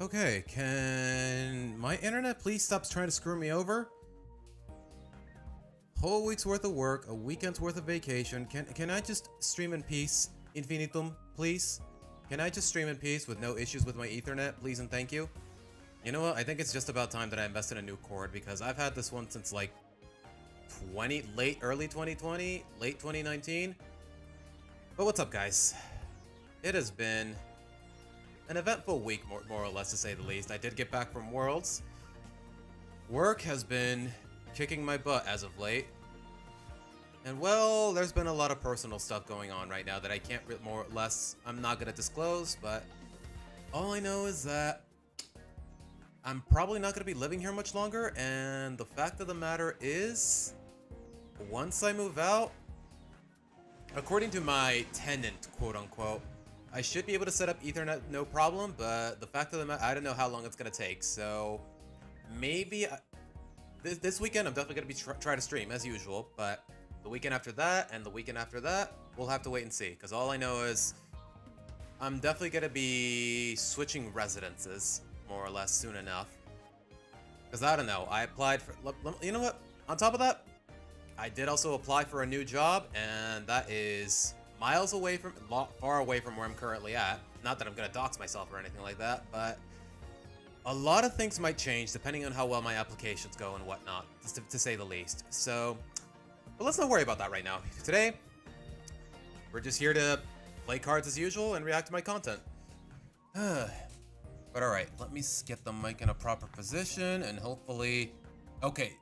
Okay, can my internet please stop trying to screw me over? Whole week's worth of work, a weekend's worth of vacation. Can I just stream in peace, infinitum, please? Can I just stream in peace with no issues with my Ethernet, please and thank you? You know what? I think it's just about time that I invest in a new cord because I've had this one since like early 2020, late 2019. But what's up, guys? It has been an eventful week, more or less, to say the least. I did get back from Worlds. Work has been kicking my butt as of late. And well, there's been a lot of personal stuff going on right now that I can't more or less, I'm not gonna disclose, but all I know is that I'm probably not gonna be living here much longer, and the fact of the matter is, once I move out, according to my tenant, quote unquote, I should be able to set up Ethernet no problem, but the fact of the matter, I don't know how long it's gonna take, so maybe this weekend I'm definitely gonna be try to stream as usual, but the weekend after that and the weekend after that, we'll have to wait and see, because all I know is I'm definitely gonna be switching residences more or less soon enough, because I don't know, I applied for, you know what, on top of that, I did also apply for a new job, and that is miles away from, far away from where I'm currently at. Not that I'm gonna dox myself or anything like that, but a lot of things might change depending on how well my applications go and whatnot, to say the least. So, but let's not worry about that right now. Today, we're just here to play cards as usual and react to my content. But alright, let me get the mic in a proper position and hopefully... Okay,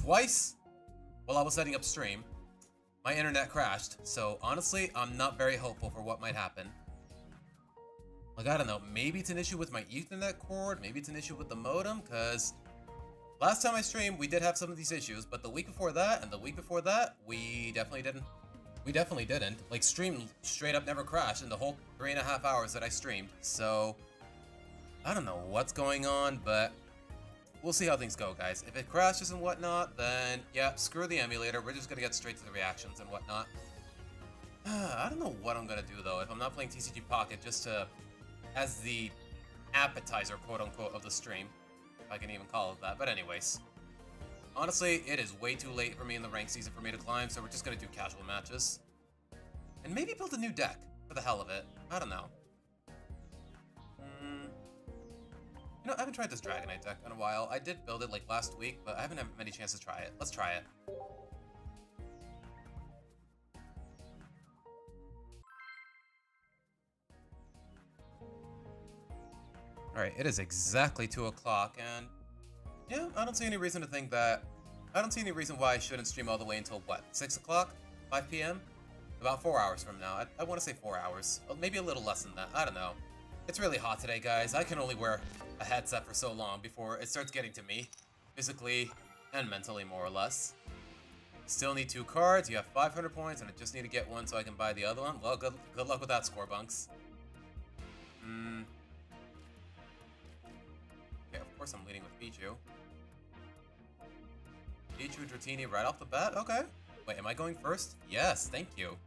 twice while I was setting up stream, my internet crashed, so honestly, I'm not very hopeful for what might happen. Like, I don't know, maybe it's an issue with my Ethernet cord, maybe it's an issue with the modem, because last time I streamed, we did have some of these issues, but the week before that and the week before that, we definitely didn't. We definitely didn't. Like, stream straight up never crashed in the whole 3.5 hours that I streamed, so I don't know what's going on, but we'll see how things go, guys. If it crashes and whatnot, then yeah, screw the emulator. We're just gonna get straight to the reactions and whatnot. I don't know what I'm gonna do, though, if I'm not playing TCG Pocket, just to... as the appetizer, quote-unquote, of the stream. If I can even call it that. But anyways. Honestly, it is way too late for me in the ranked season for me to climb, so we're just gonna do casual matches. And maybe build a new deck, for the hell of it. I don't know. You know, I haven't tried this Dragonite deck in a while. I did build it, like, last week, but I haven't had many chances to try it. Let's try it. Alright, it is exactly 2 o'clock, and yeah, I don't see any reason to think that... I don't see any reason why I shouldn't stream all the way until, what, 6 o'clock? 5 p.m.? About 4 hours from now. I want to say 4 hours. Maybe a little less than that. I don't know. It's really hot today, guys. I can only wear a headset for so long before it starts getting to me. Physically and mentally, more or less. Still need 2 cards. You have 500 points, and I just need to get one so I can buy the other one. Well, good luck with that, Scorebunks. Okay, of course I'm leading with Pichu. Pichu, Dratini right off the bat? Okay. Wait, am I going first? Yes, thank you.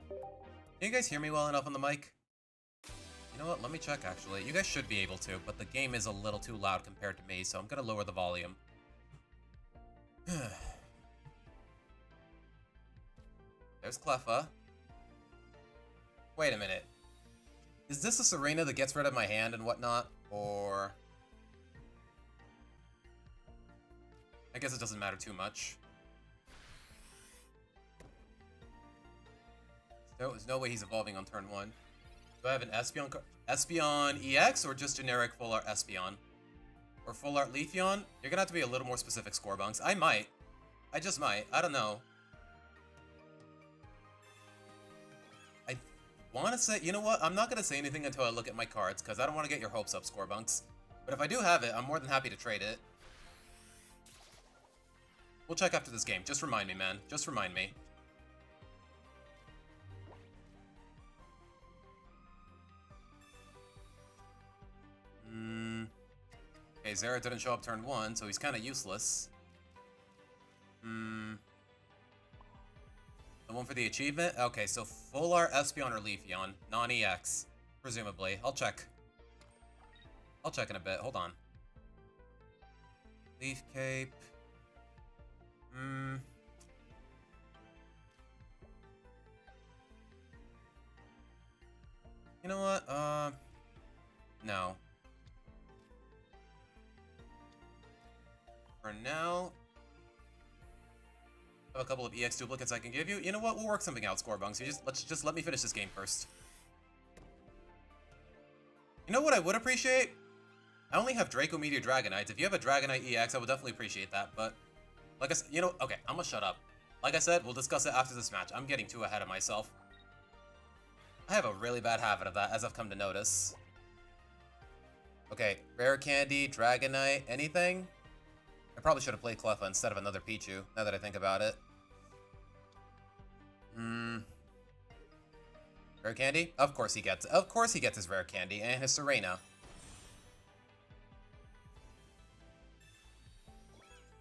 Can you guys hear me well enough on the mic? You know what, let me check actually. You guys should be able to, but the game is a little too loud compared to me, so I'm gonna lower the volume. There's Cleffa. Wait a minute. Is this a Serena that gets rid of my hand and whatnot? Or... I guess it doesn't matter too much. There's no way he's evolving on turn 1. Do I have an Espeon EX or just generic Full Art Espeon? Or Full Art Leafeon? You're gonna have to be a little more specific, Scorebunks. I might. I just might. I don't know. I want to say... You know what? I'm not gonna say anything until I look at my cards, because I don't want to get your hopes up, Scorebunks. But if I do have it, I'm more than happy to trade it. We'll check after this game. Just remind me, man. Just remind me. Okay, Zera didn't show up turn 1, so he's kind of useless. The one for the achievement? Okay, so Full Art Espeon or Leafeon. Non-EX, presumably. I'll check. I'll check in a bit. Hold on. Leaf Cape. You know what? No. For now, I have a couple of EX duplicates I can give you. You know what? We'll work something out, Scorebunks. Just let me finish this game first. You know what I would appreciate? I only have Draco Meteor Dragonites. If you have a Dragonite EX, I would definitely appreciate that. But like I said, you know, okay, I'm gonna shut up. Like I said, we'll discuss it after this match. I'm getting too ahead of myself. I have a really bad habit of that, as I've come to notice. Okay, Rare Candy, Dragonite, anything? I probably should have played Cleffa instead of another Pichu, now that I think about it. Rare Candy? Of course he gets it. Of course he gets his Rare Candy and his Serena.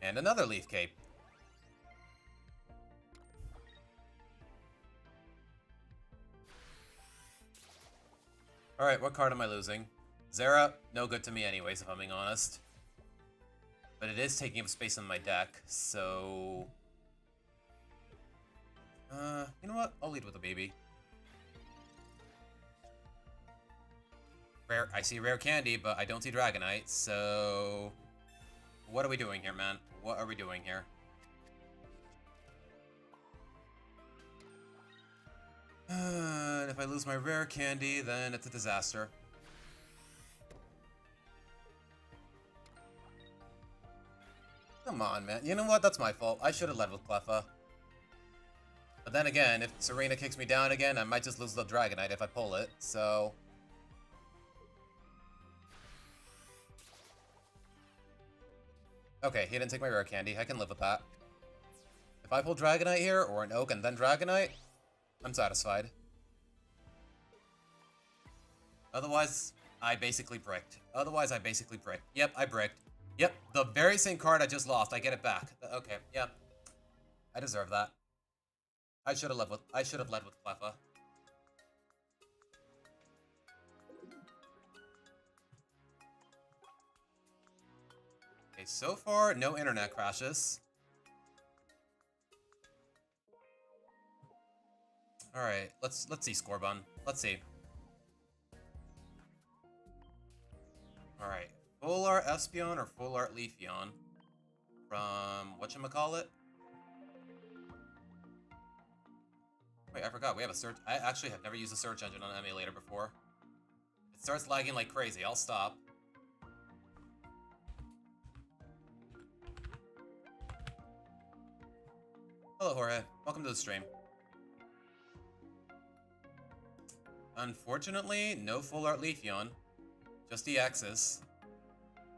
And another Leaf Cape. Alright, what card am I losing? Zera, no good to me anyways, if I'm being honest. But it is taking up space in my deck, so... you know what? I'll lead with a baby. Rare, I see Rare Candy, but I don't see Dragonite, so... What are we doing here, man? What are we doing here? And if I lose my Rare Candy, then it's a disaster. Come on, man. You know what? That's my fault. I should have led with Cleffa. But then again, if Serena kicks me down again, I might just lose the Dragonite if I pull it, so... Okay, he didn't take my Rare Candy. I can live with that. If I pull Dragonite here, or an Oak and then Dragonite, I'm satisfied. Otherwise, I basically bricked. Yep, I bricked. Yep, the very same card I just lost, I get it back. Okay, yep. I deserve that. I should have led with Cleffa. Okay, so far, no internet crashes. Alright, let's see, Scorebun. Let's see. Alright. Full Art Espeon or Full Art Leafeon? From whatchamacallit? Wait, I forgot. We have a search. I actually have never used a search engine on an emulator before. It starts lagging like crazy. I'll stop. Hello, Jorge. Welcome to the stream. Unfortunately, no Full Art Leafeon. Just EXs.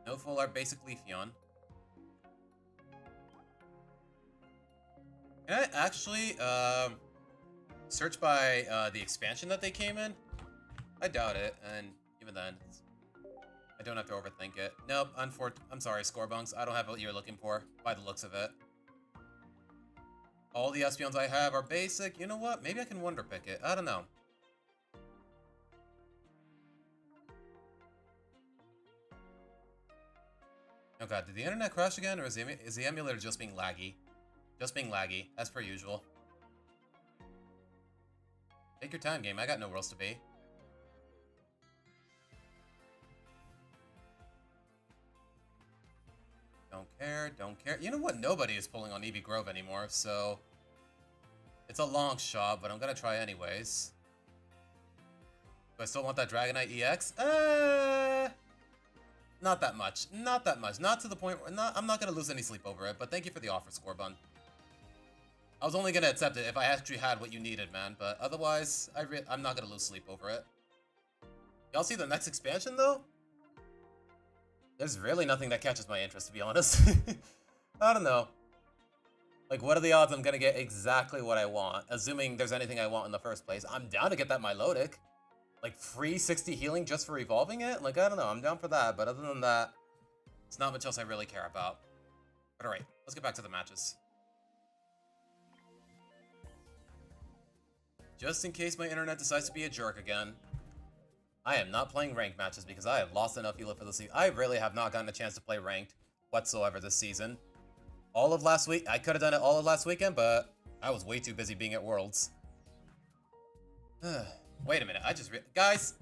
No Full Art Basic Leafeon. Can I actually, search by, the expansion that they came in? I doubt it, and even then, I don't have to overthink it. Nope, I'm sorry, Scorebunks. I don't have what you're looking for, by the looks of it. All the Espeons I have are basic. You know what? Maybe I can Wonder Pick it. I don't know. Oh god, did the internet crash again, or is the emulator just being laggy? Just being laggy, as per usual. Take your time, game. I got nowhere else to be. Don't care, don't care. You know what? Nobody is pulling on Eevee Grove anymore, so... It's a long shot, but I'm gonna try anyways. Do I still want that Dragonite EX? Not that much. Not that much. Not to the point where... I'm not gonna lose any sleep over it, but thank you for the offer, Scorebun. I was only gonna accept it if I actually had what you needed, man, but otherwise, I'm not gonna lose sleep over it. Y'all see the next expansion, though? There's really nothing that catches my interest, to be honest. I don't know. Like, what are the odds I'm gonna get exactly what I want? Assuming there's anything I want in the first place. I'm down to get that Milotic. Like, free 60 healing just for evolving it? Like, I don't know. I'm down for that, but other than that, it's not much else I really care about. But alright, let's get back to the matches. Just in case my internet decides to be a jerk again. I am not playing ranked matches because I have lost enough elo for the season. I really have not gotten a chance to play ranked whatsoever this season. All of last week, I could have done it all of last weekend, but I was way too busy being at Worlds. Wait a minute, guys!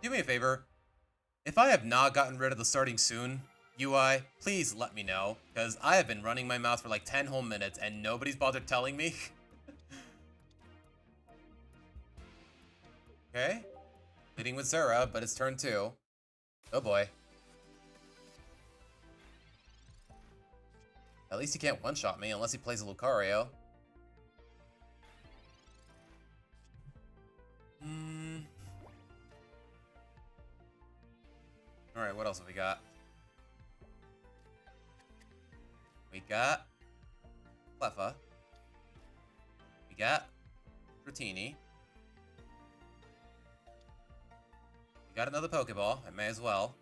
Do me a favor. If I have not gotten rid of the starting soon UI, please let me know, because I have been running my mouth for like 10 whole minutes and nobody's bothered telling me. Okay. Leading with Zera, but it's turn 2. Oh boy. At least he can't one-shot me unless he plays a Lucario. Alright, what else have we got? We got Cleffa. We got Dratini. We got another Pokeball. I may as well.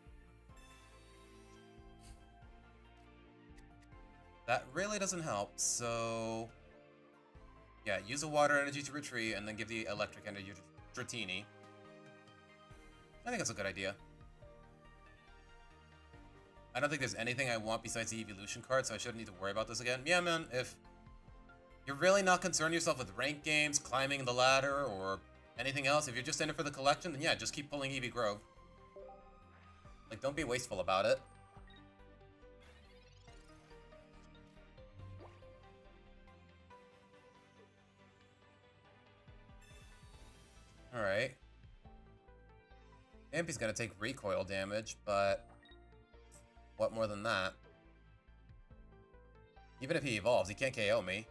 That really doesn't help, so... Yeah, use the water energy to retreat and then give the electric energy to Dratini. I think that's a good idea. I don't think there's anything I want besides the evolution card, so I shouldn't need to worry about this again. Yeah, man, if you're really not concerned yourself with ranked games, climbing the ladder, or anything else, if you're just in it for the collection, then yeah, just keep pulling Eevee Grove. Like, don't be wasteful about it. Alright. Ampy's gonna take recoil damage, but... what more than that? Even if he evolves, he can't KO me.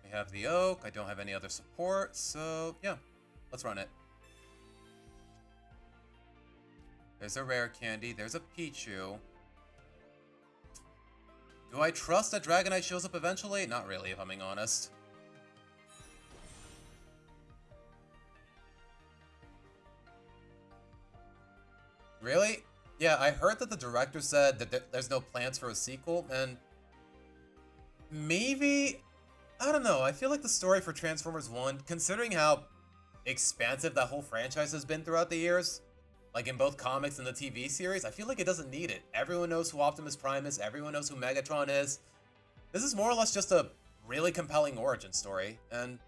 We have the Oak, I don't have any other support, so yeah, let's run it. There's a rare candy, there's a Pichu. Do I trust that Dragonite shows up eventually? Not really, if I'm being honest. Really? Yeah, I heard that the director said that there's no plans for a sequel, and... maybe... I don't know, I feel like the story for Transformers 1, considering how expansive that whole franchise has been throughout the years, like in both comics and the TV series, I feel like it doesn't need it. Everyone knows who Optimus Prime is, everyone knows who Megatron is. This is more or less just a really compelling origin story, and,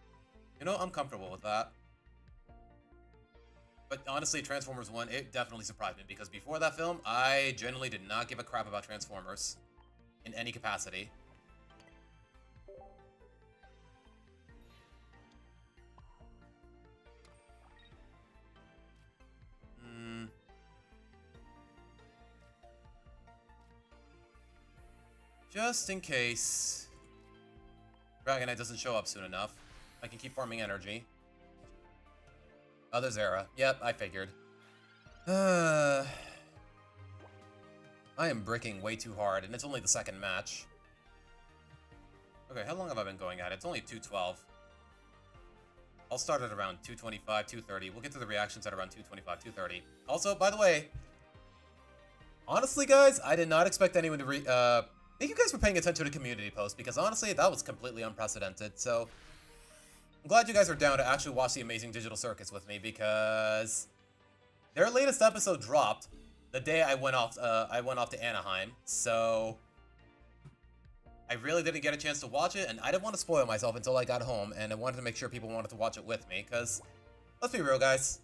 you know, I'm comfortable with that. But honestly, Transformers 1, it definitely surprised me, because before that film, I generally did not give a crap about Transformers in any capacity. Just in case Dragonite doesn't show up soon enough, I can keep farming energy. Other Zera. Yep, I figured. I am bricking way too hard, and it's only the second match. Okay, how long have I been going at it? It's only 2:12. I'll start at around 2:25, 2:30. We'll get to the reactions at around 2:25, 2:30. Also, by the way, honestly, guys, I did not expect anyone to thank you guys for paying attention to the community post, because honestly, that was completely unprecedented, so... I'm glad you guys are down to actually watch the Amazing Digital Circus with me, because... their latest episode dropped the day I went off to Anaheim, so... I really didn't get a chance to watch it, and I didn't want to spoil myself until I got home, and I wanted to make sure people wanted to watch it with me, because... let's be real, guys.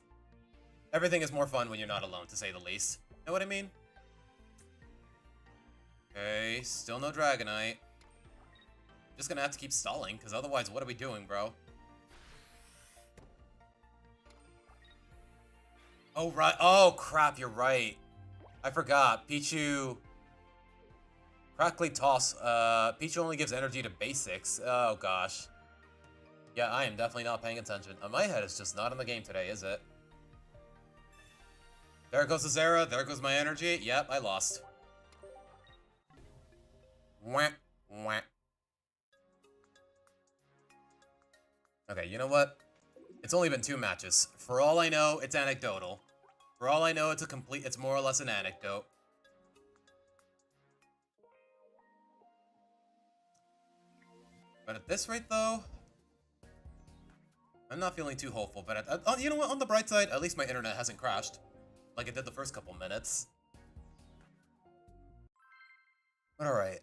Everything is more fun when you're not alone, to say the least. Know what I mean? Okay, still no Dragonite. Just gonna have to keep stalling, because otherwise, what are we doing, bro? Oh, right. Oh, crap, you're right. I forgot. Pichu... Crackly Toss. Pichu only gives energy to basics. Oh, gosh. Yeah, I am definitely not paying attention. My head is just not in the game today, is it? There goes the Zera. There goes my energy. Yep, I lost. Wah, wah. Okay, you know what? It's only been 2 matches. For all I know, it's anecdotal. For all I know, it's more or less an anecdote. But at this rate, though, I'm not feeling too hopeful. But you know what? On the bright side, at least my internet hasn't crashed like it did the first couple minutes. But all right.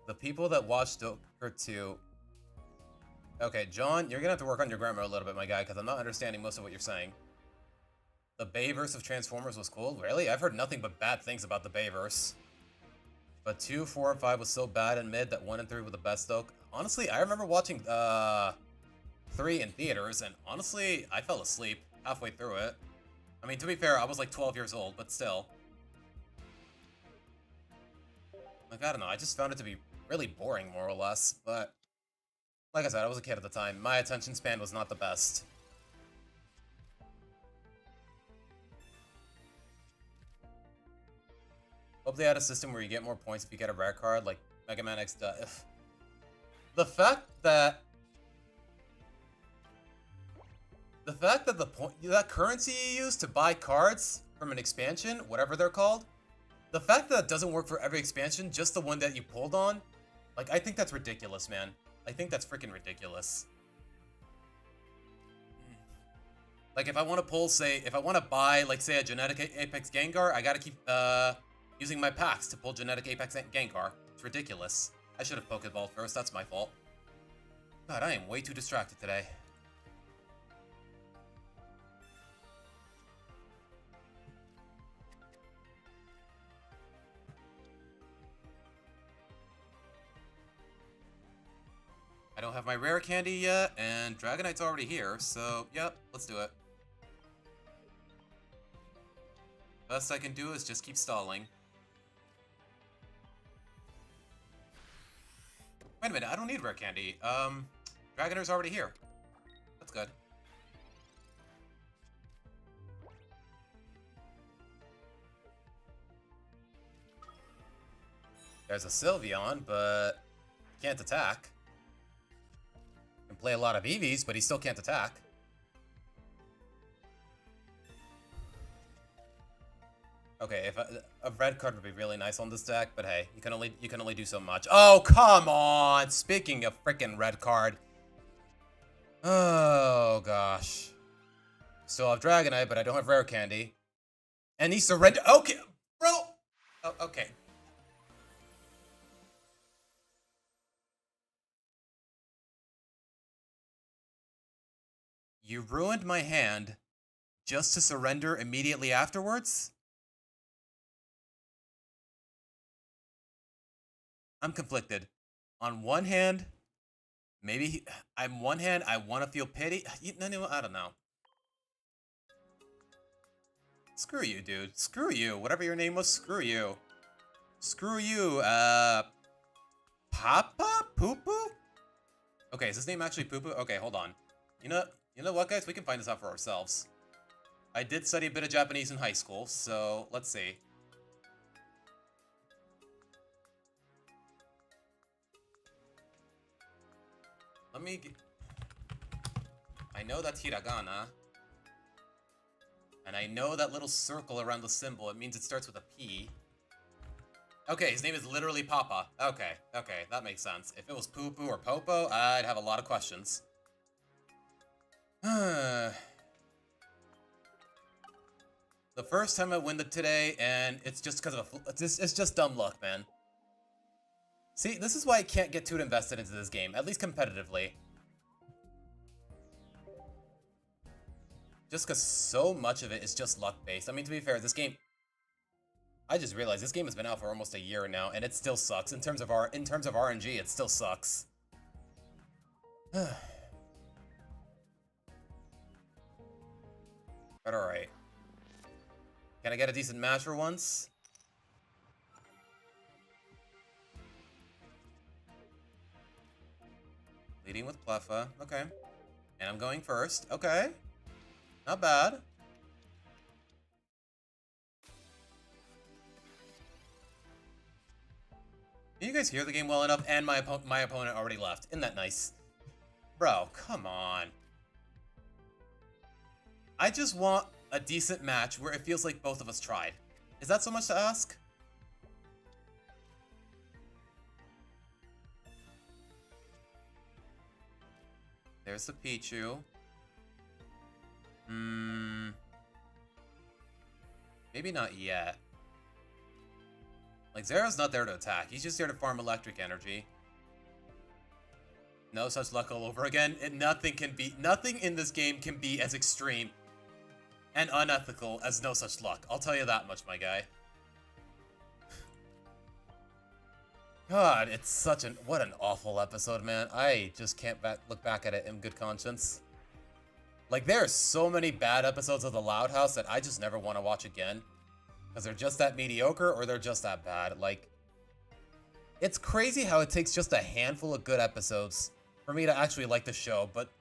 The people that watched Joker 2. Okay, John, you're gonna have to work on your grammar a little bit, my guy, because I'm not understanding most of what you're saying. The Bayverse of Transformers was cool? Really? I've heard nothing but bad things about the Bayverse. But 2, 4, and 5 was so bad in mid that 1 and 3 were the best, though. Honestly, I remember watching 3 in theaters, and honestly, I fell asleep halfway through it. I mean, to be fair, I was like 12 years old, but still. Like, I don't know, I just found it to be really boring, more or less, but like I said, I was a kid at the time. My attention span was not the best. Hope they had a system where you get more points if you get a rare card, like Mega Man X does. The fact that that currency you use to buy cards from an expansion, whatever they're called, the fact that it doesn't work for every expansion, just the one that you pulled on, like, I think that's ridiculous, man. I think that's freaking ridiculous. Like, if I want to pull, say, if I want to buy, like, say, a Genetic Apex Gengar, I gotta keep, using my packs to pull Genetic Apex Gengar. It's ridiculous. I should have Pokeball first, that's my fault. God, I am way too distracted today. I don't have my rare candy yet, and Dragonite's already here, so, yep, let's do it. Best I can do is just keep stalling. Wait a minute, I don't need rare candy. Dragonite's already here. That's good. There's a Sylveon, but can't attack. Can play a lot of EVs, but he still can't attack. Okay, if a red card would be really nice on this deck, but hey, you can only do so much. Oh, come on! Speaking of freaking red card. Oh gosh. Still have Dragonite, but I don't have rare candy. And he surrendered. Okay, bro. Oh, okay. You ruined my hand just to surrender immediately afterwards? I'm conflicted. On one hand, maybe I want to feel pity. No, I don't know. Screw you, dude. Screw you. Whatever your name was, screw you. Screw you, Papa? Poo-poo? Okay, is his name actually Poo-poo? Okay, hold on. You know what, guys? We can find this out for ourselves. I did study a bit of Japanese in high school, so let's see. I know that's hiragana. And I know that little circle around the symbol. It means it starts with a P. Okay, his name is literally Papa. Okay, that makes sense. If it was Poo-poo or Popo, I'd have a lot of questions. The first time I win it today, and it's just because of it's just dumb luck, man. See, this is why I can't get too invested into this game, at least competitively. Just because so much of it is just luck-based. I mean, to be fair, this game... I just realized this game has been out for almost a year now, and it still sucks. In terms of RNG, it still sucks. But alright. Can I get a decent match for once? Leading with Cleffa. Okay. And I'm going first. Okay. Not bad. Can you guys hear the game well enough? And my opponent already left. Isn't that nice? Bro, come on. I just want a decent match where it feels like both of us tried. Is that so much to ask? There's the Pichu. Maybe not yet. Like, Zera's not there to attack. He's just there to farm electric energy. No such luck all over again. Nothing in this game can be as extreme and unethical as no such luck. I'll tell you that much, my guy. God, it's such what an awful episode, man. I just can't look back at it in good conscience. Like, there are so many bad episodes of The Loud House that I just never want to watch again. Because they're just that mediocre or they're just that bad. Like, it's crazy how it takes just a handful of good episodes for me to actually like the show, but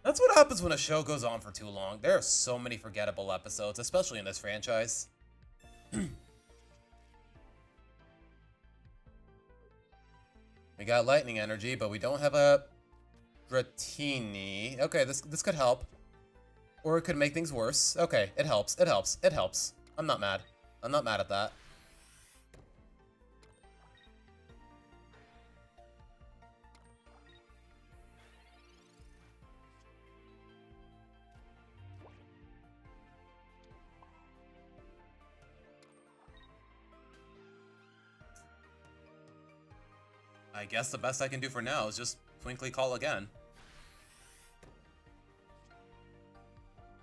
that's what happens when a show goes on for too long. There are so many forgettable episodes, especially in this franchise. We got lightning energy, but we don't have a Dratini. Okay, this could help. Or it could make things worse. Okay, it helps. It helps. It helps. I'm not mad. I'm not mad at that. I guess the best I can do for now is just Twinkly Call again.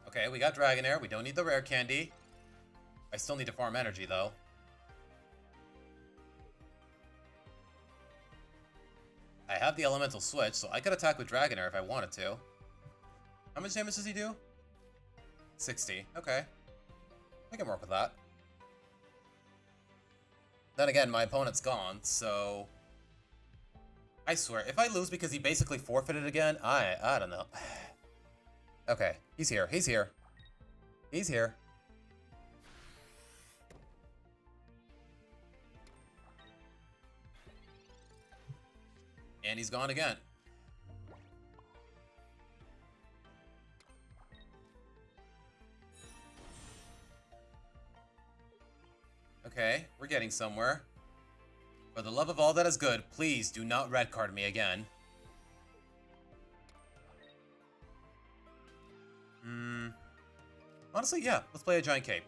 Okay, we got Dragonair. We don't need the rare candy. I still need to farm energy, though. I have the elemental switch, so I could attack with Dragonair if I wanted to. How much damage does he do? 60. Okay. I can work with that. Then again, my opponent's gone, so I swear, if I lose because he basically forfeited again, I don't know. Okay, he's here. He's here. He's here. And he's gone again. Okay, we're getting somewhere. For the love of all that is good, please do not red card me again. Honestly, yeah, let's play a giant cape.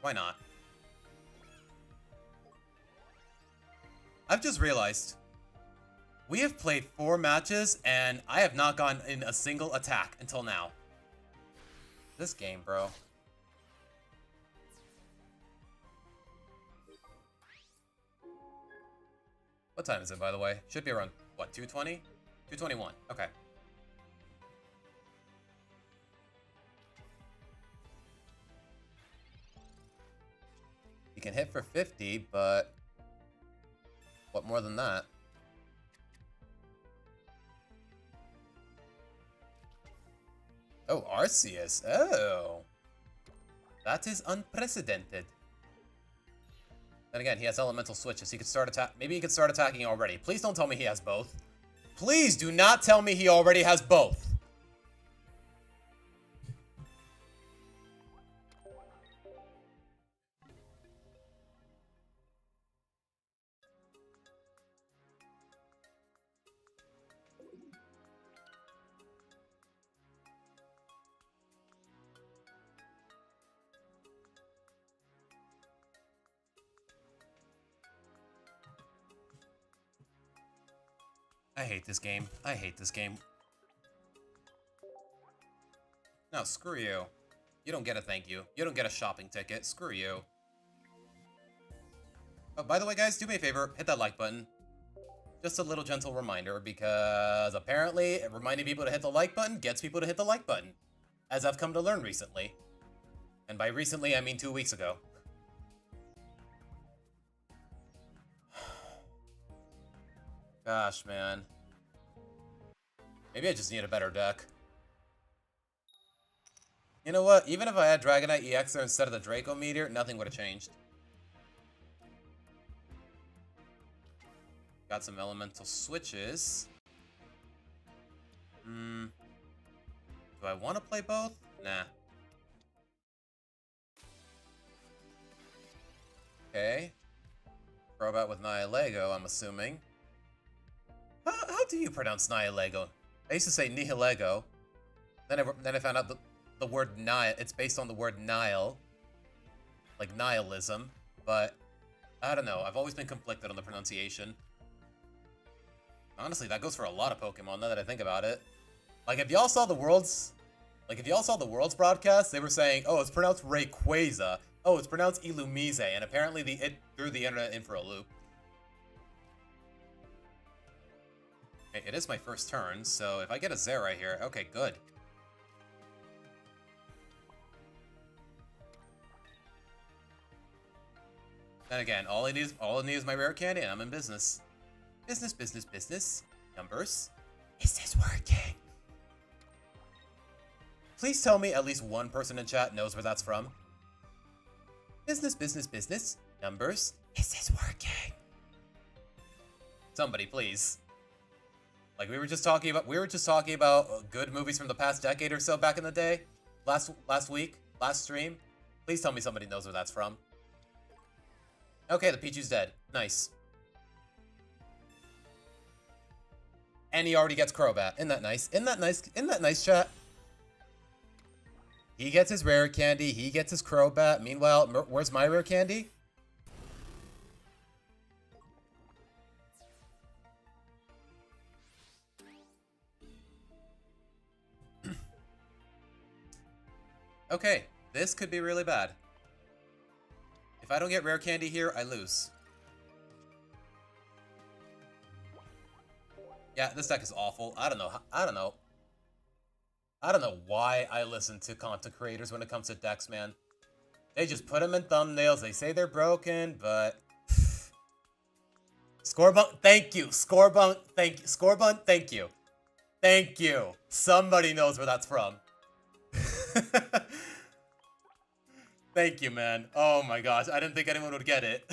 Why not? I've just realized we have played 4 matches and I have not gotten in a single attack until now. This game, bro. What time is it, by the way? Should be around, what, 2:20? 2:21. Okay. You can hit for 50, but what more than that? Oh, Arceus. Oh. That is unprecedented. Then again, he has elemental switches. He could start maybe he could start attacking already. Please don't tell me he has both. Please do not tell me he already has both. I hate this game. I hate this game. No, screw you. You don't get a thank you. You don't get a shopping ticket. Screw you. Oh, by the way, guys, do me a favor. Hit that like button. Just a little gentle reminder, because apparently reminding people to hit the like button gets people to hit the like button. As I've come to learn recently. And by recently, I mean 2 weeks ago. Gosh, man. Maybe I just need a better deck. You know what? Even if I had Dragonite EX there instead of the Draco Meteor, nothing would have changed. Got some elemental switches. Do I want to play both? Nah. Okay. Robot with Nihilego, I'm assuming. How do you pronounce Nihilego? I used to say Nihilego. Then I found out the word Nihil, it's based on the word Nihil. Like nihilism. But, I don't know. I've always been conflicted on the pronunciation. Honestly, that goes for a lot of Pokemon, now that I think about it. Like, if y'all saw the Worlds broadcast, they were saying, oh, it's pronounced Rayquaza. Oh, it's pronounced Illumise, and apparently it threw the internet in for a loop. Okay, it is my first turn, so if I get a Zera here, okay, good. Then again, all I need is my rare candy, and I'm in business. Business, business, business. Numbers. Is this working? Please tell me at least one person in chat knows where that's from. Business, business, business. Numbers. Is this working? Somebody, please. Like we were just talking about good movies from the past decade or so back in the day. Last week, last stream. Please tell me somebody knows where that's from. Okay, the Pichu's dead. Nice. And he already gets Crobat. Isn't that nice? Isn't that nice? Isn't that nice, chat? He gets his rare candy. He gets his Crobat. Meanwhile, where's my rare candy? Okay, this could be really bad. If I don't get rare candy here, I lose. Yeah, this deck is awful. I don't know why I listen to content creators when it comes to decks, man. They just put them in thumbnails. They say they're broken, but... Scorebunk, thank you. Scorebunk, thank you. Scorebunk, thank you. Thank you. Somebody knows where that's from. Thank you, man. Oh my gosh, I didn't think anyone would get it.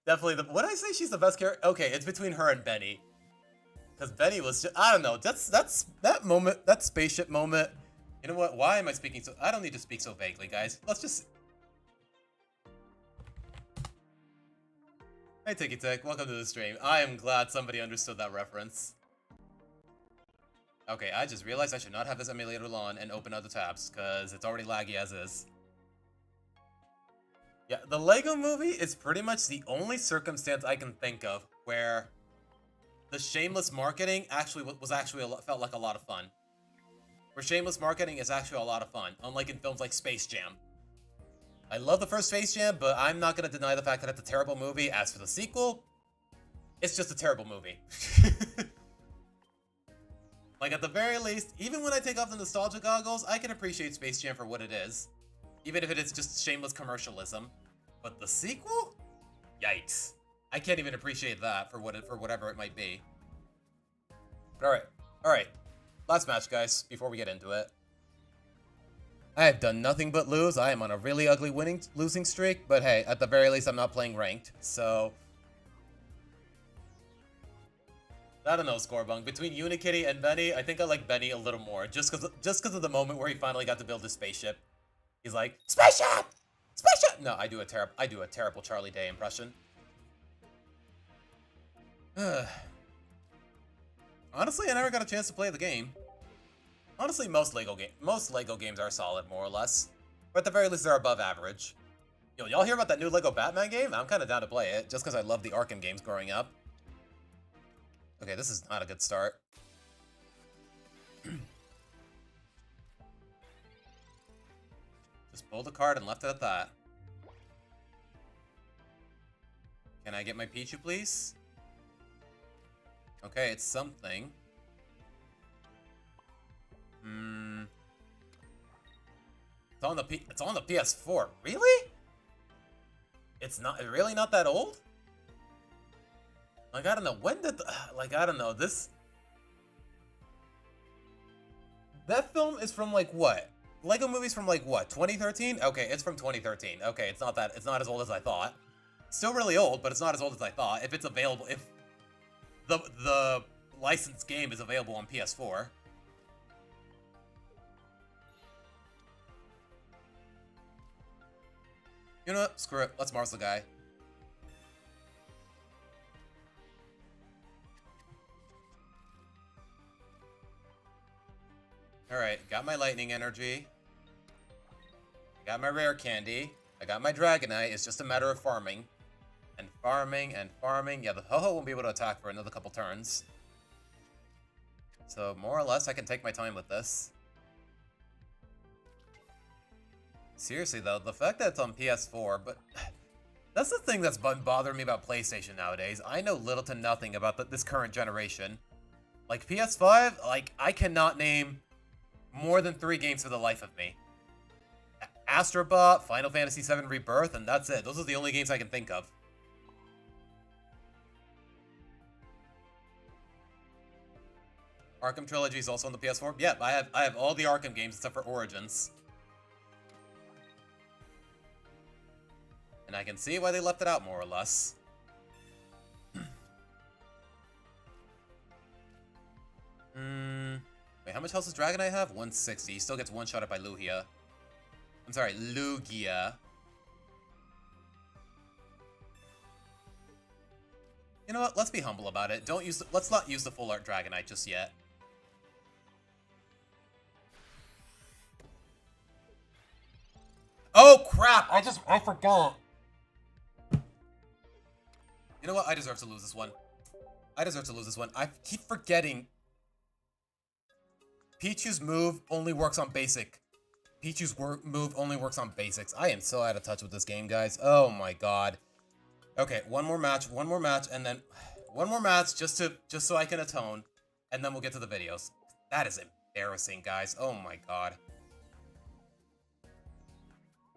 Definitely what did I say? She's the best character? Okay, it's between her and Benny. Because Benny was just, I don't know, that's that moment, that spaceship moment. You know what? Why am I speaking so, I don't need to speak so vaguely, guys. Let's just... Hey, Tiki Tech, welcome to the stream. I am glad somebody understood that reference. Okay, I just realized I should not have this emulator on and open other tabs, because it's already laggy as is. Yeah, the Lego movie is pretty much the only circumstance I can think of where the shameless marketing felt like a lot of fun. Where shameless marketing is actually a lot of fun, unlike in films like Space Jam. I love the first Space Jam, but I'm not going to deny the fact that it's a terrible movie. As for the sequel, it's just a terrible movie. Like, at the very least, even when I take off the nostalgia goggles, I can appreciate Space Jam for what it is. Even if it is just shameless commercialism. But the sequel? Yikes. I can't even appreciate that for whatever it might be. Alright. Last match, guys, before we get into it. I have done nothing but lose. I am on a really ugly losing streak, but hey, at the very least, I'm not playing ranked, so... I don't know, Scorebunk. Between Unikitty and Benny, I think I like Benny a little more. Just cause of the moment where he finally got to build his spaceship. He's like, spaceship! Spaceship! No, I do a terrible Charlie Day impression. Honestly, I never got a chance to play the game. Honestly, most Lego games are solid, more or less. Or at the very least, they're above average. Yo, y'all hear about that new Lego Batman game? I'm kind of down to play it, just because I love the Arkham games growing up. Okay, this is not a good start. Just pulled a card and left it at that. Can I get my Pichu, please? Okay, it's something. It's on the PS4. Really? It's really not that old? Like, I don't know, when did I don't know, that film is from, like, what? Lego movie's from, like, what, 2013? Okay, it's from 2013. Okay, it's not as old as I thought. Still really old, but it's not as old as I thought. If it's available, if the licensed game is available on PS4. You know what? Screw it. Let's Mars the guy. Alright, got my lightning energy. Got my rare candy. I got my Dragonite. It's just a matter of farming. And farming and farming. Yeah, the Ho-Ho won't be able to attack for another couple turns. So, more or less, I can take my time with this. Seriously, though, the fact that it's on PS4, but... That's the thing that's been bothering me about PlayStation nowadays. I know little to nothing about this current generation. Like, PS5, like, I cannot name more than 3 games for the life of me. Astrobot, Final Fantasy VII Rebirth, and that's it. Those are the only games I can think of. Arkham Trilogy is also on the PS4. Yeah, I have all the Arkham games except for Origins. And I can see why they left it out, more or less. Wait, how much health does Dragonite have? 160. He still gets one-shotted by Lugia. I'm sorry, Lugia. You know what? Let's be humble about it. Let's not use the full art Dragonite just yet. Oh crap! I forgot. You know what? I deserve to lose this one. I deserve to lose this one. I keep forgetting. Pichu's move only works on basic. Pichu's move only works on basics. I am so out of touch with this game, guys. Oh my god. Okay, one more match, and then one more match just so I can atone, and then we'll get to the videos. That is embarrassing, guys. Oh my god.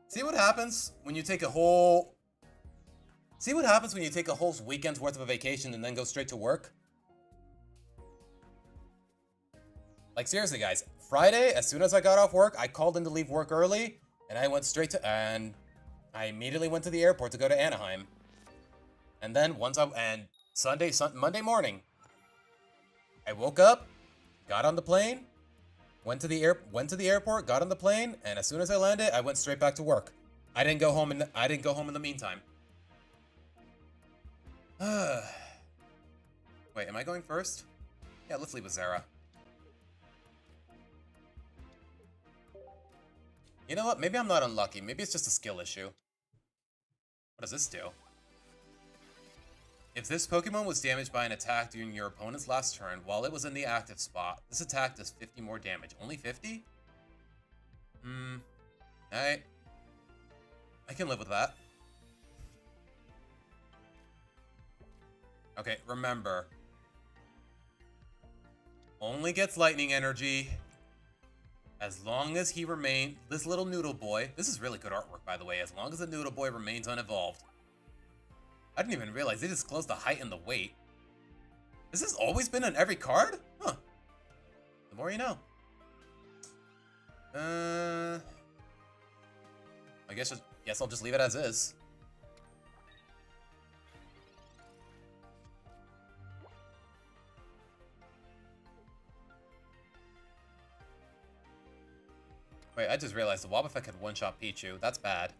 See what happens when you take a whole... See what happens when you take a whole weekend's worth of a vacation and then go straight to work? Like, seriously, guys. Friday, as soon as I got off work, I called in to leave work early, and I went straight to... And I immediately went to the airport to go to Anaheim. And then Monday morning, I woke up, got on the plane, went to the airport, got on the plane, and as soon as I landed, I went straight back to work. I didn't go home in the meantime. Wait, am I going first? Yeah, let's leave with Zara. You know what? Maybe I'm not unlucky. Maybe it's just a skill issue. What does this do? If this Pokemon was damaged by an attack during your opponent's last turn while it was in the active spot, this attack does 50 more damage. Only 50? Alright. I can live with that. Okay, remember. Only gets lightning energy as long as he remains... This little noodle boy... This is really good artwork, by the way. As long as the noodle boy remains unevolved. I didn't even realize they disclosed the height and the weight. This has always been on every card? Huh. The more you know. I guess I'll just leave it as is. Wait, I just realized the Wobbuffet could one-shot Pichu. That's bad.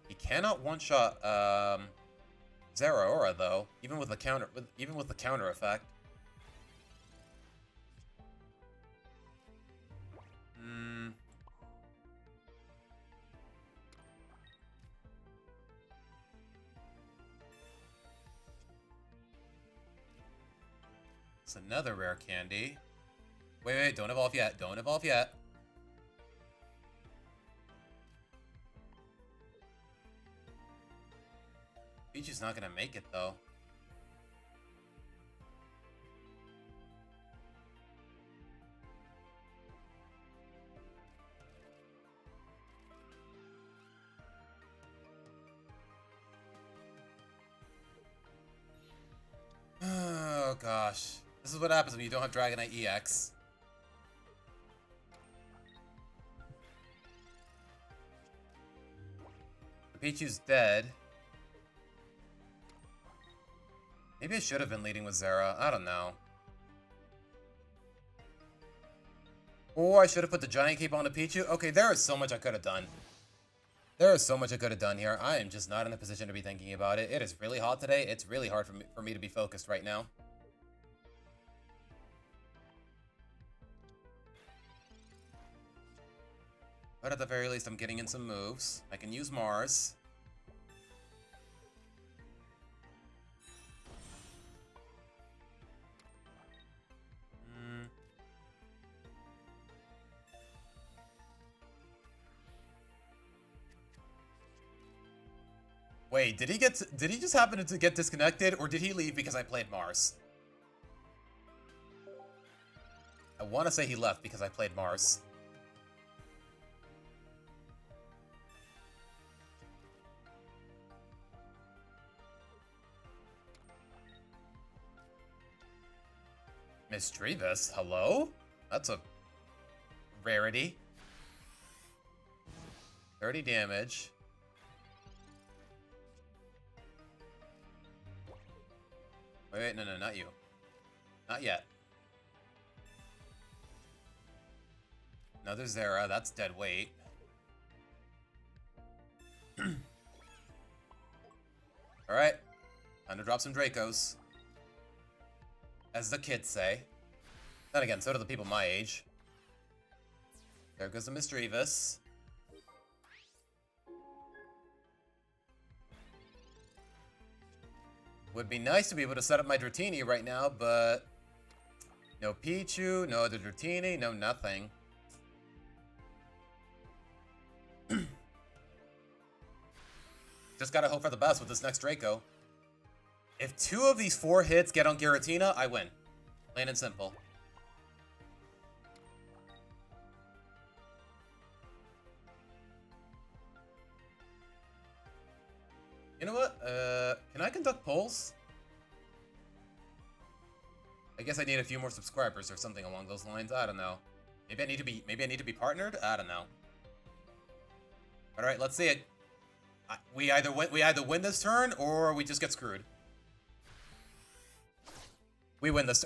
He cannot one-shot Zeraora though, even with the counter effect. It's another rare candy. Wait, don't evolve yet. Don't evolve yet. Pichu's not gonna make it, though. Oh, gosh. This is what happens when you don't have Dragonite EX. Pichu's dead. Maybe I should have been leading with Zera. I don't know. Or I should have put the Giant Cape on the Pichu. Okay, there is so much I could have done. There is so much I could have done here. I am just not in a position to be thinking about it. It is really hot today. It's really hard for me to be focused right now. But at the very least, I'm getting in some moves. I can use Mars. Wait, did he just happen to get disconnected, or did he leave because I played Mars? I want to say he left because I played Mars. Mischievous, hello? That's a rarity. 30 damage. Wait, no, not you. Not yet. Another Zera, that's dead weight. Alright. Time to drop some Dracos. As the kids say. Then again, so do the people my age. There goes the Mischievous. Would be nice to be able to set up my Dratini right now, but no Pichu, no other Dratini, no nothing. Just gotta hope for the best with this next Draco. If 2 of these 4 hits get on Giratina, I win. Plain and simple. You know what? Can I conduct polls? I guess I need a few more subscribers or something along those lines. I don't know. Maybe I need to be partnered. I don't know. All right, let's see it. We either win this turn or we just get screwed. We win this.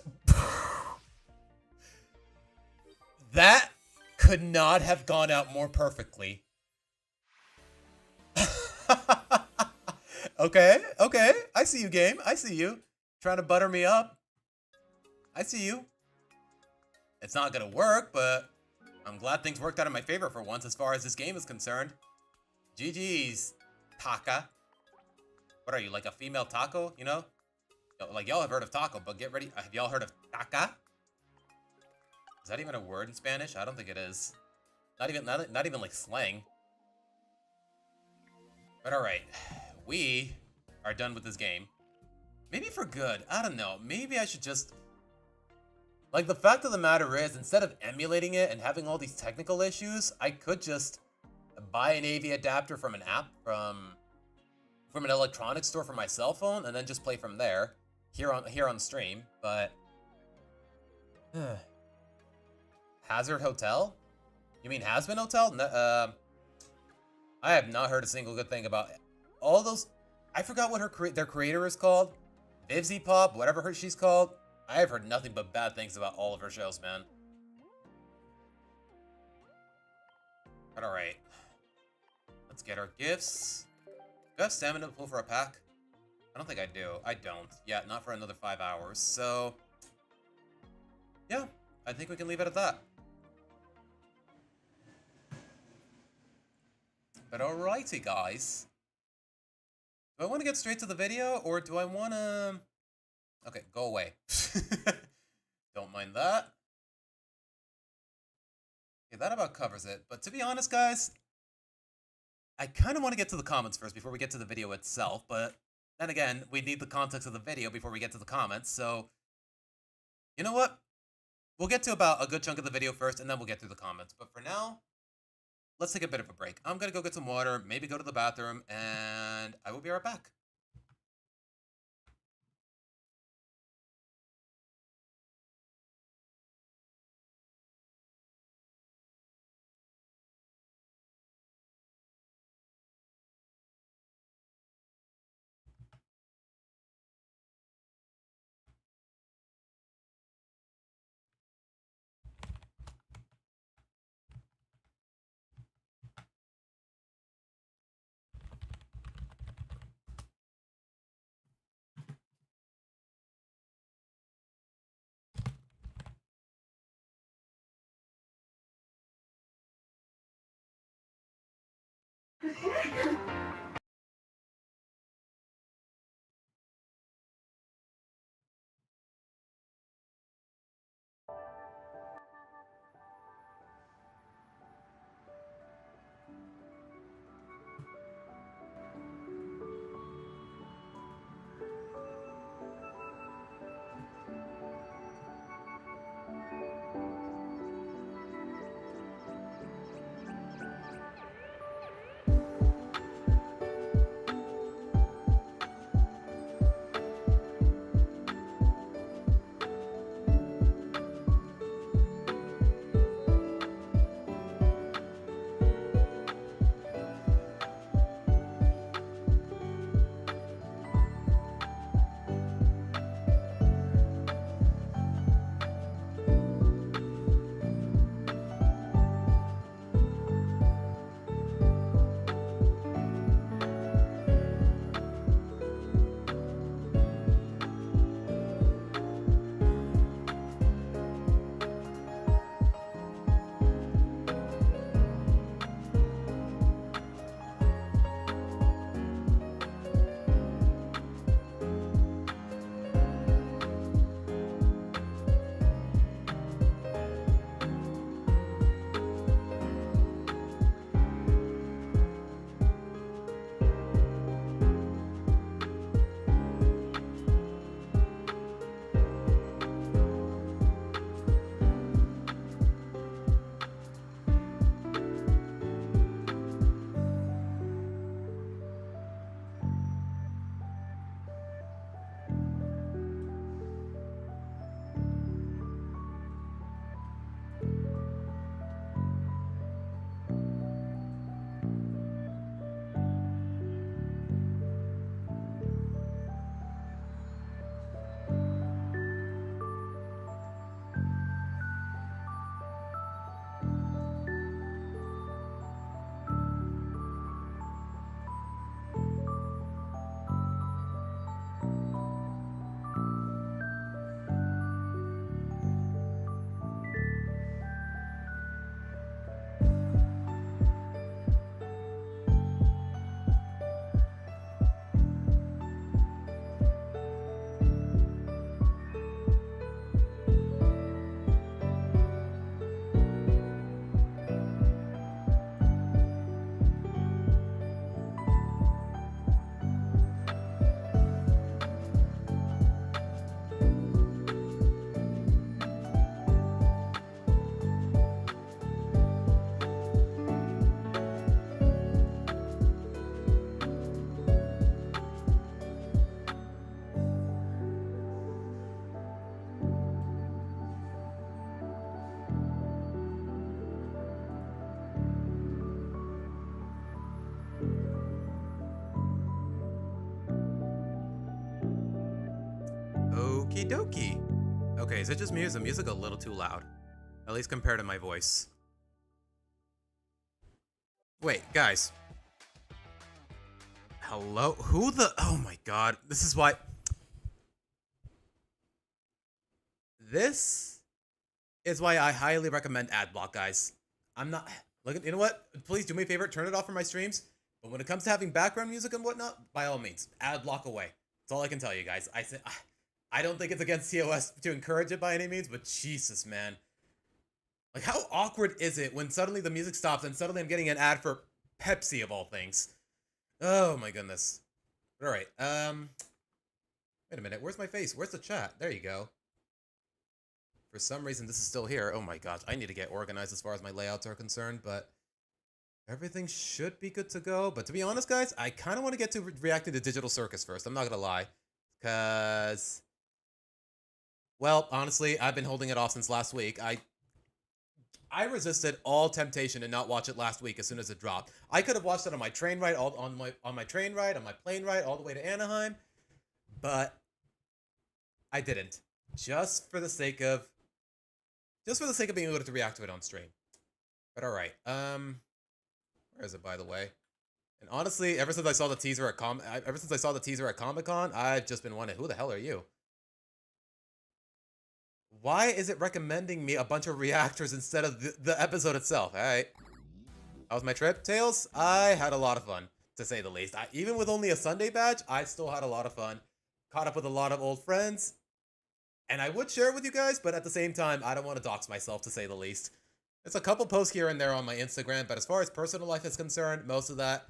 That could not have gone out more perfectly. Okay. I see you, game. I see you. Trying to butter me up. I see you. It's not gonna work, but I'm glad things worked out in my favor for once as far as this game is concerned. GG's, Taka. What are you, like a female taco, you know? Like, y'all have heard of taco, but get ready. Have y'all heard of Taka? Is that even a word in Spanish? I don't think it is. Not even like slang. But alright. We are done with this game. Maybe for good. I don't know. Maybe I should just... Like, the fact of the matter is, instead of emulating it and having all these technical issues, I could just buy an AV adapter from an app, from an electronics store for my cell phone, and then just play from there, here on stream, but... Hazard Hotel? You mean Has-Been Hotel? No, I have not heard a single good thing about it. All those, I forgot what their creator is called. Vivzy Pop, whatever she's called. I have heard nothing but bad things about all of her shows, man. But alright. Let's get our gifts. Do I have stamina to pull for a pack? I don't think I do. I don't. Yeah, not for another 5 hours. So, yeah, I think we can leave it at that. But alrighty, guys. Do I want to get straight to the video, or do I want to... Okay, go away. Don't mind that. Okay, that about covers it. But to be honest, guys, I kind of want to get to the comments first before we get to the video itself. But then again, we need the context of the video before we get to the comments. So, you know what? We'll get to about a good chunk of the video first, and then we'll get through the comments. But for now, let's take a bit of a break. I'm going to go get some water, maybe go to the bathroom, and I will be right back. Okie dokie. Okay, is it just me or is the music a little too loud? At least compared to my voice. Wait, guys. Hello? Who the... Oh my god. This is why... This is why I highly recommend Adblock, guys. I'm not... Look, you know what? Please do me a favor. Turn it off for my streams. But when it comes to having background music and whatnot, by all means, Adblock away. That's all I can tell you guys. I don't think it's against TOS to encourage it by any means, but Jesus, man. Like, how awkward is it when suddenly the music stops and suddenly I'm getting an ad for Pepsi of all things? Oh my goodness. Alright, wait a minute, where's my face? Where's the chat? There you go. For some reason this is still here. Oh my gosh, I need to get organized as far as my layouts are concerned, but everything should be good to go. But to be honest, guys, I kind of want to get to reacting to Digital Circus first. I'm not gonna lie. Because... Well, honestly, I've been holding it off since last week. I resisted all temptation to not watch it last week as soon as it dropped. I could have watched it on my train ride, on my plane ride all the way to Anaheim, but I didn't. Just for the sake of being able to react to it on stream. But all right, where is it, by the way? And honestly, ever since I saw the teaser at Comic-Con, I've just been wondering, who the hell are you? Why is it recommending me a bunch of reactors instead of the episode itself? Alright. How was my trip, Tails? I had a lot of fun, to say the least. Even with only a Sunday badge, I still had a lot of fun. Caught up with a lot of old friends. And I would share it with you guys, but at the same time, I don't want to dox myself, to say the least. There's a couple posts here and there on my Instagram, but as far as personal life is concerned, most of that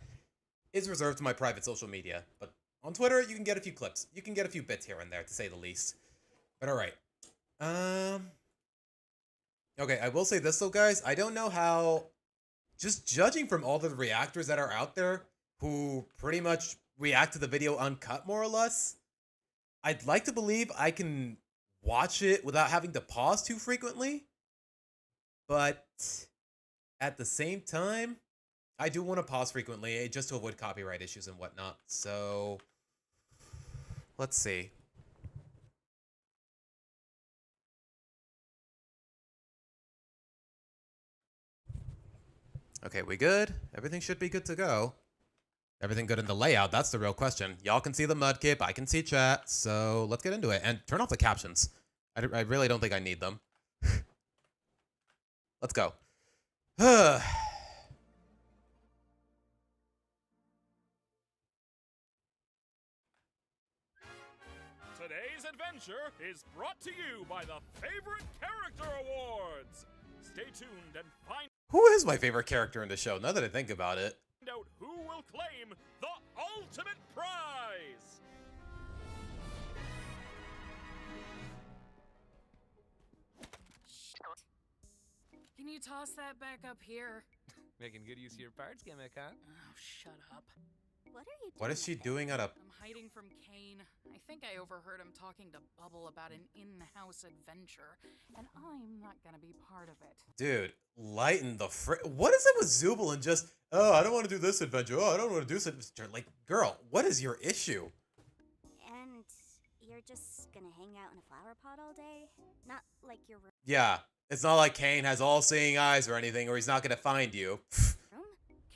is reserved to my private social media. But on Twitter, you can get a few clips. You can get a few bits here and there, to say the least. But alright. Okay, I will say this though, guys. I don't know how, just judging from all the reactors that are out there who pretty much react to the video uncut, more or less, I'd like to believe I can watch it without having to pause too frequently. But at the same time, I do want to pause frequently just to avoid copyright issues and whatnot. So, let's see. Okay, we good? Everything should be good to go. Everything good in the layout? That's the real question. Y'all can see the mudkip, I can see chat, so let's get into it. And turn off the captions. I really don't think I need them. Let's go. Today's adventure is brought to you by the Favorite Character Awards. Stay tuned and find Who is my favorite character in the show, now that I think about it? out who will claim the ultimate prize. Can you toss that back up here? Making good use of your parts gimmick, huh? Oh, shut up. What are you doing? What is she doing at a... I'm hiding from Kane. I think I overheard him talking to Bubble about an in-house adventure, and I'm not gonna be part of it. Dude, lighten the what is it with Zubul and just, oh, I don't want to do this adventure, oh, I don't want to do this adventure. Like, girl, what is your issue? And you're just gonna hang out in a flower pot all day? Not like your room? Yeah, it's not like Kane has all-seeing eyes or anything, or he's not gonna find you.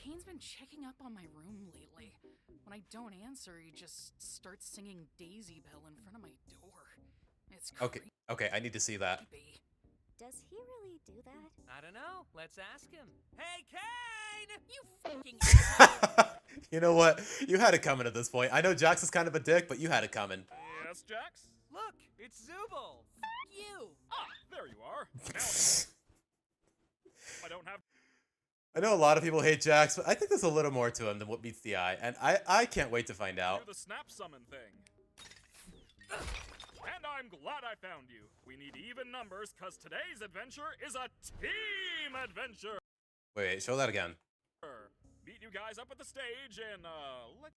Kane's been checking up on my room lately. When I don't answer, he just starts singing Daisy Bell in front of my door. It's creepy. Okay, I need to see that. Does he really do that? I don't know. Let's ask him. Hey, Kane! You fucking You know what? You had it coming at this point. I know Jax is kind of a dick, but you had it coming. Yes, Jax? Look, it's Zubul. you! Ah, there you are. Now I don't have... I know a lot of people hate Jax, but I think there's a little more to him than what meets the eye, and I can't wait to find out. Do the snap summon thing. And I'm glad I found you. We need even numbers, cause today's adventure is a team adventure. Wait, show that again. Meet you guys up at the stage and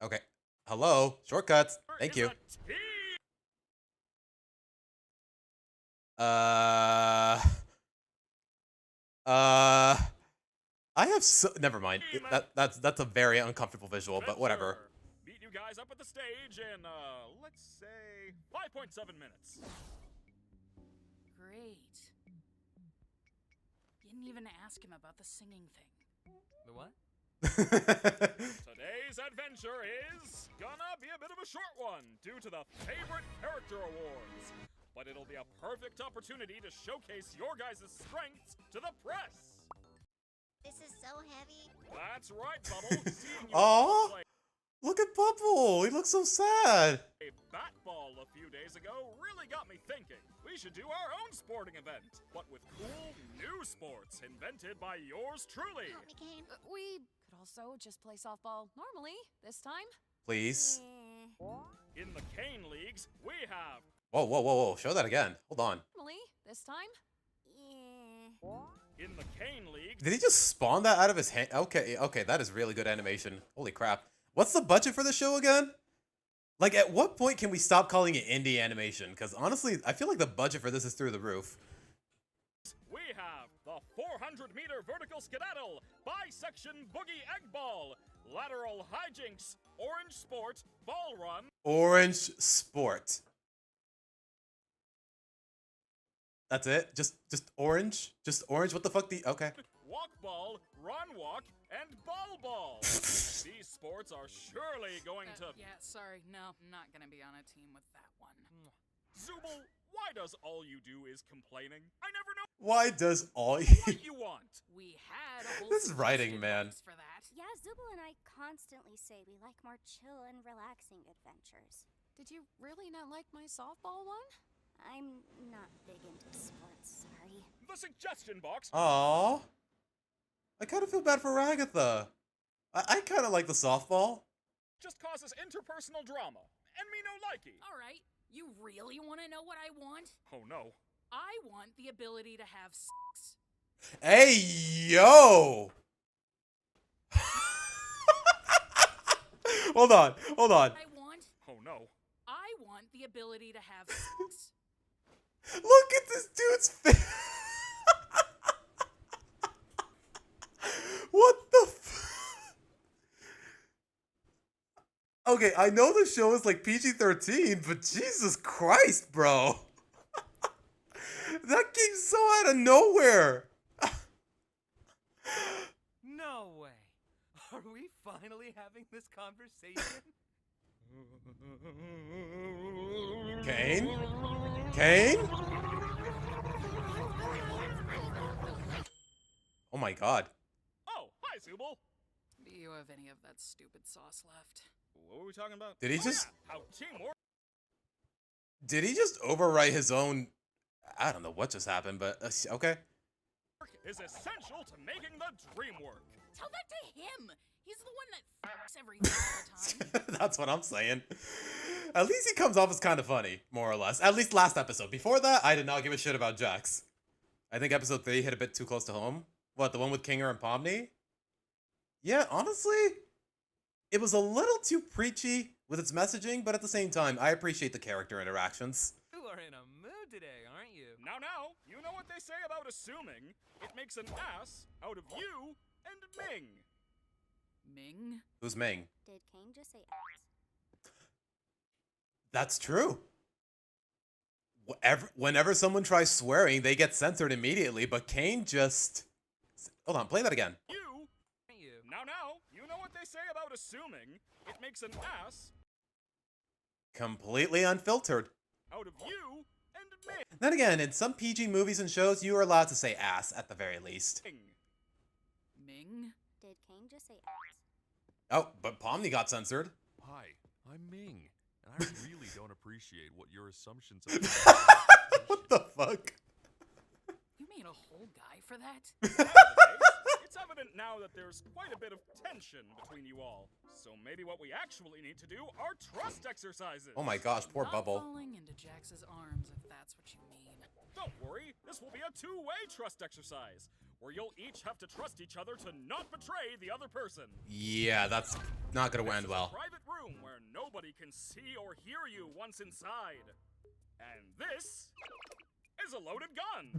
Okay. Hello. Shortcuts. Thank you. I have so... Never mind. That's a very uncomfortable visual, but whatever. Meet you guys up at the stage in, let's say 5.7 minutes. Great. Didn't even ask him about the singing thing. The what? Today's adventure is gonna be a bit of a short one due to the Favorite Character Awards. But it'll be a perfect opportunity to showcase your guys' strengths to the press. This is so heavy. That's right, Bubble. Seeing you Aw. play Look at Bubble. He looks so sad. a bat ball a few days ago really got me thinking. We should do our own sporting event, but with cool new sports invented by yours truly. Help me, Kane. We could also just play softball normally this time. Please. In the Cane Leagues, we have Whoa, whoa, whoa, whoa. Show that again. Hold on. Normally this time. in the Cane Leagues. Did he just spawn that out of his hand? Okay, okay. That is really good animation. Holy crap. What's the budget for the show again? Like, at what point can we stop calling it indie animation? Because honestly, I feel like the budget for this is through the roof. We have the 400-meter vertical skedaddle, bisection boogie egg ball, lateral hijinks, orange sport, ball run, Orange Sport. That's it? Just orange? Just orange? What the fuck? Okay. walk ball, run walk, and ball ball. These sports are surely going to... Yeah, sorry. No, I'm not gonna be on a team with that one. Zooble, why does all you do is complaining? I never know Why does all what you want. We had a whole This is writing, suggestion man. box for that. Yeah, Zubul and I constantly say we like more chill and relaxing adventures. Did you really not like my softball one? I'm not big into sports, sorry. The suggestion box Aww. I kind of feel bad for Ragatha. I kind of like the softball. just causes interpersonal drama, and me no likey. All right, you really want to know what I want? Oh no. I want the ability to have sex. Hey, yo! Hold on, hold on. I want. Oh no. I want the ability to have sex. Look at this dude's face. What the Okay, I know the show is like PG-13, but Jesus Christ, bro. That came so out of nowhere. No way. Are we finally having this conversation? Kane? Kane? Oh my god. Oh, hi, Zooble. Do you have any of that stupid sauce left? What were we talking about? Did he Oh, just- yeah, how teamwork Did he just overwrite his own... I don't know what just happened, but okay. is essential to making the dream work. Tell that to him. He's the one that fucks everything all the time. That's what I'm saying. At least he comes off as kind of funny, more or less. At least last episode. Before that, I did not give a shit about Jax. I think episode 3 hit a bit too close to home. What, the one with Kinger and Pomni? Yeah, honestly, it was a little too preachy with its messaging, but at the same time, I appreciate the character interactions. You are in a mood today, aren't you? Now, you know what they say about assuming. It makes an ass out of you and Ming. Ming? Who's Ming? Did Kane just say ass? That's true. Whenever someone tries swearing, they get censored immediately, but Kane just... Hold on, play that again. You. Aren't you? Now, you know what they say about assuming. It makes an ass Completely unfiltered. out of you and Ming. Then again, in some PG movies and shows, you are allowed to say ass at the very least. Ming? Did Kane just say ass? Oh, but Pomni got censored. Hi, I'm Ming, and I really don't appreciate what your assumptions are. What the fuck? You made a whole guy for that? It's evident now that there's quite a bit of tension between you all. So maybe what we actually need to do are trust exercises. Oh my gosh, poor Not Bubble. falling into Jax's arms, if that's what you mean. Don't worry, this will be a two-way trust exercise, where you'll each have to trust each other to not betray the other person. Yeah, that's not gonna end This is a well. private room where nobody can see or hear you once inside. And this is a loaded gun.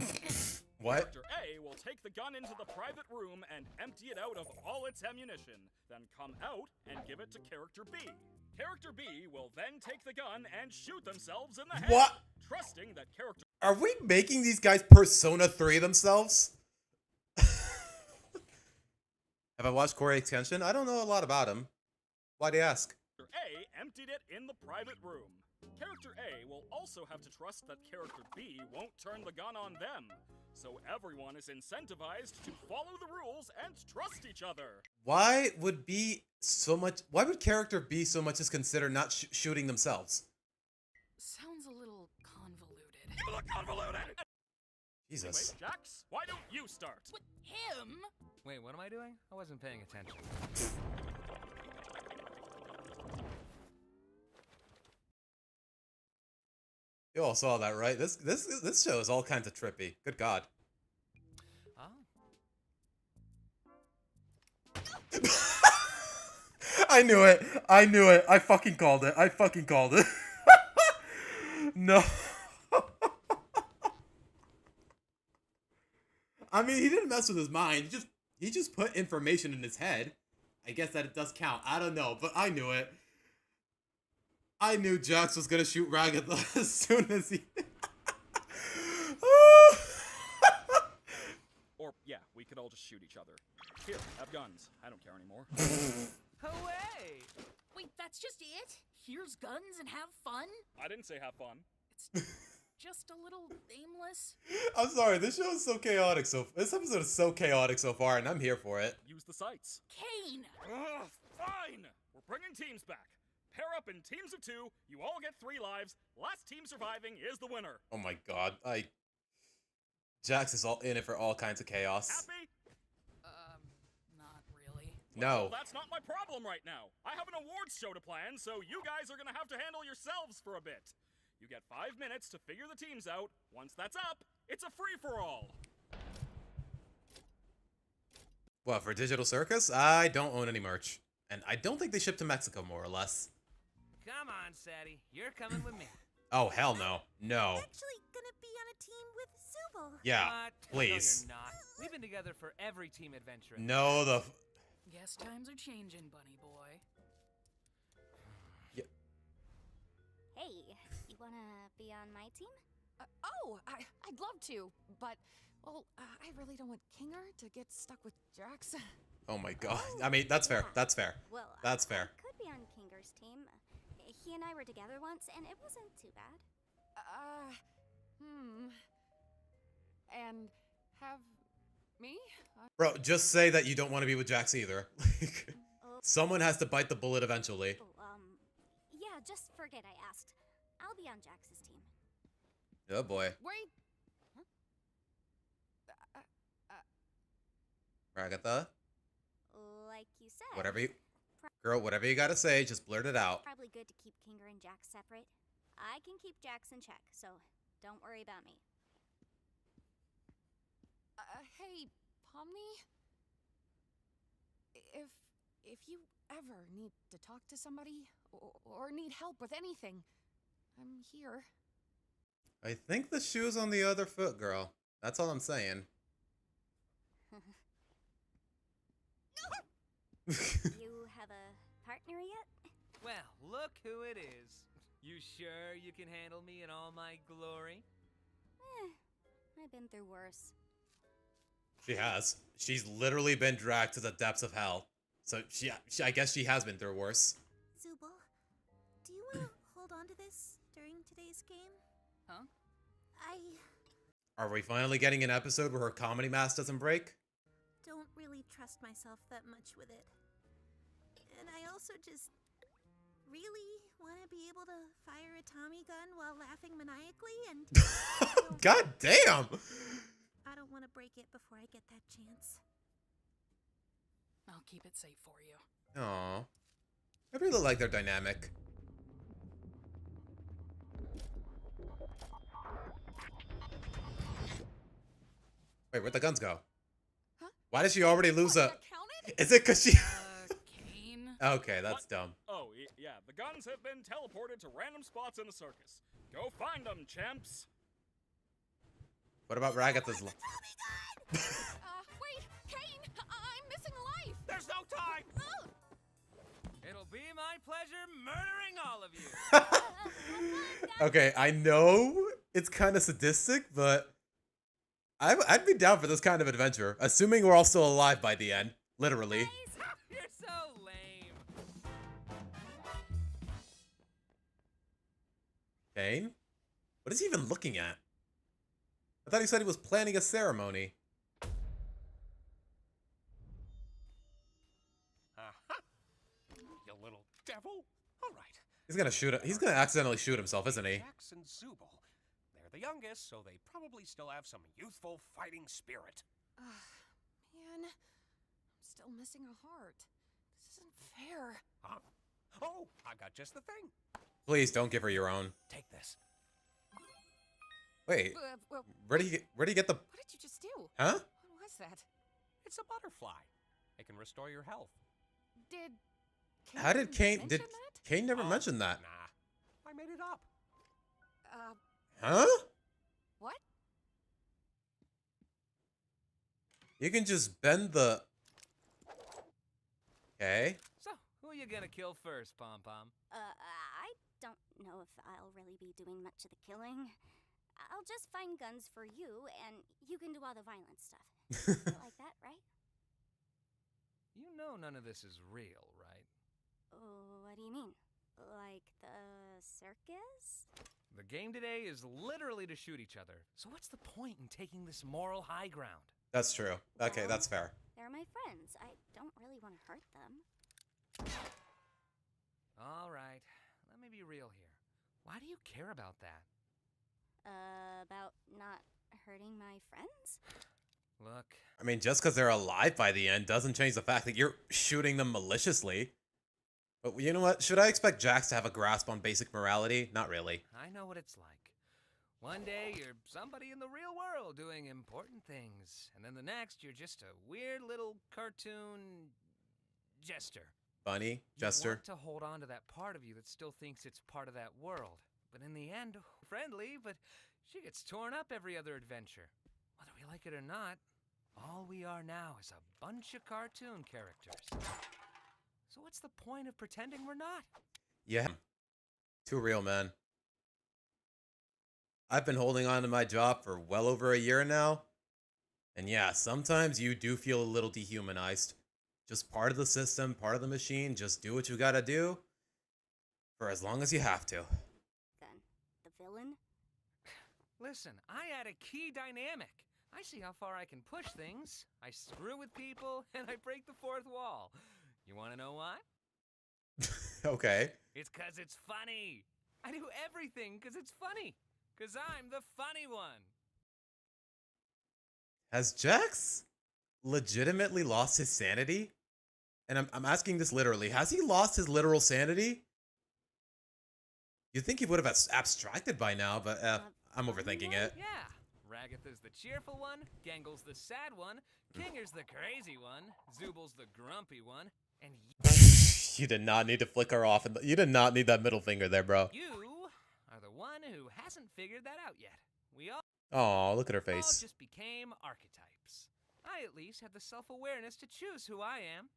What? Character A will take the gun into the private room and empty it out of all its ammunition, then come out and give it to character B. Character B will then take the gun and shoot themselves in the head. What? Trusting that character Are we making these guys Persona 3 themselves? Have I watched Corey Extension? I don't know a lot about him. Why'd you ask? A emptied it in the private room. Character A will also have to trust that character B won't turn the gun on them. So everyone is incentivized to follow the rules and trust each other. Why would character B so much as consider not shooting themselves? Sounds a little convoluted. You look convoluted! Jesus. Anyway, Jax, why don't you start? With him? Wait, what am I doing? I wasn't paying attention. You all saw that, right? This show is all kinds of trippy. Good God. Oh. I knew it. I knew it. I fucking called it. I fucking called it. No. I mean, he didn't mess with his mind. He just put information in his head. I guess that it does count. I don't know, but I knew it. I knew Jax was gonna shoot Ragatha as soon as he... Or, yeah, we could all just shoot each other. Here, have guns. I don't care anymore. Away! Wait, that's just it? Here's guns and have fun? I didn't say have fun. It's just a little aimless. I'm sorry, this show is so chaotic. This episode is so chaotic so far, and I'm here for it. Use the sights. Kane! Ugh, fine! We're bringing teams back. Pair up in teams of 2, you all get 3 lives. Last team surviving is the winner. Oh my God, Jax is all in it for all kinds of chaos. Happy? Not really. No. Well, that's not my problem right now. I have an awards show to plan, so you guys are gonna have to handle yourselves for a bit. You get 5 minutes to figure the teams out. Once that's up, it's a free-for-all. What, for Digital Circus? I don't own any merch. And I don't think they ship to Mexico, more or less. Come on, Sadie. You're coming with me. Oh, hell no. No. Actually, gonna be on a team with Subal. Yeah, What? please. No, you're not. We've been together for every team adventure. No, the... Guess times are changing, bunny boy. Hey, you wanna be on my team? I'd love to, but, well, I really don't want Kinger to get stuck with Jax. Oh my God. I mean, that's fair. That's fair. Well, That's fair. I could be on Kinger's team. He and I were together once, and it wasn't too bad. And have me? Bro, just say that you don't want to be with Jax either. Someone has to bite the bullet eventually. Oh, yeah, just forget I asked. I'll be on Jax's team. Oh boy. Wait, Ragatha, Like you said. whatever you gotta say, just blurt it out. Probably good to keep Kinger and Jax separate. I can keep Jax in check, so don't worry about me. hey, Pomni? If you ever need to talk to somebody, or need help with anything, I'm here. I think the shoe's on the other foot, girl. That's all I'm saying. You have a partner yet? Well, look who it is. You sure you can handle me in all my glory? I've been through worse. She has. She's literally been dragged to the depths of hell. So I guess she has been through worse. Subal, do you want to hold on to this during today's game? Huh? Are we finally getting an episode where her comedy mask doesn't break? Don't really trust myself that much with it. And I also just really want to be able to fire a Tommy gun while laughing maniacally, and God damn! I don't want to break it before I get that chance. I'll keep it safe for you. Aw. I really like their dynamic. Wait, where'd the guns go? Huh? Why did she already lose a... That counted? Is it because she... Kane? Okay, that's dumb. Oh, yeah, the guns have been teleported to random spots in the circus. Go find them, champs. What about Ragatha's... Wait, Kane! I'm missing a life! There's no time! It'll be my pleasure murdering all of you. Okay, I know it's kind of sadistic, but I'd be down for this kind of adventure, assuming we're all still alive by the end. Literally. You're so lame. Kane? What is he even looking at? I thought he said he was planning a ceremony. You little devil. All right. He's gonna shoot. He's gonna accidentally shoot himself, isn't he? Jax and Zubul. They're the youngest, so they probably still have some youthful fighting spirit. Man, I'm still missing a heart. This isn't fair. Huh? Oh, I got just the thing. Please don't give her your own. Take this. Wait, Well, where do you get the? what did you just do? Huh? What was that? It's a butterfly. It can restore your health. Did How did Kane? mention Did that? Kane never mention that? Nah, I made it up. Huh? What? You can just bend the. Okay. So, who are you gonna kill first, Pom Pom? I don't know if I'll really be doing much of the killing. I'll just find guns for you, and you can do all the violent stuff. Like that, right? You know none of this is real, right? Oh, what do you mean? Like the circus? The game today is literally to shoot each other. So what's the point in taking this moral high ground? That's true. Okay, Well, that's fair. They're my friends. I don't really want to hurt them. All right, let me be real here. Why do you care about that? About not hurting my friends? Look, I mean, just because they're alive by the end doesn't change the fact that you're shooting them maliciously. But you know what? Should I expect Jax to have a grasp on basic morality? Not really. I know what it's like. One day you're somebody in the real world doing important things, and then the next you're just a weird little cartoon jester. Bunny, You Jester. want to hold on to that part of you that still thinks it's part of that world. But in the end, friendly, but she gets torn up every other adventure. Whether we like it or not, all we are now is a bunch of cartoon characters. So what's the point of pretending we're not? Yeah. Too real, man. I've been holding on to my job for well over a year now. And yeah, sometimes you do feel a little dehumanized. Just part of the system, part of the machine. Just do what you gotta do for as long as you have to. Then, the villain? Listen, I add a key dynamic. I see how far I can push things. I screw with people, and I break the fourth wall. You want to know why? Okay. It's 'cause it's funny. I do everything 'cause it's funny. 'Cause I'm the funny one. Has Jax legitimately lost his sanity? And I'm asking this literally. Has he lost his literal sanity? You'd think he would have abstracted by now, but I'm overthinking it. Yeah. Ragatha's the cheerful one, Gangle's the sad one, Kinger's the crazy one, Zubal's the grumpy one, and You did not need to flick her off. You did not need that middle finger there, bro. you are the one who hasn't figured that out yet. We all Oh, look at her all face. just became archetypes. I at least have the self-awareness to choose who I am.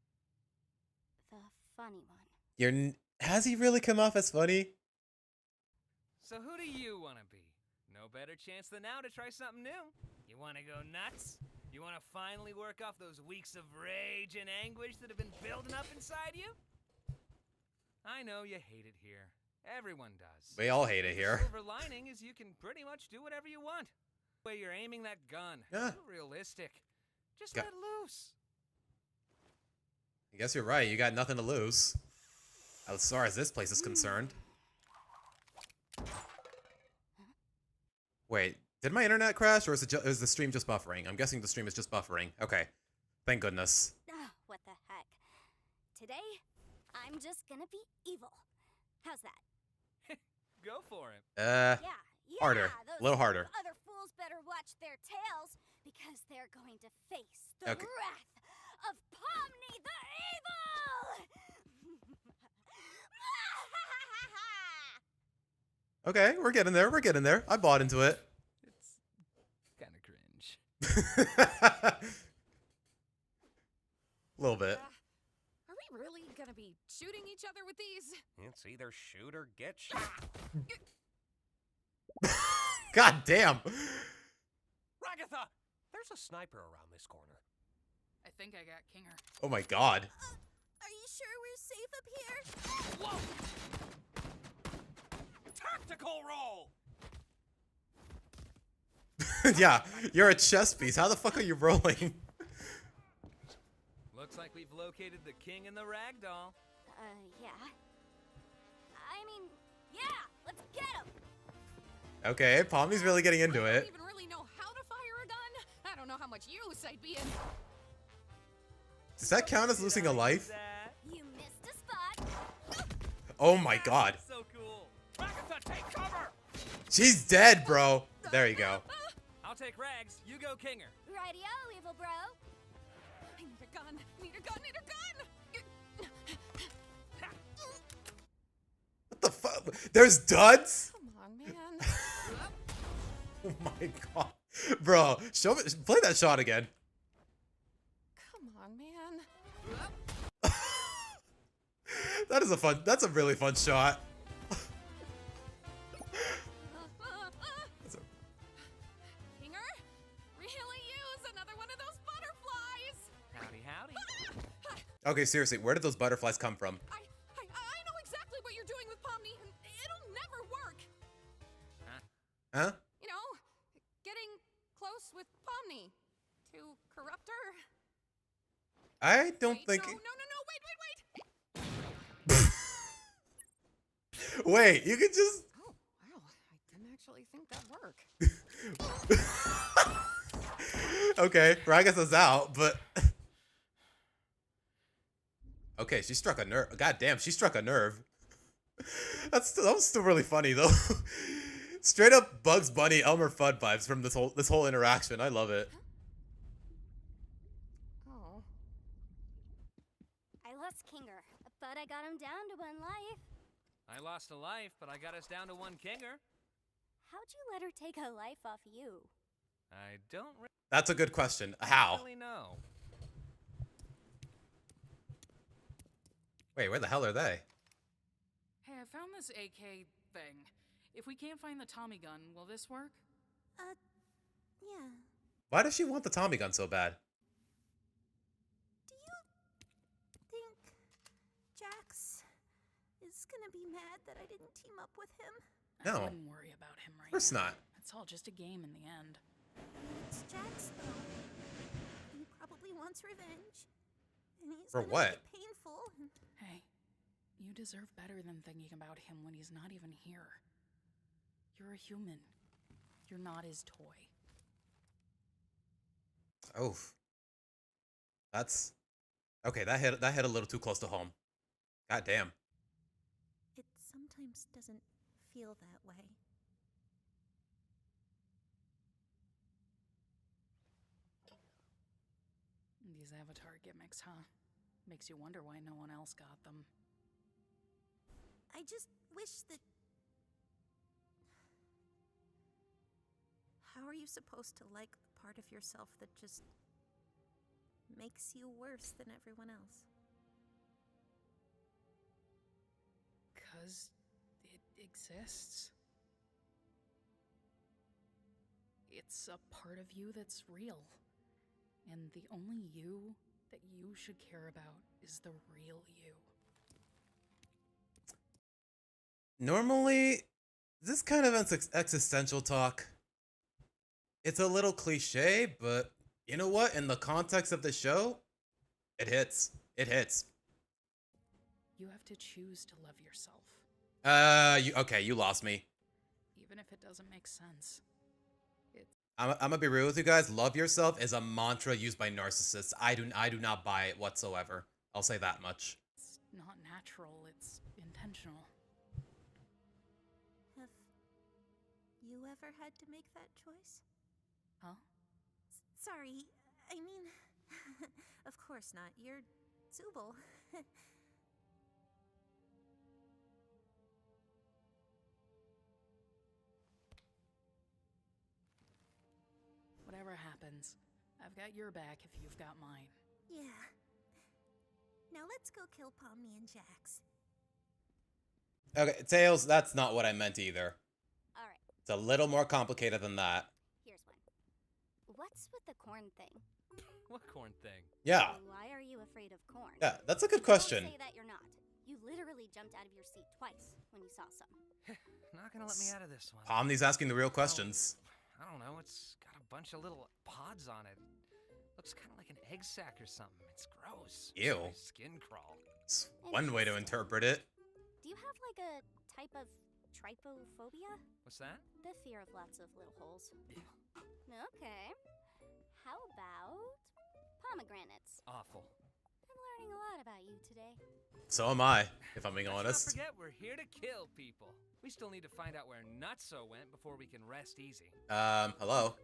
The funny one. Has he really come off as funny? So who do you want to be? No better chance than now to try something new. You want to go nuts? You want to finally work off those weeks of rage and anguish that have been building up inside you? I know you hate it here. Everyone does. We all hate it The here. silver lining is you can pretty much do whatever you want. The way you're aiming that gun. Yeah. Too realistic. Just Got- let loose. I guess you're right. You got nothing to lose. As far as this place is concerned. Wait, did my internet crash or is the stream just buffering? I'm guessing the stream is just buffering. Okay. Thank goodness. Ah, what the heck. Today, I'm just gonna be evil. How's that? Go for it. Yeah, Harder. those A little harder. Other fools better watch their tails because they're going to face the Okay. wrath of Pomni the Evil! Okay, we're getting there. We're getting there. I bought into it. It's kind of cringe. A little bit. Are we really gonna be shooting each other with these? It's either shoot or get shot. God damn. Ragatha! There's a sniper around this corner. I think I got Kinger. Oh my god. Are you sure we're safe up here? Whoa! Tactical roll! Yeah, you're a chess piece. How the fuck are you rolling? Looks like we've located the king and the ragdoll. Yeah. I mean, yeah, let's get him! Okay, Palmy's really getting into I it. don't even really know how to fire a gun. I don't know how much use I'd be in. Does that count as losing a life? You missed a spot. Oh my god. So cool. Ragatha, take cover! She's dead, bro. There you go. I'll take Rags. You go Kinger. Rightio, evil bro. I need a gun. Need a gun. Need a gun. What the fuck? There's duds? Come on, man. Oh my god. Bro, show me, play that shot again. Come on, man. That's a really fun shot. Kinger, really use another one of those butterflies. Howdy, howdy. Okay, seriously, where did those butterflies come from? I know exactly what you're doing with Pomni, and it'll never work. Huh? You know, getting close with Pomni to corrupt her. I don't Wait, think. No, wait. Wait, you could just. Oh, wow. I didn't actually think that'd work. Okay, Ragatha's out, but. Okay, she struck a nerve. God damn, she struck a nerve. That was still really funny though. Straight up Bugs Bunny, Elmer Fudd vibes from this whole interaction. I love it. Oh. I lost Kinger, but I got him down to 1 life. I lost a life, but I got us down to 1 Kinger. How'd you let her take a life off you? I don't That's a good question. How? really know. Wait, where the hell are they? Hey, I found this AK thing. If we can't find the Tommy gun, will this work? Yeah. Why does she want the Tommy gun so bad? Do you think Jax is gonna be mad that I didn't team up with him? No. I wouldn't worry about him right Of course now. not. It's all just a game in the end. It's Jax, though. He probably wants revenge. And he's For gonna what? make it painful. And Hey, you deserve better than thinking about him when he's not even here. You're a human. You're not his toy. Oh. That's okay, that hit a little too close to home. God damn. it sometimes doesn't feel that way. These Avatar gimmicks, huh? Makes you wonder why no one else got them. I just wish that... How are you supposed to like the part of yourself that just makes you worse than everyone else? 'Cause it exists. It's a part of you that's real. And the only you that you should care about is the real you. Normally, this kind of existential talk, it's a little cliche, but you know what? In the context of the show, it hits. It hits. You have to choose to love yourself, Okay, you lost me. even if it doesn't make sense. I'm gonna be real with you guys. Love yourself is a mantra used by narcissists. I do not buy it whatsoever. I'll say that much. It's not natural, it's intentional. Have you ever had to make that choice? Huh? Sorry, I mean, of course not. You're Zubul. Whatever happens, I've got your back if you've got mine. Yeah. Now let's go kill Pomni and Jax. Okay, Tails, that's not what I meant either. Alright, It's a little more complicated than that. here's one. What's with the corn thing? What corn thing? Yeah. Why are you afraid of corn? Yeah, that's a good question. Don't say that you're not. You literally jumped out of your seat twice when you saw some. Not gonna let me out of this one. Pomni's asking the real questions. I don't know. It's got a bunch of little pods on it. Looks kind of like an egg sac or something. It's gross. Ew. My skin crawl. It's one way to interpret it. Do you have like a type of trypophobia? What's that? The fear of lots of little holes. Okay. How about pomegranates? Awful. I'm learning a lot about you today. So am I, if I'm being Let's honest. not forget, we're here to kill people. We still need to find out where Nutso went before we can rest easy. Hello?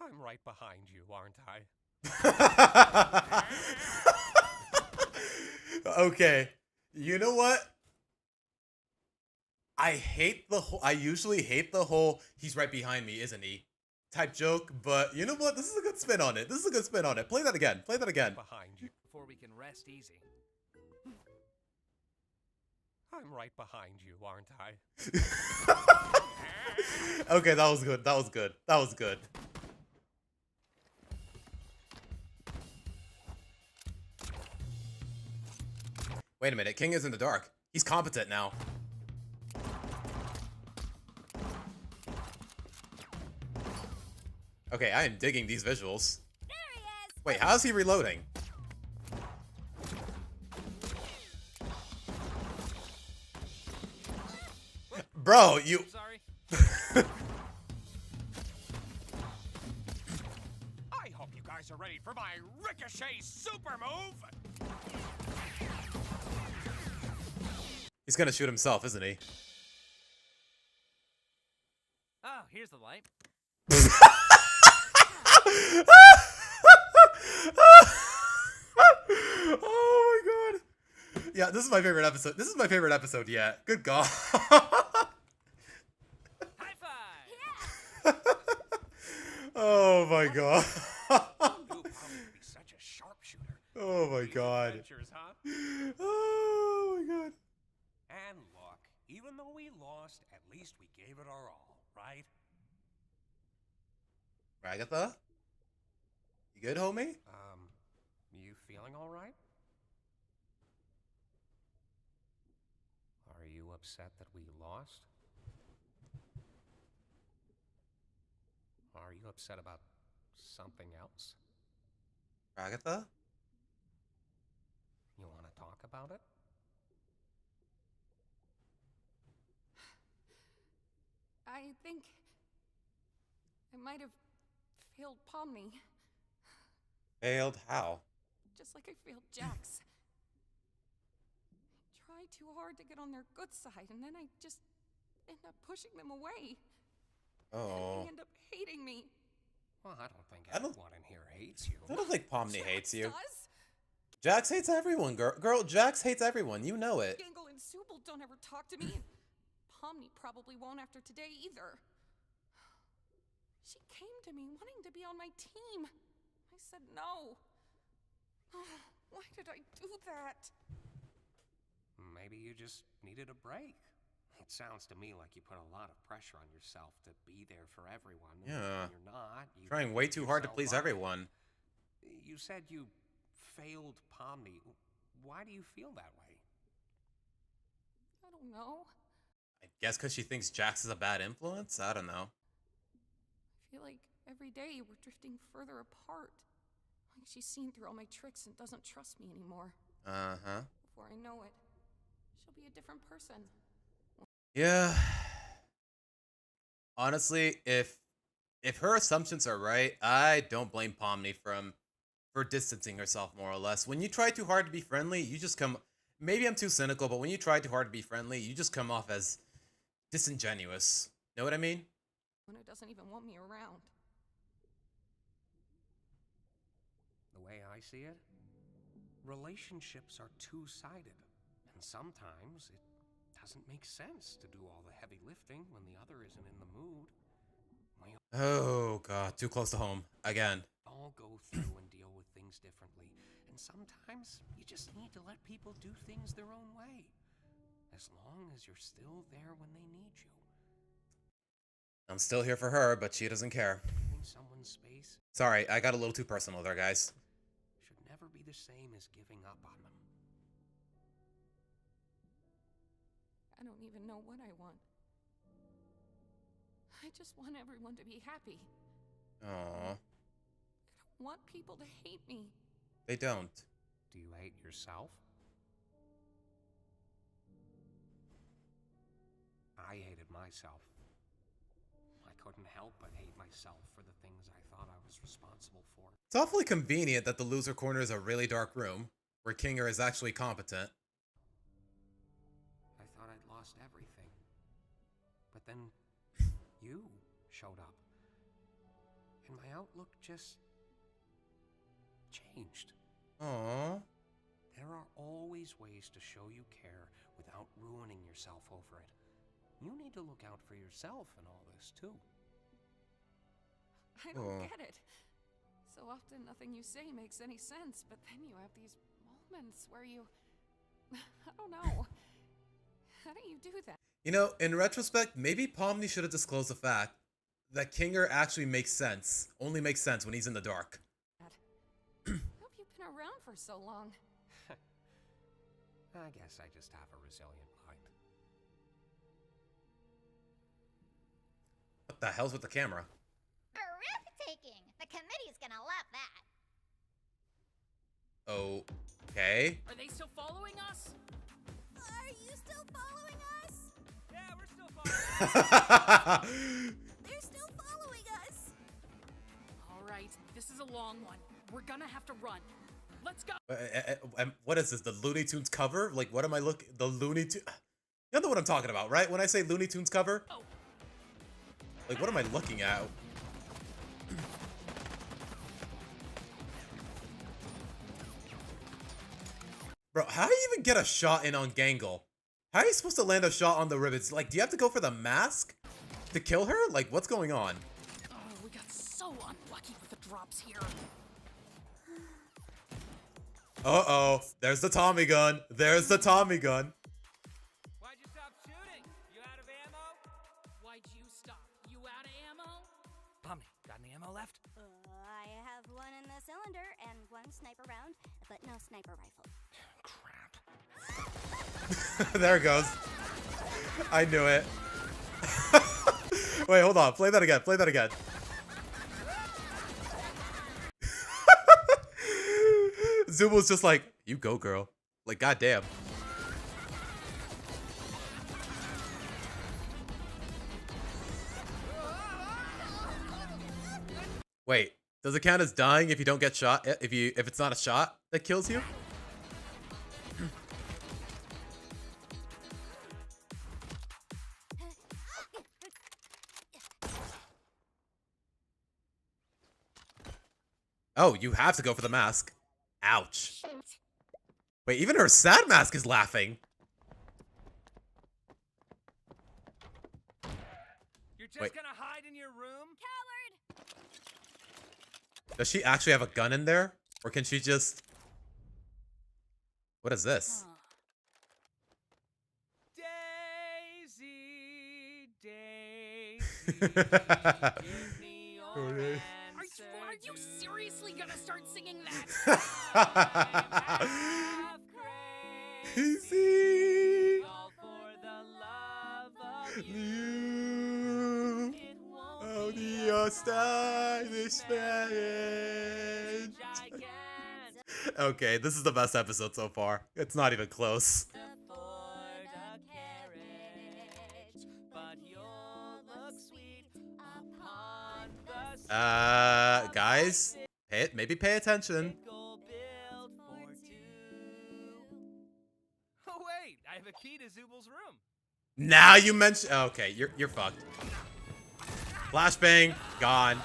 I'm right behind you, aren't I? Okay. You know what? I usually hate the whole he's right behind me, isn't he? Type joke, but you know what? This is a good spin on it. Play that again. Behind you. Before we can rest easy. I'm right behind you, aren't I? Okay, that was good. Wait a minute, King is in the dark. He's competent now. Okay, I am digging these visuals. There he is! Wait, how's he reloading? Bro, you... Sorry. I hope you guys are ready for my Ricochet super move! He's gonna shoot himself, isn't he? Oh, here's the light. Oh my god. Yeah, this is my favorite episode. This is my favorite episode yet. Good god. High five! Oh my god. Who would be such a sharpshooter? Oh my These god. adventures, huh? Oh my god. And look, even though we lost, at least we gave it our all, right? Ragatha? You good, homie? You feeling all right? Are you upset that we lost? Are you upset about something else? Ragatha? You want to talk about it? I think I might have failed Pomni, Failed how? just like I failed Jax. I tried too hard to get on their good side, and then I just end up pushing them away. Oh. They end up hating me. Well, I don't think I don't- everyone in here hates you. I don't think Pomni Jax hates you. does. Jax hates everyone, girl. Jax hates everyone. You know it. Gangle and Subal don't ever talk to me. Pomni probably won't after today either. She came to me wanting to be on my team. I said no. Why did I do that? Maybe you just needed a break. It sounds to me like you put a lot of pressure on yourself to be there for everyone. and Yeah. when you're not. You Trying way too hard to yourself please up. everyone. You said you failed Pomni. Why do you feel that way? I don't know. I guess because she thinks Jax is a bad influence? I don't know. I feel like every day we're drifting further apart. Like she's seen through all my tricks and doesn't trust me anymore. Uh-huh. Before I know it, she'll be a different person. Yeah. Honestly, if her assumptions are right, I don't blame Pomni for distancing herself more or less. When you try too hard to be friendly, you just come... Maybe I'm too cynical, but when you try too hard to be friendly, you just come off as disingenuous. Know what I mean? One who doesn't even want me around. The way I see it, relationships are two-sided. And sometimes it doesn't make sense to do all the heavy lifting when the other isn't in the mood. We Oh, God. Too close to home. Again. all go through and deal with things differently. And And sometimes you just need to let people do things their own way. As long as you're still there when they need you. I'm still here for her, but she doesn't care. Giving someone space Sorry, I got a little too personal there, guys. should never be the same as giving up on them. I don't even know what I want. I just want everyone to be happy. Aww. I don't want people to hate me. They don't. Do you hate yourself? I hated myself. I couldn't help but hate myself for the things I thought I was responsible for. It's awfully convenient that the loser corner is a really dark room, where Kinger is actually competent. I thought I'd lost everything. But then you showed up. And my outlook just changed. Aww. There are always ways to show you care without ruining yourself over it. You need to look out for yourself in all this, too. I don't get it. So often nothing you say makes any sense, but then you have these moments where you... I don't know. How do you do that? You know, in retrospect, maybe Pomni should have disclosed the fact that Kinger actually makes sense. Only makes sense when he's in the dark. How have you been around for so long? I guess I just have a resilient mind. What the hell's with the camera? Breathtaking! The committee's gonna love that. Okay. Are they still following us? Are you still following us? Yeah, we're still following. They're still following us. All right, this is a long one. We're gonna have to run. Let's go. What is this? The Looney Tunes cover? Like, what am I looking? The Looney Tunes. You know what I'm talking about, right? When I say Looney Tunes cover. Oh. Like, what am I looking at? Bro, how do you even get a shot in on Gangle? How are you supposed to land a shot on the rivets? Like, do you have to go for the mask to kill her? Like, what's going on? Oh, we got so unlucky with the drops here. Uh-oh. There's the Tommy gun. There's the Tommy gun. Why'd you stop shooting? You out of ammo? Why'd you stop? You out of ammo? Pomni, got any ammo left? I have one in the cylinder and one sniper round, but no sniper rifle. Crap. There it goes. I knew it. Wait, hold on. Play that again. Play that again. Zubo's just like, you go, girl. Like, goddamn. Wait, does it count as dying if you don't get shot? If it's not a shot that kills you? Oh, you have to go for the mask. Ouch. Wait, even her sad mask is laughing. You're just Wait. gonna hide in your room? Does she actually have a gun in there? Or can she just... What is this? Daisy, Daisy, give me your answer. Are you seriously gonna start singing that? Easy. All for the love of you. You. It won't Oh, be the a stylish man. gigantic Okay, this is the best episode so far. It's not even close. afford a carriage, but you'll look sweet upon the Guys, maybe pay attention. single built for two. Oh wait, I have a key to Zubal's room. Now you mention. Okay, you're fucked. Flashbang, gone.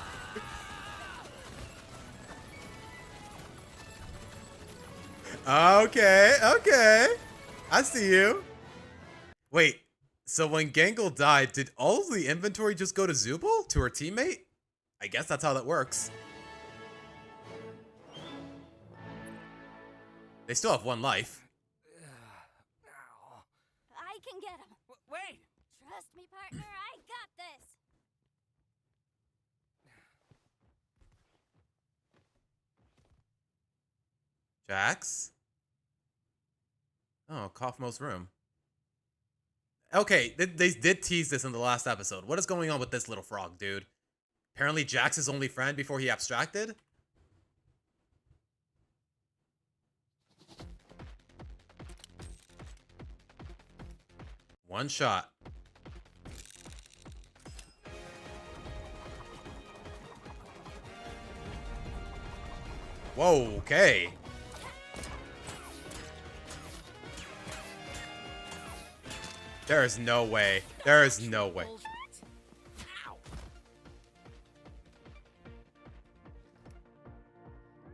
Okay, okay. I see you. Wait, so when Gangle died, did all of the inventory just go to Zubul? To her teammate? I guess that's how that works. They still have one life. Ow. I can get him. Wait! Trust me, partner. I got this. Jax? Oh, Kaufmo's room. Okay, they did tease this in the last episode. What is going on with this little frog, dude? Apparently Jax's only friend before he abstracted? One shot. Whoa, okay. There is no way. There is no way. Ow.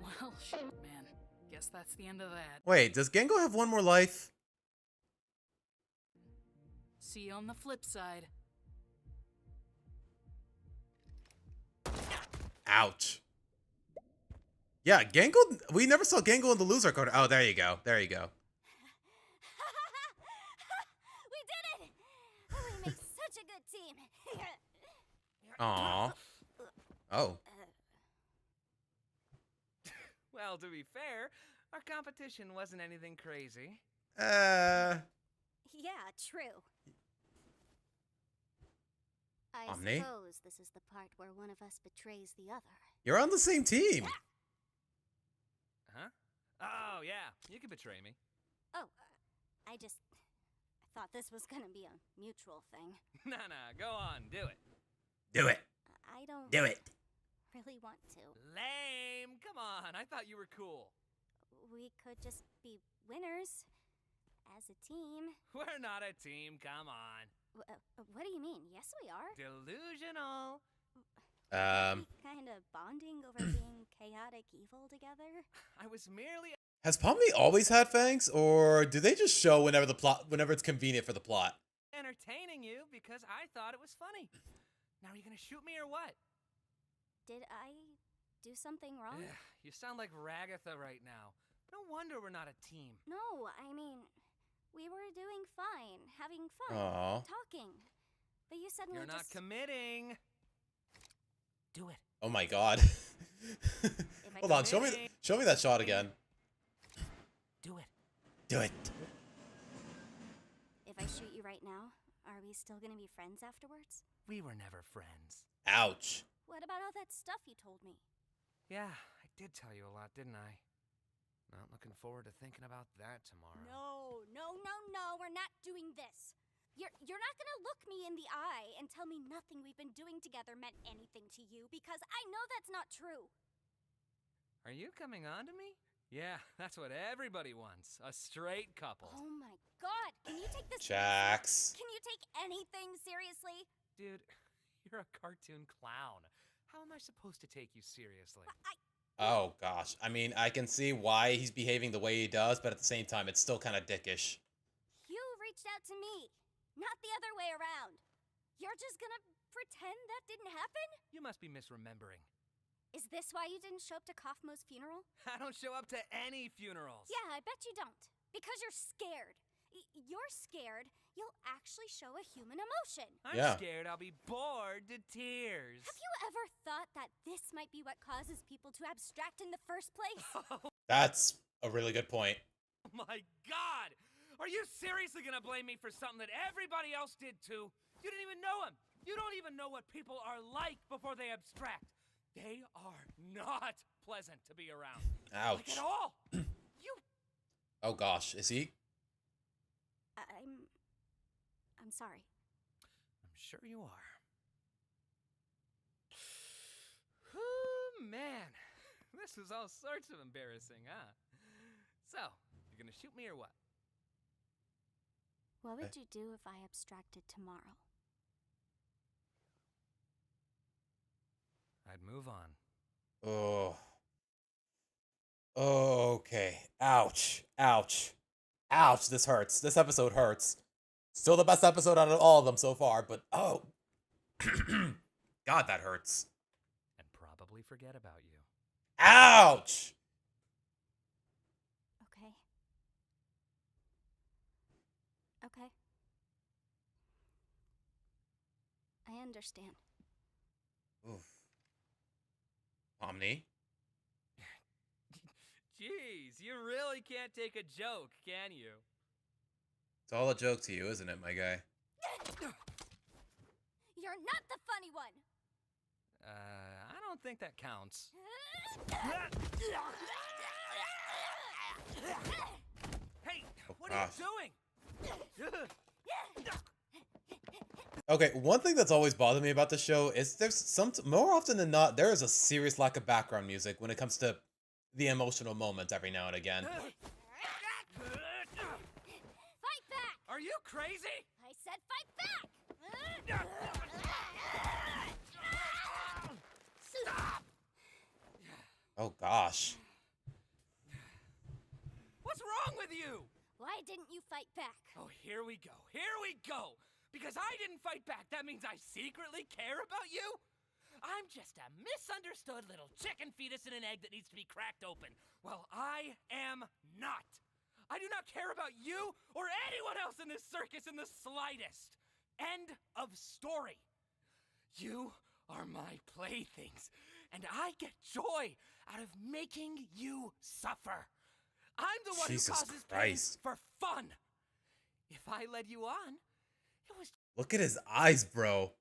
Well, shit, man. Guess that's the end of that. Wait, does Gengo have one more life? See you on the flip side. Ouch. Yeah, Gengo, we never saw Gengo in the loser card. Oh, there you go. There you go. We did it! We make such a good team. Aw. Oh. Well, to be fair, our competition wasn't anything crazy. Yeah, true. I Omni? suppose this is the part where one of us betrays the other. You're on the same team. Huh? Oh, yeah. You can betray me. Oh, I thought this was gonna be a mutual thing. Nah, go on. Do it. Do it. I don't Do it. really want to. Lame. Come on. I thought you were cool. We could just be winners as a team. We're not a team. Come on. What do you mean? Yes, we are. Delusional. Kind of bonding over being chaotic evil together. I was merely Has Pomni always had fangs, or do they just show whenever it's convenient for the plot? entertaining you because I thought it was funny. Now are you gonna shoot me or what? Did I do something wrong? Ugh, you sound like Ragatha right now. No wonder we're not a team. No, I mean, we were doing fine, having fun, Aw. talking. But you suddenly You're not just... committing. Do it. Oh my god. Hold on, show me that shot again. Do it. Do it. If I shoot you right now, are we still gonna be friends afterwards? We were never friends. Ouch. What about all that stuff you told me? Yeah, I did tell you a lot, didn't I? Not looking forward to thinking about that tomorrow. No, we're not doing this. You're not gonna look me in the eye and tell me nothing we've been doing together meant anything to you, because I know that's not true. Are you coming on to me? Yeah, that's what everybody wants. A straight couple. Oh my god, can you take this Jax. Can you take anything seriously? Dude, you're a cartoon clown. How am I supposed to take you seriously? Oh gosh. I mean, I can see why he's behaving the way he does, but at the same time, it's still kind of dickish. You reached out to me, not the other way around. You're just gonna pretend that didn't happen? You must be misremembering. Is this why you didn't show up to Kaufmo's funeral? I don't show up to any funerals. Yeah, I bet you don't. Because you're scared. You're scared you'll actually show a human emotion. I'm Yeah. scared I'll be bored to tears. Have you ever thought that this might be what causes people to abstract in the first place? That's a really good point. Oh my god! Are you seriously gonna blame me for something that everybody else did too? You didn't even know him! You don't even know what people are like before they abstract. They are not pleasant to be around. Ouch. Like at all! You... Oh gosh, is he? I'm sorry. I'm sure you are. Whew, man. This was all sorts of embarrassing, huh? So, you're gonna shoot me or what? What would you do if I abstracted tomorrow? I'd move on. Oh. Okay. Ouch. Ouch. Ouch. This hurts. This episode hurts. Still the best episode out of all of them so far, but oh. God, that hurts. And probably forget about you. Ouch. Okay. Okay? I understand. Oof. Omni? Jeez, you really can't take a joke, can you? It's all a joke to you, isn't it, my guy? You're not the funny one! I don't think that counts. Hey, what are you doing? Okay, one thing that's always bothered me about the show is there's more often than not, there is a serious lack of background music when it comes to the emotional moments every now and again. Fight back! Are you crazy? I said fight back! Stop! Oh gosh. What's wrong with you? Why didn't you fight back? Oh, here we go. Here we go. Because I didn't fight back, that means I secretly care about you? I'm just a misunderstood little chicken fetus in an egg that needs to be cracked open. Well, I am not. I do not care about you or anyone else in this circus in the slightest. End of story. You are my playthings, and I get joy out of making you suffer. I'm the one Jesus who causes Christ. pain for fun. If I led you on, it was Look at his eyes, bro.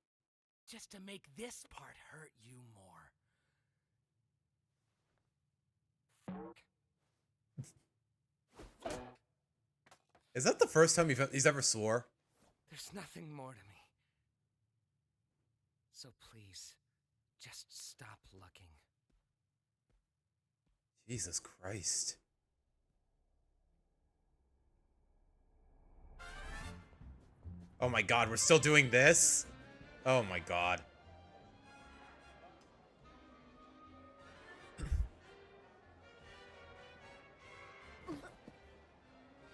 just to make this part hurt you more. Is that the first time he's ever swore? There's nothing more to me. So please, just stop looking. Jesus Christ. Oh my god, we're still doing this? Oh my god.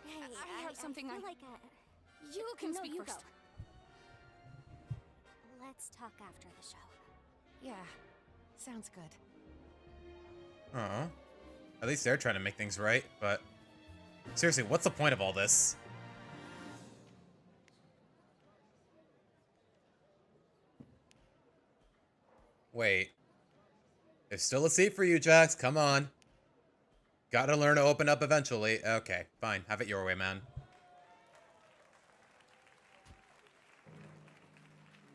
Hey, I have something I I- feel like You can no, speak you first. go. Let's talk after the show. Yeah, sounds good. Aw. At least they're trying to make things right, but... Seriously, what's the point of all this? Wait. There's still a seat for you, Jax. Come on. Gotta learn to open up eventually. Okay, fine. Have it your way, man.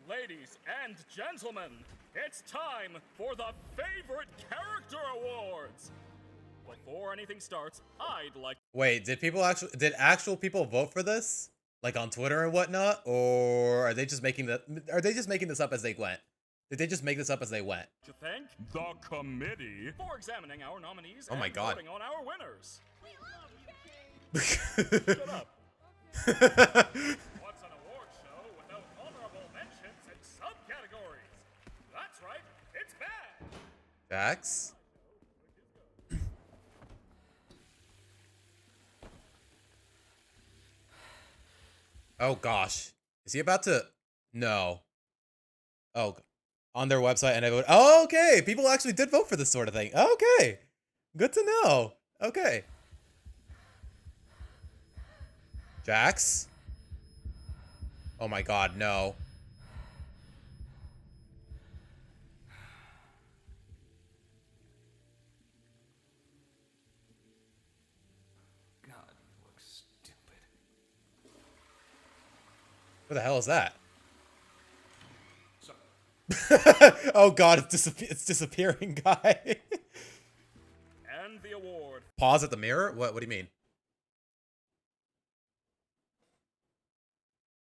Ladies and gentlemen, it's time for the Favorite Character Awards! Before anything starts, I'd like Wait, did actual people vote for this? Like on Twitter and whatnot? Or are they just making this up as they went? Did they just make this up as they went? to thank the committee for examining our nominees Oh my and God. voting on our winners. Shut Shut up. What's an award show without honorable mentions and subcategories? That's right, it's bad. Jax? Oh gosh. Is he about to... No. Oh. On their website and everyone... Oh, okay! People actually did vote for this sort of thing. Okay! Good to know. Okay. Jax? Oh my god, no. God, you look stupid. What the hell is that? So, Oh god, it's disappearing, guy. And the award Pause at the mirror? What do you mean?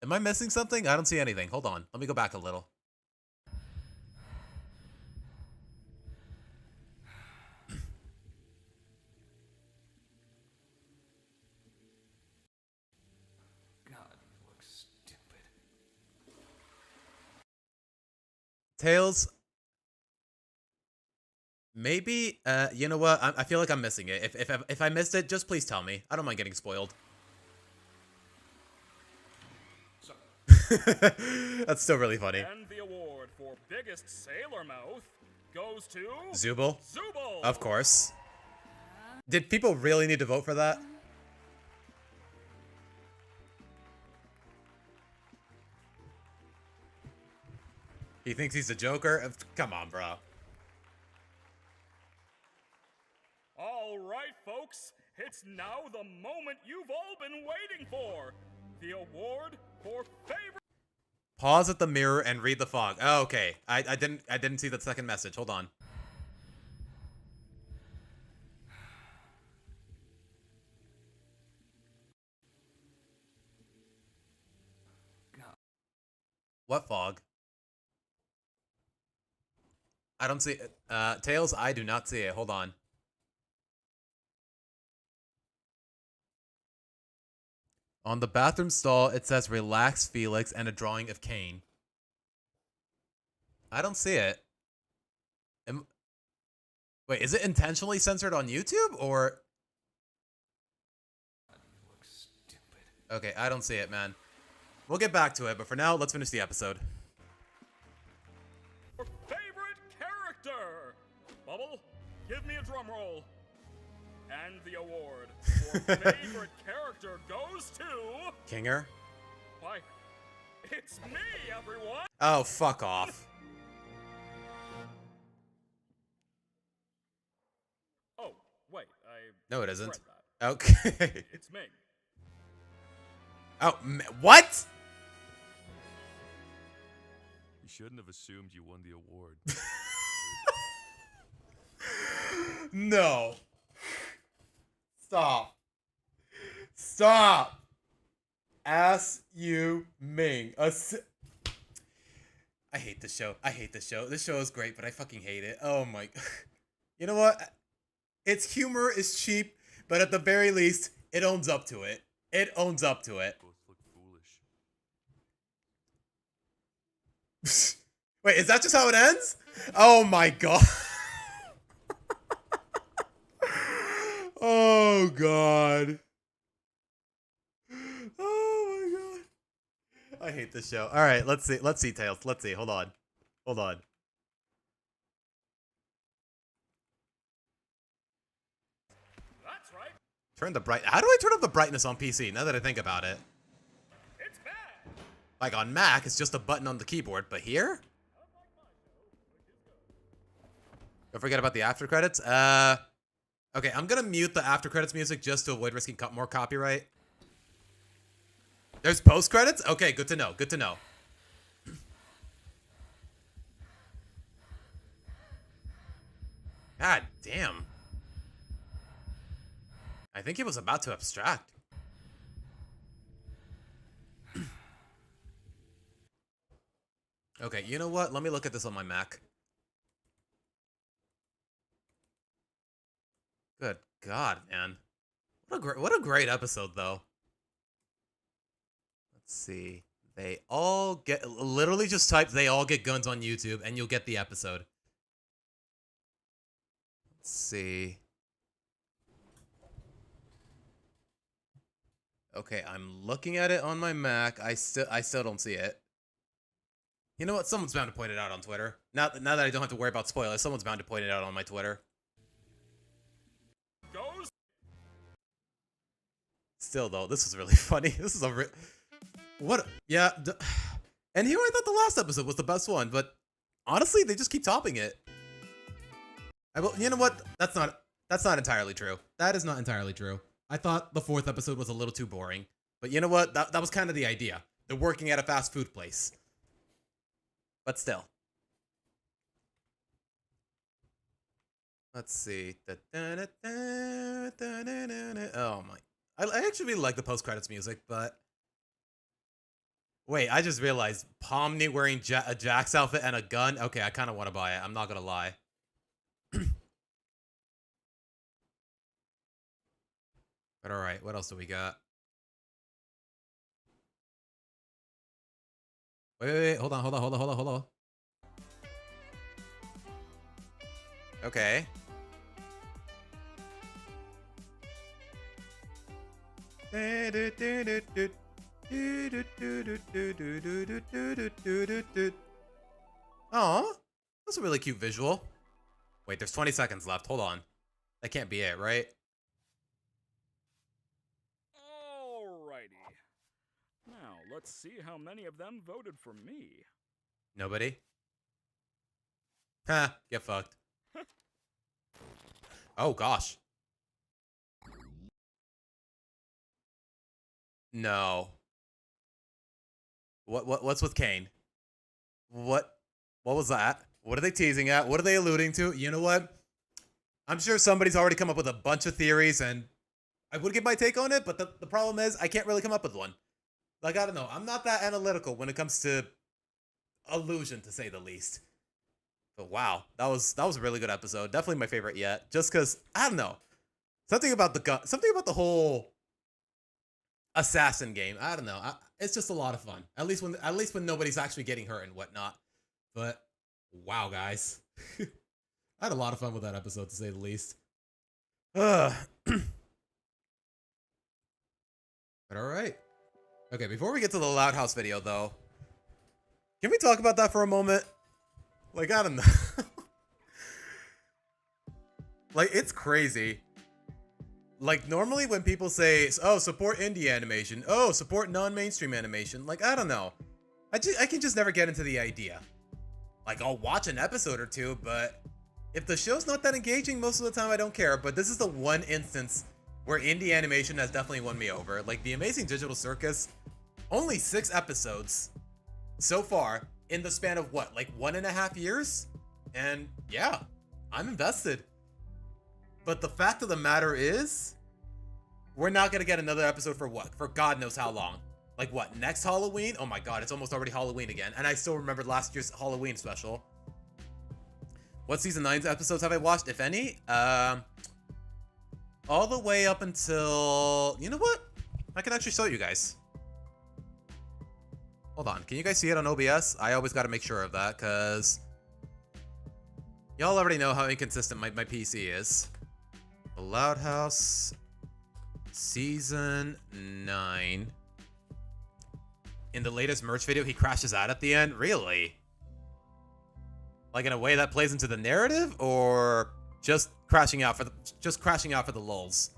Am I missing something? I don't see anything. Hold on. Let me go back a little. God, you look stupid. Tails. Maybe, you know what? I feel like I'm missing it. If I missed it, just please tell me. I don't mind getting spoiled. so, That's still really funny. and the award for biggest sailor mouth goes to Zubul? Zubul. Of course. Did people really need to vote for that? He thinks he's the Joker? Come on, bro. All right, folks. It's now the moment you've all been waiting for. The award for favorite. Pause at the mirror and read the fog. Oh, okay. I didn't see that second message. Hold on. What fog? I don't see it. Tails, I do not see it. Hold on. On the bathroom stall, it says "Relax, Felix," and a drawing of Kane. I don't see it. Wait, is it intentionally censored on YouTube, or? Okay, I don't see it, man. We'll get back to it, but for now, let's finish the episode. Favorite character! Bubble, give me a drum roll. And the award for favorite character goes to... Kinger? Why, it's me, everyone! Oh, fuck off. Oh, wait, No, it isn't. read that. Okay. It's me. Oh, what? You shouldn't have assumed you won the award. No. Stop. Stop. Ass you Ming. I hate this show. I hate this show. This show is great, but I fucking hate it. Oh my. You know what? Its humor is cheap, but at the very least, it owns up to it. It owns up to it. Both look foolish. Wait, is that just how it ends? Oh my god. Oh god. Oh my god. I hate this show. All right, let's see. Let's see, Tails. Let's see. Hold on. Hold on. That's right. Turn the bright. How do I turn up the brightness on PC? Now that I think about it. It's bad. Like on Mac, it's just a button on the keyboard, but here? Don't forget about the after credits. Okay, I'm gonna mute the after credits music just to avoid risking more copyright. There's post credits? Okay, good to know. Good to know. God damn. I think he was about to abstract. Okay, you know what? Let me look at this on my Mac. Good God, man. What a great episode, though. Let's see. They all get... Literally just type "they all get guns" on YouTube, and you'll get the episode. Let's see. Okay, I'm looking at it on my Mac. I still don't see it. You know what? Someone's bound to point it out on Twitter. Now that I don't have to worry about spoilers, someone's bound to point it out on my Twitter. Goes. Still, though, this is really funny. This is a yeah. And here I thought the last episode was the best one, but honestly, they just keep topping it. You know what? That's not entirely true. That is not entirely true. I thought the fourth episode was a little too boring, but you know what? That was kind of the idea. They're working at a fast food place. But still. Let's see. Oh my. I actually really like the post-credits music, but... Wait, I just realized Pomni wearing a Jack's outfit and a gun? Okay, I kind of want to buy it. I'm not going to lie. But alright, what else do we got? Wait. Hold on. Okay. Aw, that's a really cute visual. Wait, there's 20 seconds left. Hold on. That can't be it, right? Alrighty. Now, let's see how many of them voted for me. Nobody? Ha, get fucked. Oh gosh. No. What's with Kane? What was that? What are they teasing at? What are they alluding to? You know what? I'm sure somebody's already come up with a bunch of theories, and I would give my take on it, but the problem is I can't really come up with one. Like, I don't know. I'm not that analytical when it comes to illusion, to say the least. But wow, that was a really good episode. Definitely my favorite yet. Just because, I don't know. Something about the gun, something about the whole assassin game. I don't know. It's just a lot of fun. At least when nobody's actually getting hurt and whatnot. But wow, guys. I had a lot of fun with that episode, to say the least. But alright. Okay, before we get to the Loud House video, though, can we talk about that for a moment? Like, I don't know. Like, it's crazy. Like, normally when people say, oh, support indie animation, oh, support non-mainstream animation, like, I don't know. I can just never get into the idea. Like, I'll watch an episode or two, but if the show's not that engaging, most of the time I don't care. But this is the one instance where indie animation has definitely won me over. Like, The Amazing Digital Circus, only 6 episodes so far in the span of what, like 1.5 years? And yeah, I'm invested. But the fact of the matter is, we're not gonna get another episode for what? For God knows how long. Like what, next Halloween? Oh my god, it's almost already Halloween again. And I still remember last year's Halloween special. What season 9's episodes have I watched, if any? All the way up until... You know what? I can actually show you guys. Hold on, can you guys see it on OBS? I always gotta make sure of that, because... y'all already know how inconsistent my PC is. The Loud House... Season 9. In the latest merch video, he crashes out at the end? Really? Like in a way that plays into the narrative, or just crashing out for the lulz?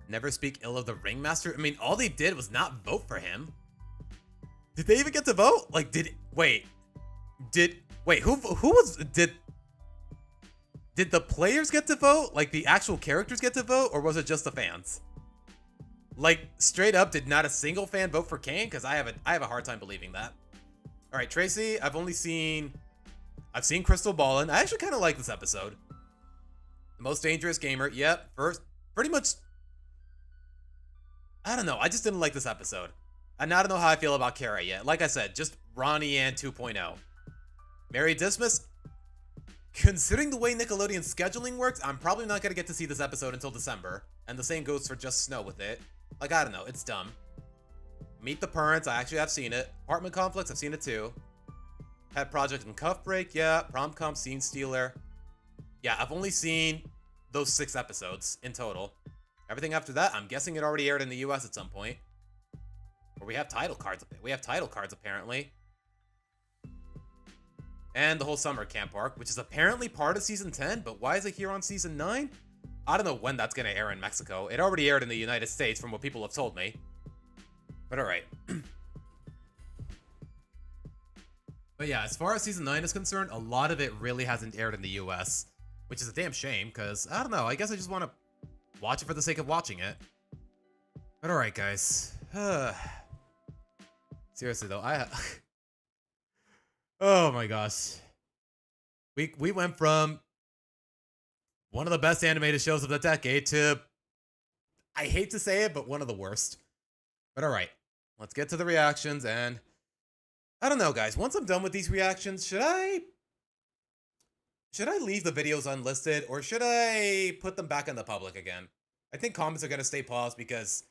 Never speak ill of the Ringmaster? I mean, all they did was not vote for him. Did they even get to vote? Like, wait, who was, did the players get to vote? Like, the actual characters get to vote? Or was it just the fans? Like, straight up, did not a single fan vote for Kane? Because I have a hard time believing that. All right, Tracy, I've seen Crystal Ballin. I actually kind of like this episode. The Most Dangerous Gamer. Yep, first, pretty much. I don't know. I just didn't like this episode. And I don't know how I feel about Kara yet. Like I said, just Ronnie Ann 2.0. Mary Dismas. Considering the way Nickelodeon's scheduling works, I'm probably not going to get to see this episode until December. And the same goes for Just Snow with it. Like, I don't know. It's dumb. Meet the Parents. I actually have seen it. Apartment Complex. I've seen it too. Pet Project and Cuff Break. Yeah. Prom Comp. Scene Stealer. Yeah, I've only seen those 6 episodes in total. Everything after that, I'm guessing it already aired in the US at some point. Or we have title cards. We have title cards, apparently. And the whole summer camp arc, which is apparently part of Season 10, but why is it here on Season 9? I don't know when that's going to air in Mexico. It already aired in the United States, from what people have told me. But alright. But yeah, as far as Season 9 is concerned, a lot of it really hasn't aired in the US. Which is a damn shame, because, I don't know, I guess I just want to watch it for the sake of watching it. But alright, guys. Seriously, though, oh my gosh. We went from one of the best animated shows of the decade to, I hate to say it, but one of the worst. But alright, let's get to the reactions, and I don't know, guys. Once I'm done with these reactions, should I leave the videos unlisted, or should I put them back in the public again? I think comments are going to stay paused because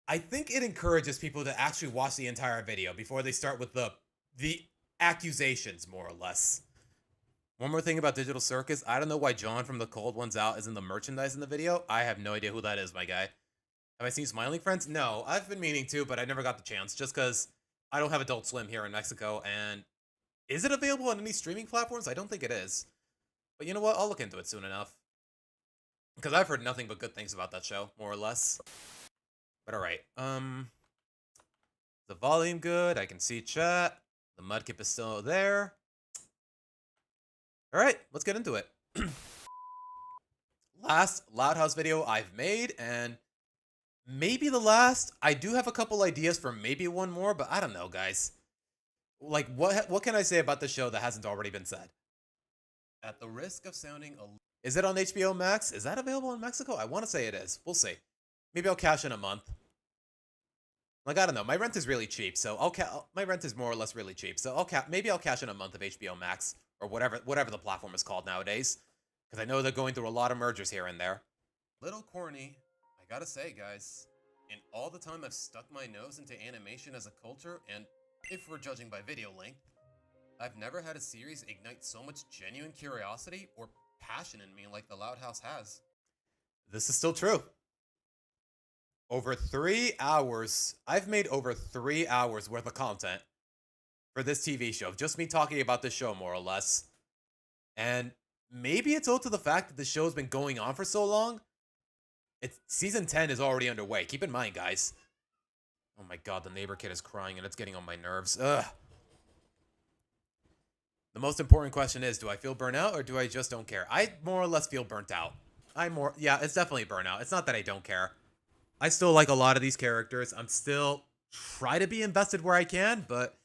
I think it encourages people to actually watch the entire video before they start with the accusations, more or less. One more thing about Digital Circus. I don't know why John from The Cold Ones Out is in the merchandise in the video. I have no idea who that is, my guy. Have I seen Smiling Friends? No, I've been meaning to, but I never got the chance, just because I don't have Adult Swim here in Mexico, and is it available on any streaming platforms? I don't think it is. But you know what? I'll look into it soon enough. Because I've heard nothing but good things about that show, more or less. But alright, the volume good, I can see chat. The Mudkip is still there. Alright, let's get into it. Last Loud House video I've made, and maybe the last. I do have a couple ideas for maybe one more, but I don't know, guys. Like, what can I say about the show that hasn't already been said? At the risk of sounding a... Is it on HBO Max? Is that available in Mexico? I want to say it is. We'll see. Maybe I'll cash in a month. Like, I don't know. My rent is really cheap, so my rent is more or less really cheap. So maybe I'll cash in a month of HBO Max or whatever the platform is called nowadays, because I know they're going through a lot of mergers here and there. Little corny, I gotta say, guys. In all the time I've stuck my nose into animation as a culture, and if we're judging by video length, I've never had a series ignite so much genuine curiosity or passion in me like The Loud House has. This is still true. Over 3 hours, I've made over 3 hours worth of content for this TV show. Just me talking about this show, more or less. And maybe it's owed to the fact that the show's been going on for so long. Season 10 is already underway. Keep in mind, guys. Oh my god, the neighbor kid is crying and it's getting on my nerves. Ugh. The most important question is, do I feel burnt out or do I just don't care? I more or less feel burnt out. Yeah, it's definitely burnout. It's not that I don't care. I still like a lot of these characters. I'm still try to be invested where I can, but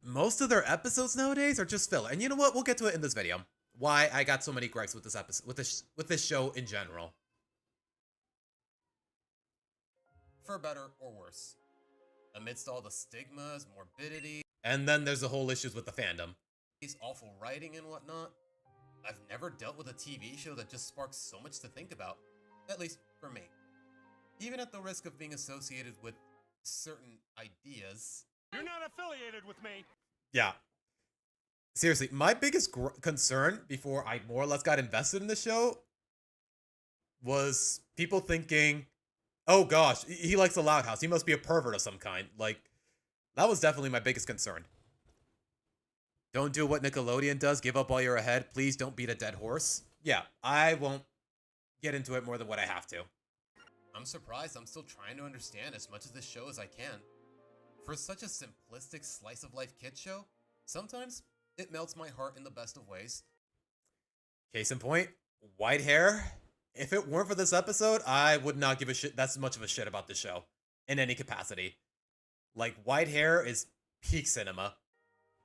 most of their episodes nowadays are just filler. And you know what? We'll get to it in this video. Why I got so many gripes with this episode, with this show in general. For better or worse. Amidst all the stigmas, morbidity, and then there's the whole issues with the fandom. These awful writing and whatnot. I've never dealt with a TV show that just sparks so much to think about. At least for me. Even at the risk of being associated with certain ideas. You're not affiliated with me. Yeah. Seriously, my biggest concern before I more or less got invested in the show was people thinking, oh gosh, he likes the Loud House. He must be a pervert of some kind. Like, that was definitely my biggest concern. Don't do what Nickelodeon does. Give up while you're ahead. Please don't beat a dead horse. Yeah, I won't get into it more than what I have to. I'm surprised I'm still trying to understand as much of this show as I can. For such a simplistic slice-of-life kid show, sometimes it melts my heart in the best of ways. Case in point, white hair. If it weren't for this episode, I would not give a shit. That's much of a shit about this show in any capacity. Like, white hair is peak cinema.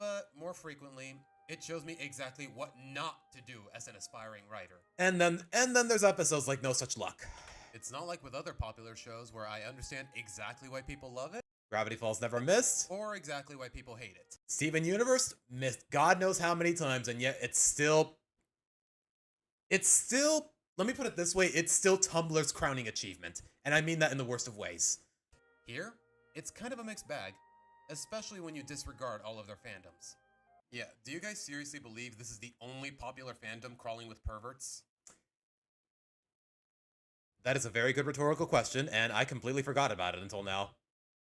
But more frequently, it shows me exactly what not to do as an aspiring writer. And then there's episodes like No Such Luck. It's not like with other popular shows where I understand exactly why people love it. Gravity Falls never missed. Or exactly why people hate it. Steven Universe missed God knows how many times, and yet it's still, let me put it this way, it's still Tumblr's crowning achievement. And I mean that in the worst of ways. Here, it's kind of a mixed bag, especially when you disregard all of their fandoms. Yeah, do you guys seriously believe this is the only popular fandom crawling with perverts? That is a very good rhetorical question, and I completely forgot about it until now.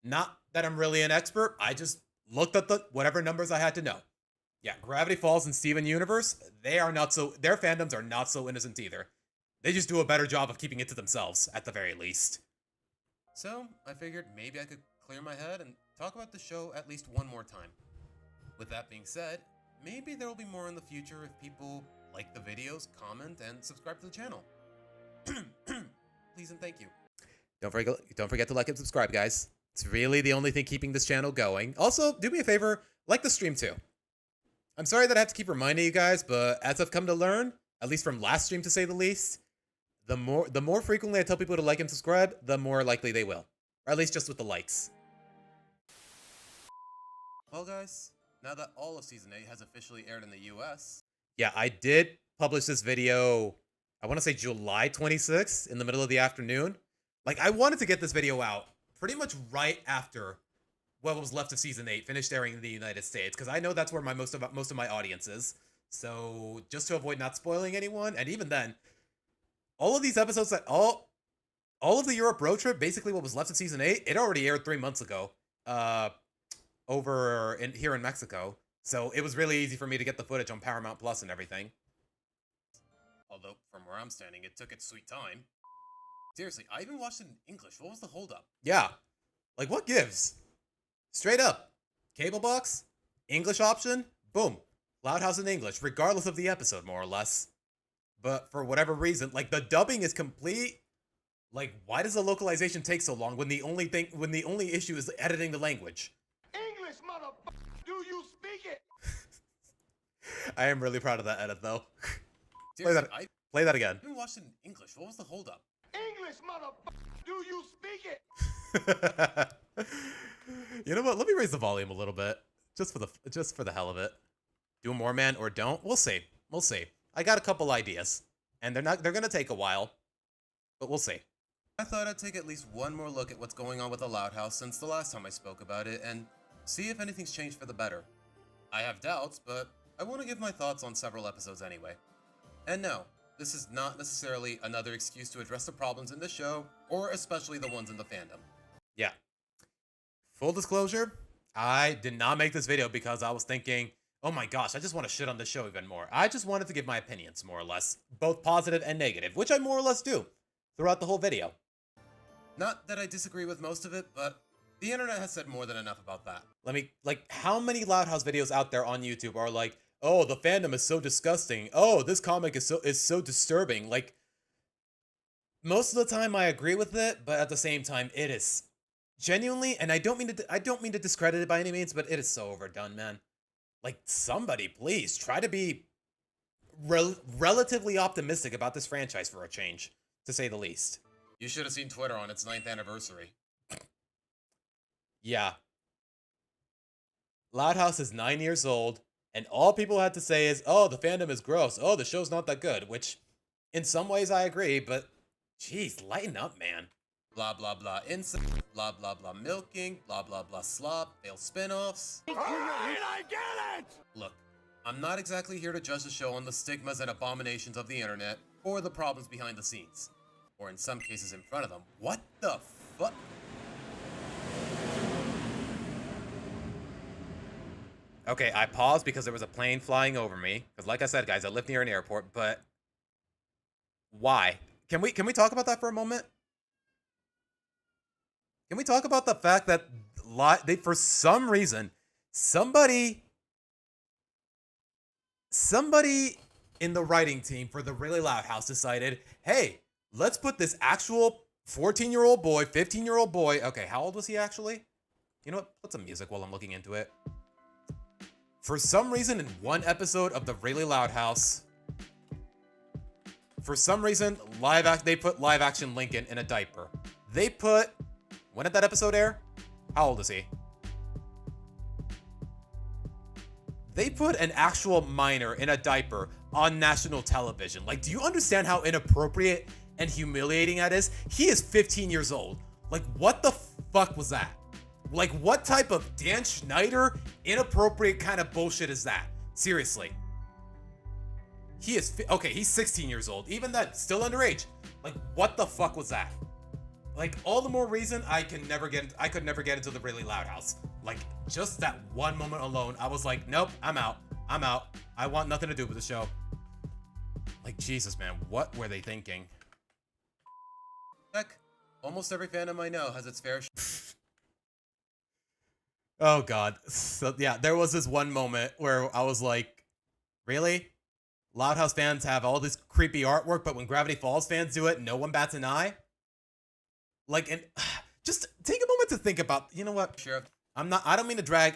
Not that I'm really an expert, I just looked at whatever numbers I had to know. Yeah, Gravity Falls and Steven Universe, their fandoms are not so innocent either. They just do a better job of keeping it to themselves, at the very least. So, I figured maybe I could clear my head and talk about the show at least one more time. With that being said, maybe there will be more in the future if people like the videos, comment, and subscribe to the channel. Please and thank you. Don't forget to like and subscribe, guys. It's really the only thing keeping this channel going. Also, do me a favor, like the stream too. I'm sorry that I have to keep reminding you guys, but as I've come to learn, at least from last stream to say the least, the more frequently I tell people to like and subscribe, the more likely they will. Or at least just with the likes. Well guys, now that all of Season 8 has officially aired in the US, yeah, I did publish this video, I want to say July 26th, in the middle of the afternoon. Like, I wanted to get this video out pretty much right after what was left of Season 8 finished airing in the United States, because I know that's where most of my audience is. So, just to avoid not spoiling anyone, and even then, all of these episodes all of the Europe road trip, basically what was left of Season 8, it already aired 3 months ago, here in Mexico. So, it was really easy for me to get the footage on Paramount Plus and everything. Although, from where I'm standing, it took its sweet time. Seriously, I even watched it in English. What was the holdup? Yeah. Like, what gives? Straight up. Cable box? English option? Boom. Loud House in English, regardless of the episode, more or less. But for whatever reason, like the dubbing is complete. Like, why does the localization take so long when the only issue is editing the language? English, motherfucker! Do you speak it? I am really proud of that edit, though. Seriously, Play that again. I even watched it in English. What was the holdup? English, motherfucker! Do you speak it? You know what? Let me raise the volume a little bit, just for the hell of it. Do more, man, or don't. We'll see. We'll see. I got a couple ideas, and they're gonna take a while, but we'll see. I thought I'd take at least one more look at what's going on with the Loud House since the last time I spoke about it, and see if anything's changed for the better. I have doubts, but I want to give my thoughts on several episodes anyway. And no, this is not necessarily another excuse to address the problems in the show, or especially the ones in the fandom. Yeah. Full disclosure, I did not make this video because I was thinking, oh my gosh, I just want to shit on the show even more. I just wanted to give my opinions, more or less, both positive and negative, which I more or less do throughout the whole video. Not that I disagree with most of it, but the internet has said more than enough about that. How many Loud House videos out there on YouTube are like, oh, the fandom is so disgusting. Oh, this comic is so disturbing. Like, most of the time I agree with it, but at the same time, it is genuinely, and I don't mean to discredit it by any means, but it is so overdone, man. Like, somebody, please, try to be relatively optimistic about this franchise for a change, to say the least. You should have seen Twitter on its 9th anniversary. Yeah. Loud House is 9 years old, and all people had to say is, oh, the fandom is gross. Oh, the show's not that good, which in some ways I agree, but jeez, lighten up, man. Blah, blah, blah, incest, blah, blah, blah, milking, blah, blah, blah, slop, failed spin-offs. Alright, I get it! Look, I'm not exactly here to judge the show on the stigmas and abominations of the internet, or the problems behind the scenes. Or in some cases in front of them. What the fuck? Okay, I paused because there was a plane flying over me. Because like I said, guys, I live near an airport, but why? Can we talk about that for a moment? Can we talk about the fact that for some reason, somebody in the writing team for the Really Loud House decided, hey, let's put this actual 14-year-old boy, 15-year-old boy. Okay, how old was he actually? You know what? Put some music while I'm looking into it. For some reason, in one episode of the Really Loud House, for some reason, they put live-action Lincoln in a diaper. When did that episode air? How old is he? They put an actual minor in a diaper on national television. Like, do you understand how inappropriate and humiliating that is? He is 15 years old. Like, what the fuck was that? Like, what type of Dan Schneider inappropriate kind of bullshit is that? Seriously. He's 16 years old. Even that, still underage. Like, what the fuck was that? Like, all the more reason I could never get into the Really Loud House. Like, just that one moment alone, I was like, nope, I'm out. I want nothing to do with the show. Like, Jesus, man, what were they thinking? Heck, almost every fandom I know has its fair Oh, God. So, yeah, there was this one moment where I was like, really? Loud House fans have all this creepy artwork, but when Gravity Falls fans do it, no one bats an eye? Like, and just take a moment to think about, you know what, Sheriff? I don't mean to drag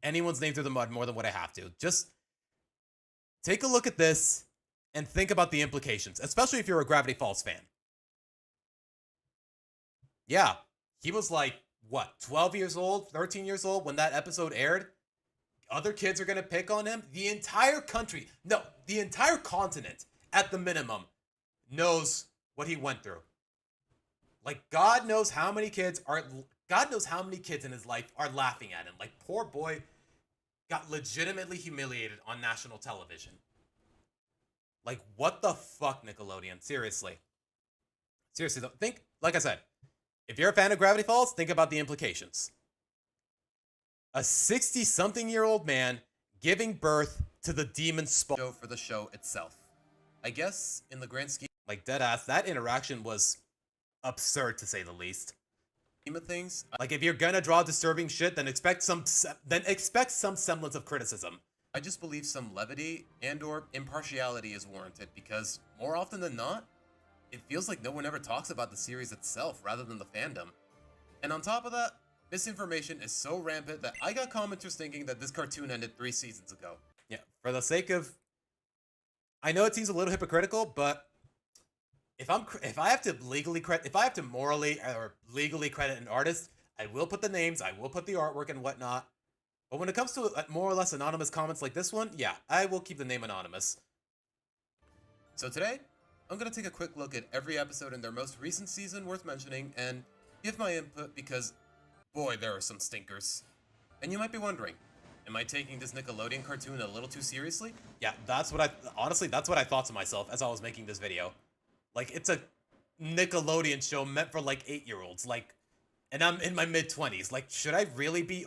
anyone's name through the mud more than what I have to. Just take a look at this and think about the implications, especially if you're a Gravity Falls fan. Yeah, he was like, what, 12 years old, 13 years old when that episode aired? Other kids are going to pick on him? The entire country, no, the entire continent, at the minimum, knows what he went through. Like, God knows how many kids in his life are laughing at him. Like, poor boy got legitimately humiliated on national television. Like, what the fuck, Nickelodeon? Seriously. Seriously, though, think, like I said, if you're a fan of Gravity Falls, think about the implications. A 60-something-year-old man giving birth to the demon show for the show itself. I guess, in the grand scheme, like, deadass, that interaction was absurd, to say the least. Things, like, if you're gonna draw disturbing shit, then expect some semblance of criticism. I just believe some levity and or impartiality is warranted because more often than not, it feels like no one ever talks about the series itself rather than the fandom. And on top of that, misinformation is so rampant that I got commenters thinking that this cartoon ended 3 seasons ago. Yeah, for the sake of... I know it seems a little hypocritical, but if I have to morally or legally credit an artist, I will put the names, I will put the artwork and whatnot. But when it comes to more or less anonymous comments like this one, yeah, I will keep the name anonymous. So today, I'm going to take a quick look at every episode in their most recent season worth mentioning and give my input because, boy, there are some stinkers. And you might be wondering, am I taking this Nickelodeon cartoon a little too seriously? Yeah, honestly, that's what I thought to myself as I was making this video. Like, it's a Nickelodeon show meant for, like, 8-year-olds, like, and I'm in my mid-20s. Like, should I really be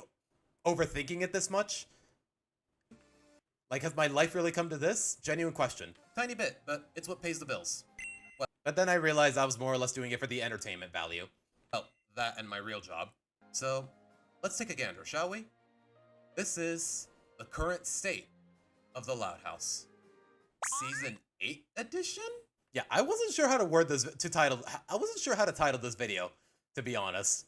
overthinking it this much? Like, has my life really come to this? Genuine question. Tiny bit, but it's what pays the bills. Well, but then I realized I was more or less doing it for the entertainment value. Well, that and my real job. So, let's take a gander, shall we? This is the current state of the Loud House. Season 8 edition? Yeah, I wasn't sure how to word this I wasn't sure how to title this video, to be honest.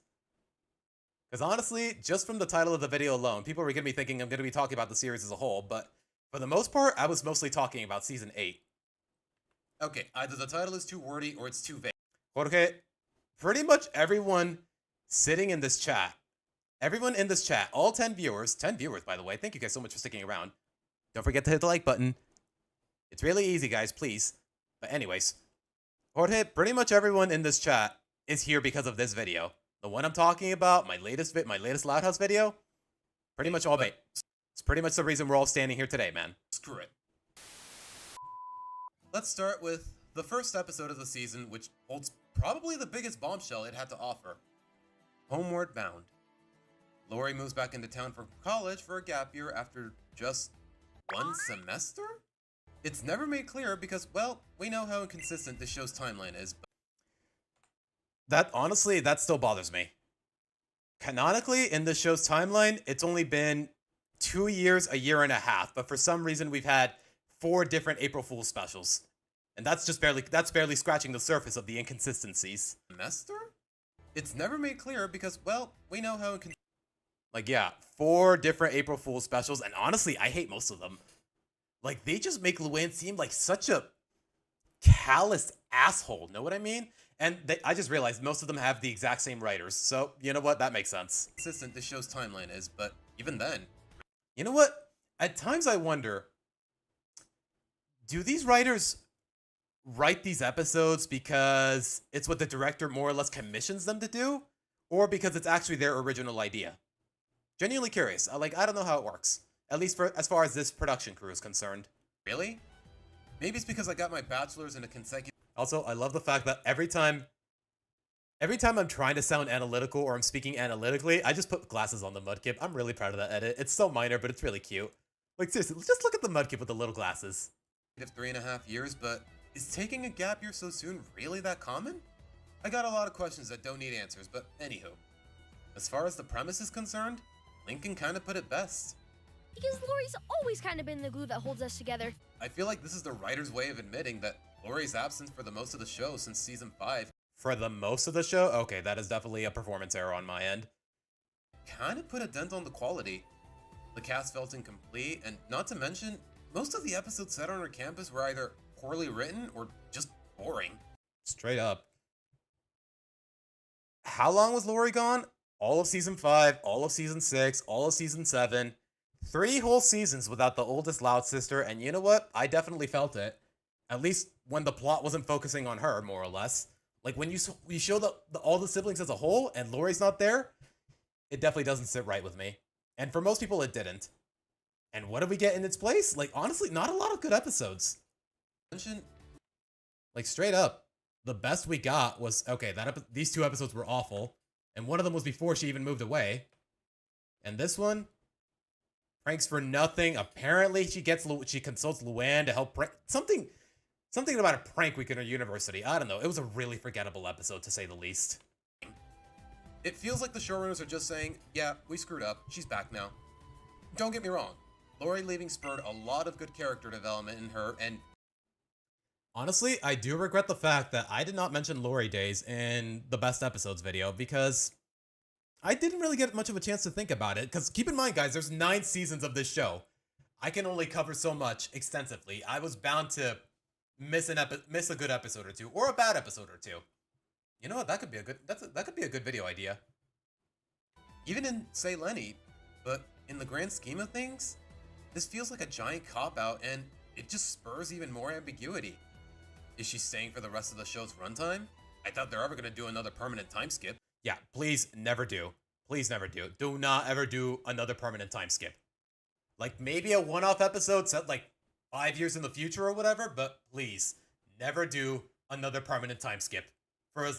Because honestly, just from the title of the video alone, people were going to be thinking I'm going to be talking about the series as a whole, but for the most part, I was mostly talking about Season 8. Okay, either the title is too wordy or it's too vague. Okay, pretty much everyone sitting in this chat, all 10 viewers by the way, thank you guys so much for sticking around. Don't forget to hit the like button. It's really easy, guys, please. But anyways, Jorge, pretty much everyone in this chat is here because of this video. The one I'm talking about, my latest Loud House video, pretty much all bait. It's pretty much the reason we're all standing here today, man. Screw it. Let's start with the first episode of the season, which holds probably the biggest bombshell it had to offer. Homeward Bound. Lori moves back into town for college for a gap year after just one semester? It's never made clear because, well, we know how inconsistent this show's timeline is, but honestly, that still bothers me. Canonically, in the show's timeline, it's only been 2 years, a year and a half, but for some reason we've had 4 different April Fool's specials. And that's barely scratching the surface of the inconsistencies. Semester? It's never made clear because, well, we know how like, yeah, 4 different April Fool's specials, and honestly, I hate most of them. Like, they just make Luann seem like such a callous asshole, know what I mean? And I just realized most of them have the exact same writers, so you know what? That makes sense. Consistent this show's timeline is, but even then, you know what? At times I wonder, do these writers write these episodes because it's what the director more or less commissions them to do, or because it's actually their original idea? Genuinely curious. I don't know how it works. At least as far as this production crew is concerned. Really? Maybe it's because I got my bachelor's in a consecutive... Also, I love the fact that every time I'm trying to sound analytical or I'm speaking analytically, I just put glasses on the Mudkip. I'm really proud of that edit. It's so minor, but it's really cute. Like, seriously, just look at the Mudkip with the little glasses. 3.5 years, but is taking a gap year so soon really that common? I got a lot of questions that don't need answers, but anywho. As far as the premise is concerned, Lincoln kind of put it best. Because Lori's always kind of been the glue that holds us together. I feel like this is the writer's way of admitting that Lori's absent for the most of the show since season 5. For the most of the show? Okay, that is definitely a performance error on my end. Kind of put a dent on the quality. The cast felt incomplete, and not to mention, most of the episodes set on her campus were either poorly written or just boring. Straight up. How long was Lori gone? All of season 5, all of season 6, all of season 7. 3 whole seasons without the oldest Loud sister, and you know what? I definitely felt it. At least when the plot wasn't focusing on her, more or less. Like, when you show all the siblings as a whole, and Lori's not there, it definitely doesn't sit right with me. And for most people, it didn't. And what did we get in its place? Like, honestly, not a lot of good episodes. Like, straight up, the best we got was, okay, these 2 episodes were awful, and one of them was before she even moved away. And this one... Pranks for nothing. Apparently, she consults Luann to help prank something about a prank week in her university. I don't know. It was a really forgettable episode, to say the least. It feels like the showrunners are just saying, yeah, we screwed up. She's back now. Don't get me wrong. Lori leaving spurred a lot of good character development in her, and honestly, I do regret the fact that I did not mention Lori days in the best episodes video because I didn't really get much of a chance to think about it. Because keep in mind, guys, there's 9 seasons of this show. I can only cover so much extensively. I was bound to miss a good episode or two, or a bad episode or two. You know what? That could be a good that could be a good video idea. Even in, say, Lenny, but in the grand scheme of things, this feels like a giant cop-out, and it just spurs even more ambiguity. Is she staying for the rest of the show's runtime? I thought they're ever going to do another permanent time skip. Yeah, please never do. Please never do. Do not ever do another permanent time skip. Like, maybe a one-off episode set, like, 5 years in the future or whatever, but please, never do another permanent time skip. For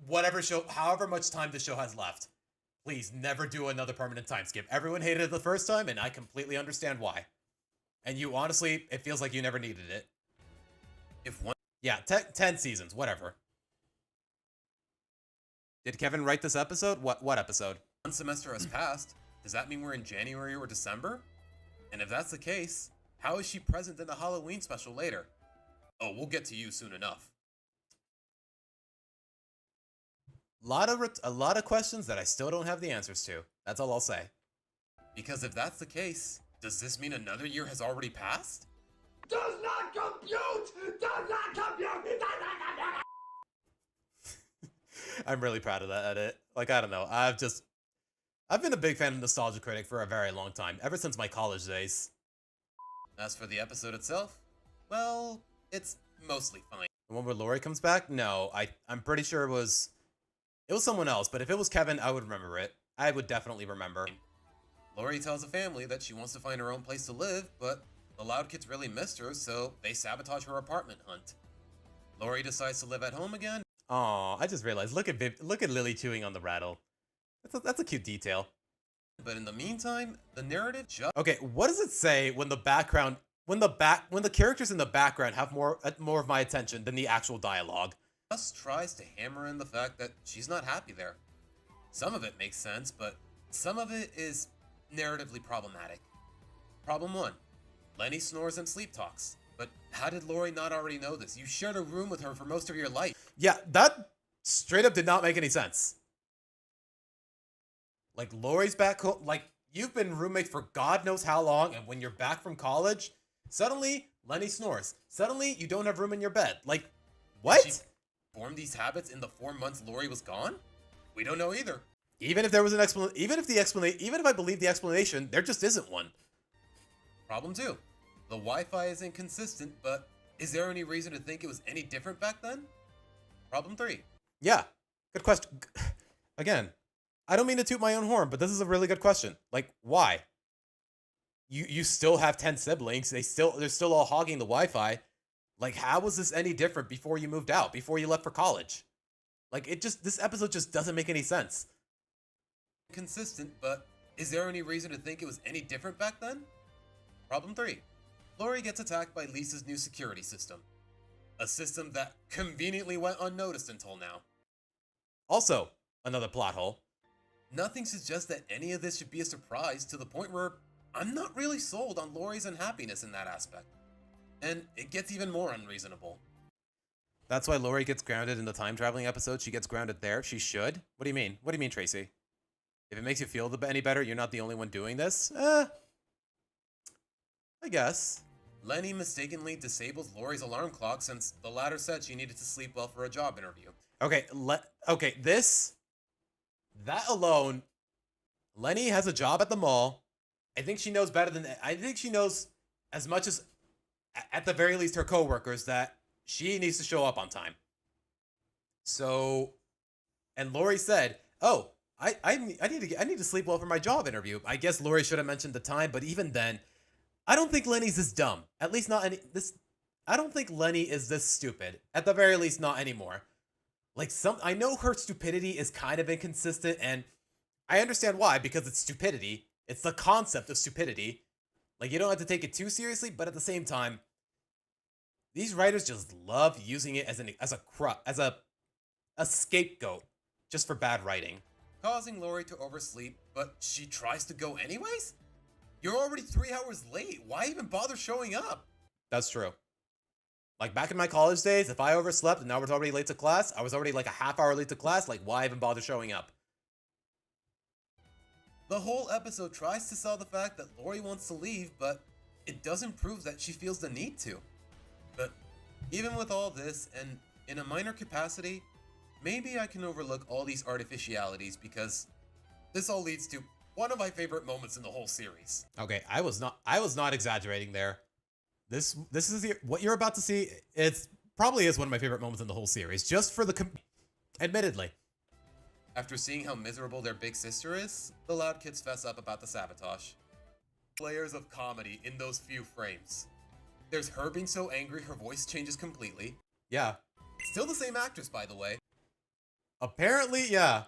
whatever show, however much time the show has left. Please, never do another permanent time skip. Everyone hated it the first time, and I completely understand why. And you, honestly, it feels like you never needed it. Yeah, 10 seasons, whatever. Did Kevin write this episode? What episode? One semester has passed. Does that mean we're in January or December? And if that's the case, how is she present in the Halloween special later? Oh, we'll get to you soon enough. A lot of questions that I still don't have the answers to. That's all I'll say. Because if that's the case, does this mean another year has already passed? Does not compute! Does not compute! Does not compute! I'm really proud of that edit. Like, I don't know. I've been a big fan of Nostalgia Critic for a very long time, ever since my college days. As for the episode itself, well, it's mostly fine. The one where Lori comes back? No, I'm pretty sure it was someone else, but if it was Kevin, I would remember it. I would definitely remember. Lori tells the family that she wants to find her own place to live, but the Loud Kids really missed her, so they sabotage her apartment hunt. Lori decides to live at home again. Aw, I just realized, look at Lily chewing on the rattle. That's a cute detail. But in the meantime, the narrative just... Okay, what does it say when the characters in the background have more of my attention than the actual dialogue? Just tries to hammer in the fact that she's not happy there. Some of it makes sense, but some of it is narratively problematic. Problem 1. Lenny snores and sleep talks. But how did Lori not already know this? You shared a room with her for most of your life. Yeah, that straight up did not make any sense. Like, Lori's back home, like, you've been roommates for God knows how long, and when you're back from college, suddenly, Lenny snores. Suddenly, you don't have room in your bed. Like, what? Did she form these habits in the 4 months Lori was gone? We don't know either. Even if there was an explanation, even if I believe the explanation, there just isn't one. Problem 2. The Wi-Fi is inconsistent, but is there any reason to think it was any different back then? Problem 3. Yeah, good question. Again, I don't mean to toot my own horn, but this is a really good question. Like, why? You still have 10 siblings. They're still all hogging the Wi-Fi. Like, how was this any different before you moved out, before you left for college? Like, this episode just doesn't make any sense. Consistent, but is there any reason to think it was any different back then? Problem 3. Lori gets attacked by Lisa's new security system. A system that conveniently went unnoticed until now. Also, another plot hole. Nothing suggests that any of this should be a surprise, to the point where I'm not really sold on Lori's unhappiness in that aspect. And it gets even more unreasonable. That's why Lori gets grounded in the time-traveling episode. She gets grounded there. She should. What do you mean? What do you mean, Tracy? If it makes you feel any better, you're not the only one doing this? I guess. Lenny mistakenly disables Lori's alarm clock since the latter said she needed to sleep well for a job interview. Okay, that alone, Lenny has a job at the mall. I think she knows as much as, at the very least, her coworkers, that she needs to show up on time. So, and Lori said, "Oh, I need to sleep well for my job interview." I guess Lori should have mentioned the time, but even then, I don't think Lenny's this dumb. At least not I don't think Lenny is this stupid. At the very least, not anymore. Like, I know her stupidity is kind of inconsistent, and I understand why, because it's stupidity. It's the concept of stupidity. Like, you don't have to take it too seriously, but at the same time, these writers just love using it as a scapegoat just for bad writing. Causing Lori to oversleep, but she tries to go anyways? You're already 3 hours late. Why even bother showing up? That's true. Like back in my college days, if I overslept and I was already late to class, I was already like a half hour late to class, like why even bother showing up? The whole episode tries to sell the fact that Lori wants to leave, but it doesn't prove that she feels the need to. But even with all this, and in a minor capacity, maybe I can overlook all these artificialities because this all leads to one of my favorite moments in the whole series. Okay, I was not exaggerating there. This is what you're about to see. It's probably is one of my favorite moments in the whole series, just for the admittedly. After seeing how miserable their big sister is, the loud kids fess up about the sabotage. Layers of comedy in those few frames. There's her being so angry her voice changes completely. Yeah. Still the same actress, by the way. Apparently, yeah.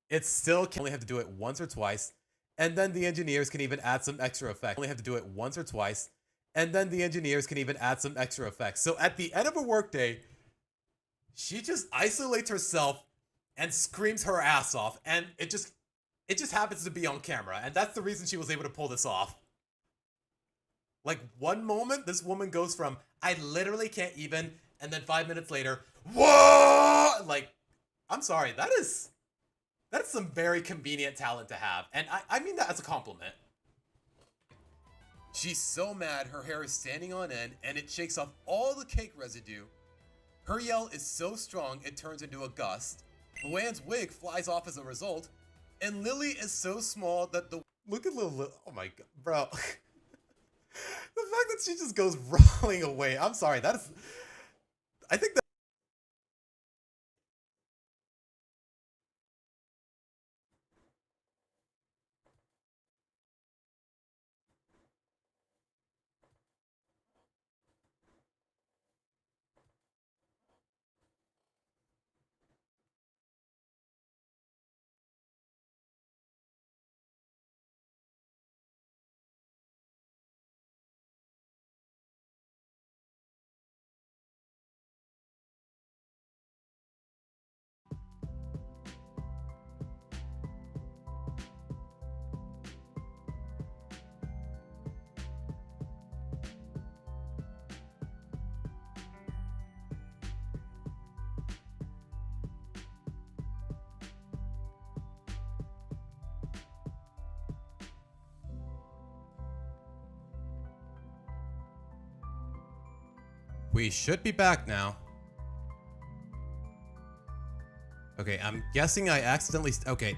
It's still can only have to do it once or twice, and then the engineers can even add some extra effects. Only have to do it once or twice, and then the engineers can even add some extra effects. So at the end of a workday, she just isolates herself and screams her ass off, and it just happens to be on camera, and that's the reason she was able to pull this off. Like one moment, this woman goes from I literally can't even, and then 5 minutes later, whoa! Like, I'm sorry, that is some very convenient talent to have, and I mean that as a compliment. She's so mad her hair is standing on end and it shakes off all the cake residue. Her yell is so strong it turns into a gust. Luann's wig flies off as a result, and Lily is so small that the look at little oh my god, bro. The fact that she just goes rolling away. I'm sorry, that is I think that we should be back now. Okay, I'm guessing I accidentally... Okay,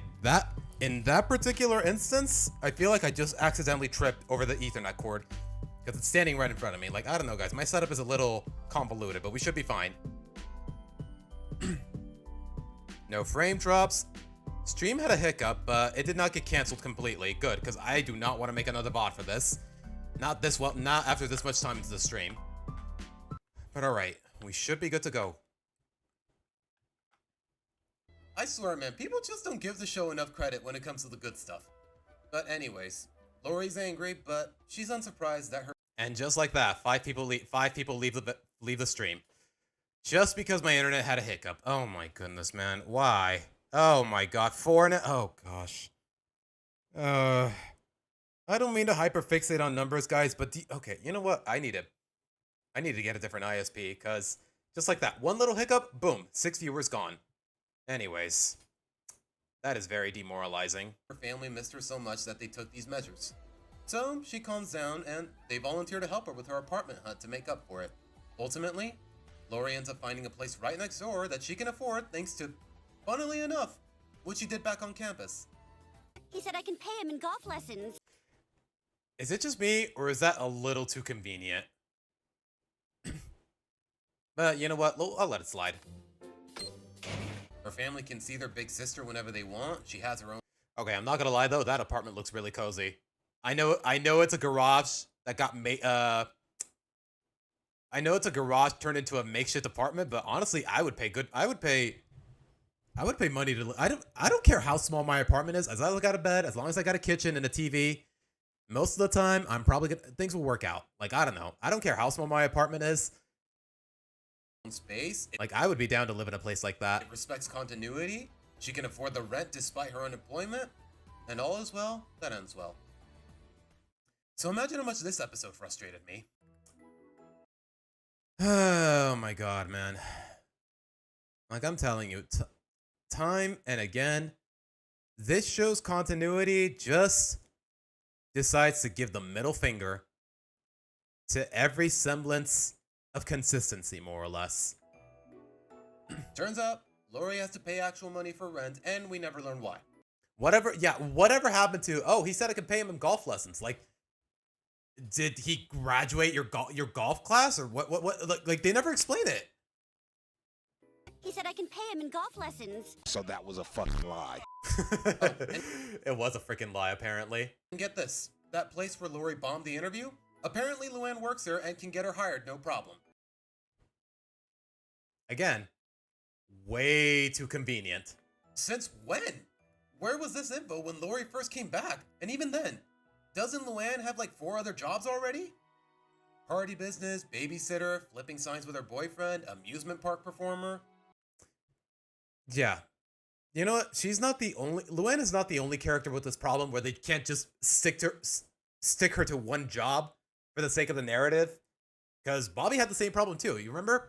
in that particular instance, I feel like I just accidentally tripped over the Ethernet cord. Because it's standing right in front of me. Like, I don't know, guys. My setup is a little convoluted, but we should be fine. No frame drops. Stream had a hiccup, but it did not get canceled completely. Good, because I do not want to make another VOD for this. Not after this much time into the stream. But alright, we should be good to go. I swear, man, people just don't give the show enough credit when it comes to the good stuff. But anyways, Lori's angry, but she's unsurprised that her... And just like that, 5 people leave the stream. Just because my internet had a hiccup. Oh my goodness, man. Why? Oh my god, 4 and... Oh gosh. I don't mean to hyperfixate on numbers, guys, but... Okay, you know what? I need to get a different ISP, because just like that, one little hiccup, boom, 6 viewers gone. Anyways, that is very demoralizing. Her family missed her so much that they took these measures. So she calms down and they volunteer to help her with her apartment hunt to make up for it. Ultimately, Lori ends up finding a place right next door that she can afford thanks to, funnily enough, what she did back on campus. He said I can pay him in golf lessons. Is it just me, or is that a little too convenient? But you know what? I'll let it slide. Her family can see their big sister whenever they want. She has her own... Okay, I'm not gonna lie though, that apartment looks really cozy. I know it's a garage that got I know it's a garage turned into a makeshift apartment, but honestly, I would pay money to... I don't care how small my apartment is, as I look out of bed, as long as I got a kitchen and a TV. Most of the time, I'm probably gonna... Things will work out. Like, I don't know. I don't care how small my apartment is. Space. Like, I would be down to live in a place like that. It respects continuity. She can afford the rent despite her unemployment. And all is well that ends well. So imagine how much this episode frustrated me. Oh my god, man. Like I'm telling you, time and again, this show's continuity just decides to give the middle finger to every semblance of consistency, more or less. Turns out, Lori has to pay actual money for rent, and we never learn why. Whatever happened to, oh, he said I could pay him in golf lessons. Like, did he graduate your golf class, or what, like, they never explain it. He said I can pay him in golf lessons. So that was a fucking lie. It was a freaking lie, apparently. And get this, that place where Lori bombed the interview? Apparently Luann works there and can get her hired, no problem. Again, way too convenient. Since when? Where was this info when Lori first came back? And even then, doesn't Luann have like 4 other jobs already? Party business, babysitter, flipping signs with her boyfriend, amusement park performer. Yeah. You know what? Luann is not the only character with this problem where they can't just stick her to one job for the sake of the narrative. Because Bobby had the same problem too. You remember?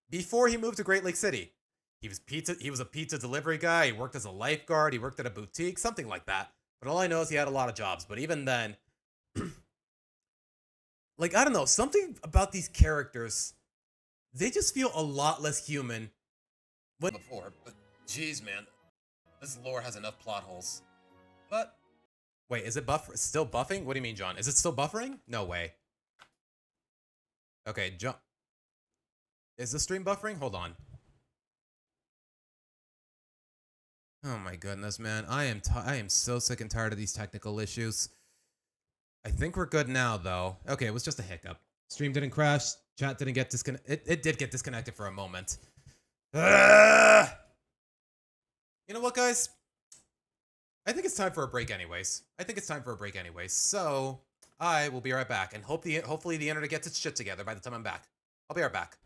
Before he moved to Great Lake City, he was a pizza delivery guy, he worked as a lifeguard, he worked at a boutique, something like that. But all I know is he had a lot of jobs. But even then, like, I don't know, something about these characters, they just feel a lot less human. Before, but geez, man, this lore has enough plot holes. But wait, is it still buffing? What do you mean, John? Is it still buffering? No way. Okay, John, is the stream buffering? Hold on. Oh my goodness, man, I am so sick and tired of these technical issues. I think we're good now, though. Okay, it was just a hiccup. Stream didn't crash. Chat didn't get disconnected. It did get disconnected for a moment. You know what, guys? I think it's time for a break anyways. So, I will be right back, and hopefully the internet gets its shit together by the time I'm back. I'll be right back.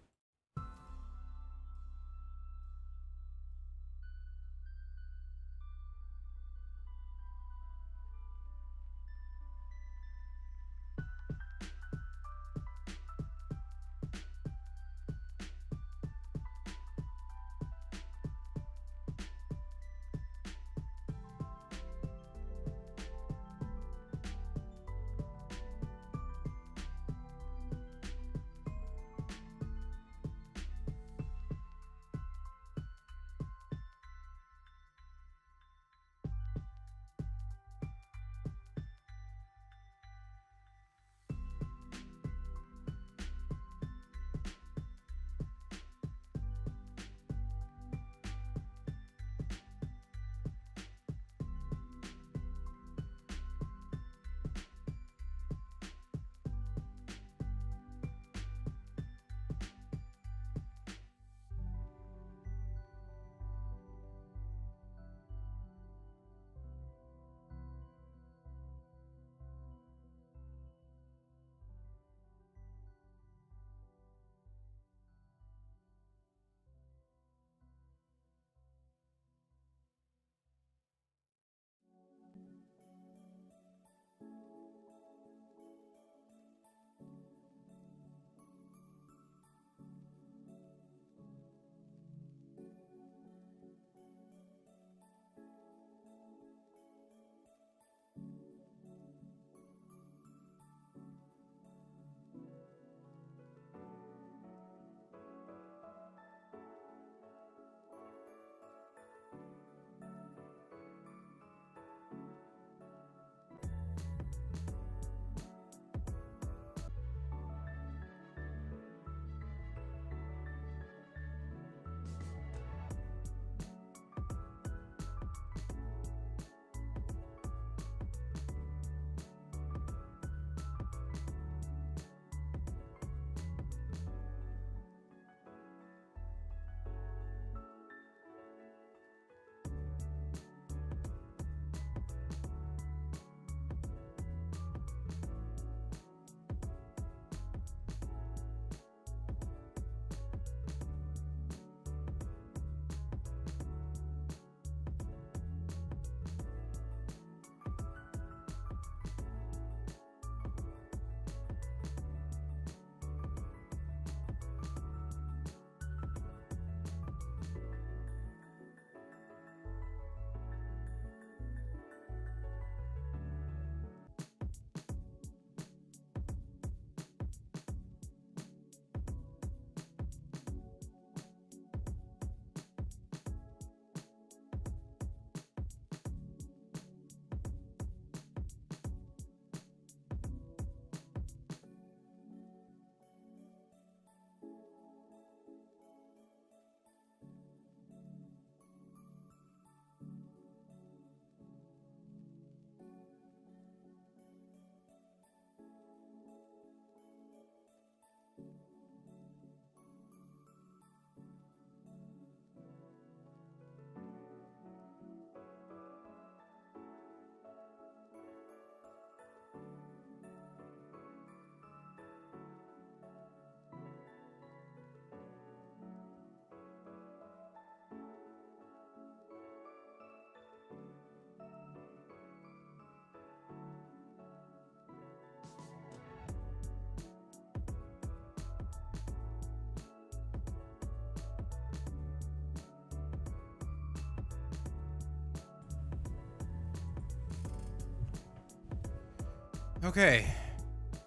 Okay.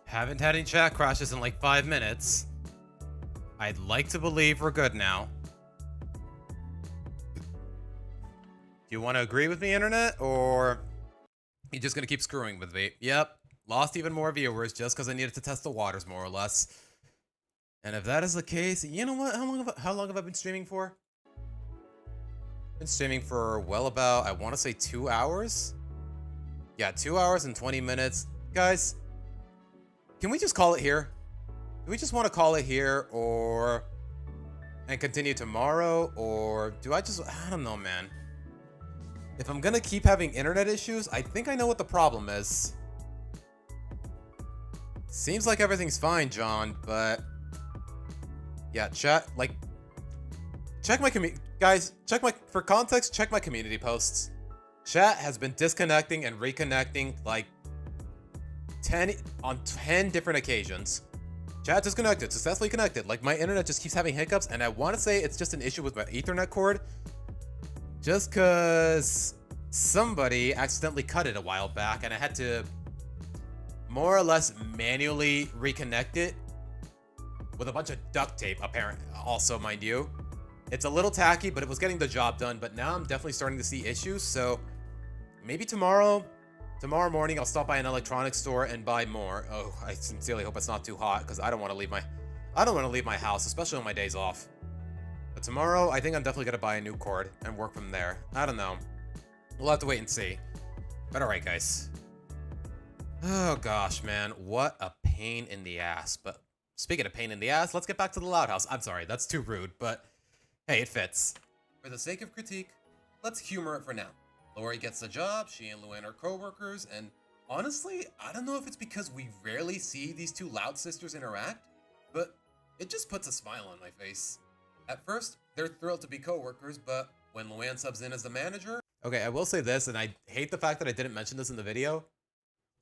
Haven't had any chat crashes in like 5 minutes. I'd like to believe we're good now. Do you want to agree with me, internet? Or you just gonna keep screwing with me? Yep. Lost even more viewers just because I needed to test the waters, more or less. And if that is the case, you know what? How long have I been streaming for? Been streaming for well about, I want to say 2 hours? Yeah, 2 hours and 20 minutes. Guys, can we just call it here? Do we just want to call it here and continue tomorrow? Or do I don't know, man. If I'm gonna keep having internet issues, I think I know what the problem is. Seems like everything's fine, John, but yeah, chat, like, check my guys, for context, check my community posts. Chat has been disconnecting and reconnecting like 10 different occasions. Chat disconnected, successfully connected. Like, my internet just keeps having hiccups, and I want to say it's just an issue with my Ethernet cord. Just because somebody accidentally cut it a while back, and I had to more or less manually reconnect it with a bunch of duct tape, apparently. Also, mind you. It's a little tacky, but it was getting the job done. But now I'm definitely starting to see issues, so maybe tomorrow morning I'll stop by an electronics store and buy more. Oh, I sincerely hope it's not too hot, because I don't want to leave my house, especially on my days off. But tomorrow, I think I'm definitely gonna buy a new cord and work from there. I don't know. We'll have to wait and see. But alright, guys. Oh gosh, man, what a pain in the ass. But speaking of pain in the ass, let's get back to the Loud House. I'm sorry, that's too rude, but hey, it fits. For the sake of critique, let's humor it for now. Lori gets the job, she and Luann are co-workers, and honestly, I don't know if it's because we rarely see these two Loud sisters interact, but it just puts a smile on my face. At first, they're thrilled to be co-workers, but when Luann subs in as the manager... Okay, I will say this, and I hate the fact that I didn't mention this in the video.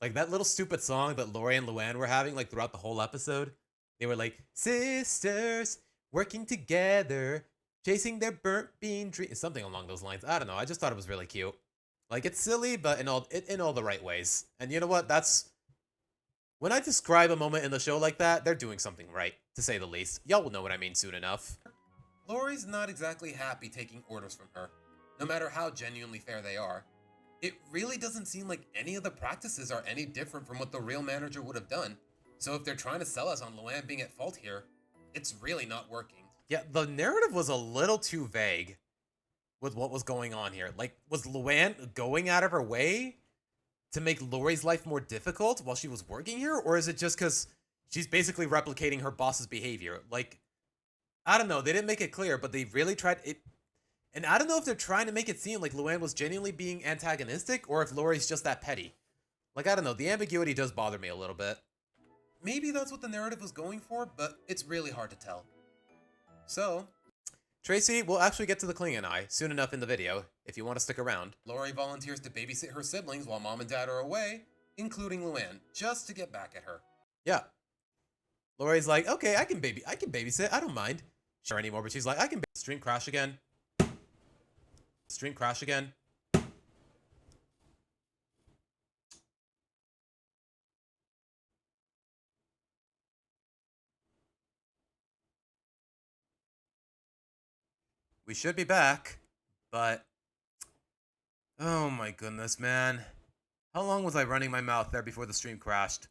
Like, that little stupid song that Lori and Luann were having, like, throughout the whole episode. They were like, sisters, working together, chasing their burnt bean dreams, something along those lines. I don't know. I just thought it was really cute. Like, it's silly, but in all the right ways. And you know what? That's when I describe a moment in the show like that, they're doing something right, to say the least. Y'all will know what I mean soon enough. Lori's not exactly happy taking orders from her, no matter how genuinely fair they are. It really doesn't seem like any of the practices are any different from what the real manager would have done. So if they're trying to sell us on Luann being at fault here, it's really not working. Yeah, the narrative was a little too vague with what was going on here. Like, was Luann going out of her way to make Lori's life more difficult while she was working here? Or is it just because she's basically replicating her boss's behavior? Like, I don't know. They didn't make it clear, but they really tried it. And I don't know if they're trying to make it seem like Luann was genuinely being antagonistic or if Lori's just that petty. Like, I don't know. The ambiguity does bother me a little bit. Maybe that's what the narrative was going for, but it's really hard to tell. So, Tracy will actually get to the Klingon Eye soon enough in the video, if you want to stick around. Lori volunteers to babysit her siblings while mom and dad are away, including Luann, just to get back at her. Yeah. Lori's like, okay, I can babysit, I don't mind. Sure anymore, but she's like, I can stream crash again. Stream crash again. We should be back, but oh my goodness, man. How long was I running my mouth there before the stream crashed?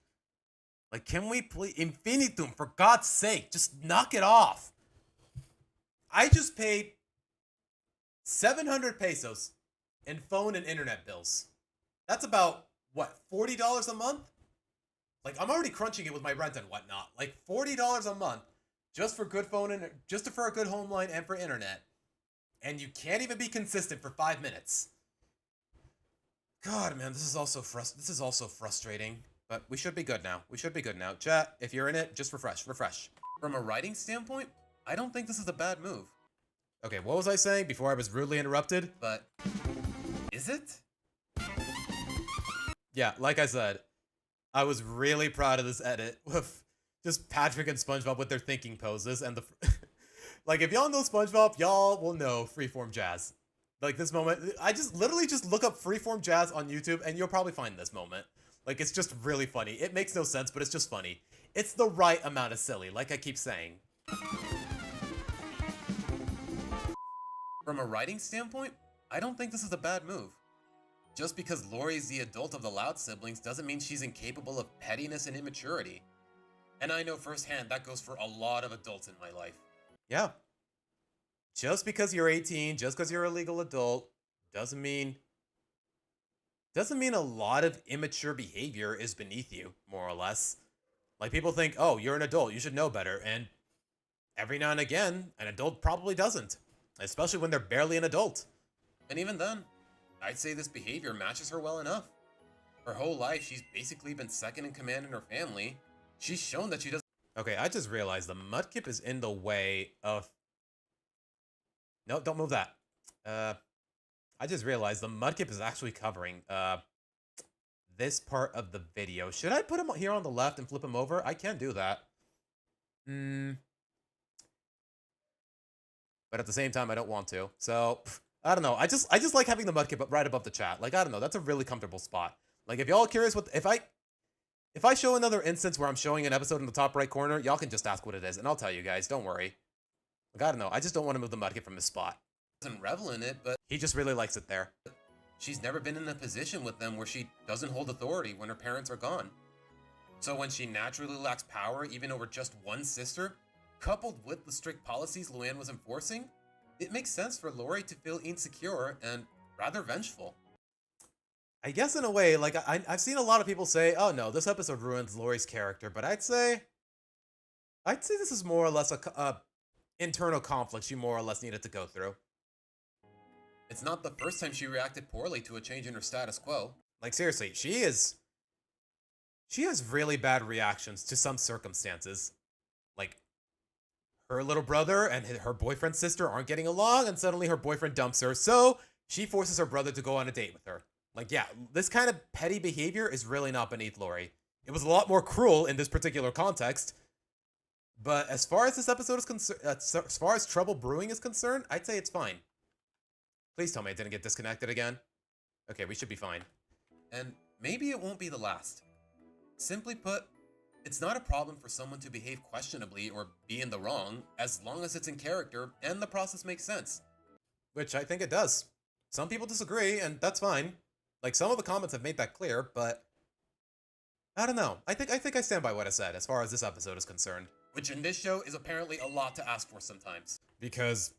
Like, can we please, Infinitum, for God's sake, just knock it off. I just paid 700 pesos in phone and internet bills. That's about, what, $40 a month? Like, I'm already crunching it with my rent and whatnot. Like, $40 a month just for good phone and just for a good home line and for internet. And you can't even be consistent for 5 minutes. God, man, this is also frustrating. But we should be good now. We should be good now. Chat, if you're in it, just refresh. From a writing standpoint, I don't think this is a bad move. Okay, what was I saying before I was rudely interrupted? But is it? Yeah, like I said, I was really proud of this edit with just Patrick and SpongeBob with their thinking poses and the... Like, if y'all know SpongeBob, y'all will know freeform jazz. Like, this moment, I just literally just look up freeform jazz on YouTube and you'll probably find this moment. Like, it's just really funny. It makes no sense, but it's just funny. It's the right amount of silly, like I keep saying. From a writing standpoint, I don't think this is a bad move. Just because Lori is the adult of the Loud siblings doesn't mean she's incapable of pettiness and immaturity. And I know firsthand that goes for a lot of adults in my life. Yeah. Just because you're 18, just because you're a legal adult, doesn't mean a lot of immature behavior is beneath you, more or less. Like, people think, oh, you're an adult, you should know better, and every now and again, an adult probably doesn't, especially when they're barely an adult. And even then, I'd say this behavior matches her well enough. Her whole life, she's basically been second in command in her family. She's shown that she doesn't... Okay, I just realized the mudkip is in the way of... No, don't move that. I just realized the mudkip is actually covering this part of the video. Should I put him here on the left and flip him over? I can do that. But at the same time, I don't want to. So, I don't know. I just like having the mudkip right above the chat. Like, I don't know. That's a really comfortable spot. Like, if y'all are curious what... If I show another instance where I'm showing an episode in the top right corner, y'all can just ask what it is, and I'll tell you guys. Don't worry. Like, I don't know. I just don't want to move the mudkip from his spot. Doesn't revel in it, but he just really likes it there. She's never been in a position with them where she doesn't hold authority when her parents are gone. So when she naturally lacks power even over just one sister, coupled with the strict policies Luann was enforcing, it makes sense for Lori to feel insecure and rather vengeful. I guess in a way, like, I've seen a lot of people say, oh no, this episode ruins Lori's character, but I'd say this is more or less a internal conflict she more or less needed to go through. It's not the first time she reacted poorly to a change in her status quo. Like, seriously, she has really bad reactions to some circumstances. Like, her little brother and her boyfriend's sister aren't getting along, and suddenly her boyfriend dumps her, so she forces her brother to go on a date with her. Like, yeah, this kind of petty behavior is really not beneath Lori. It was a lot more cruel in this particular context, but as far as this episode is concerned, as far as trouble brewing is concerned, I'd say it's fine. Please tell me I didn't get disconnected again. Okay, we should be fine. And maybe it won't be the last. Simply put, it's not a problem for someone to behave questionably or be in the wrong, as long as it's in character and the process makes sense. Which I think it does. Some people disagree, and that's fine. Like, some of the comments have made that clear, but I don't know. I think I stand by what I said as far as this episode is concerned. Which in this show is apparently a lot to ask for sometimes. Because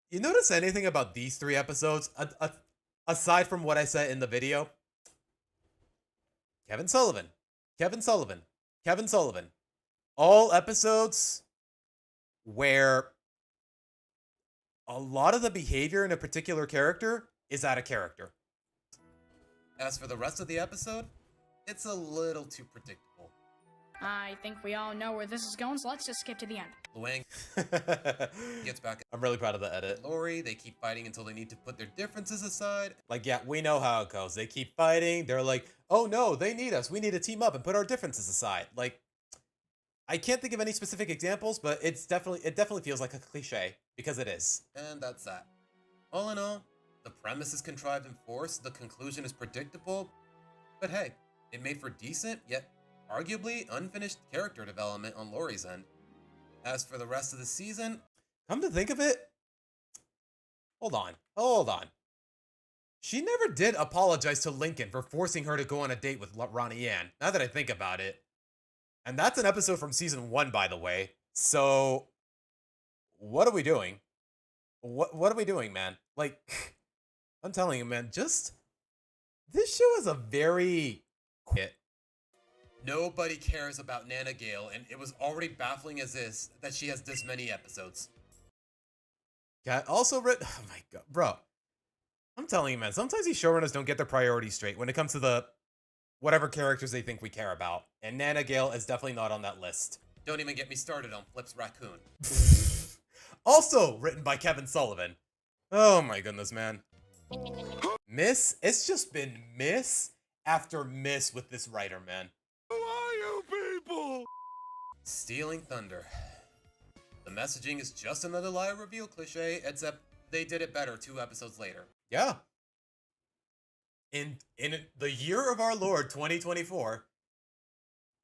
you notice anything about these 3 episodes, aside from what I said in the video? Kevin Sullivan. All episodes where a lot of the behavior in a particular character is out of character. As for the rest of the episode, it's a little too predictable. I think we all know where this is going, so let's just skip to the end. Luang gets back. I'm really proud of the edit. Lori, they keep fighting until they need to put their differences aside. Like, yeah, we know how it goes. They keep fighting. They're like, oh no, they need us. We need to team up and put our differences aside. Like, I can't think of any specific examples, but it definitely feels like a cliche, because it is. And that's that. All in all, the premise is contrived and forced, the conclusion is predictable, but hey, it made for decent, yet arguably unfinished character development on Lori's end. As for the rest of the season, come to think of it, hold on. She never did apologize to Lincoln for forcing her to go on a date with Ronnie Ann, now that I think about it. And that's an episode from season 1, by the way. So, what are we doing? What are we doing, man? Like, I'm telling you, man, this show is a very quiet. Nobody cares about Nana Gale, and it was already baffling as is that she has this many episodes. Yeah, also written. Oh my god, bro. I'm telling you, man, sometimes these showrunners don't get their priorities straight when it comes to the whatever characters they think we care about. And Nana Gale is definitely not on that list. Don't even get me started on Flip's Raccoon. Also written by Kevin Sullivan. Oh my goodness, man. Miss, it's just been miss after miss with this writer, man. Who are you people? Stealing Thunder. The messaging is just another lie reveal cliche, except they did it better 2 episodes later. Yeah. in the year of our Lord 2024,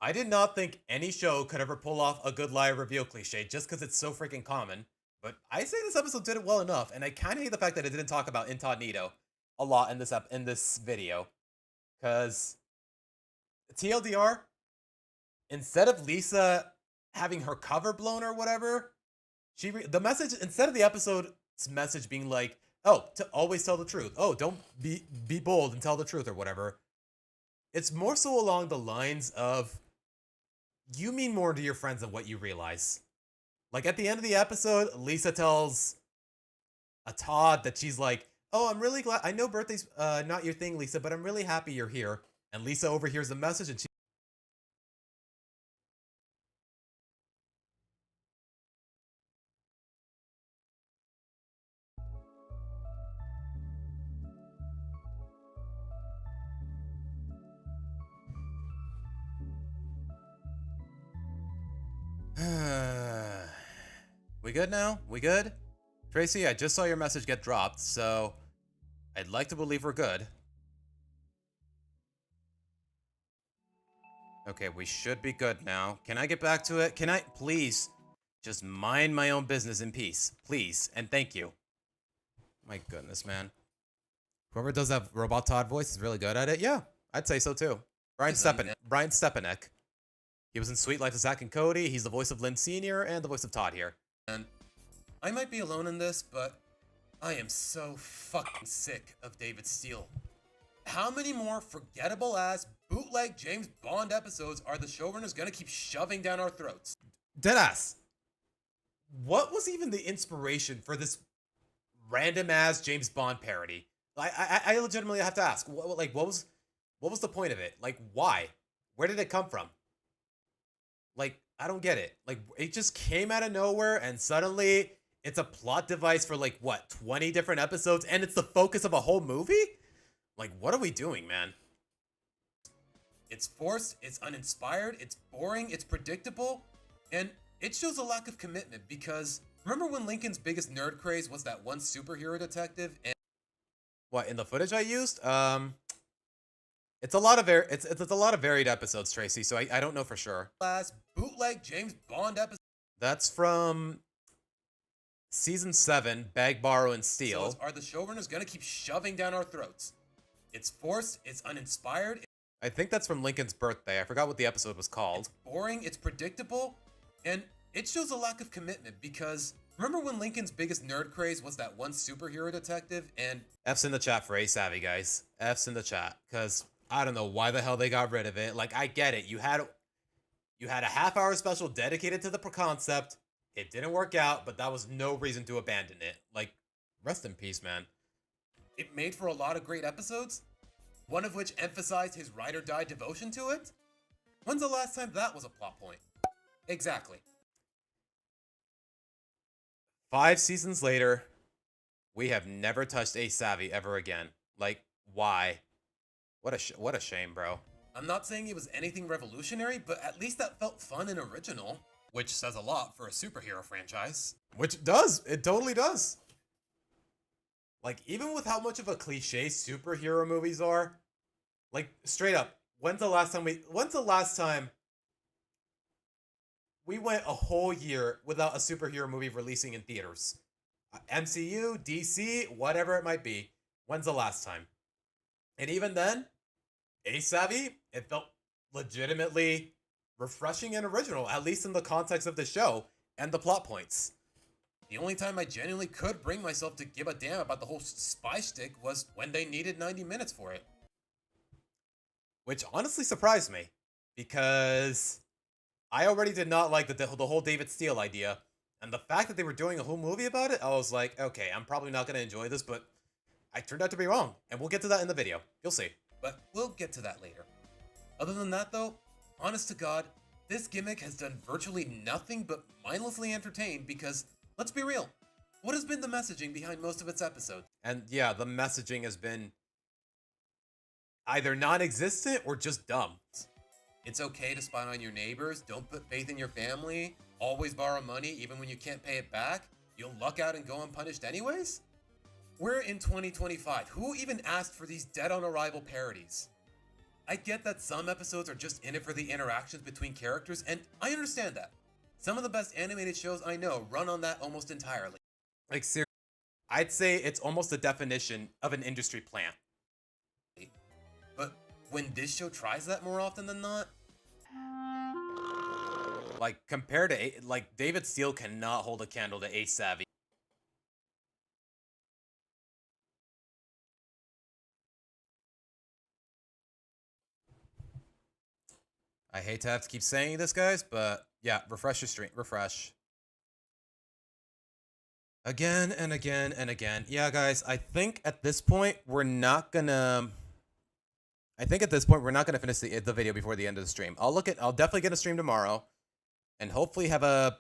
I did not think any show could ever pull off a good lie reveal cliche just because it's so freaking common. But I say this episode did it well enough, and I kind of hate the fact that it didn't talk about incognito a lot in this video, because TLDR, instead of Lisa having her cover blown or whatever, the message, instead of the episode's message being like, oh, to always tell the truth, oh, don't be bold and tell the truth or whatever, it's more so along the lines of, you mean more to your friends than what you realize. Like at the end of the episode, Lisa tells Todd that she's like, oh, I'm really glad, I know birthday's not your thing, Lisa, but I'm really happy you're here. And Lisa overhears the message and she we good now? We good? Tracy, I just saw your message get dropped, so I'd like to believe we're good. Okay, we should be good now. Can I get back to it? Can I, please, just mind my own business in peace? Please, and thank you. My goodness, man. Whoever does that Robot Todd voice is really good at it. Yeah, I'd say so too. Brian Stepanek. He was in Sweet Life of Zack and Cody. He's the voice of Lynn Sr. and the voice of Todd here. And I might be alone in this, but I am so fucking sick of David Steele. How many more forgettable ass bootleg James Bond episodes are the showrunners gonna keep shoving down our throats? Deadass. What was even the inspiration for this random ass James Bond parody? I legitimately have to ask. What was the point of it? Like, why? Where did it come from? Like, I don't get it. Like, it just came out of nowhere and suddenly it's a plot device for like, what, 20 different episodes and it's the focus of a whole movie? Like, what are we doing, man? It's forced, it's uninspired, it's boring, it's predictable, and it shows a lack of commitment because remember when Lincoln's biggest nerd craze was that one superhero detective and what, in the footage I used? It's a lot of it's a lot of varied episodes, Tracy, so I don't know for sure. Last bootleg James Bond episode. That's from season 7, Bag, Borrow, and Steal. So are the showrunners gonna keep shoving down our throats? It's forced, it's uninspired. I think that's from Lincoln's birthday. I forgot what the episode was called. It's boring, it's predictable, and it shows a lack of commitment because remember when Lincoln's biggest nerd craze was that one superhero detective and F's in the chat for A-Savvy, guys. F's in the chat, because I don't know why the hell they got rid of it. Like, I get it. You had a half-hour special dedicated to the concept. It didn't work out, but that was no reason to abandon it. Like, rest in peace, man. It made for a lot of great episodes, one of which emphasized his ride-or-die devotion to it. When's the last time that was a plot point? Exactly. 5 seasons later, we have never touched A-Savvy ever again. Like, why? What a shame, bro. I'm not saying it was anything revolutionary, but at least that felt fun and original. Which says a lot for a superhero franchise. Which it does. It totally does. Like, even with how much of a cliche superhero movies are, like, straight up, when's the last time we went a whole year without a superhero movie releasing in theaters? MCU, DC, whatever it might be. When's the last time? And even then, A-Savvy, it felt legitimately refreshing and original, at least in the context of the show and the plot points. The only time I genuinely could bring myself to give a damn about the whole spy shtick was when they needed 90 minutes for it. Which honestly surprised me, because I already did not like the whole David Steele idea, and the fact that they were doing a whole movie about it, I was like, okay, I'm probably not going to enjoy this, but I turned out to be wrong, and we'll get to that in the video. You'll see. But we'll get to that later. Other than that, though, honest to God, this gimmick has done virtually nothing but mindlessly entertain because, let's be real, what has been the messaging behind most of its episodes? And yeah, the messaging has been either non-existent or just dumb. It's okay to spy on your neighbors, don't put faith in your family, always borrow money even when you can't pay it back, you'll luck out and go unpunished anyways? We're in 2025. Who even asked for these dead on arrival parodies? I get that some episodes are just in it for the interactions between characters, and I understand that. Some of the best animated shows I know run on that almost entirely. Like, seriously, I'd say it's almost the definition of an industry plant. But when this show tries that more often than not, like, compared to, like, David Steele cannot hold a candle to Ace Savvy. I hate to have to keep saying this, guys, but yeah, refresh your stream. Refresh. Again and again and again. Yeah, guys, I think at this point, we're not gonna... finish the video before the end of the stream. I'll definitely get a stream tomorrow, and hopefully have a...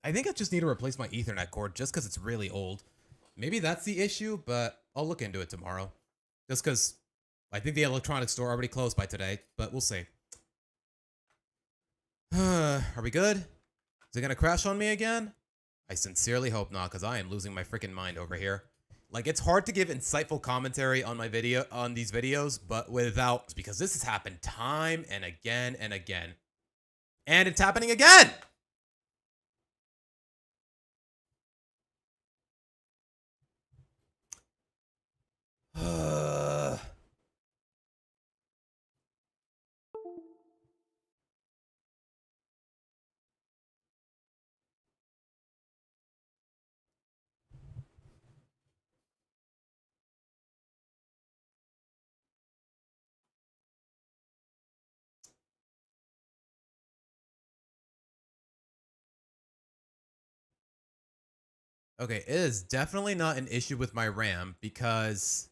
I think I just need to replace my Ethernet cord just because it's really old. Maybe that's the issue, but I'll look into it tomorrow. Just because I think the electronics store already closed by today, but we'll see. Are we good? Is it gonna crash on me again? I sincerely hope not, because I am losing my freaking mind over here. Like, it's hard to give insightful commentary on these videos, but without, because this has happened time and again and again. And it's happening again! Okay, it is definitely not an issue with my RAM because...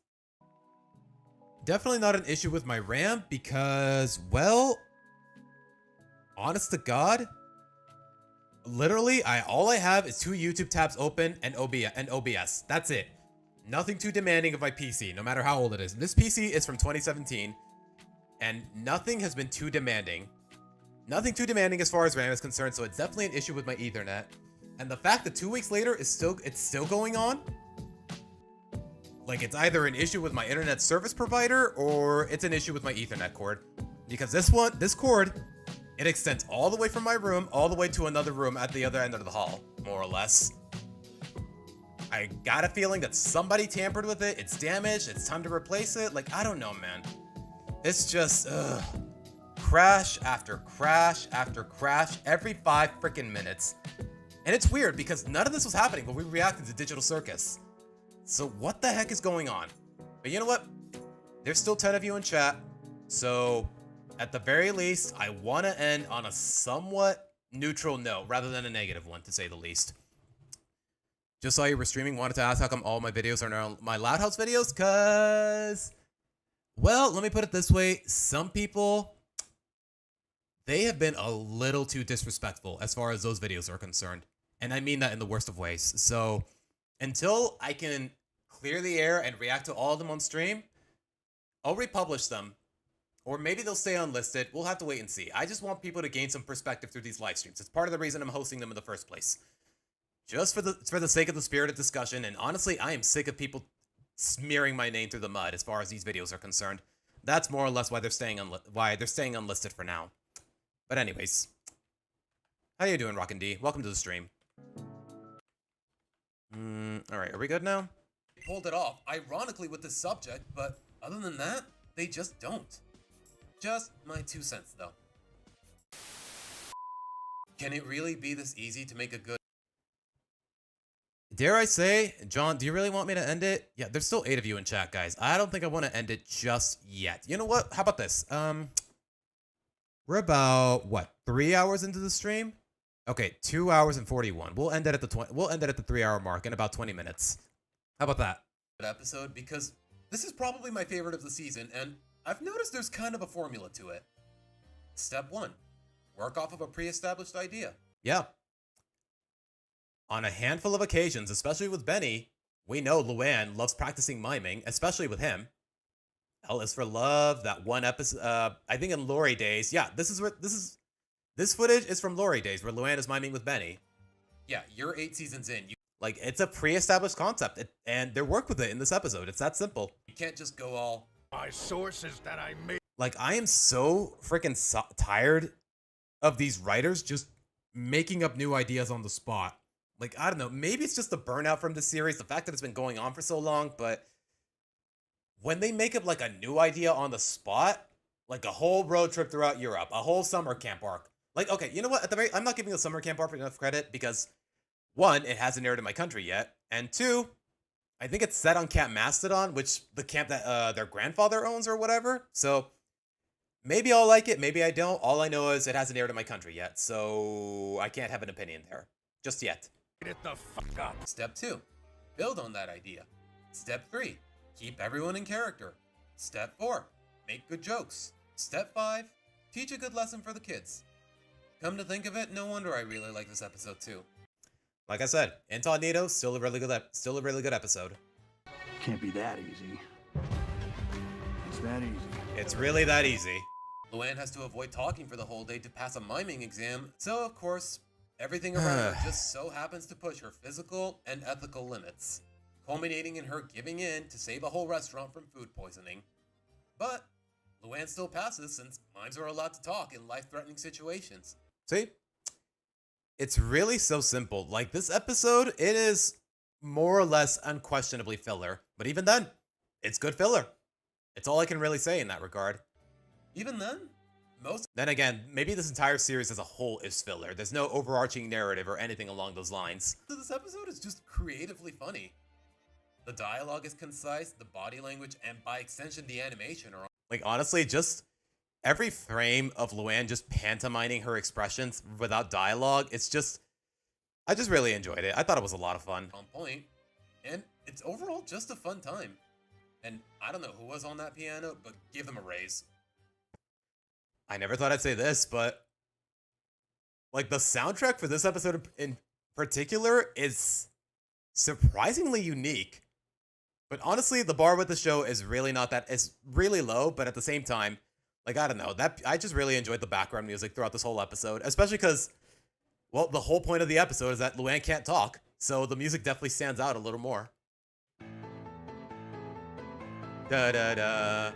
well... honest to God... literally, all I have is 2 YouTube tabs open and OBS. That's it. Nothing too demanding of my PC, no matter how old it is. This PC is from 2017, and nothing has been too demanding. Nothing too demanding as far as RAM is concerned, so it's definitely an issue with my Ethernet. And the fact that 2 weeks later it's still going on, like, it's either an issue with my internet service provider or it's an issue with my Ethernet cord, because this cord, it extends all the way from my room all the way to another room at the other end of the hall, more or less. I got a feeling that somebody tampered with it. It's damaged. It's time to replace it. Like, I don't know, man. It's just crash after crash after crash every 5 freaking minutes. And it's weird because none of this was happening when we reacted to Digital Circus. So what the heck is going on? But you know what? There's still 10 of you in chat. So at the very least, I want to end on a somewhat neutral note rather than a negative one, to say the least. Just saw you were streaming. Wanted to ask how come all my videos are now my Loud House videos? Because, well, let me put it this way. Some people, they have been a little too disrespectful as far as those videos are concerned. And I mean that in the worst of ways. So until I can clear the air and react to all of them on stream, I'll republish them. Or maybe they'll stay unlisted. We'll have to wait and see. I just want people to gain some perspective through these live streams. It's part of the reason I'm hosting them in the first place. Just for the sake of the spirit of discussion. And honestly, I am sick of people smearing my name through the mud as far as these videos are concerned. That's more or less why they're staying unlisted for now. But anyways, how you doing, Rockin' D? Welcome to the stream. All right, are we good now? They pulled it off, ironically, with the subject, but other than that, they just don't. Just my 2 cents, though. Can it really be this easy to make a good... Dare I say, John, do you really want me to end it? Yeah, there's still 8 of you in chat, guys. I don't think I want to end it just yet. You know what? How about this? We're about, what, 3 hours into the stream? Okay, 2 hours and 41. We'll end it at the 3-hour mark in about 20 minutes. How about that? Episode, because this is probably my favorite of the season, and I've noticed there's kind of a formula to it. Step 1, work off of a pre-established idea. Yeah. On a handful of occasions, especially with Benny, we know Luann loves practicing miming, especially with him. L is for love, that one episode, I think in Lori Days. Yeah, this footage is from Lori Days, where Luann is miming with Benny. Yeah, you're 8 seasons in. Like, it's a pre-established concept, and they work with it in this episode. It's that simple. You can't just go all... My sources that I made. Like, I am so freaking tired of these writers just making up new ideas on the spot. Like, I don't know, maybe it's just the burnout from the series, the fact that it's been going on for so long, but when they make up, like, a new idea on the spot, like a whole road trip throughout Europe, a whole summer camp arc. Like, okay, you know what? I'm not giving the summer camp arc enough credit because, one, it hasn't aired in my country yet, and two, I think it's set on Camp Mastodon, which the camp that their grandfather owns or whatever. So maybe I'll like it, maybe I don't. All I know is it hasn't aired in my country yet, so I can't have an opinion there just yet. Get it the fuck up. Step 2, build on that idea. Step 3, keep everyone in character. Step 4, make good jokes. Step 5, teach a good lesson for the kids. Come to think of it, no wonder I really like this episode too. Like I said, Incognito, still a really good episode. Can't be that easy. It's that easy. It's really that easy. Luann has to avoid talking for the whole day to pass a miming exam, so of course, everything around her just so happens to push her physical and ethical limits, culminating in her giving in to save a whole restaurant from food poisoning. But Luann still passes since mimes are allowed to talk in life-threatening situations. See? It's really so simple. Like, this episode, it is more or less unquestionably filler. But even then, it's good filler. It's all I can really say in that regard. Even then, Then again, maybe this entire series as a whole is filler. There's no overarching narrative or anything along those lines. So this episode is just creatively funny. The dialogue is concise, the body language, and by extension, the animation are... Like, honestly, just... every frame of Luann just pantomiming her expressions without dialogue, it's just... I just really enjoyed it. I thought it was a lot of fun. On point. And it's overall just a fun time. And I don't know who was on that piano, but give them a raise. I never thought I'd say this, but... like, the soundtrack for this episode in particular is surprisingly unique. But honestly, the bar with the show is really not that... it's really low, but at the same time... like, I don't know, I just really enjoyed the background music throughout this whole episode, especially because, well, the whole point of the episode is that Luann can't talk, so the music definitely stands out a little more. Da-da-da.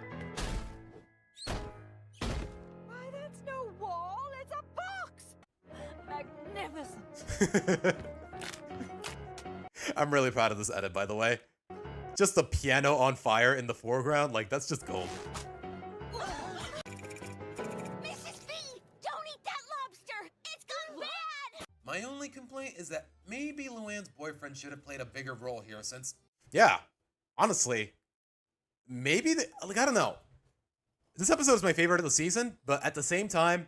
Why, that's no wall, it's a box! Magnificent! I'm really proud of this edit, by the way. Just the piano on fire in the foreground, like, that's just gold. My only complaint is that maybe Luann's boyfriend should have played a bigger role here since... yeah, honestly, maybe... like, I don't know. This episode is my favorite of the season, but at the same time,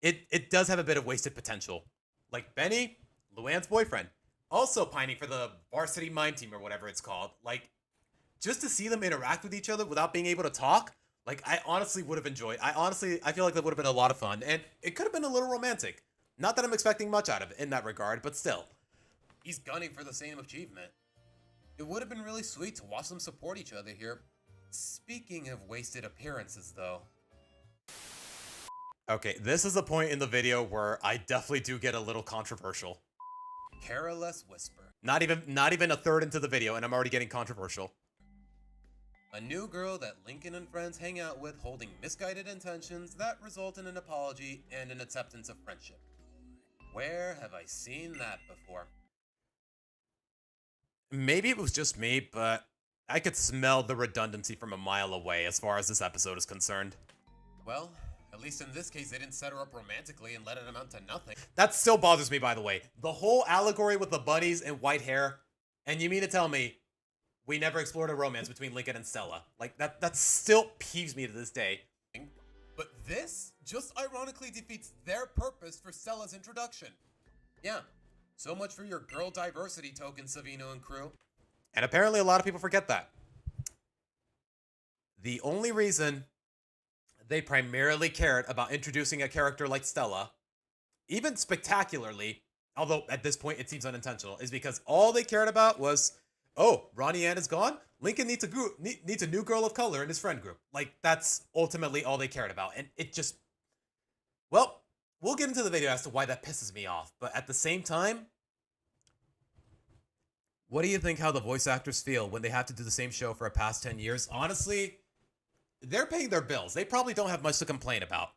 it does have a bit of wasted potential. Like, Benny, Luann's boyfriend, also pining for the varsity mime team or whatever it's called. Like, just to see them interact with each other without being able to talk, like, I honestly would have enjoyed. I feel like that would have been a lot of fun, and it could have been a little romantic. Not that I'm expecting much out of it in that regard, but still. He's gunning for the same achievement. It would have been really sweet to watch them support each other here. Speaking of wasted appearances, though. Okay, this is a point in the video where I definitely do get a little controversial. Careless whisper. Not even a third into the video, and I'm already getting controversial. A new girl that Lincoln and friends hang out with holding misguided intentions that result in an apology and an acceptance of friendship. Where have I seen that before? Maybe it was just me, but I could smell the redundancy from a mile away as far as this episode is concerned. Well, at least in this case, they didn't set her up romantically and let it amount to nothing. That still bothers me, by the way. The whole allegory with the bunnies and white hair, and you mean to tell me we never explored a romance between Lincoln and Stella? Like, that still peeves me to this day. But this just ironically defeats their purpose for Stella's introduction. Yeah, so much for your girl diversity token, Savino and crew. And apparently a lot of people forget that. The only reason they primarily cared about introducing a character like Stella, even spectacularly, although at this point it seems unintentional, is because all they cared about was, oh, Ronnie Ann is gone? Lincoln needs a new girl of color in his friend group. Like, that's ultimately all they cared about. And it just... well, we'll get into the video as to why that pisses me off. But at the same time, What do you think how the voice actors feel when they have to do the same show for a past 10 years? Honestly, they're paying their bills. They probably don't have much to complain about.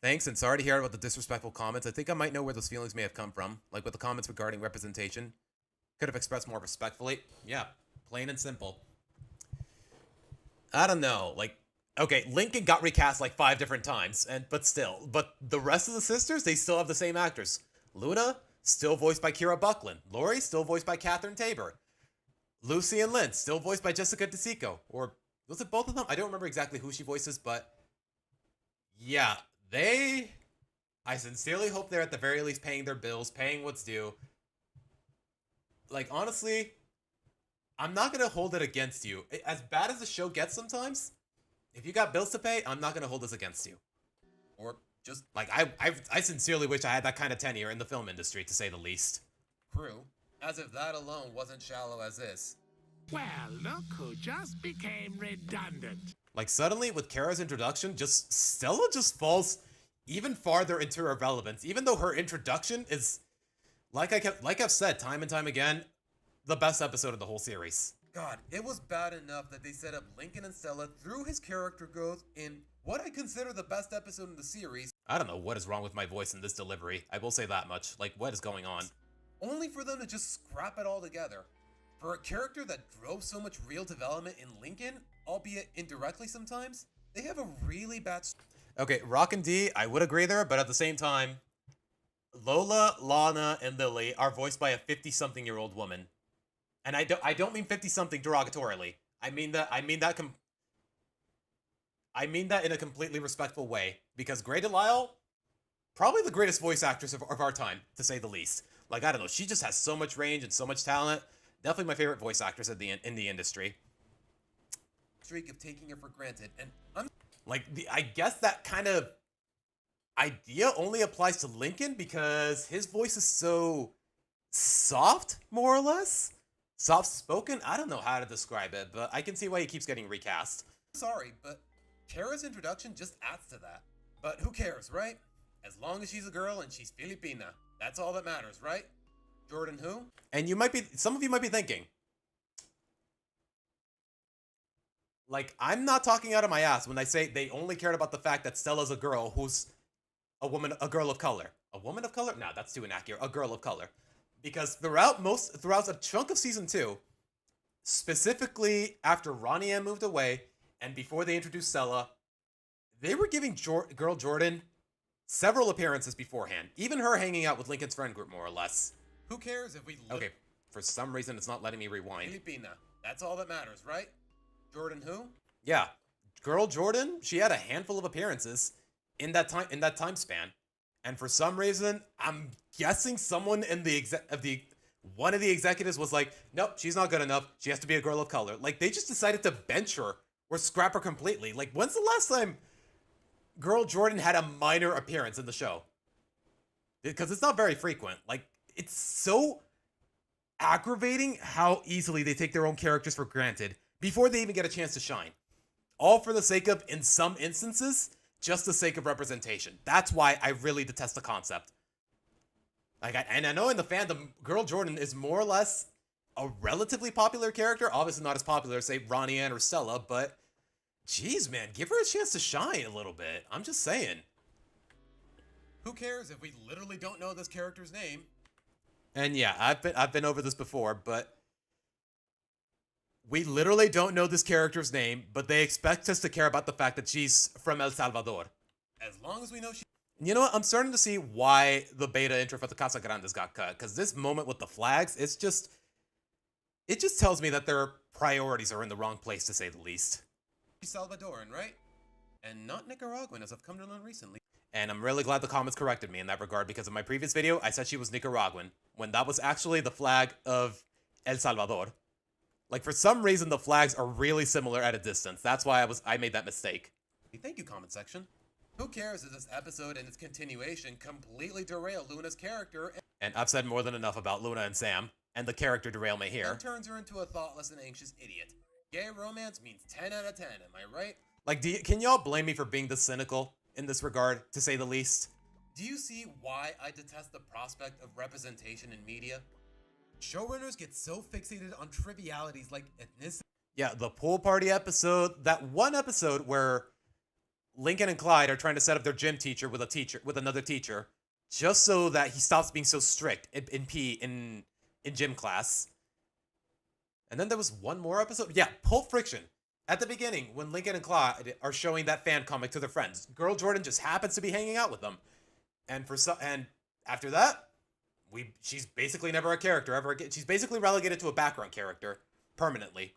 Thanks, and sorry to hear about the disrespectful comments. I think I might know where those feelings may have come from. Like with the comments regarding representation. Could have expressed more respectfully. Yeah, plain and simple. I don't know. Like, okay, Lincoln got recast like 5 different times, but the rest of the sisters, they still have the same actors. Luna, still voiced by Kira Buckland. Lori, still voiced by Catherine Tabor. Lucy and Lynn, still voiced by Jessica DeSico. Or was it both of them? I don't remember exactly who she voices, but yeah, I sincerely hope they're at the very least paying their bills, paying what's due. Like, honestly, I'm not going to hold it against you. As bad as the show gets sometimes, if you got bills to pay, I'm not going to hold this against you. Or just, like, I sincerely wish I had that kind of tenure in the film industry, to say the least. Crew, as if that alone wasn't shallow as this. Well, look who just became redundant. Like, suddenly, with Kara's introduction, Stella just falls even farther into irrelevance, even though her introduction is, like I've said time and time again, the best episode of the whole series. God, it was bad enough that they set up Lincoln and Stella through his character growth in what I consider the best episode in the series. I don't know what is wrong with my voice in this delivery. I will say that much. Like, what is going on? Only for them to just scrap it all together. For a character that drove so much real development in Lincoln, albeit indirectly sometimes, they have a really bad... Okay, Rock and D, I would agree there, but at the same time, Lola, Lana, and Lily are voiced by a 50-something-year-old woman. And I don't mean 50-something derogatorily. I mean that in a completely respectful way, because Grey DeLisle, probably the greatest voice actress of our time, to say the least. Like, I don't know, she just has so much range and so much talent. Definitely my favorite voice actress in the industry. Streak of taking her for granted, and I guess that kind of idea only applies to Lincoln because his voice is so soft, more or less. Soft-spoken? I don't know how to describe it, but I can see why he keeps getting recast. Sorry, but Kara's introduction just adds to that. But who cares, right? As long as she's a girl and she's Filipina, that's all that matters, right? Jordan who? And some of you might be thinking, like, I'm not talking out of my ass when I say they only cared about the fact that Stella's a girl who's a girl of color. A woman of color? No, that's too inaccurate. A girl of color. Because throughout a chunk of season 2, specifically after Ronnie Ann moved away and before they introduced Stella, they were giving girl Jordan several appearances beforehand. Even her hanging out with Lincoln's friend group, more or less. Who cares if we... Okay, for some reason it's not letting me rewind. Filipina, that's all that matters, right? Jordan who? Yeah, girl Jordan, she had a handful of appearances in that time span. And for some reason, I'm guessing someone in one of the executives was like, nope, she's not good enough. She has to be a girl of color. Like, they just decided to bench her or scrap her completely. Like, when's the last time girl Jordan had a minor appearance in the show? Because it's not very frequent. Like, it's so aggravating how easily they take their own characters for granted before they even get a chance to shine. All for the sake of, in some instances, just the sake of representation. That's why I really detest the concept. And I know in the fandom, Girl Jordan is more or less a relatively popular character. Obviously not as popular as, say, Ronnie Ann or Stella, but geez, man, give her a chance to shine a little bit. I'm just saying. Who cares if we literally don't know this character's name? And yeah, I've been over this before, but we literally don't know this character's name, but they expect us to care about the fact that she's from El Salvador. As long as we know she... You know what? I'm starting to see why the beta intro for the Casa Grandes got cut, because this moment with the flags, it just tells me that their priorities are in the wrong place, to say the least. She's Salvadoran, right? And not Nicaraguan, as I've come to learn recently. And I'm really glad the comments corrected me in that regard, because in my previous video, I said she was Nicaraguan, when that was actually the flag of El Salvador. Like, for some reason, the flags are really similar at a distance. That's why I made that mistake. Thank you, comment section. Who cares if this episode and its continuation completely derail Luna's character? And I've said more than enough about Luna and Sam, and the character derailment here. And turns her into a thoughtless and anxious idiot. Gay romance means 10 out of 10, am I right? Like, can y'all blame me for being this cynical in this regard, to say the least? Do you see why I detest the prospect of representation in media? Showrunners get so fixated on trivialities like ethnicity. Yeah, the pool party episode, that one episode where Lincoln and Clyde are trying to set up their gym teacher with another teacher, just so that he stops being so strict in gym class. And then there was one more episode. Yeah, Pulp Friction. At the beginning, when Lincoln and Clyde are showing that fan comic to their friends, Girl Jordan just happens to be hanging out with them. And after that, she's basically never a character ever again. She's basically relegated to a background character permanently.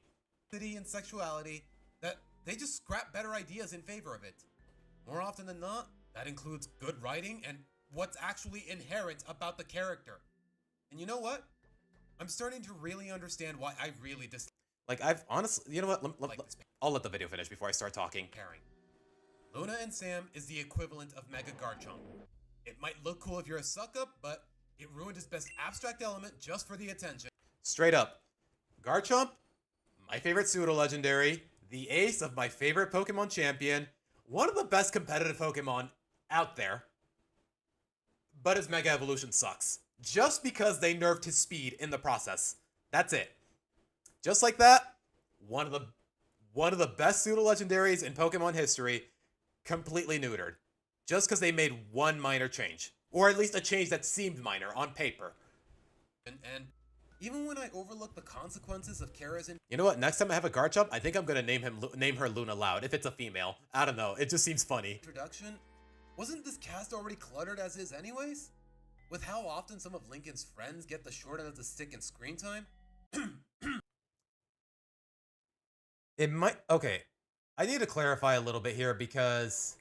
And sexuality, that they just scrap better ideas in favor of it. More often than not, that includes good writing and what's actually inherent about the character. And you know what? I'm starting to really understand why I really dislike. Like, I've honestly, you know what? I'll let the video finish before I start talking. Luna and Sam is the equivalent of Mega Garchomp. It might look cool if you're a suck-up, but it ruined his best abstract element just for the attention. Straight up, Garchomp, my favorite pseudo-legendary, the ace of my favorite Pokemon champion, one of the best competitive Pokemon out there, but his Mega Evolution sucks. Just because they nerfed his speed in the process. That's it. Just like that, one of the best pseudo-legendaries in Pokemon history, completely neutered. Just because they made one minor change. Or at least a change that seemed minor on paper. And even when I overlook the consequences of Kara's you know what? Next time I have a Garchomp, I think I'm gonna name her Luna Loud if it's a female. I don't know. It just seems funny. Introduction? Wasn't this cast already cluttered as is anyways? With how often some of Lincoln's friends get the short end of the stick in screen time? It might... Okay. I need to clarify a little bit here because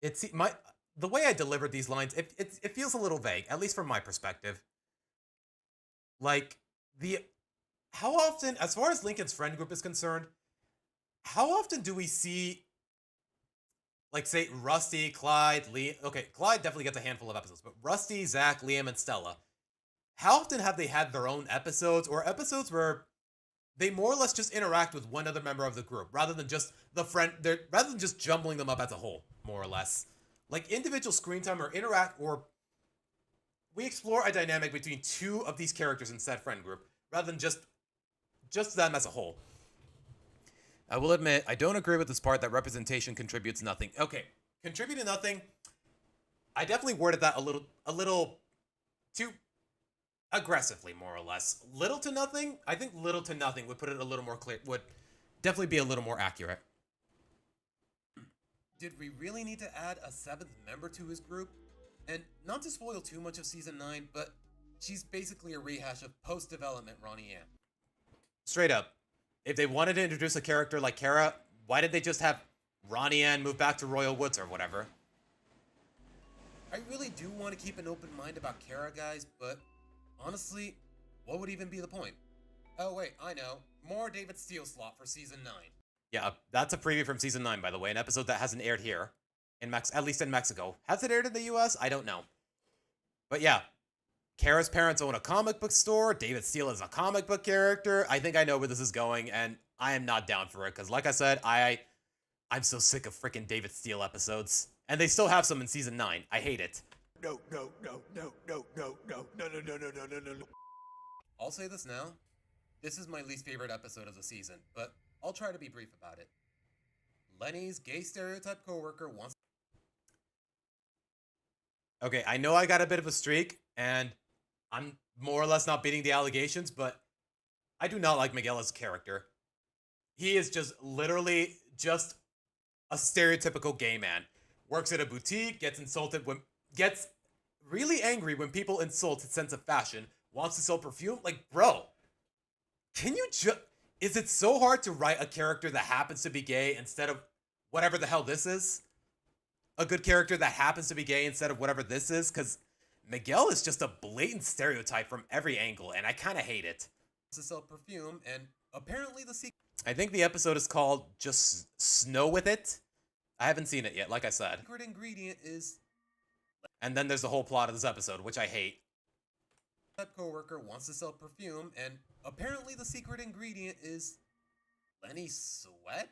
the way I delivered these lines, it feels a little vague, at least from my perspective. Like, how often, as far as Lincoln's friend group is concerned, how often do we see, like, say, Rusty, Clyde, Liam... Okay, Clyde definitely gets a handful of episodes, but Rusty, Zach, Liam, and Stella, how often have they had their own episodes, or episodes where they more or less just interact with one other member of the group, rather than just jumbling them up as a whole, more or less? Like, individual screen time or we explore a dynamic between two of these characters in said friend group, rather than just them as a whole. I will admit, I don't agree with this part that representation contributes nothing. Okay, contributing nothing, I definitely worded that a little too aggressively, more or less. Little to nothing? I think little to nothing would put it a little more clear, would definitely be a little more accurate. Did we really need to add a 7th member to his group? And not to spoil too much of Season 9, but she's basically a rehash of post-development Ronnie Ann. Straight up, if they wanted to introduce a character like Kara, why did they just have Ronnie Ann move back to Royal Woods or whatever? I really do want to keep an open mind about Kara, guys, but honestly, what would even be the point? Oh wait, I know. More David Steele slot for Season 9. Yeah, that's a preview from Season 9, by the way, an episode that hasn't aired here. At least in Mexico. Has it aired in the US? I don't know. But yeah, Kara's parents own a comic book store. David Steele is a comic book character. I think I know where this is going, and I am not down for it, because like I said, I'm so sick of freaking David Steele episodes. And they still have some in Season 9. I hate it. No. I'll say this now. This is my least favorite episode of the season, but I'll try to be brief about it. Lenny's gay stereotype coworker wants... Okay, I know I got a bit of a streak, and I'm more or less not beating the allegations, but I do not like Miguel as a character. He is just literally just a stereotypical gay man. Works at a boutique, gets really angry when people insult his sense of fashion, wants to sell perfume. Like, bro, can you just... Is it so hard to write a character that happens to be gay instead of whatever the hell this is? A good character that happens to be gay instead of whatever this is? Because Miguel is just a blatant stereotype from every angle, and I kind of hate it. To sell perfume, and apparently the secret... I think the episode is called Just Snow With It. I haven't seen it yet, like I said. Secret ingredient is... And then there's the whole plot of this episode, which I hate. That coworker wants to sell perfume, and apparently the secret ingredient is Lenny Sweat?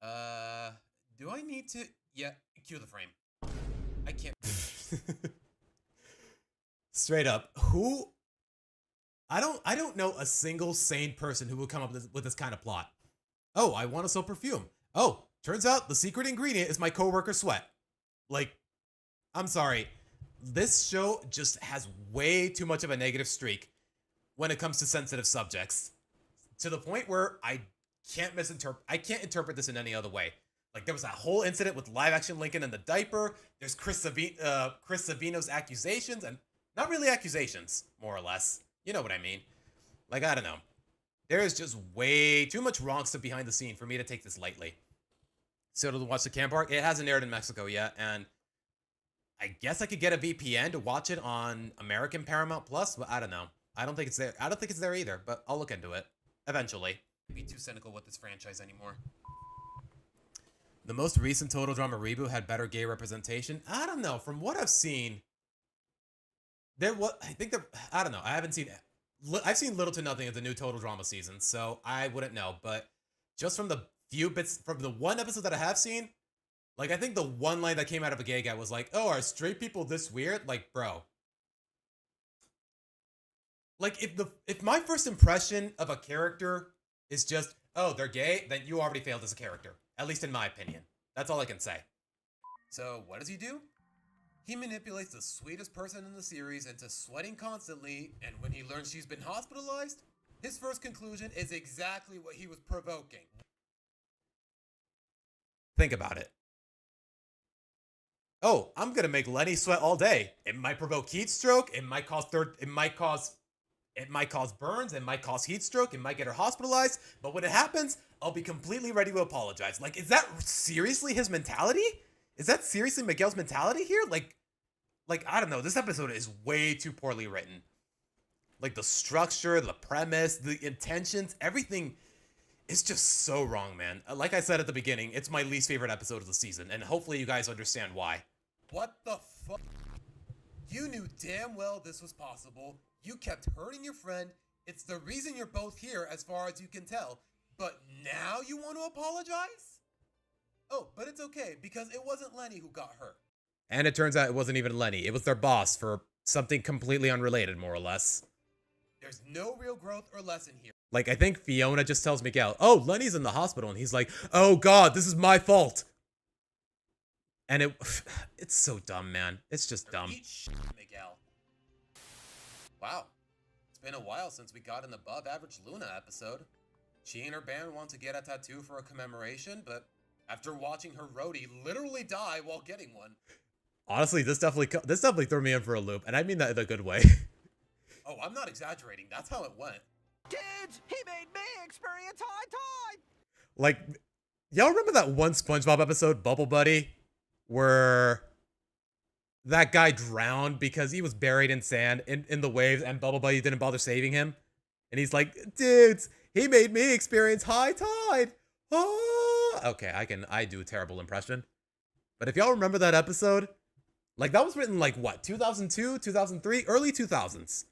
Do I need to... Yeah, cue the frame. I can't... Straight up, who... I don't know a single sane person who would come up with this kind of plot. Oh, I want to sell perfume. Oh, turns out the secret ingredient is my coworker's sweat. Like, I'm sorry. This show just has way too much of a negative streak when it comes to sensitive subjects. To the point where I can't interpret this in any other way. Like, there was that whole incident with live action Lincoln in the diaper. There's Chris Savino's accusations, and not really accusations, more or less. You know what I mean. Like, I don't know. There is just way too much wrong stuff behind the scene for me to take this lightly. So to watch the camp arc, it hasn't aired in Mexico yet, and I guess I could get a VPN to watch it on American Paramount Plus, but I don't know. I don't think it's there. I don't think it's there either, but I'll look into it eventually. Be too cynical with this franchise anymore. The most recent Total Drama reboot had better gay representation. I don't know. From what I've seen, I don't know. I haven't seen it. I've seen little to nothing of the new Total Drama season, so I wouldn't know. But just from the few bits, from the one episode that I have seen, like, I think the one line that came out of a gay guy was like, "Oh, are straight people this weird?" Like, bro. Like, if my first impression of a character is just, "Oh, they're gay," then you already failed as a character. At least in my opinion. That's all I can say. So, what does he do? He manipulates the sweetest person in the series into sweating constantly, and when he learns she's been hospitalized, his first conclusion is exactly what he was provoking. Think about it. Oh, I'm gonna make Lenny sweat all day. It might provoke heat stroke, it might cause burns, it might cause heat stroke, it might get her hospitalized, but when it happens, I'll be completely ready to apologize. Like, is that seriously his mentality? Is that seriously Miguel's mentality here? Like, I don't know. This episode is way too poorly written. Like, the structure, the premise, the intentions, everything is just so wrong, man. Like I said at the beginning, it's my least favorite episode of the season, and hopefully you guys understand why. What the fuck? You knew damn well this was possible. You kept hurting your friend. It's the reason you're both here, as far as you can tell. But now you want to apologize? Oh, but it's okay, because it wasn't Lenny who got hurt. And it turns out it wasn't even Lenny. It was their boss for something completely unrelated, more or less. There's no real growth or lesson here. Like, I think Fiona just tells Miguel, "Oh, Lenny's in the hospital," and he's like, "Oh God, this is my fault." And it's so dumb, man. It's just dumb. Eat shit, Miguel. Wow. It's been a while since we got an above average Luna episode. She and her band want to get a tattoo for a commemoration, but after watching her roadie literally die while getting one. Honestly, this definitely threw me in for a loop, and I mean that in a good way. Oh, I'm not exaggerating. That's how it went. Kids, he made me experience high tide! Like, y'all remember that one SpongeBob episode, Bubble Buddy, where that guy drowned because he was buried in sand in the waves and Bubble Buddy didn't bother saving him? And he's like, "Dudes, he made me experience high tide." Oh. Okay, I do a terrible impression. But if y'all remember that episode, like, that was written like what, 2002, 2003, early 2000s.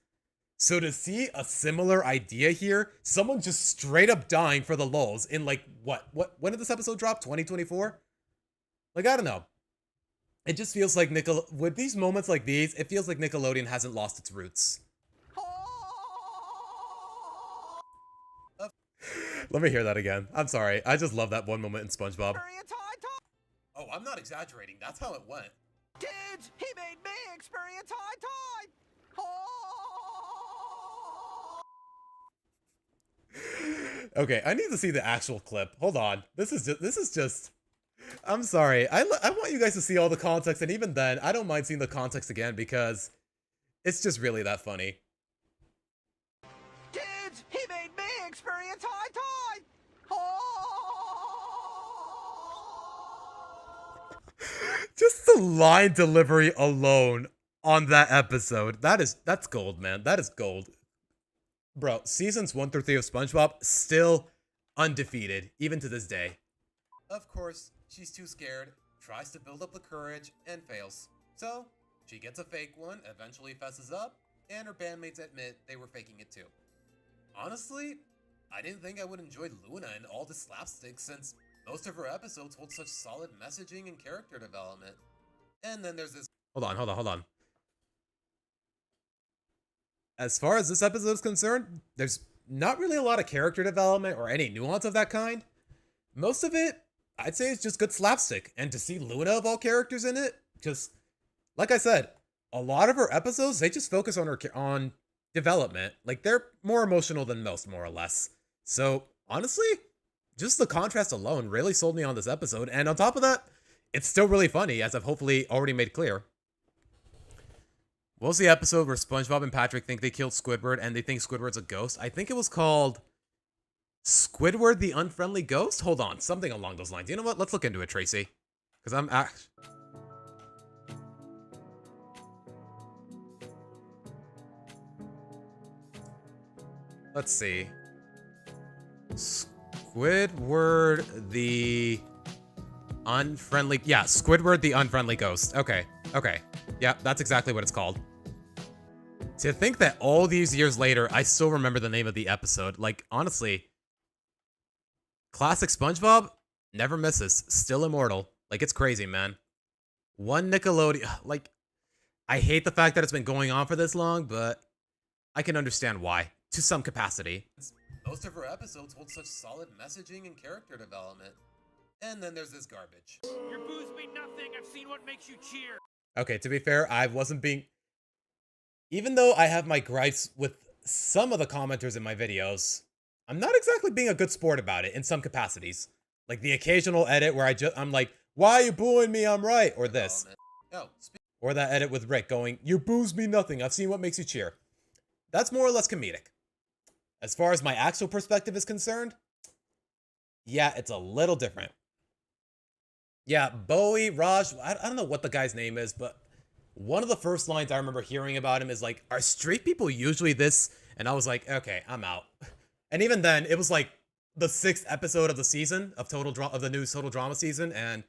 So to see a similar idea here, someone just straight up dying for the lulz in like when did this episode drop? 2024? Like, I don't know. It just feels like with these moments like these, it feels like Nickelodeon hasn't lost its roots. Let me hear that again. I'm sorry. I just love that one moment in SpongeBob. Oh, I'm not exaggerating. That's how it went. Kids, he made me experience high tide! Okay, I need to see the actual clip. Hold on. This is just I'm sorry. I want you guys to see all the context, and even then, I don't mind seeing the context again because it's just really that funny. Kids, he made me experience high tide! Just the line delivery alone on that episode. That's gold, man. That is gold. Bro, seasons 1 through 3 of SpongeBob still undefeated, even to this day. Of course, she's too scared, tries to build up the courage, and fails. So, she gets a fake one, eventually fesses up, and her bandmates admit they were faking it too. Honestly, I didn't think I would enjoy Luna and all the slapstick since most of her episodes hold such solid messaging and character development. And then there's this— Hold on. as far as this episode is concerned, there's not really a lot of character development or any nuance of that kind. Most of it, I'd say, is just good slapstick. And to see Luna of all characters in it, just, like I said, a lot of her episodes, they just focus on on development. Like, they're more emotional than most, more or less. So, honestly, just the contrast alone really sold me on this episode. And on top of that, it's still really funny, as I've hopefully already made clear. What was the episode where SpongeBob and Patrick think they killed Squidward and they think Squidward's a ghost? I think it was called Squidward the Unfriendly Ghost? Hold on, something along those lines. You know what? Let's look into it, Tracy. Because I'm let's see. Squidward the Unfriendly... Yeah, Squidward the Unfriendly Ghost. Okay. Yeah, that's exactly what it's called. To think that all these years later, I still remember the name of the episode. Like, honestly, classic SpongeBob never misses. Still immortal. Like, it's crazy, man. One Nickelodeon... Like, I hate the fact that it's been going on for this long, but I can understand why. To some capacity. Most of her episodes hold such solid messaging and character development. And then there's this garbage. Your booze mean nothing. I've seen what makes you cheer. Okay, to be fair, I wasn't being... Even though I have my gripes with some of the commenters in my videos, I'm not exactly being a good sport about it in some capacities. Like the occasional edit where I'm like, why are you booing me? I'm right. Or this. Or that edit with Rick going, your booze mean nothing. I've seen what makes you cheer. That's more or less comedic. As far as my actual perspective is concerned, yeah, it's a little different. Yeah, Bowie, Raj, I don't know what the guy's name is, but one of the first lines I remember hearing about him is like, are straight people usually this? And I was like, okay, I'm out. And even then, it was like the 6th episode of the season of the new Total Drama season, and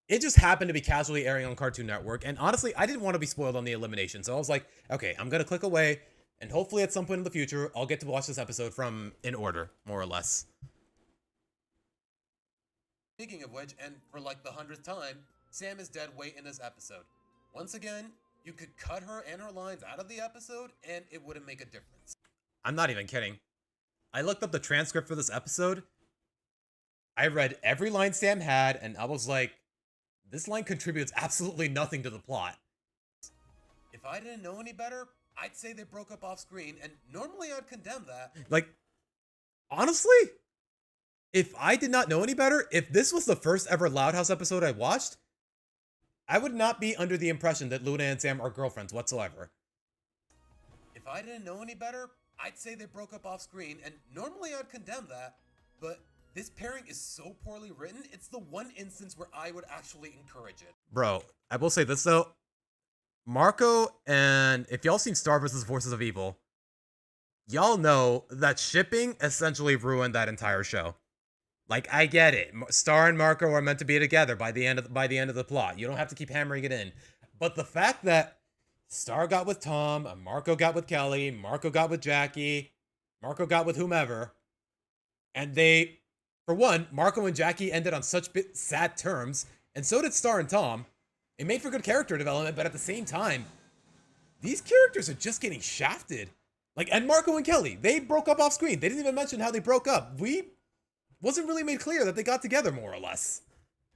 it just happened to be casually airing on Cartoon Network. And honestly, I didn't want to be spoiled on the elimination, so I was like, okay, I'm gonna click away, and hopefully at some point in the future, I'll get to watch this episode in order, more or less. Speaking of which, and for like the 100th time, Sam is dead weight in this episode. Once again, you could cut her and her lines out of the episode, and it wouldn't make a difference. I'm not even kidding. I looked up the transcript for this episode. I read every line Sam had, and I was like, this line contributes absolutely nothing to the plot. If I didn't know any better, I'd say they broke up off screen, and normally I'd condemn that. Like, honestly, if I did not know any better, if this was the first ever Loud House episode I watched, I would not be under the impression that Luna and Sam are girlfriends whatsoever. If I didn't know any better, I'd say they broke up off screen, and normally I'd condemn that, but this pairing is so poorly written, it's the one instance where I would actually encourage it. Bro, I will say this though. Marco, and if y'all seen Star vs. Forces of Evil, y'all know that shipping essentially ruined that entire show. Like, I get it. Star and Marco are meant to be together by the end of the plot. You don't have to keep hammering it in. But the fact that Star got with Tom, Marco got with Kelly, Marco got with Jackie, Marco got with whomever, and they, for one, Marco and Jackie ended on such sad terms, and so did Star and Tom. It made for good character development, but at the same time, these characters are just getting shafted. Like, and Marco and Kelly, they broke up off screen. They didn't even mention how they broke up. Wasn't really made clear that they got together, more or less.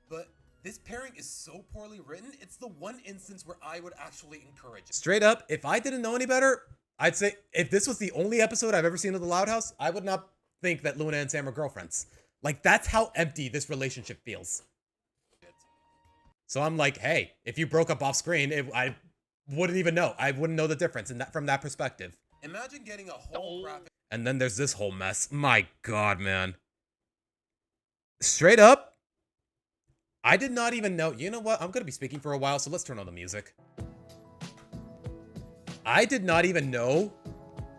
But this pairing is so poorly written, it's the one instance where I would actually encourage it. Straight up, if I didn't know any better, I'd say if this was the only episode I've ever seen of The Loud House, I would not think that Luna and Sam are girlfriends. Like, that's how empty this relationship feels. So I'm like, hey, if you broke up off screen, I wouldn't even know. I wouldn't know the difference from that perspective. Imagine getting a whole graphic. And then there's this whole mess. My God, man. Straight up, I did not even know. You know what? I'm going to be speaking for a while, so let's turn on the music. I did not even know,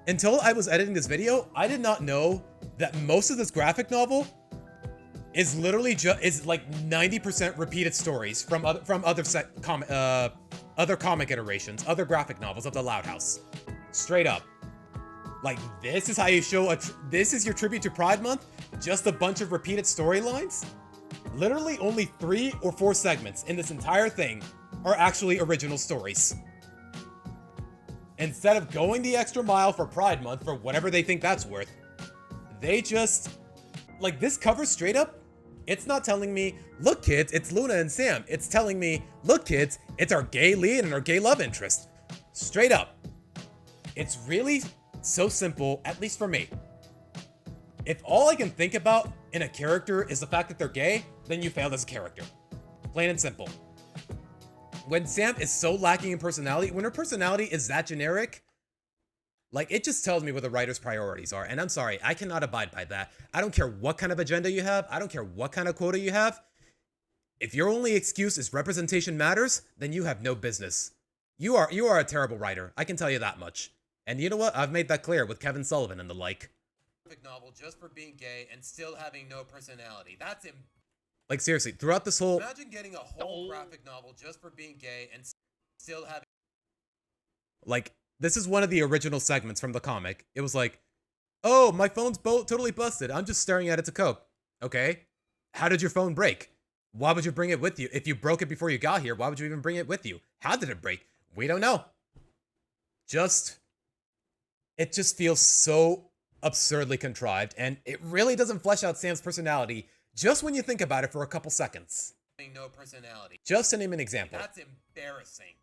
until I was editing this video, I did not know that most of this graphic novel is literally is like 90% repeated stories from other comic iterations, other graphic novels of the Loud House. Straight up. Like, this is how you show this is your tribute to Pride Month? Just a bunch of repeated storylines? Literally only 3 or 4 segments in this entire thing are actually original stories. instead of going the extra mile for Pride Month for whatever they think that's worth, they just, like, this cover straight up, it's not telling me, look kids, it's Luna and Sam. It's telling me, look kids, it's our gay lead and our gay love interest. Straight up. It's really so simple, at least for me. If all I can think about in a character is the fact that they're gay, then you failed as a character. Plain and simple. When Sam is so lacking in personality, when her personality is that generic, like, it just tells me what the writer's priorities are. And I'm sorry, I cannot abide by that. I don't care what kind of agenda you have. I don't care what kind of quota you have. If your only excuse is representation matters, then you have no business. You are a terrible writer. I can tell you that much. And you know what? I've made that clear with Kevin Sullivan and the like. Novel just for being gay and still having no personality. That's like, seriously, throughout this whole... Imagine getting a whole graphic novel just for being gay and still having... Like, this is one of the original segments from the comic. It was like, oh, my phone's totally busted. I'm just staring at it to cope. Okay. How did your phone break? Why would you bring it with you? If you broke it before you got here, why would you even bring it with you? How did it break? We don't know. It just feels so absurdly contrived, and it really doesn't flesh out Sam's personality just when you think about it for a couple seconds. No personality. Just to name an example. That's embarrassing.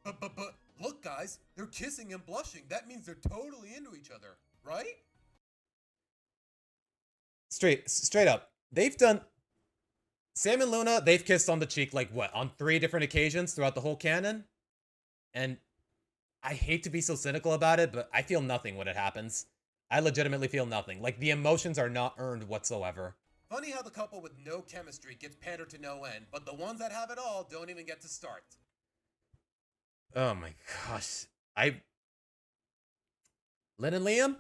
But look, guys, they're kissing and blushing. That means they're totally into each other, right? Straight up. They've done... Sam and Luna, they've kissed on the cheek, like, what, on 3 different occasions throughout the whole canon? And I hate to be so cynical about it, but I feel nothing when it happens. I legitimately feel nothing. Like, the emotions are not earned whatsoever. Funny how the couple with no chemistry gets pandered to no end, but the ones that have it all don't even get to start. Oh my gosh. Lynn and Liam?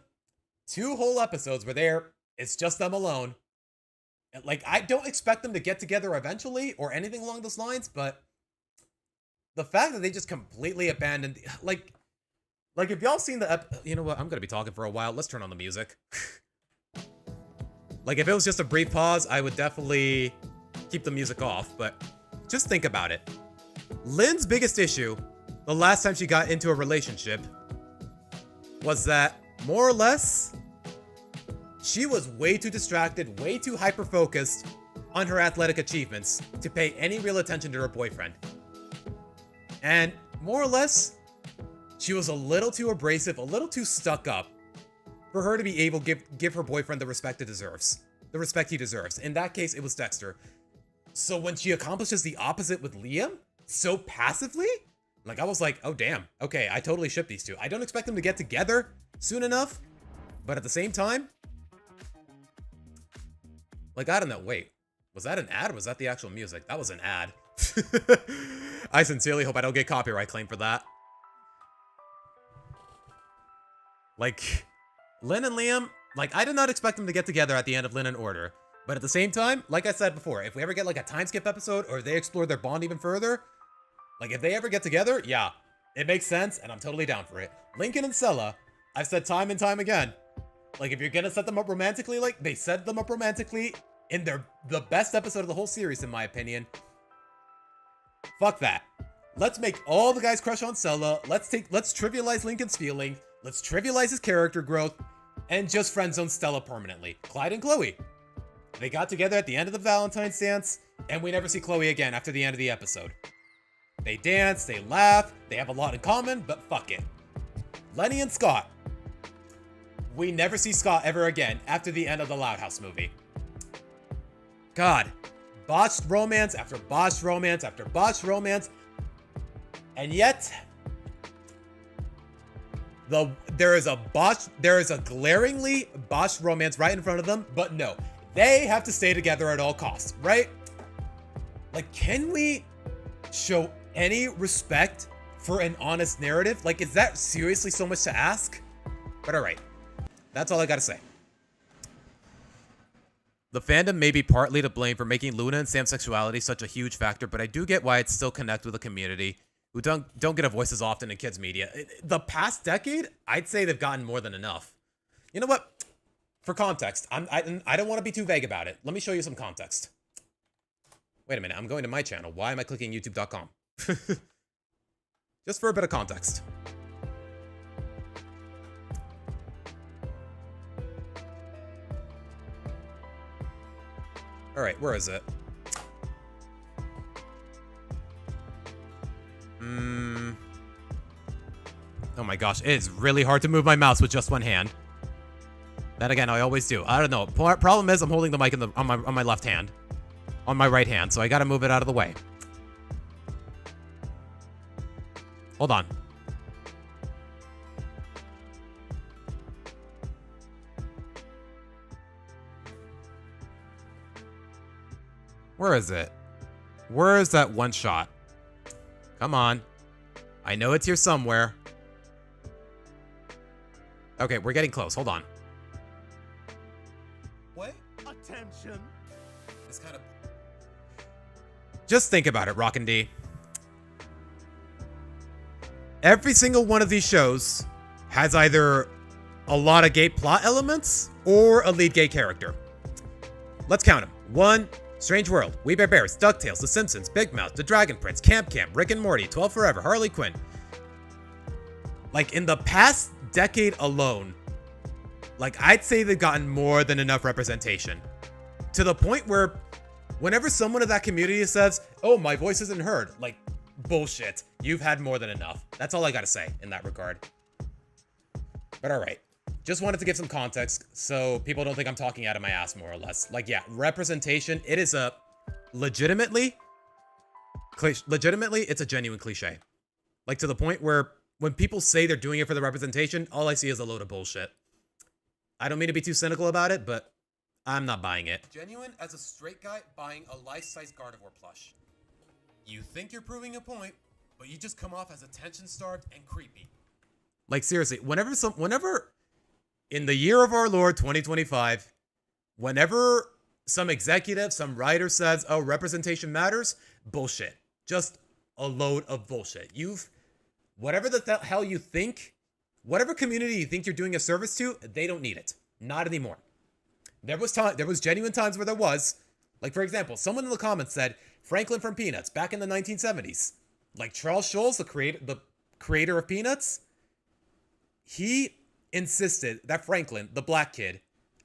2 whole episodes where it's just them alone. Like, I don't expect them to get together eventually or anything along those lines, but the fact that they just completely abandoned, like if y'all seen the you know what, I'm gonna be talking for a while. Let's turn on the music. Like, if it was just a brief pause, I would definitely keep the music off, but just think about it. Lynn's biggest issue, the last time she got into a relationship, was that, more or less, she was way too distracted, way too hyper-focused on her athletic achievements to pay any real attention to her boyfriend. And more or less, she was a little too abrasive, a little too stuck up for her to be able to give her boyfriend the respect he deserves. The respect he deserves. In that case, it was Dexter. So when she accomplishes the opposite with Liam, so passively, like, I was like, oh damn, okay, I totally ship these two. I don't expect them to get together soon enough, but at the same time, like, I don't know, wait, was that an ad or was that the actual music? That was an ad. I sincerely hope I don't get copyright claim for that. Like, Lynn and Liam, like, I did not expect them to get together at the end of Lynn and Order. But at the same time, like I said before, if we ever get like a time skip episode or if they explore their bond even further, like, if they ever get together, yeah, it makes sense and I'm totally down for it. Lincoln and Sella, I've said time and time again, like, if you're gonna set them up romantically, like, they set them up romantically in the best episode of the whole series, in my opinion. Fuck that. Let's make all the guys crush on Sella. Let's trivialize Lincoln's feeling. Let's trivialize his character growth and just friendzone Stella permanently. Clyde and Chloe. They got together at the end of the Valentine's dance, and we never see Chloe again after the end of the episode. They dance, they laugh, they have a lot in common, but fuck it. Lenny and Scott. We never see Scott ever again after the end of the Loud House movie. God. Botched romance after botched romance after botched romance. And yet, there is a glaringly botched romance right in front of them, but no. They have to stay together at all costs, right? Like, can we show any respect for an honest narrative? Like, is that seriously so much to ask? But alright. That's all I gotta say. The fandom may be partly to blame for making Luna and Sam's sexuality such a huge factor, but I do get why it still connects with a community who don't get a voice as often in kids media. The past decade, I'd say they've gotten more than enough. You know what? For context, I don't want to be too vague about it. Let me show you some context. Wait a minute, I'm going to my channel. Why am I clicking youtube.com? Just for a bit of context. Alright, where is it? Oh my gosh, it is really hard to move my mouse with just one hand. Then again, I always do. I don't know. Problem is, I'm holding the mic on my left hand. On my right hand, so I gotta move it out of the way. Hold on. Where is it? Where is that one shot? Come on. I know it's here somewhere. Okay, we're getting close. Hold on. What? Attention. It's kind of... Just think about it, Rockin' D. Every single one of these shows has either a lot of gay plot elements or a lead gay character. Let's count them. 1, Strange World, We Bare Bears, DuckTales, The Simpsons, Big Mouth, The Dragon Prince, Camp Camp, Rick and Morty, 12 Forever, Harley Quinn. Like, in the past decade alone, like, I'd say they've gotten more than enough representation. To the point where, whenever someone in that community says, oh, my voice isn't heard, like, bullshit. You've had more than enough. That's all I gotta say in that regard. But alright. Just wanted to give some context so people don't think I'm talking out of my ass, more or less. Like, yeah, representation, it is a legitimately, it's a genuine cliche. Like, to the point where when people say they're doing it for the representation, all I see is a load of bullshit. I don't mean to be too cynical about it, but I'm not buying it. Genuine as a straight guy buying a life-size Gardevoir plush. You think you're proving a point, but you just come off as attention-starved and creepy. Like, seriously, whenever in the year of our Lord 2025, whenever some executive, some writer says, oh, representation matters, bullshit. Just a load of bullshit. Whatever the hell you think, whatever community you think you're doing a service to, they don't need it. Not anymore. There was genuine times where there was. Like, for example, someone in the comments said, Franklin from Peanuts, back in the 1970s. Like, Charles Schulz, the creator of Peanuts, he insisted that Franklin, the black kid,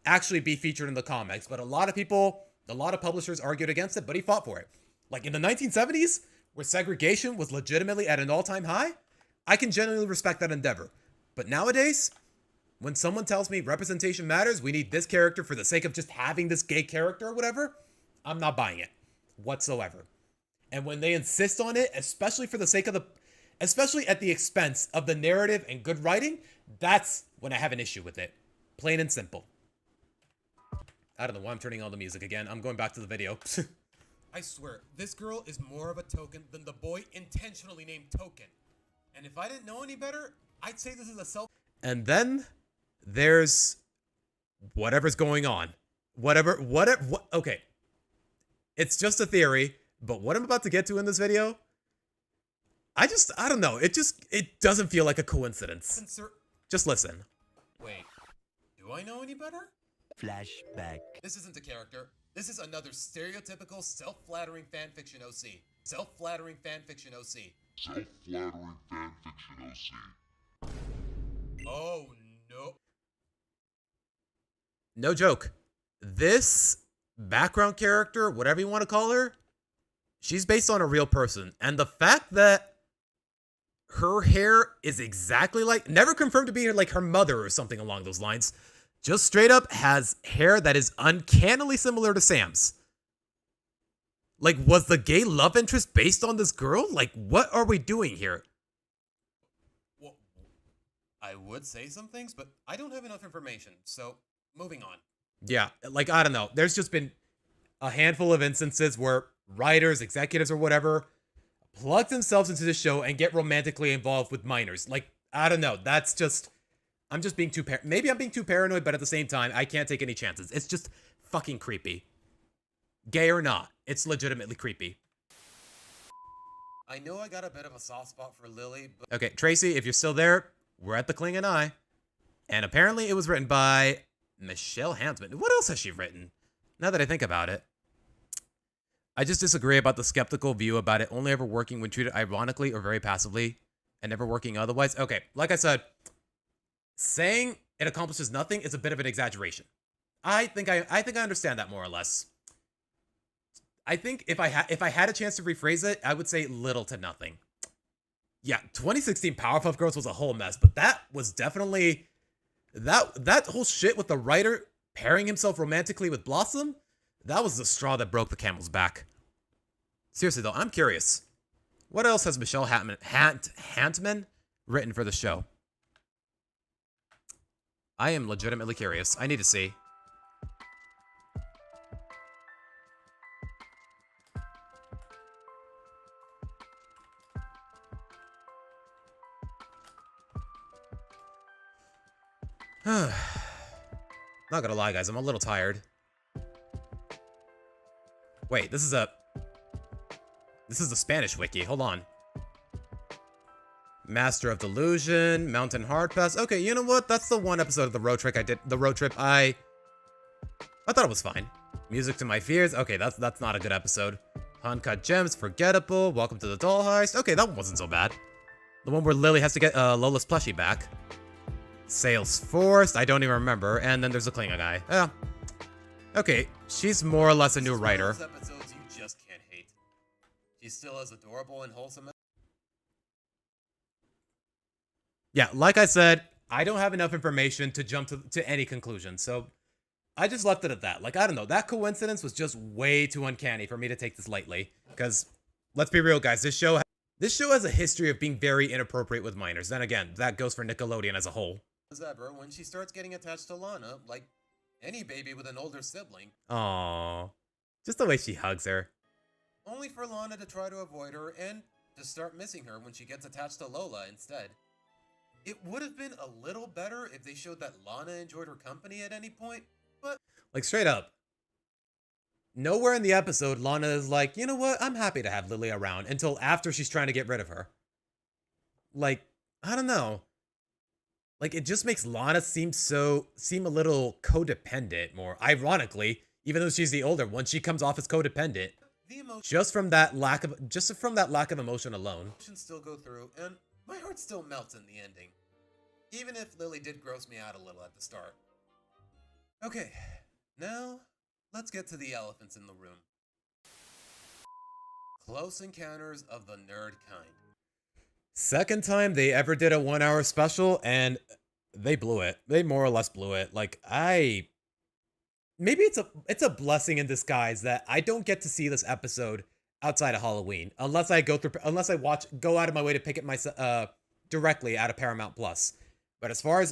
actually be featured in the comics. But a lot of publishers argued against it, but he fought for it. Like, in the 1970s, where segregation was legitimately at an all-time high, I can genuinely respect that endeavor. But nowadays, when someone tells me representation matters, we need this character for the sake of just having this gay character or whatever, I'm not buying it whatsoever. And when they insist on it, especially at the expense of the narrative and good writing, that's when I have an issue with it. Plain and simple. I don't know why I'm turning on the music again. I'm going back to the video. I swear, this girl is more of a token than the boy intentionally named Token. And if I didn't know any better, I'd say this is a self... And then there's whatever's going on. Okay. It's just a theory, but what I'm about to get to in this video, I don't know. It doesn't feel like a coincidence. Just listen. Wait, do I know any better? Flashback. This isn't a character. This is another stereotypical self-flattering fanfiction OC. Self-flattering fanfiction OC. Self-flattering fanfiction OC. Oh, no. No joke. This background character, whatever you want to call her, she's based on a real person. And the fact that her hair is exactly like, never confirmed to be like her mother or something along those lines, just straight up has hair that is uncannily similar to Sam's. Like, was the gay love interest based on this girl? Like, what are we doing here? Well, I would say some things, but I don't have enough information, so moving on. Yeah, like, I don't know. There's just been a handful of instances where writers, executives, or whatever plug themselves into the show and get romantically involved with minors. Like, I don't know. That's just... I'm just being maybe I'm being too paranoid, but at the same time, I can't take any chances. It's just fucking creepy. Gay or not, it's legitimately creepy. I know I got a bit of a soft spot for Lily, but... Okay, Tracy, if you're still there, we're at the Klingon Eye. And apparently it was written by Michelle Hansman. What else has she written? Now that I think about it. I just disagree about the skeptical view about it only ever working when treated ironically or very passively and never working otherwise. Okay, like I said, saying it accomplishes nothing is a bit of an exaggeration. I think I understand that more or less. I think if I had a chance to rephrase it, I would say little to nothing. Yeah, 2016 Powerpuff Girls was a whole mess, but that was definitely that whole shit with the writer pairing himself romantically with Blossom. That was the straw that broke the camel's back. Seriously though, I'm curious. What else has Michelle Hantman written for the show? I am legitimately curious. I need to see. Not gonna lie, guys, I'm a little tired. Wait, this is the Spanish wiki. Hold on. Master of Delusion, Mountain Hard Pass. Okay, you know what? That's the one episode of the road trip I did. The road trip I thought it was fine. Music to My Fears. Okay, that's not a good episode. Uncut Gems, forgettable. Welcome to the Doll Heist. Okay, that one wasn't so bad. The one where Lily has to get Lola's plushie back. Sales Forced. I don't even remember. And then there's the Klinga guy. Yeah. Okay, she's more or less a new writer. Episodes you just can't hate. She's still as adorable and wholesome. Yeah, like I said, I don't have enough information to jump to any conclusion, so I just left it at that. Like, I don't know, that coincidence was just way too uncanny for me to take this lightly. Because, let's be real, guys, this show has a history of being very inappropriate with minors. Then again, that goes for Nickelodeon as a whole. As ever, when she starts getting attached to Lana, like any baby with an older sibling. Aww, just the way she hugs her. Only for Lana to try to avoid her and to start missing her when she gets attached to Lola instead. It would have been a little better if they showed that Lana enjoyed her company at any point, but... Like, straight up. Nowhere in the episode, Lana is like, you know what, I'm happy to have Lily around, until after she's trying to get rid of her. Like, I don't know. Like, it just makes Lana seem a little codependent, more ironically, even though she's the older one, she comes off as codependent. Just from that lack of emotion alone. Emotions still go through, and my heart still melts in the ending. Even if Lily did gross me out a little at the start. Okay, now let's get to the elephants in the room. Close Encounters of the Nerd Kind. Second time they ever did a 1 hour special, and they blew it. They more or less blew it. Like, maybe it's a blessing in disguise that I don't get to see this episode outside of Halloween, unless I go out of my way to pick it myself directly out of Paramount Plus. But as far as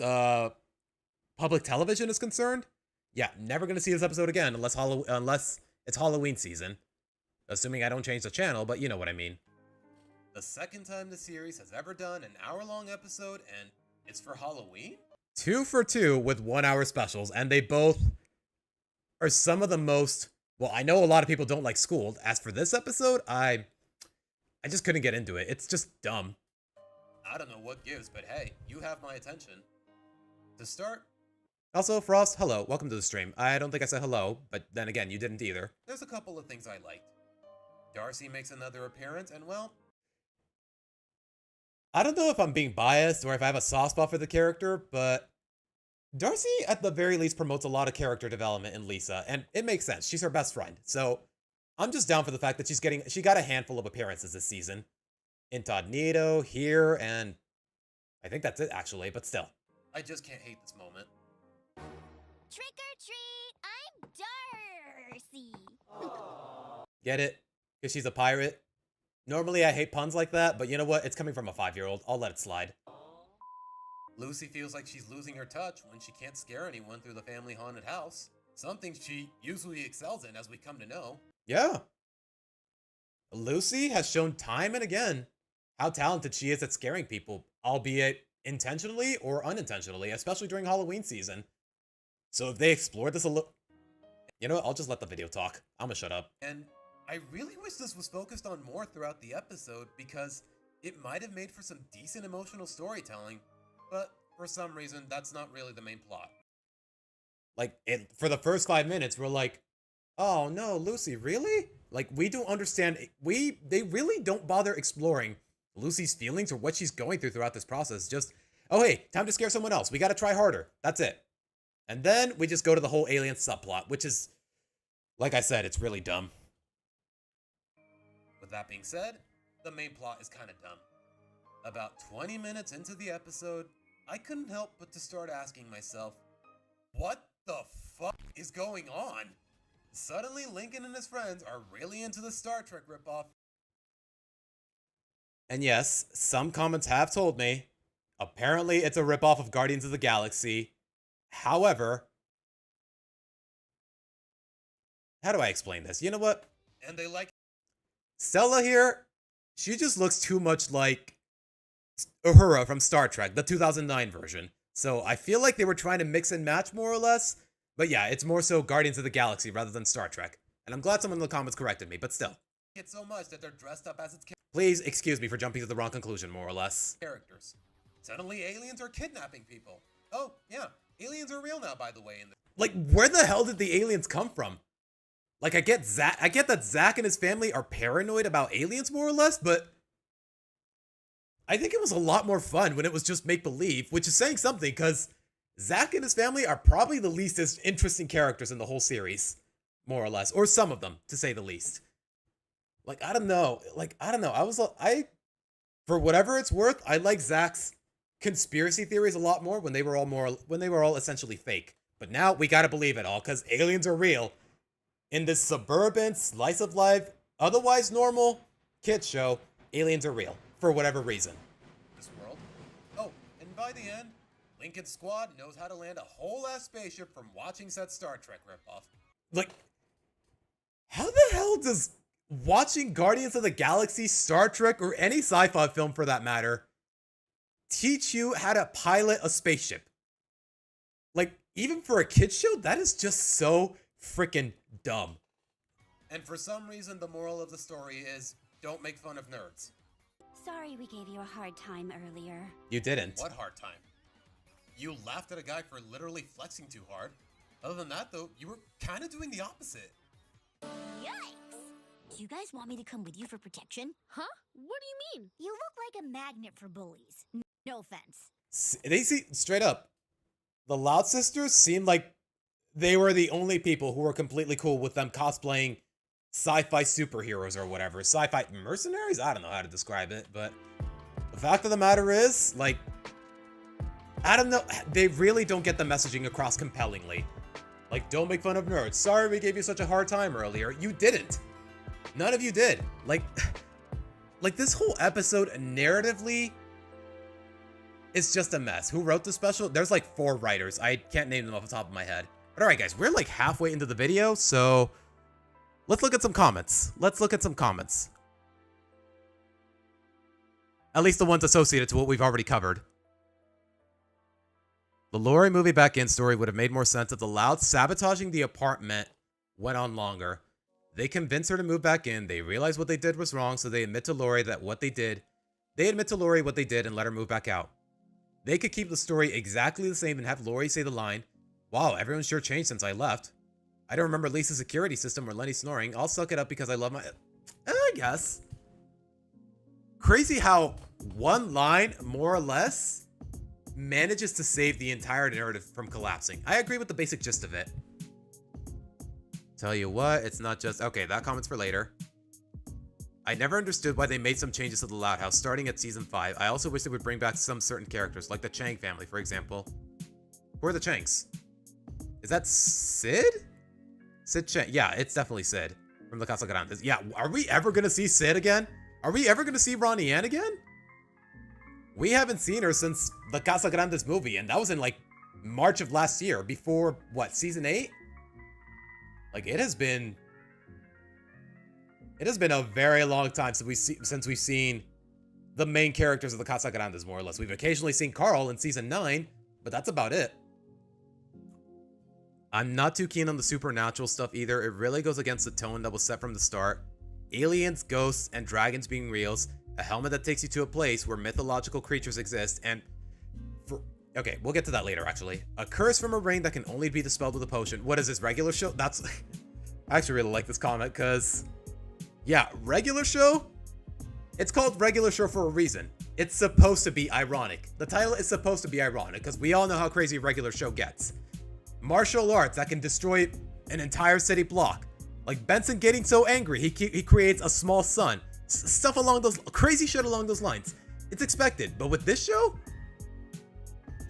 public television is concerned, yeah, never gonna see this episode again unless it's Halloween season. Assuming I don't change the channel, but you know what I mean. The second time the series has ever done an hour-long episode, and it's for Halloween? 2 for 2 with 1 hour specials, and they both are some of the most... Well, I know a lot of people don't like Schooled. As for this episode, I just couldn't get into it. It's just dumb. I don't know what gives, but hey, you have my attention. To start... Also, Frost, hello. Welcome to the stream. I don't think I said hello, but then again, you didn't either. There's a couple of things I liked. Darcy makes another appearance, and well... I don't know if I'm being biased or if I have a soft spot for the character, but Darcy, at the very least, promotes a lot of character development in Lisa, and it makes sense. She's her best friend, so I'm just down for the fact that she got a handful of appearances this season. In Toddnedo, here, and I think that's it, actually, but still. I just can't hate this moment. Trick or treat, I'm Darcy. Get it? Because she's a pirate? Normally I hate puns like that, but you know what? It's coming from a 5-year-old. I'll let it slide. Lucy feels like she's losing her touch when she can't scare anyone through the family haunted house. Something she usually excels in, as we come to know. Yeah. Lucy has shown time and again how talented she is at scaring people, albeit intentionally or unintentionally, especially during Halloween season. So if they explore this a little... You know what? I'll just let the video talk. I'm gonna shut up. And I really wish this was focused on more throughout the episode, because it might have made for some decent emotional storytelling, but for some reason, that's not really the main plot. Like, for the first 5 minutes, we're like, oh no, Lucy, really? Like, we don't understand, they really don't bother exploring Lucy's feelings or what she's going through throughout this process. Just, oh hey, time to scare someone else. We gotta try harder. That's it. And then we just go to the whole alien subplot, which is, like I said, it's really dumb. But that being said, the main plot is kinda dumb. About 20 minutes into the episode, I couldn't help but to start asking myself, what the fuck is going on? Suddenly, Lincoln and his friends are really into the Star Trek ripoff. And yes, some comments have told me, apparently it's a ripoff of Guardians of the Galaxy. However, how do I explain this? You know what? And they like Stella here, she just looks too much like Uhura from Star Trek, the 2009 version. So I feel like they were trying to mix and match more or less. But yeah, it's more so Guardians of the Galaxy rather than Star Trek. And I'm glad someone in the comments corrected me, but still. it so much that they're dressed up as its Please excuse me for jumping to the wrong conclusion, more or less. characters. Suddenly, aliens are kidnapping people. Oh, yeah, aliens are real now, by the way. Like, where the hell did the aliens come from? Like, I get that Zach and his family are paranoid about aliens, more or less, but I think it was a lot more fun when it was just make-believe, which is saying something, because Zach and his family are probably the least as interesting characters in the whole series, more or less, or some of them, to say the least. Like, I don't know. For whatever it's worth, I like Zach's conspiracy theories a lot more when they were all essentially fake. But now we gotta believe it all, because aliens are real. In this suburban, slice of life, otherwise normal kids show, aliens are real, for whatever reason. This world. Oh, and by the end, Lincoln's squad knows how to land a whole ass spaceship from watching said Star Trek ripoff. Like, how the hell does watching Guardians of the Galaxy, Star Trek, or any sci-fi film for that matter teach you how to pilot a spaceship? Like, even for a kid's show, that is just so freaking dumb. And for some reason, the moral of the story is, don't make fun of nerds. Sorry we gave you a hard time earlier. You didn't. What hard time? You laughed at a guy for literally flexing too hard. Other than that, though, you were kind of doing the opposite. Yikes! Do you guys want me to come with you for protection? Huh? What do you mean? You look like a magnet for bullies. No offense. They see, straight up, the Loud Sisters seemed like they were the only people who were completely cool with them cosplaying sci-fi superheroes or whatever. Sci-fi mercenaries? I don't know how to describe it, but the fact of the matter is, like, I don't know, they really don't get the messaging across compellingly. Like, don't make fun of nerds. Sorry we gave you such a hard time earlier. You didn't. None of you did. Like this whole episode narratively is just a mess. Who wrote the special? There's like 4 writers. I can't name them off the top of my head. But alright guys, we're like halfway into the video, so let's look at some comments. At least the ones associated to what we've already covered. The Lori movie back in story would have made more sense if the Loud sabotaging the apartment went on longer. They convince her to move back in. They realize what they did was wrong, so they admit to Lori what they did and let her move back out. They could keep the story exactly the same and have Lori say the line, "Wow, everyone sure changed since I left. I don't remember Lisa's security system or Lenny snoring. I'll suck it up because I love my..." I guess. Crazy how one line, more or less, manages to save the entire narrative from collapsing. I agree with the basic gist of it. Tell you what, it's not just... Okay, that comment's for later. I never understood why they made some changes to the Loud House starting at season 5. I also wish they would bring back some certain characters, like the Chang family, for example. Who are the Changs? Is that Sid? Sid Chang. Yeah, it's definitely Sid from the Casa Grandes. Yeah, are we ever going to see Sid again? Are we ever going to see Ronnie Ann again? We haven't seen her since the Casa Grandes movie, and that was in like March of last year, before, what, season 8? Like, it has been a very long time since we've seen the main characters of the Casa Grandes, more or less. We've occasionally seen Carl in season 9, but that's about it. I'm not too keen on the supernatural stuff either. It really goes against the tone that was set from the start. Aliens, ghosts, and dragons being reals, a helmet that takes you to a place where mythological creatures exist, and... Okay, we'll get to that later, actually. A curse from a ring that can only be dispelled with a potion. What is this, regular show? That's... I actually really like this comment, because... Yeah, regular show? It's called regular show for a reason. It's supposed to be ironic. The title is supposed to be ironic, because we all know how crazy regular show gets. Martial arts that can destroy an entire city block. Like Benson getting so angry, he creates a small sun Stuff along those crazy shit along those lines. It's expected, but with this show,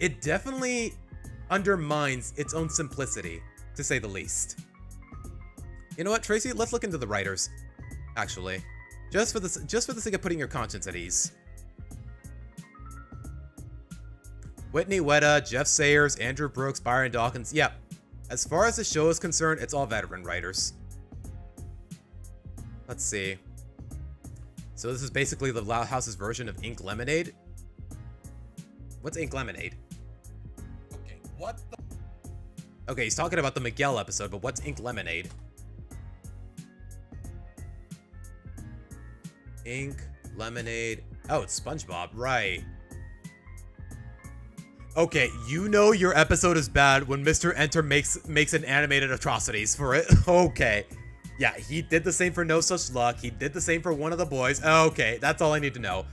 it definitely undermines its own simplicity, to say the least. You know what, Tracy? Let's look into the writers. Actually, just for the sake of putting your conscience at ease. Whitney Weta, Jeff Sayers, Andrew Brooks, Byron Dawkins. Yep. As far as the show is concerned, it's all veteran writers. Let's see. So this is basically the Loud House's version of Ink Lemonade. What's Ink Lemonade? Okay, what the? Okay, he's talking about the Miguel episode, but what's Ink Lemonade? Ink Lemonade. Oh, it's SpongeBob, right. Okay, you know your episode is bad when Mr. Enter makes an animated atrocities for it. Okay. Yeah, he did the same for No Such Luck. He did the same for One of the Boys. Okay, that's all I need to know.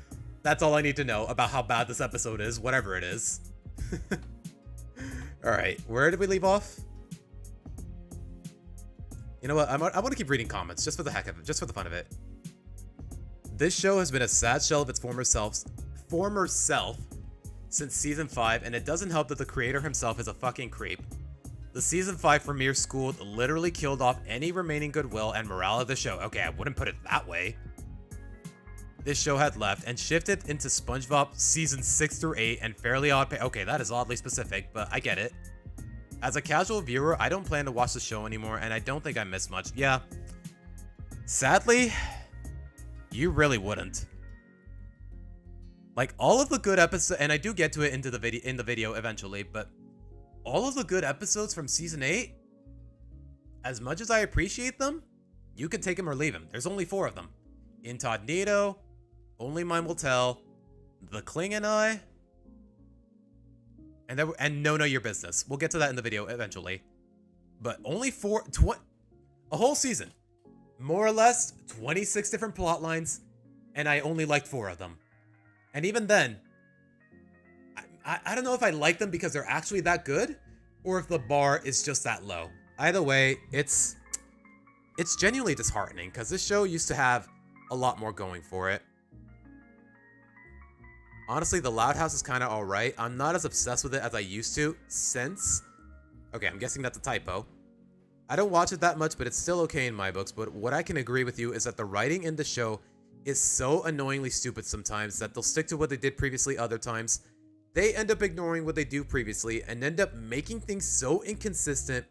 That's all I need to know about how bad this episode is, whatever it is. Alright, where did we leave off? You know what, I want to keep reading comments, just for the heck of it, just for the fun of it. This show has been a sad shell of its former self since season 5, and it doesn't help that the creator himself is a fucking creep. The season 5 premiere schooled literally killed off any remaining goodwill and morale of the show. Okay, I wouldn't put it that way. This show had left and shifted into SpongeBob season 6 through 8 and Fairly Odd Parents. Okay, that is oddly specific, but I get it. As a casual viewer, I don't plan to watch the show anymore, and I don't think I missed much. Yeah. Sadly, you really wouldn't. Like, all of the good episodes, and I do get to it in the video eventually, but all of the good episodes from season 8, as much as I appreciate them, you can take them or leave them. There's only 4 of them. Incognito, Only Mine Will Tell, The Cling and I, and Know Your Business. We'll get to that in the video eventually. But only 4, a whole season. More or less 26 different plot lines, and I only liked 4 of them. And even then, I don't know if I like them because they're actually that good, or if the bar is just that low. Either way, it's genuinely disheartening, because this show used to have a lot more going for it. Honestly, The Loud House is kind of alright. I'm not as obsessed with it as I used to since... Okay, I'm guessing that's a typo. I don't watch it that much, but it's still okay in my books. But what I can agree with you is that the writing in the show is so annoyingly stupid sometimes that they'll stick to what they did previously other times. They end up ignoring what they do previously and end up making things so inconsistent.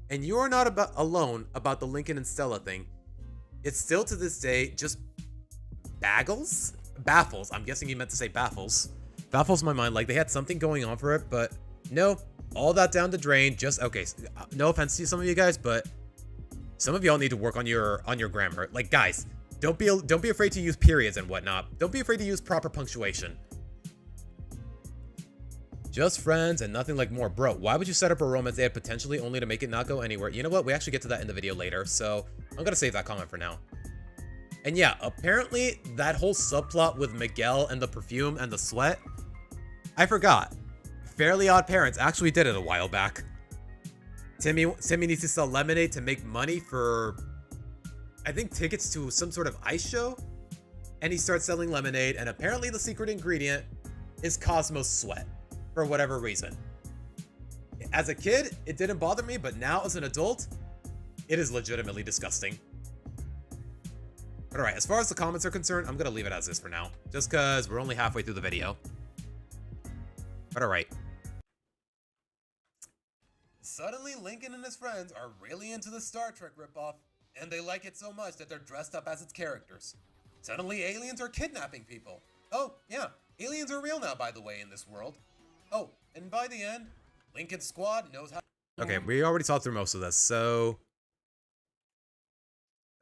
And you are not alone about the Lincoln and Stella thing. It's still to this day just baffles. I'm guessing you meant to say baffles. Baffles my mind. Like they had something going on for it, but no, all that down the drain. Just okay. No offense to some of you guys, but some of y'all need to work on your grammar. Like guys, don't be afraid to use periods and whatnot. Don't be afraid to use proper punctuation. Just friends and nothing like more. Bro, why would you set up a romance ad potentially only to make it not go anywhere? You know what? We actually get to that in the video later, so I'm gonna save that comment for now. And yeah, apparently that whole subplot with Miguel and the perfume and the sweat, I forgot. Fairly Odd Parents actually did it a while back. Timmy needs to sell lemonade to make money for, I think, tickets to some sort of ice show. And he starts selling lemonade, and apparently the secret ingredient is Cosmo's sweat. For whatever reason. As a kid, it didn't bother me, but now as an adult, it is legitimately disgusting. But alright, as far as the comments are concerned, I'm gonna leave it as is for now. Just because we're only halfway through the video. But alright. Suddenly, Lincoln and his friends are really into the Star Trek ripoff, and they like it so much that they're dressed up as its characters. Suddenly, aliens are kidnapping people. Oh, yeah, aliens are real now, by the way, in this world. Oh, and by the end, Lincoln's squad knows how... Okay, we already saw through most of this, so...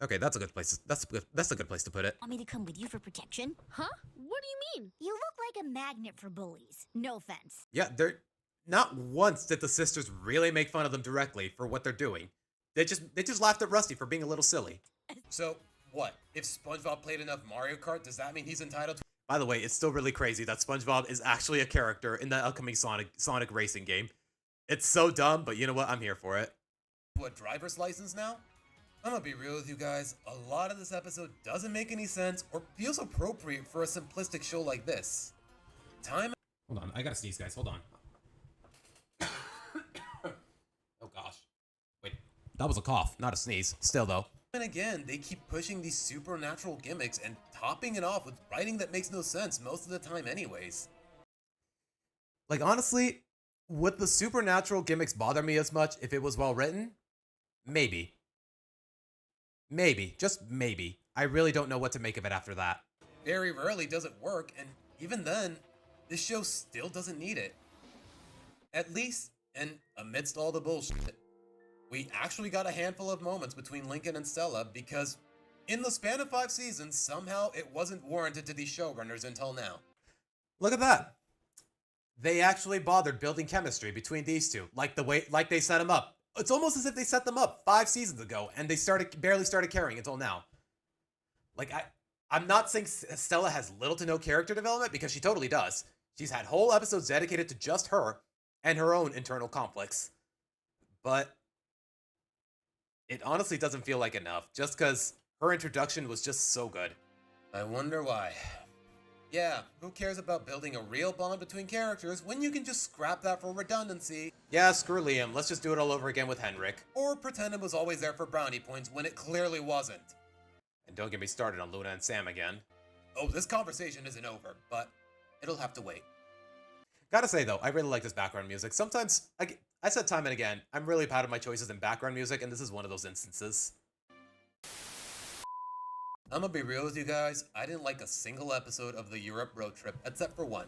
Okay, that's a good place. That's a good place to put it. Want me to come with you for protection? Huh? What do you mean? You look like a magnet for bullies. No offense. Yeah, they're... Not once did the sisters really make fun of them directly for what they're doing. They just laughed at Rusty for being a little silly. So, what? If SpongeBob played enough Mario Kart, does that mean he's entitled to... By the way, it's still really crazy that SpongeBob is actually a character in the upcoming Sonic racing game. It's so dumb, but you know what? I'm here for it. A driver's license now? I'm gonna be real with you guys, a lot of this episode doesn't make any sense or feels appropriate for a simplistic show like this. Hold on, I gotta sneeze, guys. Hold on. Oh gosh. Wait, that was a cough, not a sneeze. Still though. And again, they keep pushing these supernatural gimmicks and topping it off with writing that makes no sense most of the time anyways. Like, honestly, would the supernatural gimmicks bother me as much if it was well written? Maybe. Maybe. Just maybe. I really don't know what to make of it after that. Very rarely does it work, and even then, this show still doesn't need it. At least, and amidst all the bullshit, we actually got a handful of moments between Lincoln and Stella because in the span of 5 seasons, somehow it wasn't warranted to these showrunners until now. Look at that. They actually bothered building chemistry between these two, like they set them up. It's almost as if they set them up 5 seasons ago and they barely started caring until now. Like, I'm not saying Stella has little to no character development, because she totally does. She's had whole episodes dedicated to just her and her own internal conflicts. But it honestly doesn't feel like enough, just because her introduction was just so good. I wonder why. Yeah, who cares about building a real bond between characters when you can just scrap that for redundancy? Yeah, screw Liam. Let's just do it all over again with Henrik. Or pretend it was always there for brownie points when it clearly wasn't. And don't get me started on Luna and Sam again. Oh, this conversation isn't over, but it'll have to wait. Gotta say though, I really like this background music. Sometimes, I said time and again, I'm really proud of my choices in background music, and this is one of those instances. I'm gonna be real with you guys, I didn't like a single episode of the Europe road trip except for one.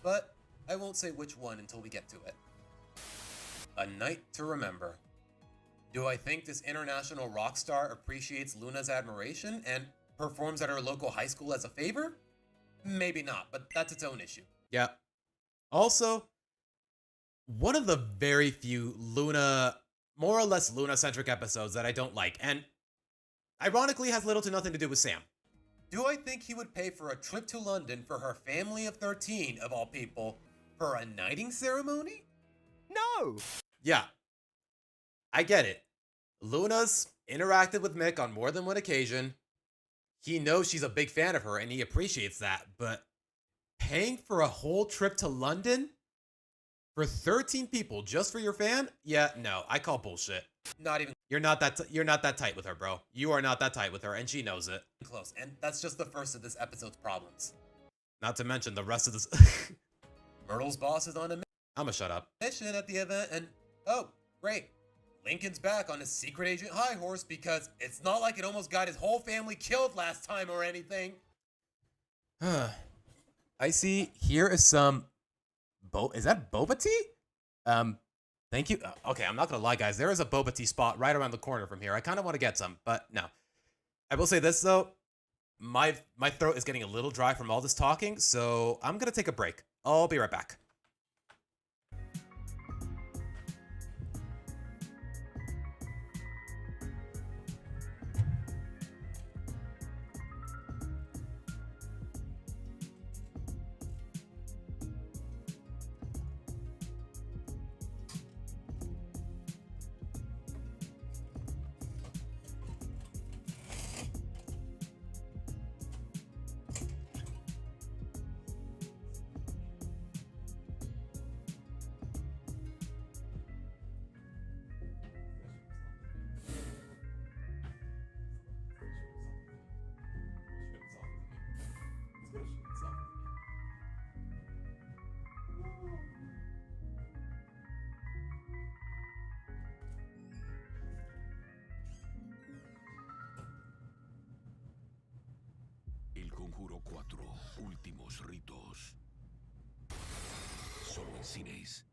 But I won't say which one until we get to it. A Night to Remember. Do I think this international rock star appreciates Luna's admiration and performs at her local high school as a favor? Maybe not, but that's its own issue. Yeah. Also, one of the very few more or less Luna-centric episodes that I don't like, and ironically has little to nothing to do with Sam. Do I think he would pay for a trip to London for her family of 13, of all people, for a knighting ceremony? No! Yeah. I get it. Luna's interacted with Mick on more than one occasion. He knows she's a big fan of her and he appreciates that, but paying for a whole trip to London for 13 people just for your fan? Yeah, no, I call bullshit. Not even You're not that tight with her, bro. You are not that tight with her, and she knows it. close, and that's just the first of this episode's problems. Not to mention the rest of this. Myrtle's boss is on a I'ma shut up. mission at the event, and oh, great. Lincoln's back on his secret agent high horse because it's not like it almost got his whole family killed last time or anything. I see. Here is some. Is that boba tea? Thank you. Okay, I'm not gonna lie, guys. There is a boba tea spot right around the corner from here. I kind of want to get some, but no. I will say this though. My throat is getting a little dry from all this talking, so I'm gonna take a break. I'll be right back. El Conjuro 4, Últimos Ritos. Solo en cines.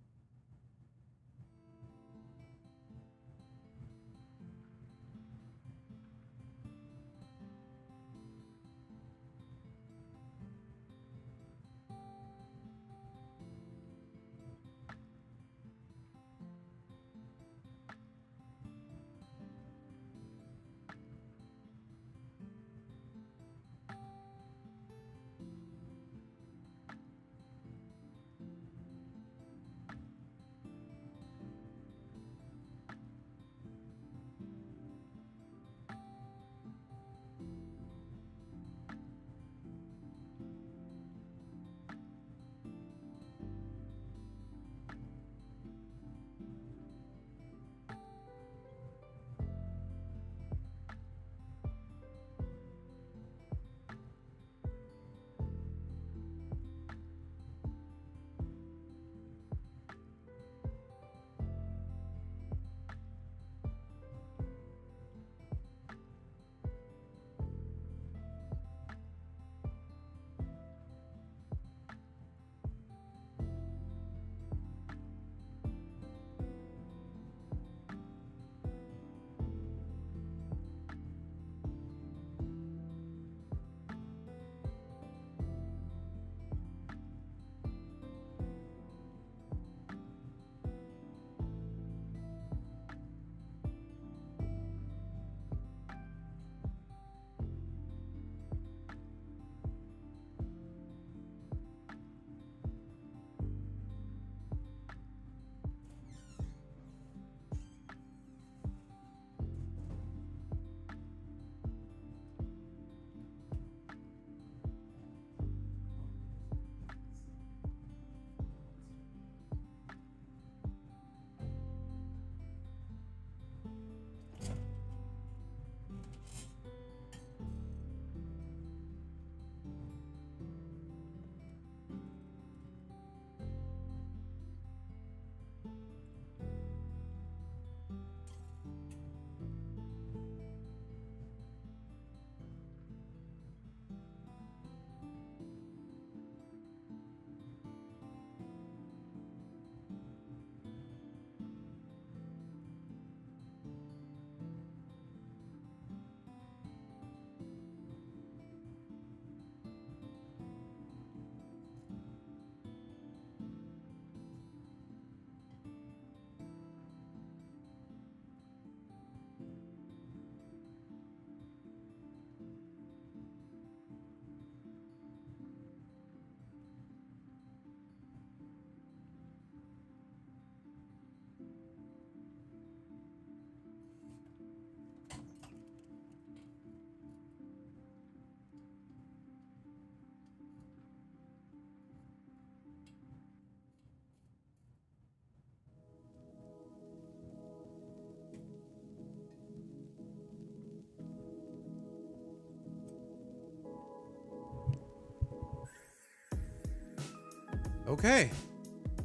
Okay.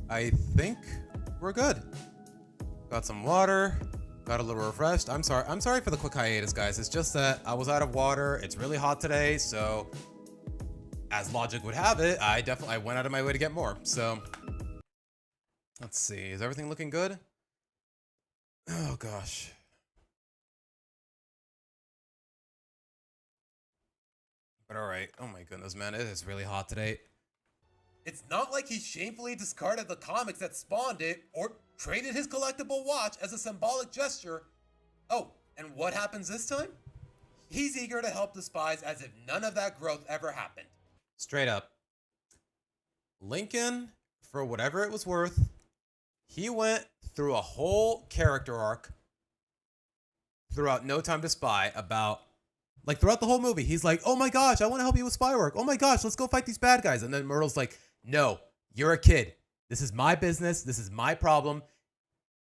I think we're good. Got some water. Got a little refreshed. I'm sorry for the quick hiatus, guys. It's just that I was out of water. It's really hot today, so as logic would have it, I went out of my way to get more. So let's see. Is everything looking good? Oh gosh. But all right. Oh my goodness, man. It is really hot today. It's not like he shamefully discarded the comics that spawned it or traded his collectible watch as a symbolic gesture. Oh, and what happens this time? He's eager to help the spies as if none of that growth ever happened. Straight up. Lincoln, for whatever it was worth, he went through a whole character arc throughout No Time to Spy about, like, throughout the whole movie, he's like, oh my gosh, I want to help you with spy work. Oh my gosh, let's go fight these bad guys. And then Myrtle's like, no, you're a kid. This is my business. This is my problem.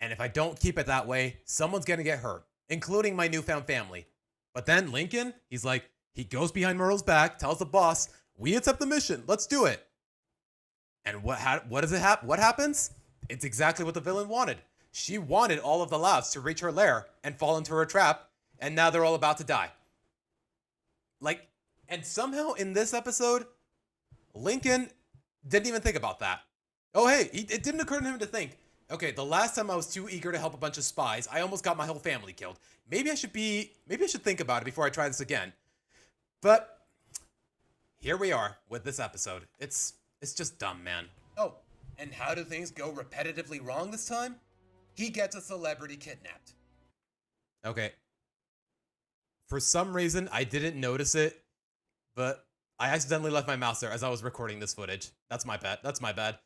And if I don't keep it that way, someone's going to get hurt, including my newfound family. But then Lincoln, he's like, he goes behind Myrtle's back, tells the boss, we accept the mission. Let's do it. And what happens? It's exactly what the villain wanted. She wanted all of the Louds to reach her lair and fall into her trap, and now they're all about to die. Like, and somehow in this episode, Lincoln didn't even think about that. Oh, hey, it didn't occur to him to think, okay, the last time I was too eager to help a bunch of spies, I almost got my whole family killed. Maybe I should think about it before I try this again. But here we are with this episode. It's just dumb, man. Oh, and how do things go repetitively wrong this time? He gets a celebrity kidnapped. Okay. For some reason, I didn't notice it, but I accidentally left my mouse there as I was recording this footage. That's my bad.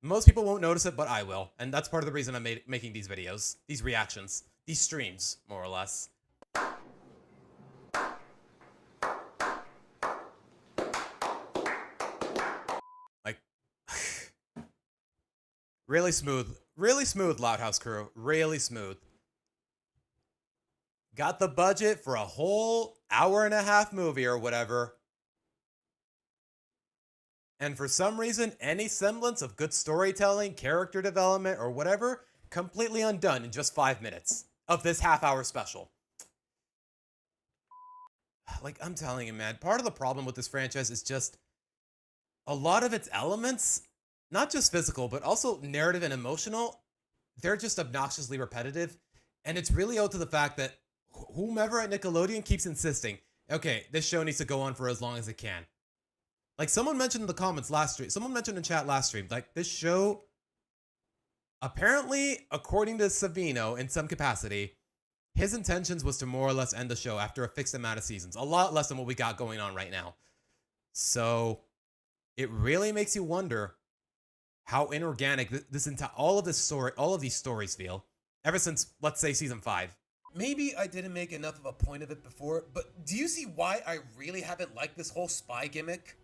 Most people won't notice it, but I will. And that's part of the reason I'm making these videos, these reactions, these streams, more or less. Like, really smooth Loud House crew, really smooth. Got the budget for a whole hour-and-a-half movie or whatever. And for some reason, any semblance of good storytelling, character development, or whatever, completely undone in just 5 minutes of this half-hour special. Like, I'm telling you, man, part of the problem with this franchise is just a lot of its elements, not just physical, but also narrative and emotional, they're just obnoxiously repetitive. And it's really owed to the fact that whomever at Nickelodeon keeps insisting, okay, this show needs to go on for as long as it can. Like someone mentioned in the comments last stream, someone mentioned in chat last stream, like this show, apparently, according to Savino in some capacity, his intentions was to more or less end the show after a fixed amount of seasons. A lot less than what we got going on right now. So it really makes you wonder how inorganic all of these stories feel ever since, let's say, season 5. Maybe I didn't make enough of a point of it before, but do you see why I really haven't liked this whole spy gimmick?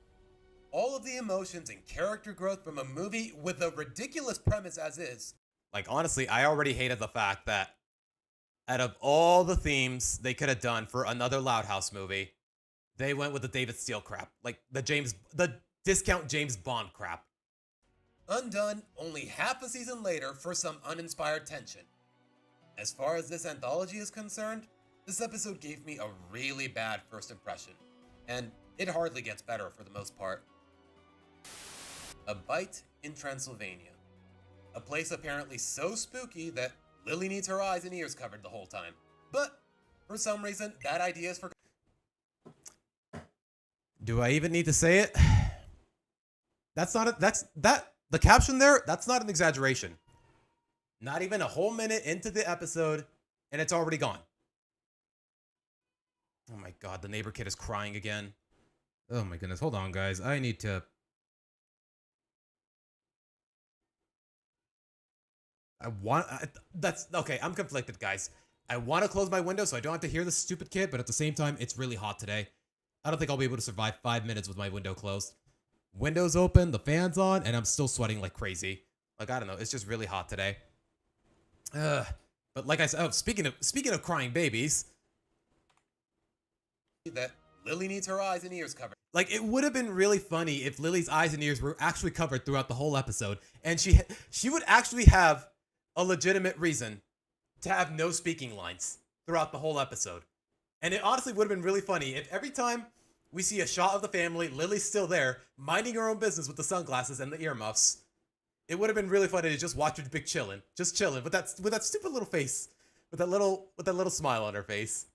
All of the emotions and character growth from a movie with a ridiculous premise as is. Like, honestly, I already hated the fact that out of all the themes they could have done for another Loud House movie, they went with the David Steele crap. Like, the discount James Bond crap. Undone only half a season later for some uninspired tension. As far as this anthology is concerned, this episode gave me a really bad first impression, and it hardly gets better for the most part. A bite in Transylvania. A place apparently so spooky that Lily needs her eyes and ears covered the whole time. But, for some reason, that idea is forgotten. Do I even need to say it? The caption there, that's not an exaggeration. Not even a whole minute into the episode, and it's already gone. Oh my god, the neighbor kid is crying again. Oh my goodness, hold on guys, I need to... that's, okay, I'm conflicted guys. I want to close my window so I don't have to hear this stupid kid, but at the same time, it's really hot today. I don't think I'll be able to survive 5 minutes with my window closed. Windows open, the fan's on, and I'm still sweating like crazy. Like, I don't know, it's just really hot today. But like I said, speaking of crying babies, that Lily needs her eyes and ears covered. Like, it would have been really funny if Lily's eyes and ears were actually covered throughout the whole episode, and she would actually have a legitimate reason to have no speaking lines throughout the whole episode. And it honestly would have been really funny if every time we see a shot of the family, Lily's still there, minding her own business with the sunglasses and the earmuffs. It would have been really funny to just watch her chilling with that stupid little face, with that little smile on her face.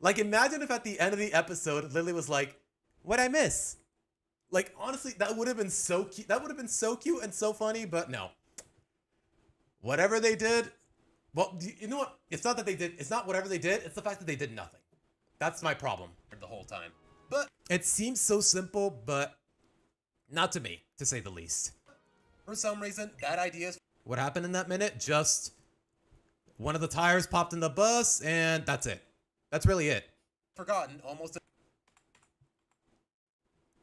Like, imagine if at the end of the episode, Lily was like, "What'd I miss?" Like, honestly, that would have been so cute. That would have been so cute and so funny, but no. Whatever they did, well, you know what? It's not that they did, it's not whatever they did, it's the fact that they did nothing. That's my problem the whole time. But it seems so simple, but not to me, to say the least. For some reason, that idea is... What happened in that minute? Just one of the tires popped in the bus, and that's it. That's really it. Forgotten almost.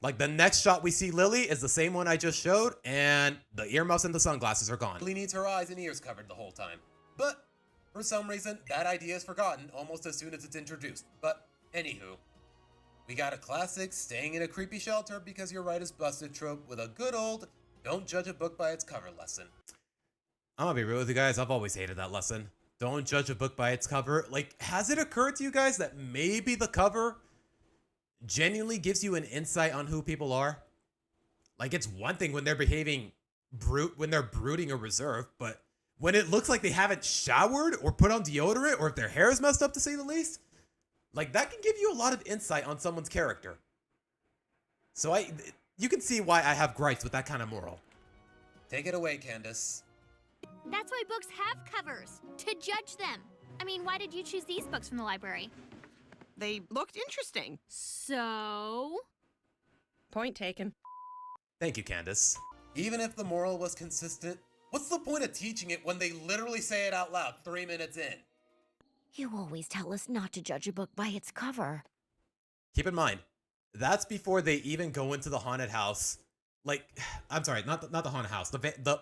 Like, the next shot we see Lily is the same one I just showed, and the earmuffs and the sunglasses are gone. Lily needs her eyes and ears covered the whole time. But for some reason, that idea is forgotten almost as soon as it's introduced. But anywho, we got a classic staying in a creepy shelter because your right is busted trope with a good old don't judge a book by its cover lesson. I'm gonna be real with you guys, I've always hated that lesson. Don't judge a book by its cover. Like, has it occurred to you guys that maybe the cover genuinely gives you an insight on who people are? Like, it's one thing when they're behaving when they're brooding or reserved, but when it looks like they haven't showered or put on deodorant, or if their hair is messed up to say the least, like, that can give you a lot of insight on someone's character. So you can see why I have gripes with that kind of moral. Take it away, Candace. That's why books have covers, to judge them. I mean, why did you choose these books from the library? They looked interesting. So? Point taken. Thank you, Candace. Even if the moral was consistent, what's the point of teaching it when they literally say it out loud 3 minutes in? You always tell us not to judge a book by its cover. Keep in mind, that's before they even go into the haunted house. Like, I'm sorry, not the haunted house, the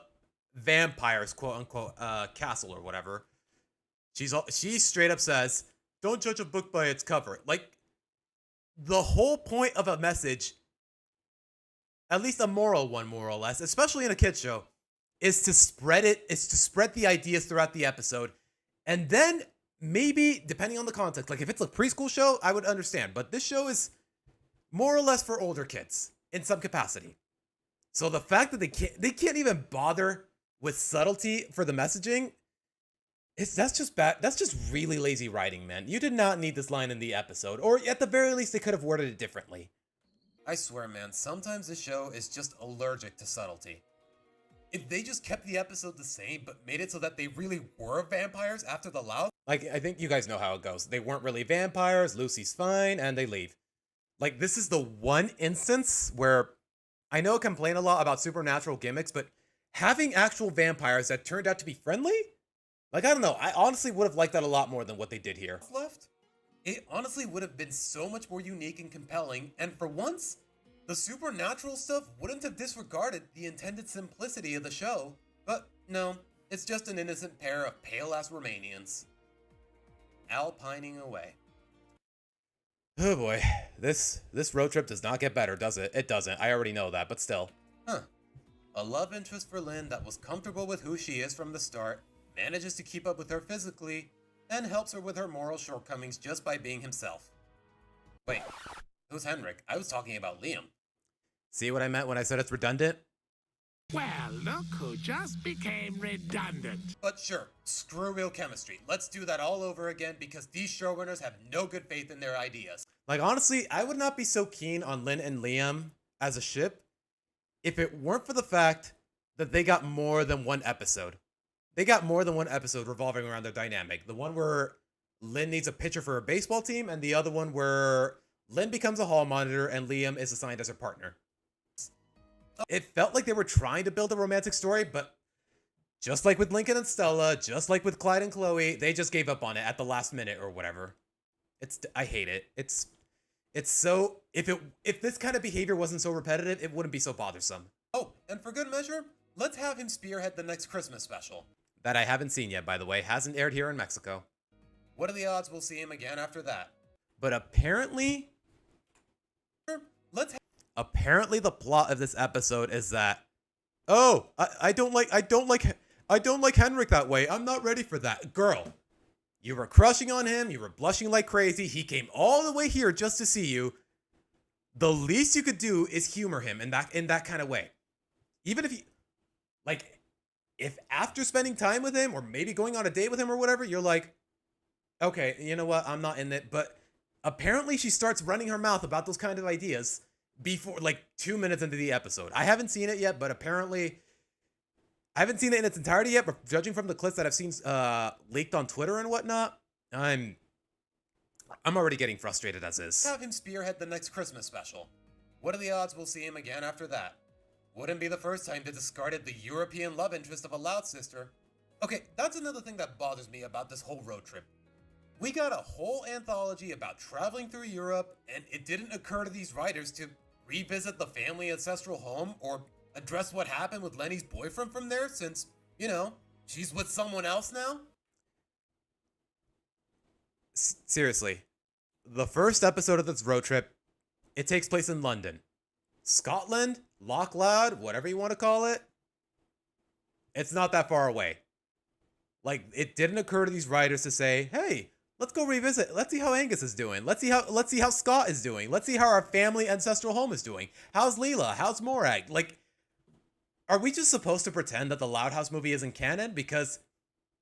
vampire's quote-unquote castle or whatever. She straight up says, don't judge a book by its cover. Like, the whole point of a message, at least a moral one more or less, especially in a kid's show, is to spread the ideas throughout the episode. And then maybe, depending on the context, like if it's a preschool show, I would understand. But this show is more or less for older kids in some capacity. So the fact that they can't even bother with subtlety for the messaging, that's just bad. That's just really lazy writing, man. You did not need this line in the episode, or at the very least, they could have worded it differently. I swear, man, sometimes this show is just allergic to subtlety. If they just kept the episode the same, but made it so that they really were vampires after the loud... Like, I think you guys know how it goes. They weren't really vampires, Lucy's fine, and they leave. Like, this is the one instance where I know I complain a lot about supernatural gimmicks, but having actual vampires that turned out to be friendly? Like, I don't know. I honestly would have liked that a lot more than what they did here. Left? It honestly would have been so much more unique and compelling, and for once, the supernatural stuff wouldn't have disregarded the intended simplicity of the show. But no, it's just an innocent pair of pale-ass Romanians. Alpining away. Oh boy, this road trip does not get better, does it? It doesn't. I already know that, but still. Huh. A love interest for Lynn that was comfortable with who she is from the start, manages to keep up with her physically, and helps her with her moral shortcomings just by being himself. Wait, who's Henrik? I was talking about Liam. See what I meant when I said it's redundant? Well, look who just became redundant. But sure, screw real chemistry. Let's do that all over again because these showrunners have no good faith in their ideas. Like, honestly, I would not be so keen on Lynn and Liam as a ship if it weren't for the fact that they got more than one episode. They got more than one episode revolving around their dynamic. The one where Lynn needs a pitcher for her baseball team, and the other one where Lynn becomes a hall monitor and Liam is assigned as her partner. It felt like they were trying to build a romantic story, but just like with Lincoln and Stella, just like with Clyde and Chloe, they just gave up on it at the last minute or whatever. I hate it. It's so, if this kind of behavior wasn't so repetitive, it wouldn't be so bothersome. Oh, and for good measure, let's have him spearhead the next Christmas special. That I haven't seen yet, by the way. Hasn't aired here in Mexico. What are the odds we'll see him again after that? But apparently, let's apparently the plot of this episode is that, oh, I don't like Henrik that way. I'm not ready for that. Girl, you were crushing on him. You were blushing like crazy. He came all the way here just to see you. The least you could do is humor him in that kind of way. Even if you, like, if after spending time with him or maybe going on a date with him or whatever, you're like, okay, you know what? I'm not in it. But apparently she starts running her mouth about those kind of ideas before, like, 2 minutes into the episode. I haven't seen it yet, but apparently I haven't seen it in its entirety yet, but judging from the clips that I've seen leaked on Twitter and whatnot, I'm already getting frustrated as is. Have him spearhead the next Christmas special. What are the odds we'll see him again after that? Wouldn't be the first time they discarded the European love interest of a Loud sister. Okay, that's another thing that bothers me about this whole road trip. We got a whole anthology about traveling through Europe, and it didn't occur to these writers to revisit the family ancestral home or address what happened with Lenny's boyfriend from there since, you know, she's with someone else now? Seriously, the first episode of this road trip, it takes place in London. Scotland, Loch Loud, whatever you want to call it, it's not that far away. Like, it didn't occur to these writers to say, hey, let's go revisit. Let's see how Angus is doing. Let's see how Scott is doing. Let's see how our family ancestral home is doing. How's Leela? How's Morag? Like, are we just supposed to pretend that the Loud House movie isn't canon? Because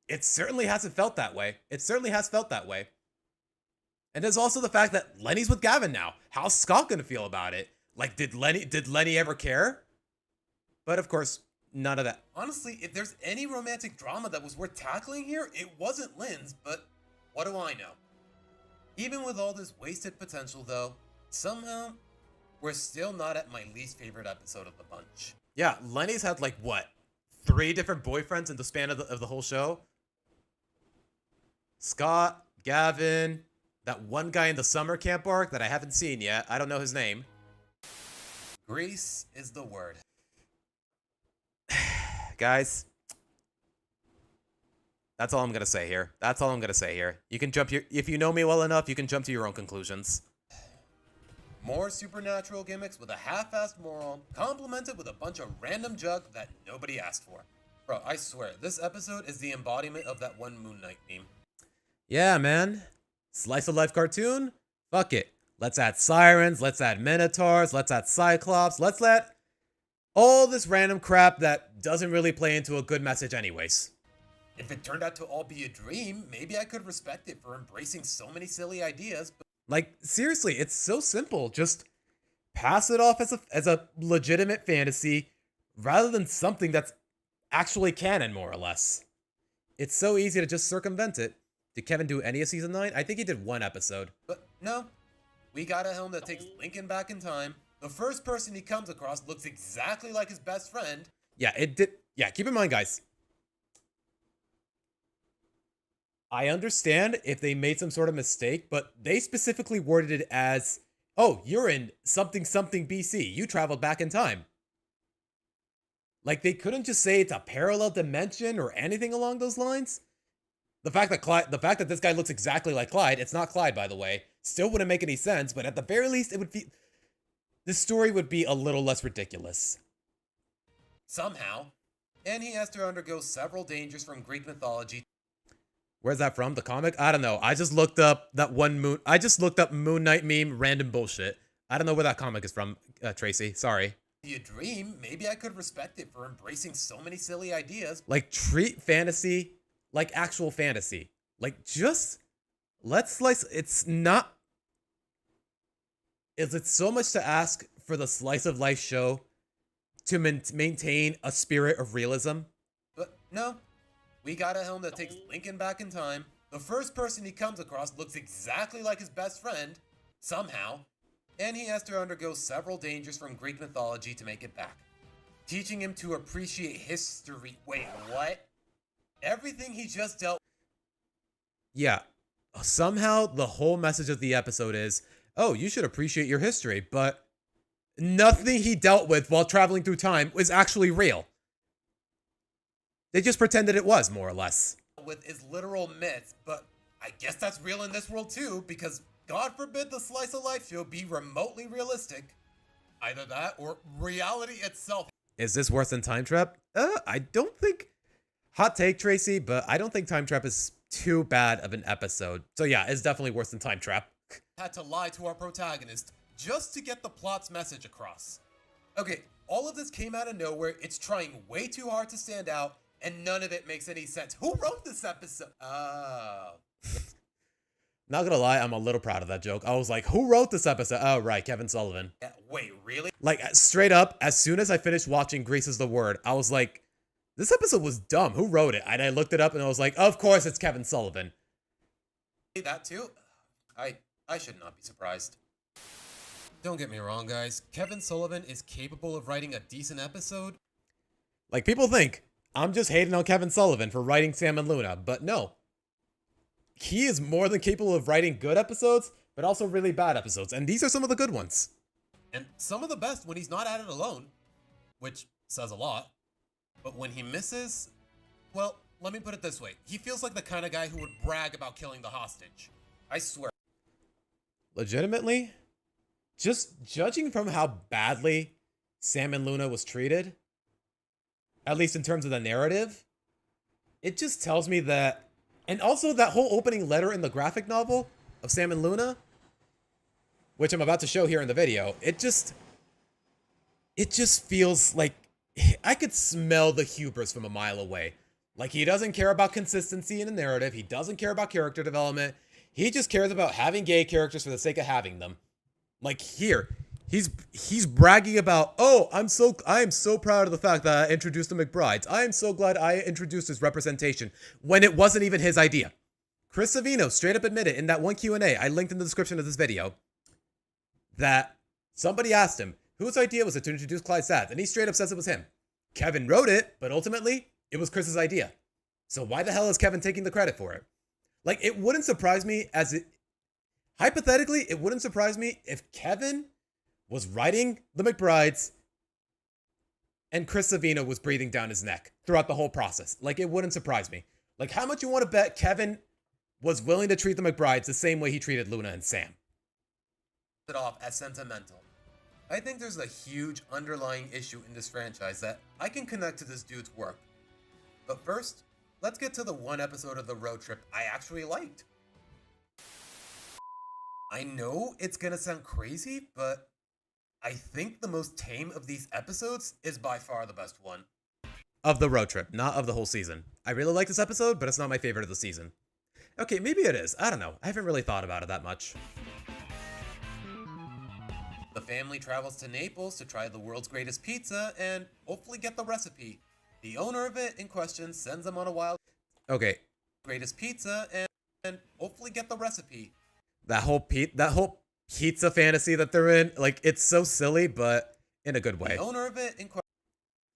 it certainly hasn't felt that way. It certainly has felt that way. And there's also the fact that Lenny's with Gavin now. How's Scott gonna feel about it? Like, did Lenny ever care? But of course, none of that. Honestly, if there's any romantic drama that was worth tackling here, it wasn't Lynn's, but what do I know? Even with all this wasted potential though, somehow, we're still not at my least favorite episode of the bunch. Yeah, Lenny's had like, what, 3 different boyfriends in the span of the whole show? Scott, Gavin, that one guy in the summer camp arc that I haven't seen yet. I don't know his name. Grease is the word. Guys, that's all I'm gonna say here. That's all I'm gonna say here. You can jump your, if you know me well enough, you can jump to your own conclusions. More supernatural gimmicks with a half-assed moral, complemented with a bunch of random junk that nobody asked for. Bro, I swear, this episode is the embodiment of that one Moon Knight meme. Yeah, man. Slice of life cartoon? Fuck it. Let's add sirens, let's add minotaurs, let's add cyclops, let's let all this random crap that doesn't really play into a good message anyways. If it turned out to all be a dream, maybe I could respect it for embracing so many silly ideas, but like, seriously, it's so simple. Just pass it off as a legitimate fantasy rather than something that's actually canon, more or less. It's so easy to just circumvent it. Did Kevin do any of season 9? I think he did 1 episode. But no, we got a helm that takes Lincoln back in time. The first person he comes across looks exactly like his best friend. Yeah, it did. Yeah, keep in mind, guys. I understand if they made some sort of mistake, but they specifically worded it as, oh, you're in something something BC. You traveled back in time. Like, they couldn't just say it's a parallel dimension or anything along those lines. The fact that this guy looks exactly like Clyde, it's not Clyde, by the way, still wouldn't make any sense, but at the very least, it would be, this story would be a little less ridiculous. Somehow. And he has to undergo several dangers from Greek mythology. Where's that from? The comic? I don't know. I just looked up I just looked up Moon Knight meme random bullshit. I don't know where that comic is from, Tracy. Sorry. A dream, maybe I could respect it for embracing so many silly ideas. Like, treat fantasy like actual fantasy. Like, just let's slice. It's not. Is it so much to ask for the slice of life show to maintain a spirit of realism? But no. We got a helm that takes Lincoln back in time. The first person he comes across looks exactly like his best friend, somehow, and he has to undergo several dangers from Greek mythology to make it back. Teaching him to appreciate history. Wait, what? Everything he just dealt. Yeah. Somehow the whole message of the episode is, oh, you should appreciate your history, but nothing he dealt with while traveling through time was actually real. They just pretended it was, more or less. With is literal myths, but I guess that's real in this world too, because God forbid the slice of life show be remotely realistic. Either that or reality itself. Is this worse than Time Trap? I don't think... Hot take, Tracy, but I don't think Time Trap is too bad of an episode. So yeah, it's definitely worse than Time Trap. Had to lie to our protagonist just to get the plot's message across. Okay, all of this came out of nowhere. It's trying way too hard to stand out, and none of it makes any sense. Who wrote this episode? Not gonna lie, I'm a little proud of that joke. I was like, who wrote this episode? Oh, right, Kevin Sullivan. Wait, really? Like, straight up, as soon as I finished watching Grease is the Word, I was like, this episode was dumb. Who wrote it? And I looked it up and I was like, of course it's Kevin Sullivan. That too? I should not be surprised. Don't get me wrong, guys. Kevin Sullivan is capable of writing a decent episode. Like, people think I'm just hating on Kevin Sullivan for writing Sam and Luna, but no. He is more than capable of writing good episodes, but also really bad episodes, and these are some of the good ones. And some of the best when he's not at it alone, which says a lot. But when he misses, well, let me put it this way. He feels like the kind of guy who would brag about killing the hostage. I swear. Legitimately, just judging from how badly Sam and Luna was treated, at least in terms of the narrative, it just tells me that, and also that whole opening letter in the graphic novel of Sam and Luna, which I'm about to show here in the video, it just feels like I could smell the hubris from a mile away. Like, he doesn't care about consistency in the narrative. He doesn't care about character development. He just cares about having gay characters for the sake of having them. Like, here, he's bragging about, oh, I am so proud of the fact that I introduced the McBrides. I am so glad I introduced his representation when it wasn't even his idea. Chris Savino straight up admitted in that one Q&A I linked in the description of this video that somebody asked him, whose idea was it to introduce Clyde Sads? And he straight up says it was him. Kevin wrote it, but ultimately, it was Chris's idea. So why the hell is Kevin taking the credit for it? Like, it wouldn't surprise me hypothetically, it wouldn't surprise me if Kevin was writing the McBrides and Chris Savino was breathing down his neck throughout the whole process. Like, it wouldn't surprise me. Like, how much you want to bet Kevin was willing to treat the McBrides the same way he treated Luna and Sam? It off as sentimental. I think there's a huge underlying issue in this franchise that I can connect to this dude's work. But first, let's get to the one episode of the road trip I actually liked. I know it's gonna sound crazy, but I think the most tame of these episodes is by far the best one. Of the road trip, not of the whole season. I really like this episode, but it's not my favorite of the season. Okay, maybe it is. I don't know. I haven't really thought about it that much. The family travels to Naples to try the world's greatest pizza and hopefully get the recipe. The owner of it in question sends them on a wild greatest pizza and hopefully get the recipe. That whole pizza fantasy that they're in, like, it's so silly, but in a good way. The owner of it in question.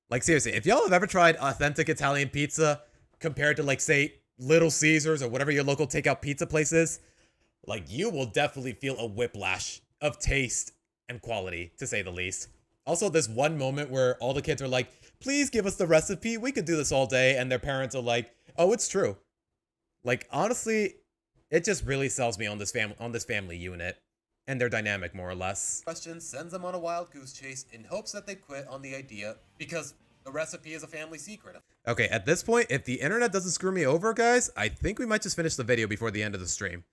Like, seriously, if y'all have ever tried authentic Italian pizza compared to, like, say, Little Caesars or whatever your local takeout pizza place is, like, you will definitely feel a whiplash of taste and quality, to say the least. Also, this one moment where all the kids are like, please give us the recipe, we could do this all day, and their parents are like, oh, it's true. Like, honestly, it just really sells me on this family unit and their dynamic, more or less. Question sends them on a wild goose chase in hopes that they quit on the idea because the recipe is a family secret. Okay, at this point, if the internet doesn't screw me over, guys, I think we might just finish the video before the end of the stream.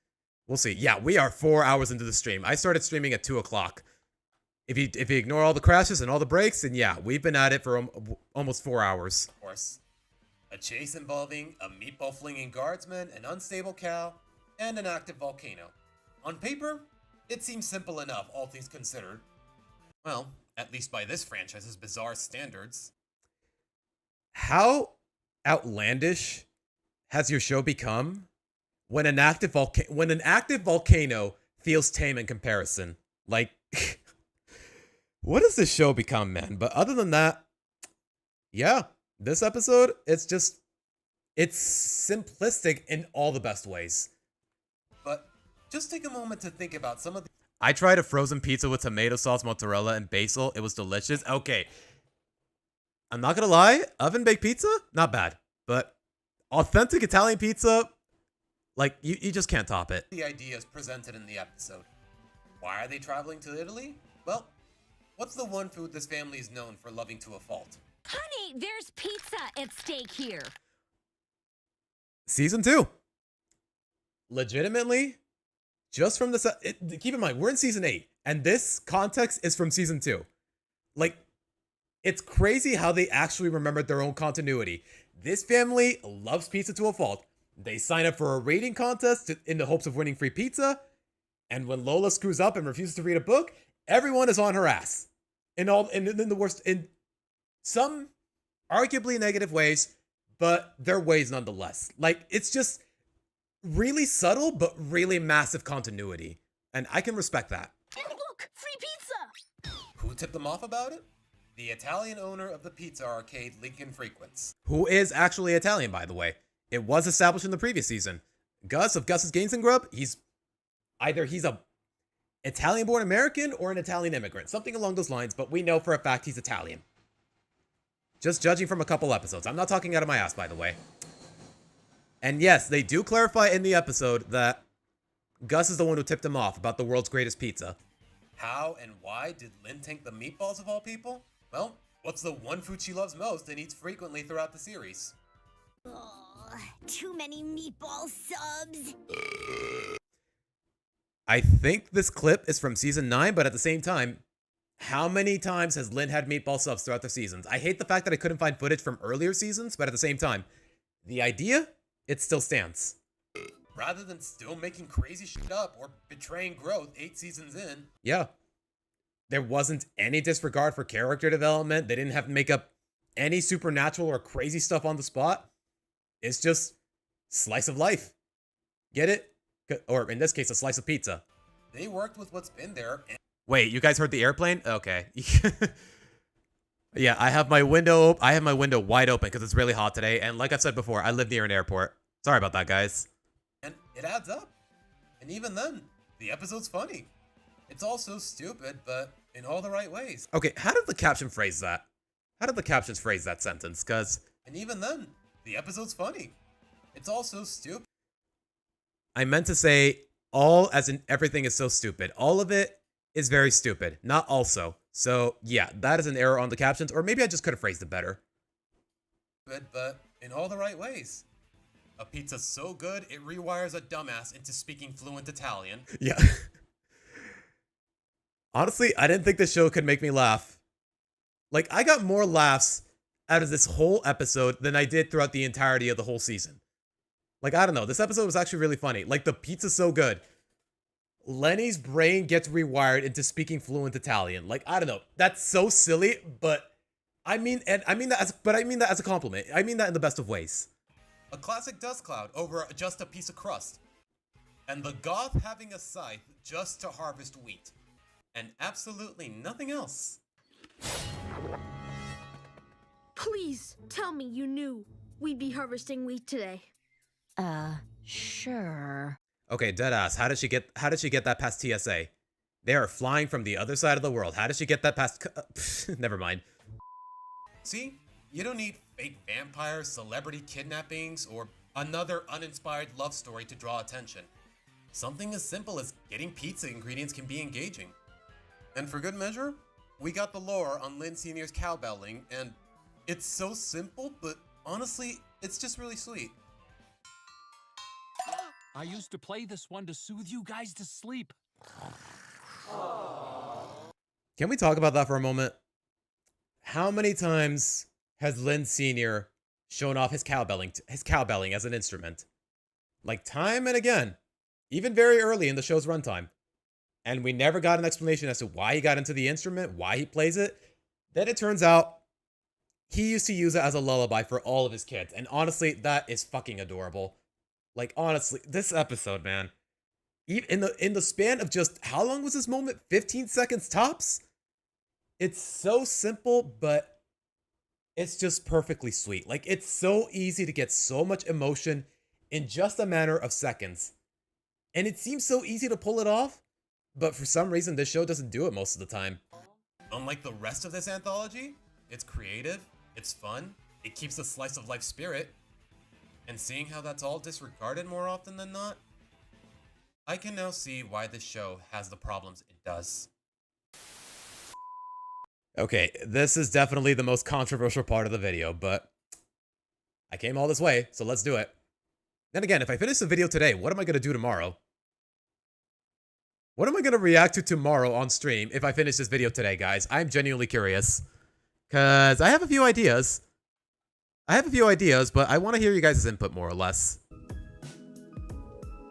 We'll see. Yeah, we are 4 hours into the stream. I started streaming at 2 o'clock. If you ignore all the crashes and all the breaks, then yeah, we've been at it for almost 4 hours. Of course. A chase involving a meatball-flinging guardsman, an unstable cow, and an active volcano. On paper, it seems simple enough, all things considered. Well, at least by this franchise's bizarre standards. How outlandish has your show become when an active volcano feels tame in comparison? Like, what has this show become, man? But other than that, yeah, this episode, it's simplistic in all the best ways. But just take a moment to think about some of the... I tried a frozen pizza with tomato sauce, mozzarella, and basil. It was delicious. Okay. I'm not gonna lie, oven-baked pizza, not bad. But authentic Italian pizza, like, you just can't top it. The ideas presented in the episode. Why are they traveling to Italy? Well, what's the one food this family is known for loving to a fault? Honey, there's pizza at stake here. Season 2. Legitimately, just from the keep in mind, we're in season 8, and this context is from season 2. Like, it's crazy how they actually remembered their own continuity. This family loves pizza to a fault. They sign up for a rating contest in the hopes of winning free pizza, and when Lola screws up and refuses to read a book, everyone is on her ass. In the worst, in some arguably negative ways, but they're ways nonetheless. Like, it's just really subtle, but really massive continuity. And I can respect that. Look, free pizza! Who tipped them off about it? The Italian owner of the pizza arcade Lincoln frequents. Who is actually Italian, by the way. It was established in the previous season. Gus of Gus's Games and Grub, he's a Italian-born American or an Italian immigrant. Something along those lines, but we know for a fact he's Italian. Just judging from a couple episodes. I'm not talking out of my ass, by the way. And yes, they do clarify in the episode that Gus is the one who tipped him off about the world's greatest pizza. How and why did Lynn tank the meatballs of all people? Well, what's the one food she loves most and eats frequently throughout the series? Oh, too many meatball subs. I think this clip is from season 9, but at the same time, how many times has Lynn had meatball subs throughout the seasons? I hate the fact that I couldn't find footage from earlier seasons, but at the same time, the idea, it still stands. Rather than still making crazy shit up or betraying growth 8 seasons in. Yeah. There wasn't any disregard for character development. They didn't have to make up any supernatural or crazy stuff on the spot. It's just slice of life. Get it? Or in this case, a slice of pizza. They worked with what's been there. Wait, you guys heard the airplane? Okay. Yeah, I have my window wide open because it's really hot today. And like I've said before, I live near an airport. Sorry about that, guys. And it adds up. And even then, the episode's funny. It's all so stupid, but in all the right ways. Okay, how did the caption phrase that? How did the captions phrase that sentence? Because... And even then, the episode's funny. It's all so stupid. I meant to say all as in everything is so stupid. All of it is very stupid, not also. So yeah, that is an error on the captions, or maybe I just could have phrased it better. But in all the right ways. A pizza so good, it rewires a dumbass into speaking fluent Italian. Yeah. Honestly, I didn't think this show could make me laugh. Like, I got more laughs out of this whole episode than I did throughout the entirety of the whole season. Like, I don't know. This episode was actually really funny. Like, the pizza's so good. Lenny's brain gets rewired into speaking fluent Italian. Like, I don't know. That's so silly, but I mean that as a compliment. I mean that in the best of ways. A classic dust cloud over just a piece of crust. And the goth having a scythe just to harvest wheat. And absolutely nothing else. Please tell me you knew we'd be harvesting wheat today. Sure. Okay, deadass. How did she get that past TSA? They are flying from the other side of the world. How did she get that past? Never mind. See, you don't need fake vampires, celebrity kidnappings, or another uninspired love story to draw attention. Something as simple as getting pizza ingredients can be engaging. And for good measure, we got the lore on Lynn Sr.'s cowbelling, and it's so simple, but honestly, it's just really sweet. I used to play this one to soothe you guys to sleep. Can we talk about that for a moment? How many times has Lynn Sr. shown off his cowbelling as an instrument? Like, time and again, even very early in the show's runtime. And we never got an explanation as to why he got into the instrument, why he plays it. Then it turns out he used to use it as a lullaby for all of his kids. And honestly, that is fucking adorable. Like, honestly, this episode, man, in the span of just, how long was this moment? 15 seconds tops? It's so simple, but it's just perfectly sweet. Like, it's so easy to get so much emotion in just a matter of seconds. And it seems so easy to pull it off, but for some reason, this show doesn't do it most of the time. Unlike the rest of this anthology, it's creative, it's fun, it keeps the slice of life spirit, and seeing how that's all disregarded more often than not, I can now see why this show has the problems it does. Okay, this is definitely the most controversial part of the video, but I came all this way, so let's do it. Then again, if I finish the video today, what am I going to do tomorrow? What am I going to react to tomorrow on stream if I finish this video today, guys? I'm genuinely curious. Because I have a few ideas. But I want to hear you guys' input more or less.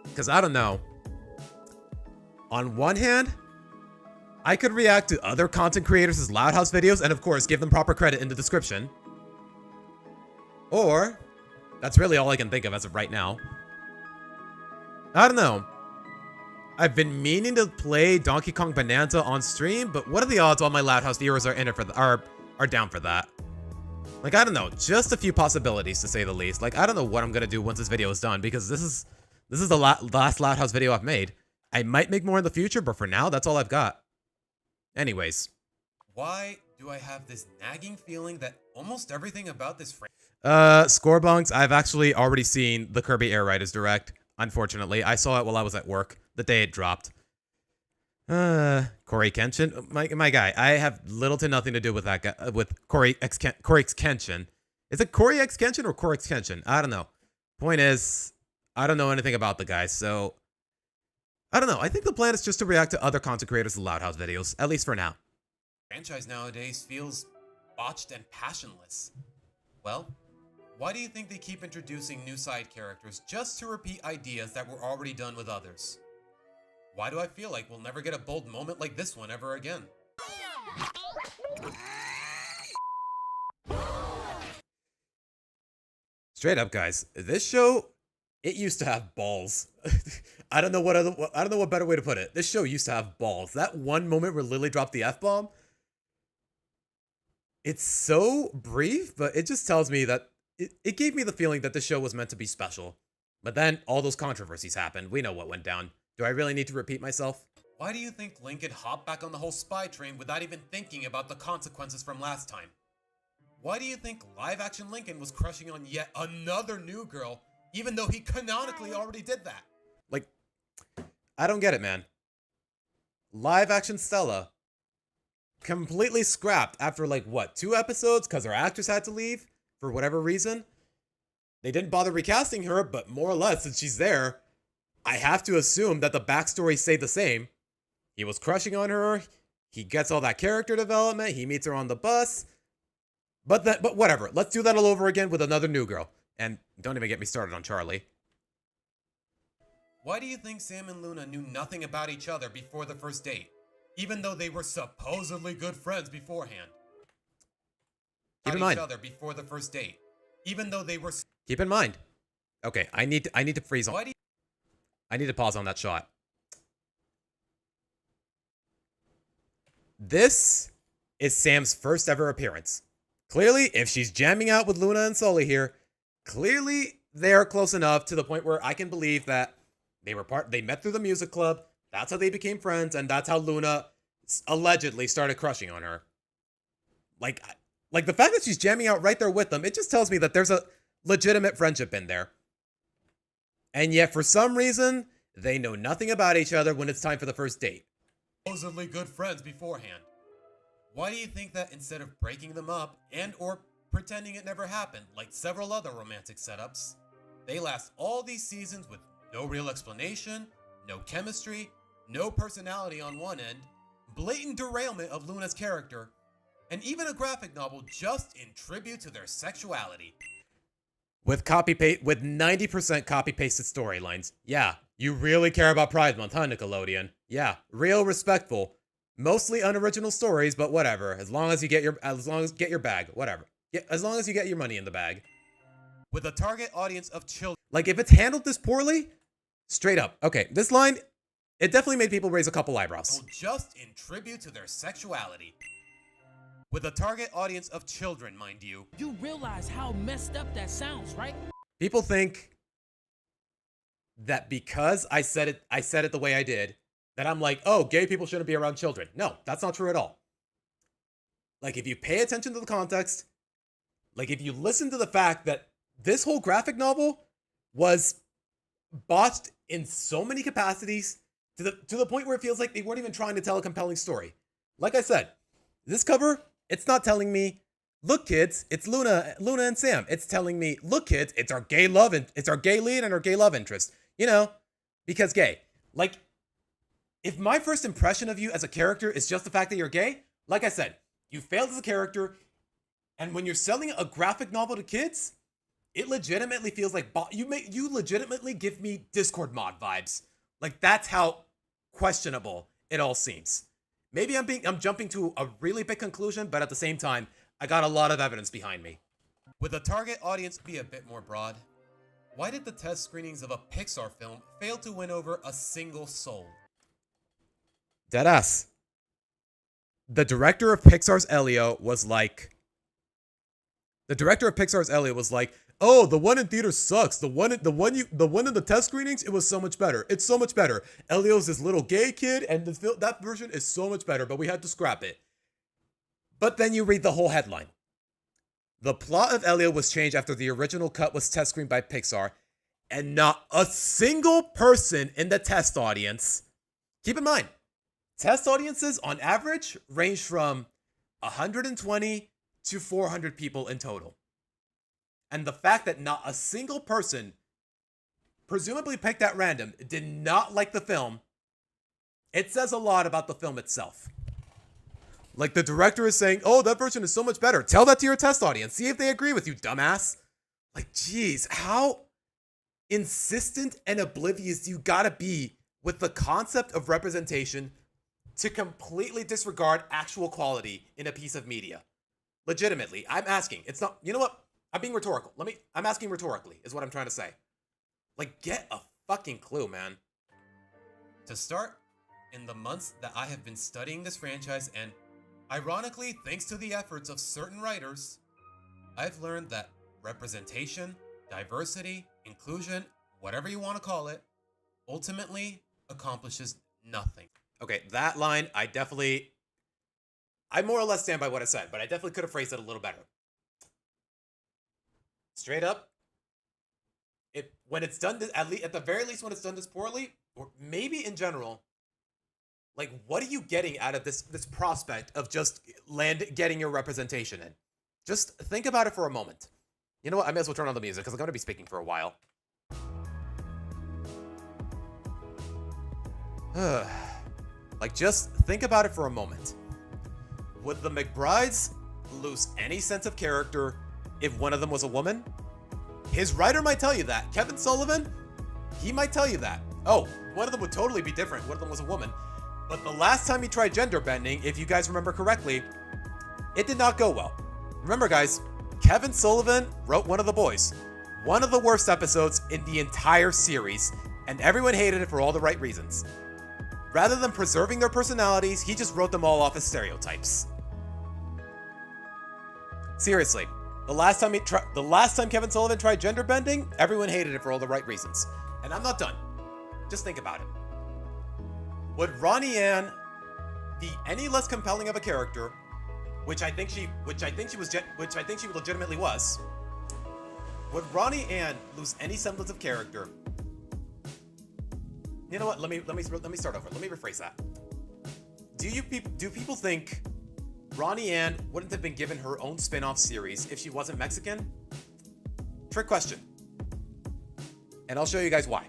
Because I don't know. On one hand, I could react to other content creators' Loud House videos and of course give them proper credit in the description. Or, that's really all I can think of as of right now. I don't know. I've been meaning to play Donkey Kong Bonanza on stream, but what are the odds all my Loud House viewers are in it for are down for that? Like, I don't know, just a few possibilities to say the least. Like, I don't know what I'm gonna do once this video is done because this is the last Loud House video I've made. I might make more in the future, but for now, that's all I've got. Anyways. Why do I have this nagging feeling that almost everything about this Scorebunks, I've actually already seen the Kirby Air Riders Direct. Unfortunately, I saw it while I was at work, the day it dropped. Corey Kenshin, my guy. I have little to nothing to do with that guy, with Corey X Kenshin. Is it Corey X Kenshin or Corey X Kenshin? I don't know. Point is, I don't know anything about the guy, so I don't know. I think the plan is just to react to other content creators' Loud House videos, at least for now. Franchise nowadays feels botched and passionless. Well, why do you think they keep introducing new side characters just to repeat ideas that were already done with others? Why do I feel like we'll never get a bold moment like this one ever again? Straight up, guys, this show, it used to have balls. I don't know what better way to put it. This show used to have balls. That one moment where Lily dropped the F-bomb, it's so brief, but it just tells me that it gave me the feeling that the show was meant to be special. But then all those controversies happened. We know what went down. Do I really need to repeat myself? Why do you think Lincoln hopped back on the whole spy train without even thinking about the consequences from last time? Why do you think live-action Lincoln was crushing on yet another new girl, even though he canonically already did that? Like, I don't get it, man. Live-action Stella completely scrapped after, like, what, 2 episodes because her actress had to leave for whatever reason? They didn't bother recasting her, but more or less, since she's there, I have to assume that the backstory stayed the same. He was crushing on her. He gets all that character development. He meets her on the bus. But whatever. Let's do that all over again with another new girl. And don't even get me started on Charlie. Why do you think Sam and Luna knew nothing about each other before the first date, even though they were supposedly good friends beforehand? Keep in mind. Each other before the first date, even though they were. Keep in mind. Okay, I need to freeze on. I need to pause on that shot. This is Sam's first ever appearance. Clearly, if she's jamming out with Luna and Sully here, clearly they are close enough to the point where I can believe that they met through the music club. That's how they became friends, and that's how Luna allegedly started crushing on her. Like the fact that she's jamming out right there with them, it just tells me that there's a legitimate friendship in there. And yet, for some reason, they know nothing about each other when it's time for the first date. Supposedly good friends beforehand. Why do you think that instead of breaking them up and or pretending it never happened, like several other romantic setups, they last all these seasons with no real explanation, no chemistry, no personality on one end, blatant derailment of Luna's character, and even a graphic novel just in tribute to their sexuality? With 90% copy-pasted storylines. Yeah, you really care about Pride Month, huh, Nickelodeon? Yeah, real respectful. Mostly unoriginal stories, but whatever. As long as you get your bag, whatever. As long as you get your money in the bag. With a target audience of children. Like, if it's handled this poorly, straight up. Okay, this line, it definitely made people raise a couple eyebrows. Just in tribute to their sexuality. With a target audience of children, mind you. You realize how messed up that sounds, right? People think that because I said it the way I did, that I'm like, oh, gay people shouldn't be around children. No, that's not true at all. Like, if you pay attention to the context, like, if you listen to the fact that this whole graphic novel was botched in so many capacities to the point where it feels like they weren't even trying to tell a compelling story. Like I said, this cover It's not telling me, look kids, it's Luna and Sam. It's telling me, look kids, it's our gay lead and our gay love interest. You know, because gay. Like, if my first impression of you as a character is just the fact that you're gay, like I said, you failed as a character, and when you're selling a graphic novel to kids, it legitimately feels like you legitimately give me Discord mod vibes. Like, that's how questionable it all seems. Maybe I'm jumping to a really big conclusion, but at the same time, I got a lot of evidence behind me. Would the target audience be a bit more broad? Why did the test screenings of a Pixar film fail to win over a single soul? Deadass. The director of Pixar's Elio was like, oh, the one in theaters sucks. The one in the test screenings, it was so much better. It's so much better. Elio's this little gay kid, and that version is so much better, but we had to scrap it. But then you read the whole headline. The plot of Elio was changed after the original cut was test screened by Pixar, and not a single person in the test audience. Keep in mind, test audiences on average range from 120 to 400 people in total. And the fact that not a single person, presumably picked at random, did not like the film, it says a lot about the film itself. Like, the director is saying, oh, that version is so much better. Tell that to your test audience. See if they agree with you, dumbass. Like, geez, how insistent and oblivious you gotta be with the concept of representation to completely disregard actual quality in a piece of media. Legitimately, I'm asking. It's not, you know what? I'm being rhetorical. I'm asking rhetorically, is what I'm trying to say. Like, get a fucking clue, man. To start, in the months that I have been studying this franchise, and ironically, thanks to the efforts of certain writers, I've learned that representation, diversity, inclusion, whatever you want to call it, ultimately accomplishes nothing. Okay, that line, I more or less stand by what I said, but I definitely could have phrased it a little better. Straight up, when it's done, at the very least, when it's done this poorly, or maybe in general, like, what are you getting out of this prospect of just getting your representation in? Just think about it for a moment. You know what? I may as well turn on the music because I'm going to be speaking for a while. Like, just think about it for a moment. Would the McBrides lose any sense of character if one of them was a woman? His writer might tell you that. Kevin Sullivan, he might tell you that. Oh, one of them would totally be different. One of them was a woman. But the last time he tried gender bending, if you guys remember correctly, it did not go well. Remember, guys, Kevin Sullivan wrote One of the Boys. One of the worst episodes in the entire series, and everyone hated it for all the right reasons. Rather than preserving their personalities, he just wrote them all off as stereotypes. Seriously, the last time Kevin Sullivan tried gender bending, everyone hated it for all the right reasons. And I'm not done. Just think about it. Would Ronnie Ann be any less compelling of a character, which I think she legitimately was? Would Ronnie Ann lose any semblance of character? You know what? Let me start over. Let me rephrase that. Do people think Ronnie Ann wouldn't have been given her own spin-off series if she wasn't Mexican? Trick question. And I'll show you guys why.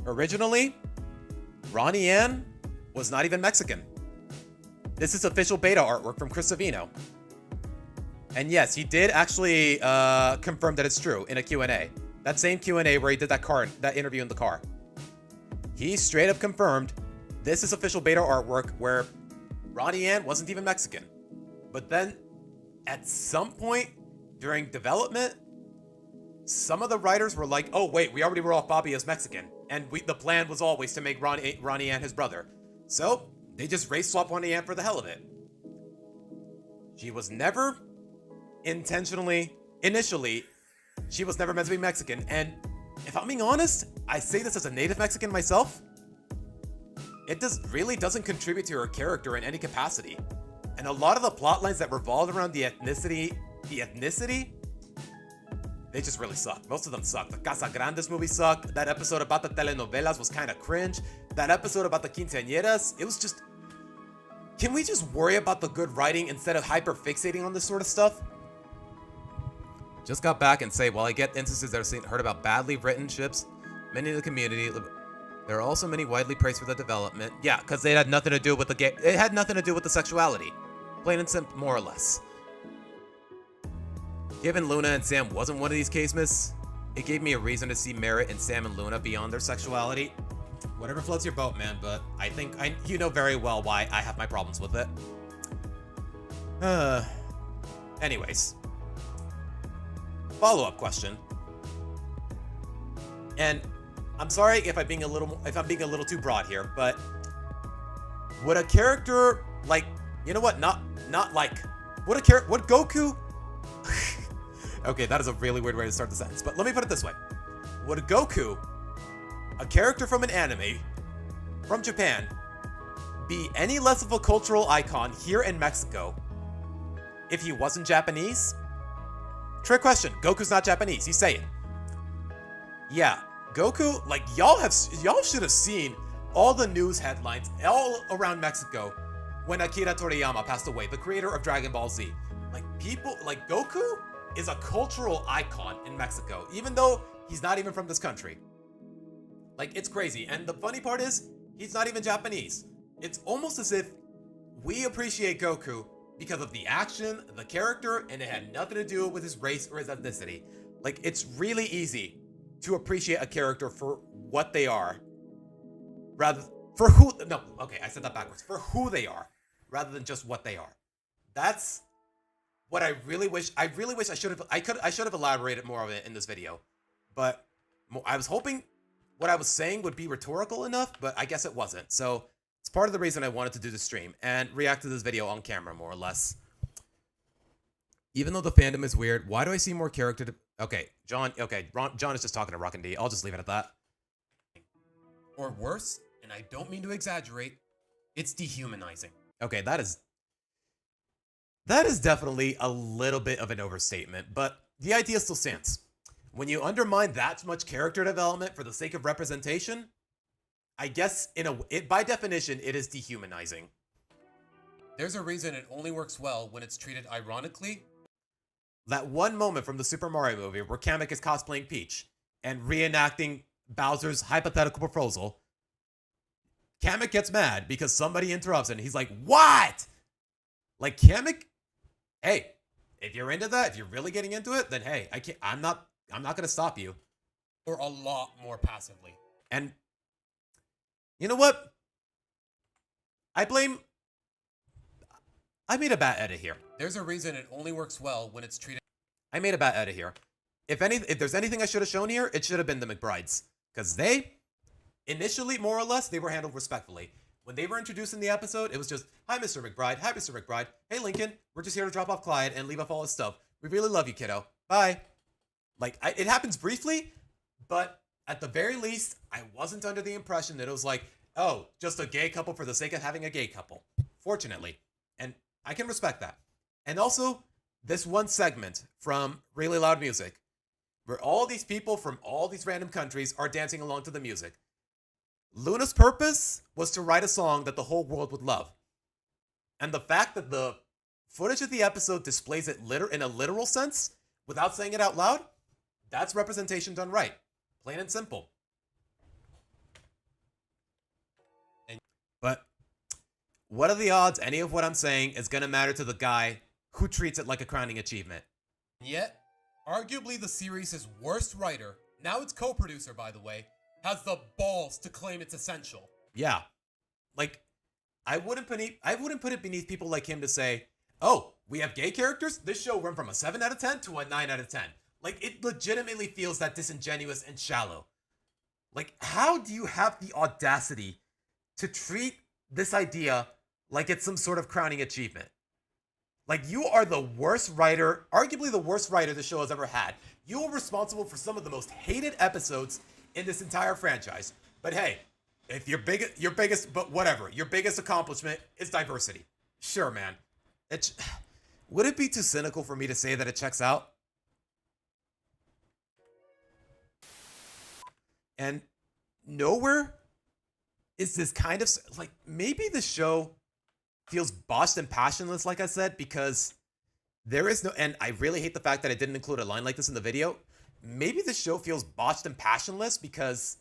Originally, Ronnie Ann was not even Mexican. This is official beta artwork from Chris Savino. And yes, he did actually confirm that it's true in a Q&A. That same Q&A where he did that interview in the car. He straight up confirmed this is official beta artwork where Ronnie Ann wasn't even Mexican. But then, at some point during development, some of the writers were like, oh wait, we already wrote off Bobby as Mexican. And the plan was always to make Ronnie Ann his brother. So, they just race swap Ronnie Ann for the hell of it. She was never initially, she was never meant to be Mexican. And if I'm being honest, I say this as a native Mexican myself, it really doesn't contribute to her character in any capacity. And a lot of the plot lines that revolved around the ethnicity, they just really suck. Most of them suck. The Casa Grandes movie sucked. That episode about the telenovelas was kind of cringe. that episode about the quinceañeras, it was just, can we just worry about the good writing instead of hyper fixating on this sort of stuff? Just got back and say, while I get instances that are heard about badly written ships, many in the community, there are also many widely praised for the development. Yeah, because it had nothing to do with the it had nothing to do with the sexuality. Plain and simple, more or less. Given Luna and Sam wasn't one of these cases, it gave me a reason to see merit in Sam and Luna beyond their sexuality. Whatever floats your boat, man, but I think you know very well why I have my problems with it. Anyways. Follow-up question. And I'm sorry if I'm being a little too broad here, but would a character like, you know what? Not like, would Goku? Okay, that is a really weird way to start the sentence, but let me put it this way. Would Goku, a character from an anime from Japan, be any less of a cultural icon here in Mexico if he wasn't Japanese? Trick question. Goku's not Japanese. He's Saiyan. Yeah, Goku, like, y'all should have seen all the news headlines all around Mexico when Akira Toriyama passed away, the creator of Dragon Ball Z. Like, people, like, Goku is a cultural icon in Mexico, even though he's not even from this country. Like, it's crazy. And the funny part is, he's not even Japanese. It's almost as if we appreciate Goku because of the action, the character, and it had nothing to do with his race or his ethnicity. Like, it's really easy to appreciate a character for what they are, rather for who. No, okay, I said that backwards. For who they are, rather than just what they are. That's what I really wish. I should have elaborated more of it in this video, but I was hoping what I was saying would be rhetorical enough, but I guess it wasn't. So it's part of the reason I wanted to do the stream and react to this video on camera, more or less. Even though the fandom is weird, why do I see more character? Okay, John is just talking to Rock and D. I'll just leave it at that. Or worse, and I don't mean to exaggerate, it's dehumanizing. Okay, that is definitely a little bit of an overstatement, but the idea still stands. When you undermine that much character development for the sake of representation, I guess by definition, it is dehumanizing. There's a reason it only works well when it's treated ironically. That one moment from the Super Mario movie where Kamek is cosplaying Peach and reenacting Bowser's hypothetical proposal, Kamek gets mad because somebody interrupts and he's like, "What?" Like, Kamek, hey, if you're into that, if you're really getting into it, then hey, I'm not gonna stop you. Or a lot more passively. And you know what? I made a bad edit here. There's a reason it only works well when it's treated. I made a bad edit here. If there's anything I should have shown here, it should have been the McBrides. Because they, initially, more or less, they were handled respectfully. When they were introduced in the episode, it was just, "Hi, Mr. McBride. Hi, Mr. McBride. Hey, Lincoln. We're just here to drop off Clyde and leave off all his stuff. We really love you, kiddo. Bye." Like, it happens briefly, but at the very least, I wasn't under the impression that it was like, oh, just a gay couple for the sake of having a gay couple. Fortunately. And I can respect that. And also, this one segment from Really Loud Music, where all these people from all these random countries are dancing along to the music. Luna's purpose was to write a song that the whole world would love. And the fact that the footage of the episode displays it in a literal sense, without saying it out loud, that's representation done right. Plain and simple. But what are the odds any of what I'm saying is going to matter to the guy who treats it like a crowning achievement? Yet, arguably the series' worst writer, now its co-producer by the way, has the balls to claim it's essential. Yeah. Like, I wouldn't put it beneath people like him to say, "Oh, we have gay characters? This show went from a 7 out of 10 to a 9 out of 10. Like, it legitimately feels that disingenuous and shallow. Like, how do you have the audacity to treat this idea like it's some sort of crowning achievement? Like, you are the worst writer, arguably the worst writer the show has ever had. You are responsible for some of the most hated episodes in this entire franchise. But hey, if your biggest accomplishment is diversity. Sure, man. Would it be too cynical for me to say that it checks out? And nowhere is this kind of like maybe the show feels botched and passionless, like I said, because there is no, and I really hate the fact that I didn't include a line like this in the video. Maybe the show feels botched and passionless because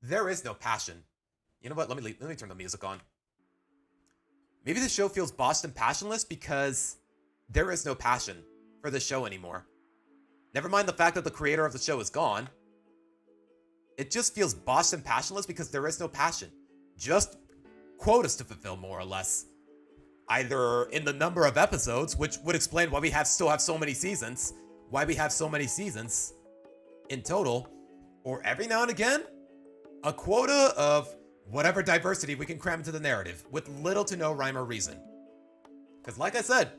there is no passion. You know what? Let me turn the music on. Maybe the show feels botched and passionless because there is no passion for the show anymore. Never mind the fact that the creator of the show is gone. It just feels botched and passionless because there is no passion. Just quotas to fulfill, more or less. Either in the number of episodes, which would explain why we still have so many seasons, in total, or every now and again, a quota of whatever diversity we can cram into the narrative with little to no rhyme or reason. Because like I said,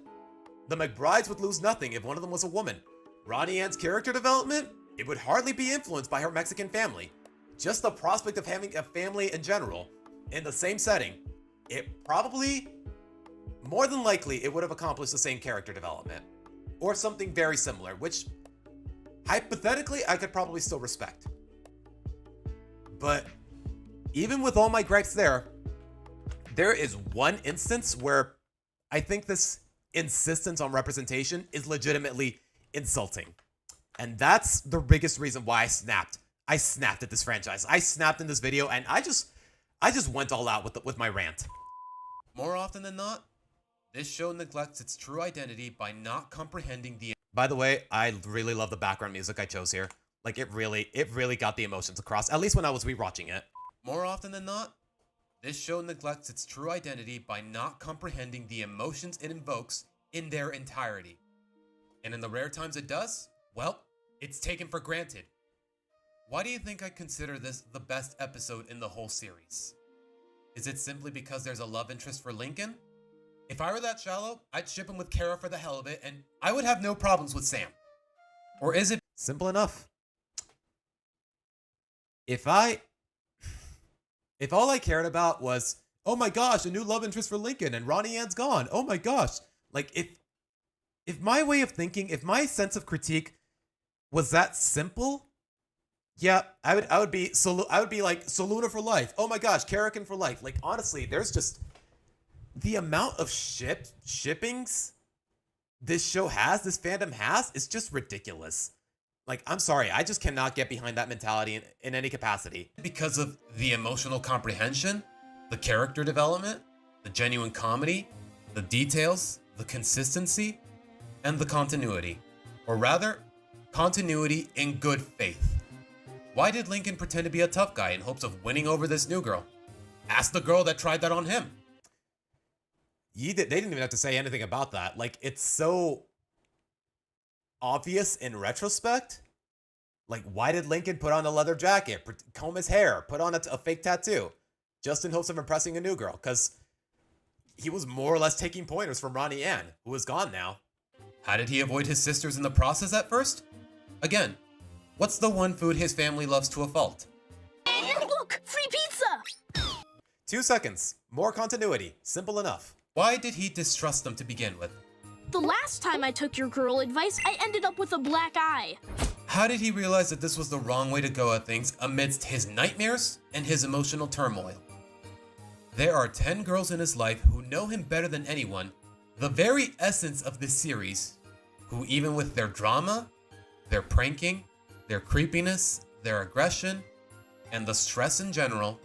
the McBrides would lose nothing if one of them was a woman. Ronnie Ann's character development, it would hardly be influenced by her Mexican family. Just the prospect of having a family in general in the same setting, it probably, more than likely, it would have accomplished the same character development. Or something very similar, which hypothetically I could probably still respect. But even with all my gripes there is one instance where I think this insistence on representation is legitimately insulting. And that's the biggest reason why I snapped. I snapped at this franchise. I snapped in this video, and I just went all out with my rant. More often than not, this show neglects its true identity by not comprehending the... By the way, I really love the background music I chose here. Like, it really got the emotions across, at least when I was rewatching it. More often than not, this show neglects its true identity by not comprehending the emotions it invokes in their entirety. And in the rare times it does, well, it's taken for granted. Why do you think I consider this the best episode in the whole series? Is it simply because there's a love interest for Lincoln? If I were that shallow, I'd ship him with Kara for the hell of it, and I would have no problems with Sam. Or is it simple enough? If all I cared about was, oh my gosh, a new love interest for Lincoln and Ronnie Ann's gone. Oh my gosh. Like, if my way of thinking, if my sense of critique was that simple, yeah, I would be like Soluna for life. Oh my gosh, Karakin for life. Like, honestly, there's just the amount of shippings this show has, this fandom has, is just ridiculous. Like, I'm sorry, I just cannot get behind that mentality in any capacity. Because of the emotional comprehension, the character development, the genuine comedy, the details, the consistency, and the continuity. Or rather, continuity in good faith. Why did Lincoln pretend to be a tough guy in hopes of winning over this new girl? Ask the girl that tried that on him. They didn't even have to say anything about that. Like, it's so obvious in retrospect. Like, why did Lincoln put on a leather jacket, comb his hair, put on a fake tattoo, just in hopes of impressing a new girl? Because he was more or less taking pointers from Ronnie Ann, who is gone now. How did he avoid his sisters in the process at first? Again, what's the one food his family loves to a fault? Hey, look! Free pizza! 2 seconds. More continuity. Simple enough. Why did he distrust them to begin with? The last time I took your girl advice, I ended up with a black eye. How did he realize that this was the wrong way to go at things amidst his nightmares and his emotional turmoil? There are 10 girls in his life who know him better than anyone, the very essence of this series, who even with their drama, their pranking, their creepiness, their aggression, and the stress in general,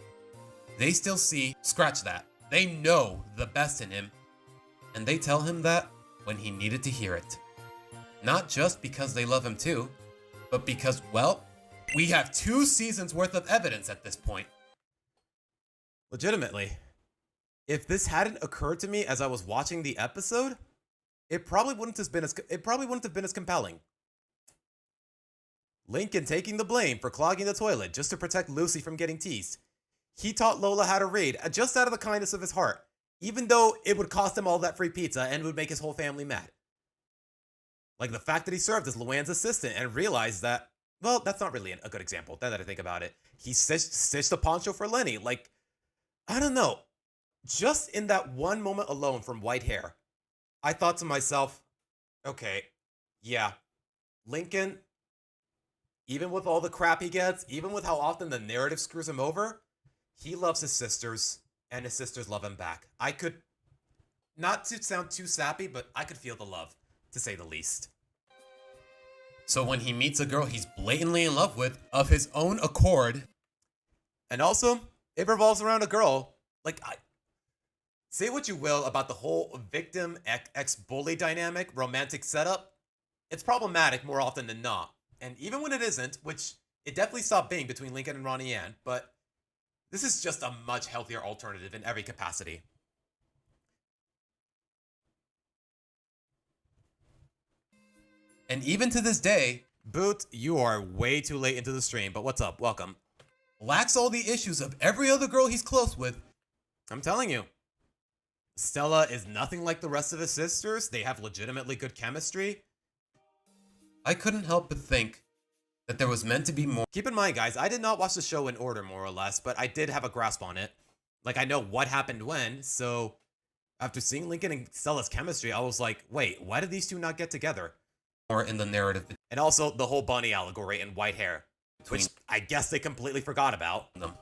they still see, scratch that, they know the best in him, and they tell him that when he needed to hear it. Not just because they love him too, but because, well, we have 2 seasons worth of evidence at this point. Legitimately, if this hadn't occurred to me as I was watching the episode, it probably wouldn't have been as compelling. Lincoln taking the blame for clogging the toilet just to protect Lucy from getting teased. He taught Lola how to read just out of the kindness of his heart, even though it would cost him all that free pizza and would make his whole family mad. Like the fact that he served as Luann's assistant and realized that, well, that's not really a good example, now that I think about it. He stitched a poncho for Lenny. Like, I don't know. Just in that one moment alone from White Hair, I thought to myself, okay, yeah, Lincoln, even with all the crap he gets, even with how often the narrative screws him over, he loves his sisters, and his sisters love him back. I could, not to sound too sappy, but I could feel the love, to say the least. So when he meets a girl he's blatantly in love with, of his own accord, and also, it revolves around a girl, like, say what you will about the whole victim ex-bully dynamic, romantic setup, it's problematic more often than not. And even when it isn't, which it definitely stopped being between Lincoln and Ronnie Ann, but this is just a much healthier alternative in every capacity. And even to this day, Boot, you are way too late into the stream, but what's up? Welcome. Lacks all the issues of every other girl he's close with. I'm telling you. Stella is nothing like the rest of his sisters. They have legitimately good chemistry. I couldn't help but think that there was meant to be more. Keep in mind, guys, I did not watch the show in order, more or less, but I did have a grasp on it. Like, I know what happened when, so after seeing Lincoln and Stella's chemistry, I was like, wait, why did these two not get together? Or in the narrative. And also the whole bunny allegory and white hair, which I guess they completely forgot about them.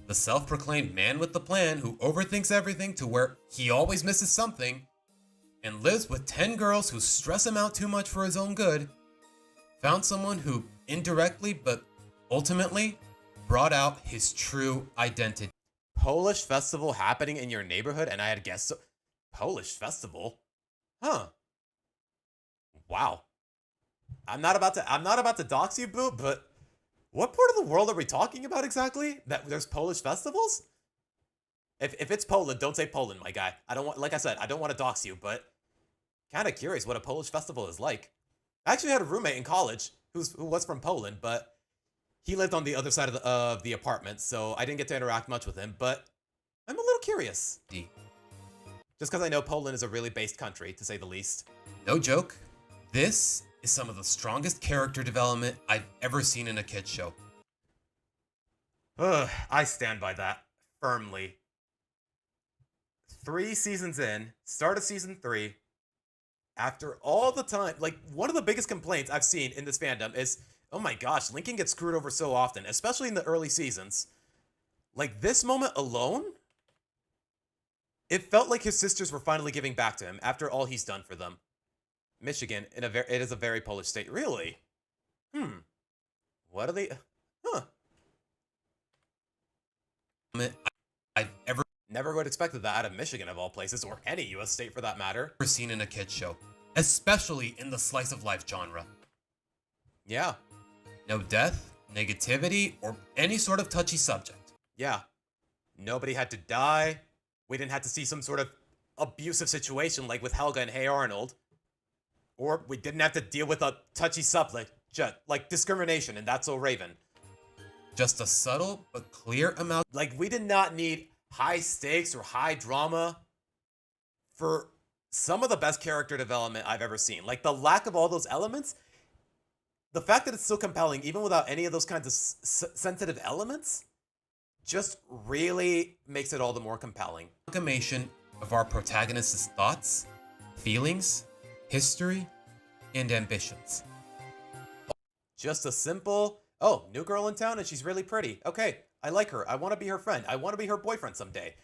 The self-proclaimed man with the plan who overthinks everything to where he always misses something and lives with 10 girls who stress him out too much for his own good, found someone who indirectly but ultimately brought out his true identity. Polish festival happening in your neighborhood, and I had guessed so. Polish festival? Huh. Wow. I'm not about to dox you, Boot, but what part of the world are we talking about exactly? That there's Polish festivals? If it's Poland, don't say Poland, my guy. I don't want, like I said, I don't want to dox you, but kind of curious what a Polish festival is like. I actually had a roommate in college who was from Poland, but he lived on the other side of the apartment, so I didn't get to interact much with him, but I'm a little curious. Just because I know Poland is a really based country, to say the least. No joke. This is some of the strongest character development I've ever seen in a kid's show. I stand by that firmly. 3 seasons in, start of season 3, after all the time, like, one of the biggest complaints I've seen in this fandom is, oh my gosh, Lincoln gets screwed over so often, especially in the early seasons. Like, this moment alone, it felt like his sisters were finally giving back to him after all he's done for them. Michigan, it is a very Polish state. Really? What are they? Huh. I've never would have expected that out of Michigan, of all places, or any U.S. state for that matter. Ever seen in a kid's show, especially in the slice of life genre. Yeah. No death, negativity, or any sort of touchy subject. Yeah. Nobody had to die. We didn't have to see some sort of abusive situation like with Helga and Hey Arnold. Or we didn't have to deal with a touchy subject, like discrimination, and That's So Raven. Just a subtle but clear amount. Like, we did not need high stakes or high drama for some of the best character development I've ever seen. Like, the lack of all those elements, the fact that it's so compelling, even without any of those kinds of sensitive elements, just really makes it all the more compelling. Amalgamation of our protagonist's thoughts, feelings, history, and ambitions. Just a simple, oh, new girl in town and she's really pretty. Okay, I like her. I want to be her friend. I want to be her boyfriend someday.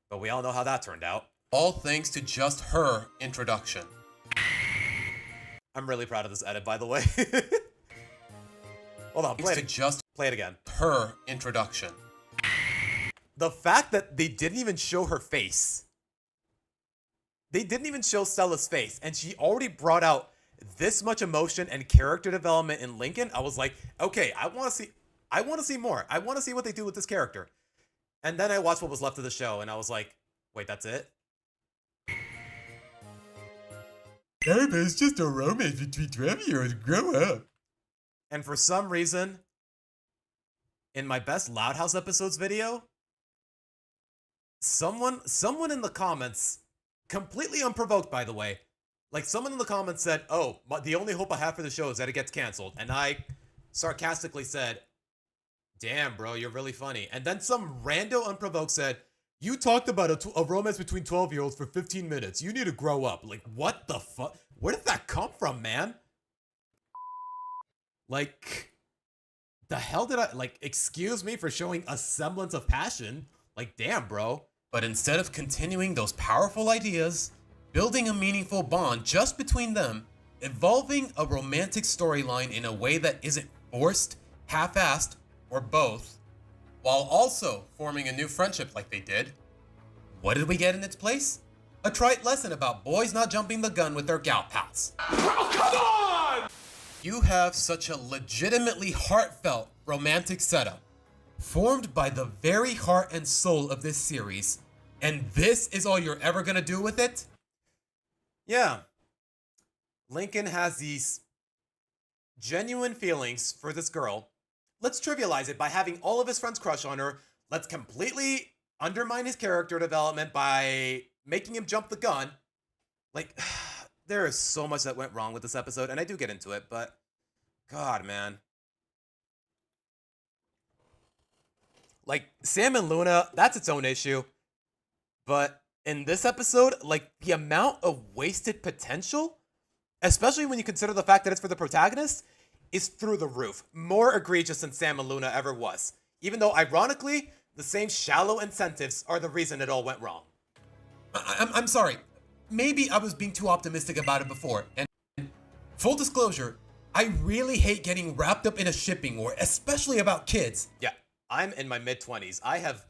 But we all know how that turned out. All thanks to just her introduction. I'm really proud of this edit, by the way. Hold on, play it again. Her introduction. The fact that they didn't even show her face. They didn't even show Stella's face, and she already brought out this much emotion and character development in Lincoln. I was like, okay, I want to see more. I want to see what they do with this character. And then I watched what was left of the show, and I was like, wait, that's it? Hey, but it's just a romance between 12-year-olds. Grow up. And for some reason, in my best Loud House episodes video, someone in the comments, completely unprovoked, by the way, like, someone in the comments said, oh, the only hope I have for the show is that it gets canceled. And I sarcastically said, damn, bro, you're really funny. And then some rando unprovoked said, you talked about a romance between 12-year-olds for 15 minutes. You need to grow up. Like, what the fuck? Where did that come from, man? Like, the hell did I, like, excuse me for showing a semblance of passion. Like, damn, bro. But instead of continuing those powerful ideas, building a meaningful bond just between them, evolving a romantic storyline in a way that isn't forced, half-assed, or both, while also forming a new friendship like they did, what did we get in its place? A trite lesson about boys not jumping the gun with their gal pals. Oh, come on! You have such a legitimately heartfelt romantic setup, formed by the very heart and soul of this series, and this is all you're ever gonna do with it? Yeah. Lincoln has these genuine feelings for this girl. Let's trivialize it by having all of his friends crush on her. Let's completely undermine his character development by making him jump the gun. Like, there is so much that went wrong with this episode, and I do get into it, but God, man. Like, Sam and Luna, that's its own issue. But in this episode, like, the amount of wasted potential, especially when you consider the fact that it's for the protagonist, is through the roof. More egregious than Sam and Luna ever was. Even though, ironically, the same shallow incentives are the reason it all went wrong. I'm sorry. Maybe I was being too optimistic about it before. And full disclosure, I really hate getting wrapped up in a shipping war, especially about kids. Yeah, I'm in my mid-20s. I have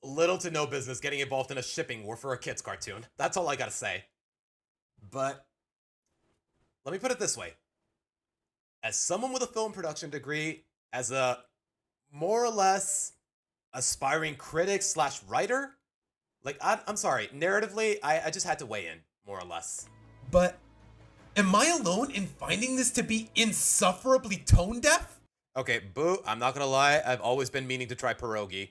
little to no business getting involved in a shipping war for a kid's cartoon. That's all I gotta say. But let me put it this way. As someone with a film production degree, as a more or less aspiring critic slash writer, like, I'm sorry, narratively, I just had to weigh in, more or less. But am I alone in finding this to be insufferably tone deaf? Okay, boo, I'm not gonna lie, I've always been meaning to try pierogi.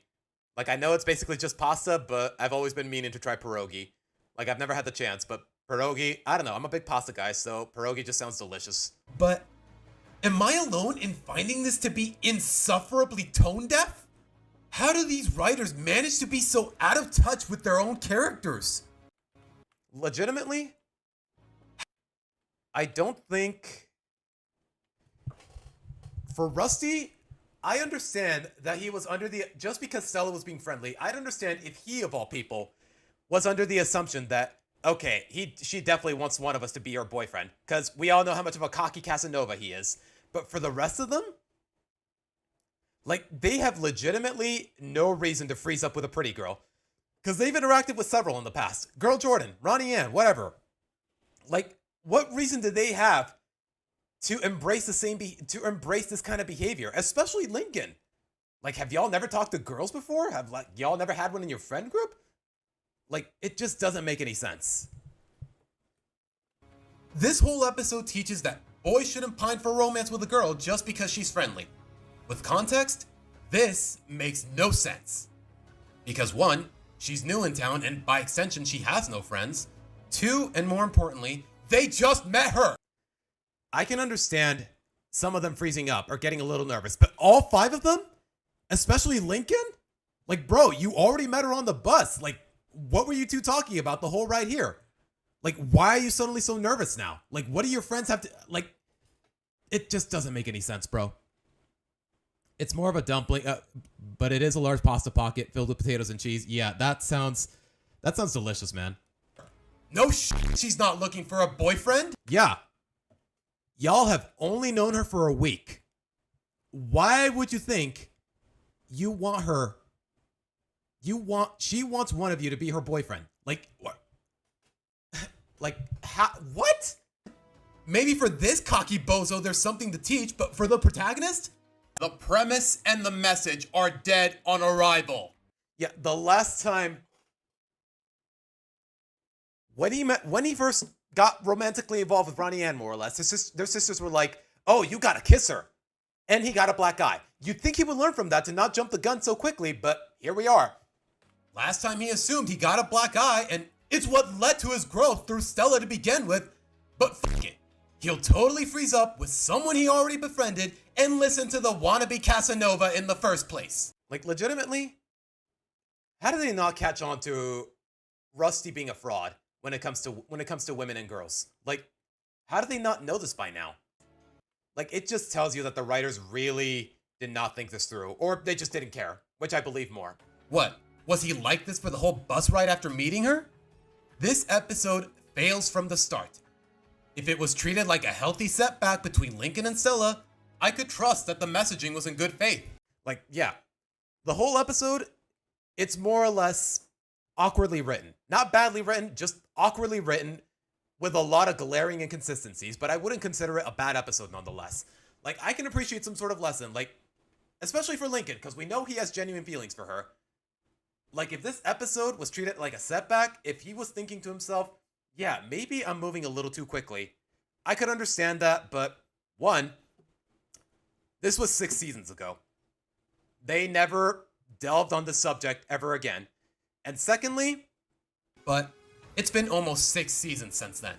Like, I know it's basically just pasta, but I've always been meaning to try pierogi. Like, I've never had the chance, but pierogi, I don't know, I'm a big pasta guy, so pierogi just sounds delicious. But am I alone in finding this to be insufferably tone deaf? How do these writers manage to be so out of touch with their own characters? Legitimately, I don't think... For Rusty, I understand that he was under the... Just because Stella was being friendly, I'd understand if he, of all people, was under the assumption that, okay, she definitely wants one of us to be her boyfriend, because we all know how much of a cocky Casanova he is. But for the rest of them, like, they have legitimately no reason to freeze up with a pretty girl. Because they've interacted with several in the past. Girl Jordan, Ronnie Ann, whatever. Like, what reason do they have to embrace this kind of behavior? Especially Lincoln. Like, have y'all never talked to girls before? Have, like, y'all never had one in your friend group? Like, it just doesn't make any sense. This whole episode teaches that boys shouldn't pine for romance with a girl just because she's friendly. With context, this makes no sense. Because 1, she's new in town and by extension she has no friends. 2, and more importantly, they just met her. I can understand some of them freezing up or getting a little nervous, but all 5 of them? Especially Lincoln? Like, bro, you already met her on the bus. Like, what were you two talking about the whole ride here? Like, why are you suddenly so nervous now? Like, what do your friends have to... Like, it just doesn't make any sense, bro. It's more of a dumpling, but it is a large pasta pocket filled with potatoes and cheese. Yeah, that sounds delicious, man. No shit, she's not looking for a boyfriend? Yeah. Y'all have only known her for a week. Why would you think you want her? She wants one of you to be her boyfriend. Like, what? Like, how? What? Maybe for this cocky bozo there's something to teach, but for the protagonist? The premise and the message are dead on arrival. Yeah, the last time when he first got romantically involved with Ronnie Ann, more or less, their sisters were like, "Oh, you gotta kiss her," and he got a black eye. You'd think he would learn from that to not jump the gun so quickly, but here we are. Last time he assumed he got a black eye, and it's what led to his growth through Stella to begin with. But fuck it. He'll totally freeze up with someone he already befriended and listen to the wannabe Casanova in the first place. Like, legitimately, how do they not catch on to Rusty being a fraud when it comes to women and girls? Like, how do they not know this by now? Like, it just tells you that the writers really did not think this through, or they just didn't care, which I believe more. What? Was he like this for the whole bus ride after meeting her? This episode fails from the start. If it was treated like a healthy setback between Lincoln and Stella, I could trust that the messaging was in good faith. Like, yeah, the whole episode, it's more or less awkwardly written. Not badly written, just awkwardly written with a lot of glaring inconsistencies, but I wouldn't consider it a bad episode nonetheless. Like, I can appreciate some sort of lesson, like, especially for Lincoln, because we know he has genuine feelings for her. Like, if this episode was treated like a setback, if he was thinking to himself, yeah, maybe I'm moving a little too quickly, I could understand that, but one, this was 6 seasons ago. They never delved on the subject ever again. And secondly, but it's been almost 6 seasons since then.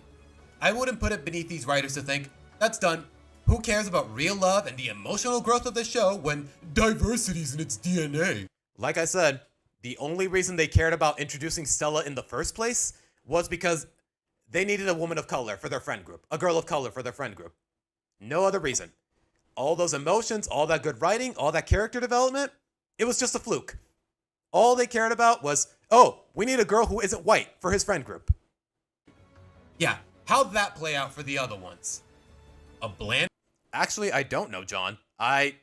I wouldn't put it beneath these writers to think, that's done. Who cares about real love and the emotional growth of the show when diversity's in its DNA? Like I said, the only reason they cared about introducing Stella in the first place was because they needed a woman of color for their friend group, a girl of color for their friend group. No other reason. All those emotions, all that good writing, all that character development, it was just a fluke. All they cared about was, oh, we need a girl who isn't white for his friend group. Yeah, how'd that play out for the other ones? A bland... Actually, I don't know, John. I've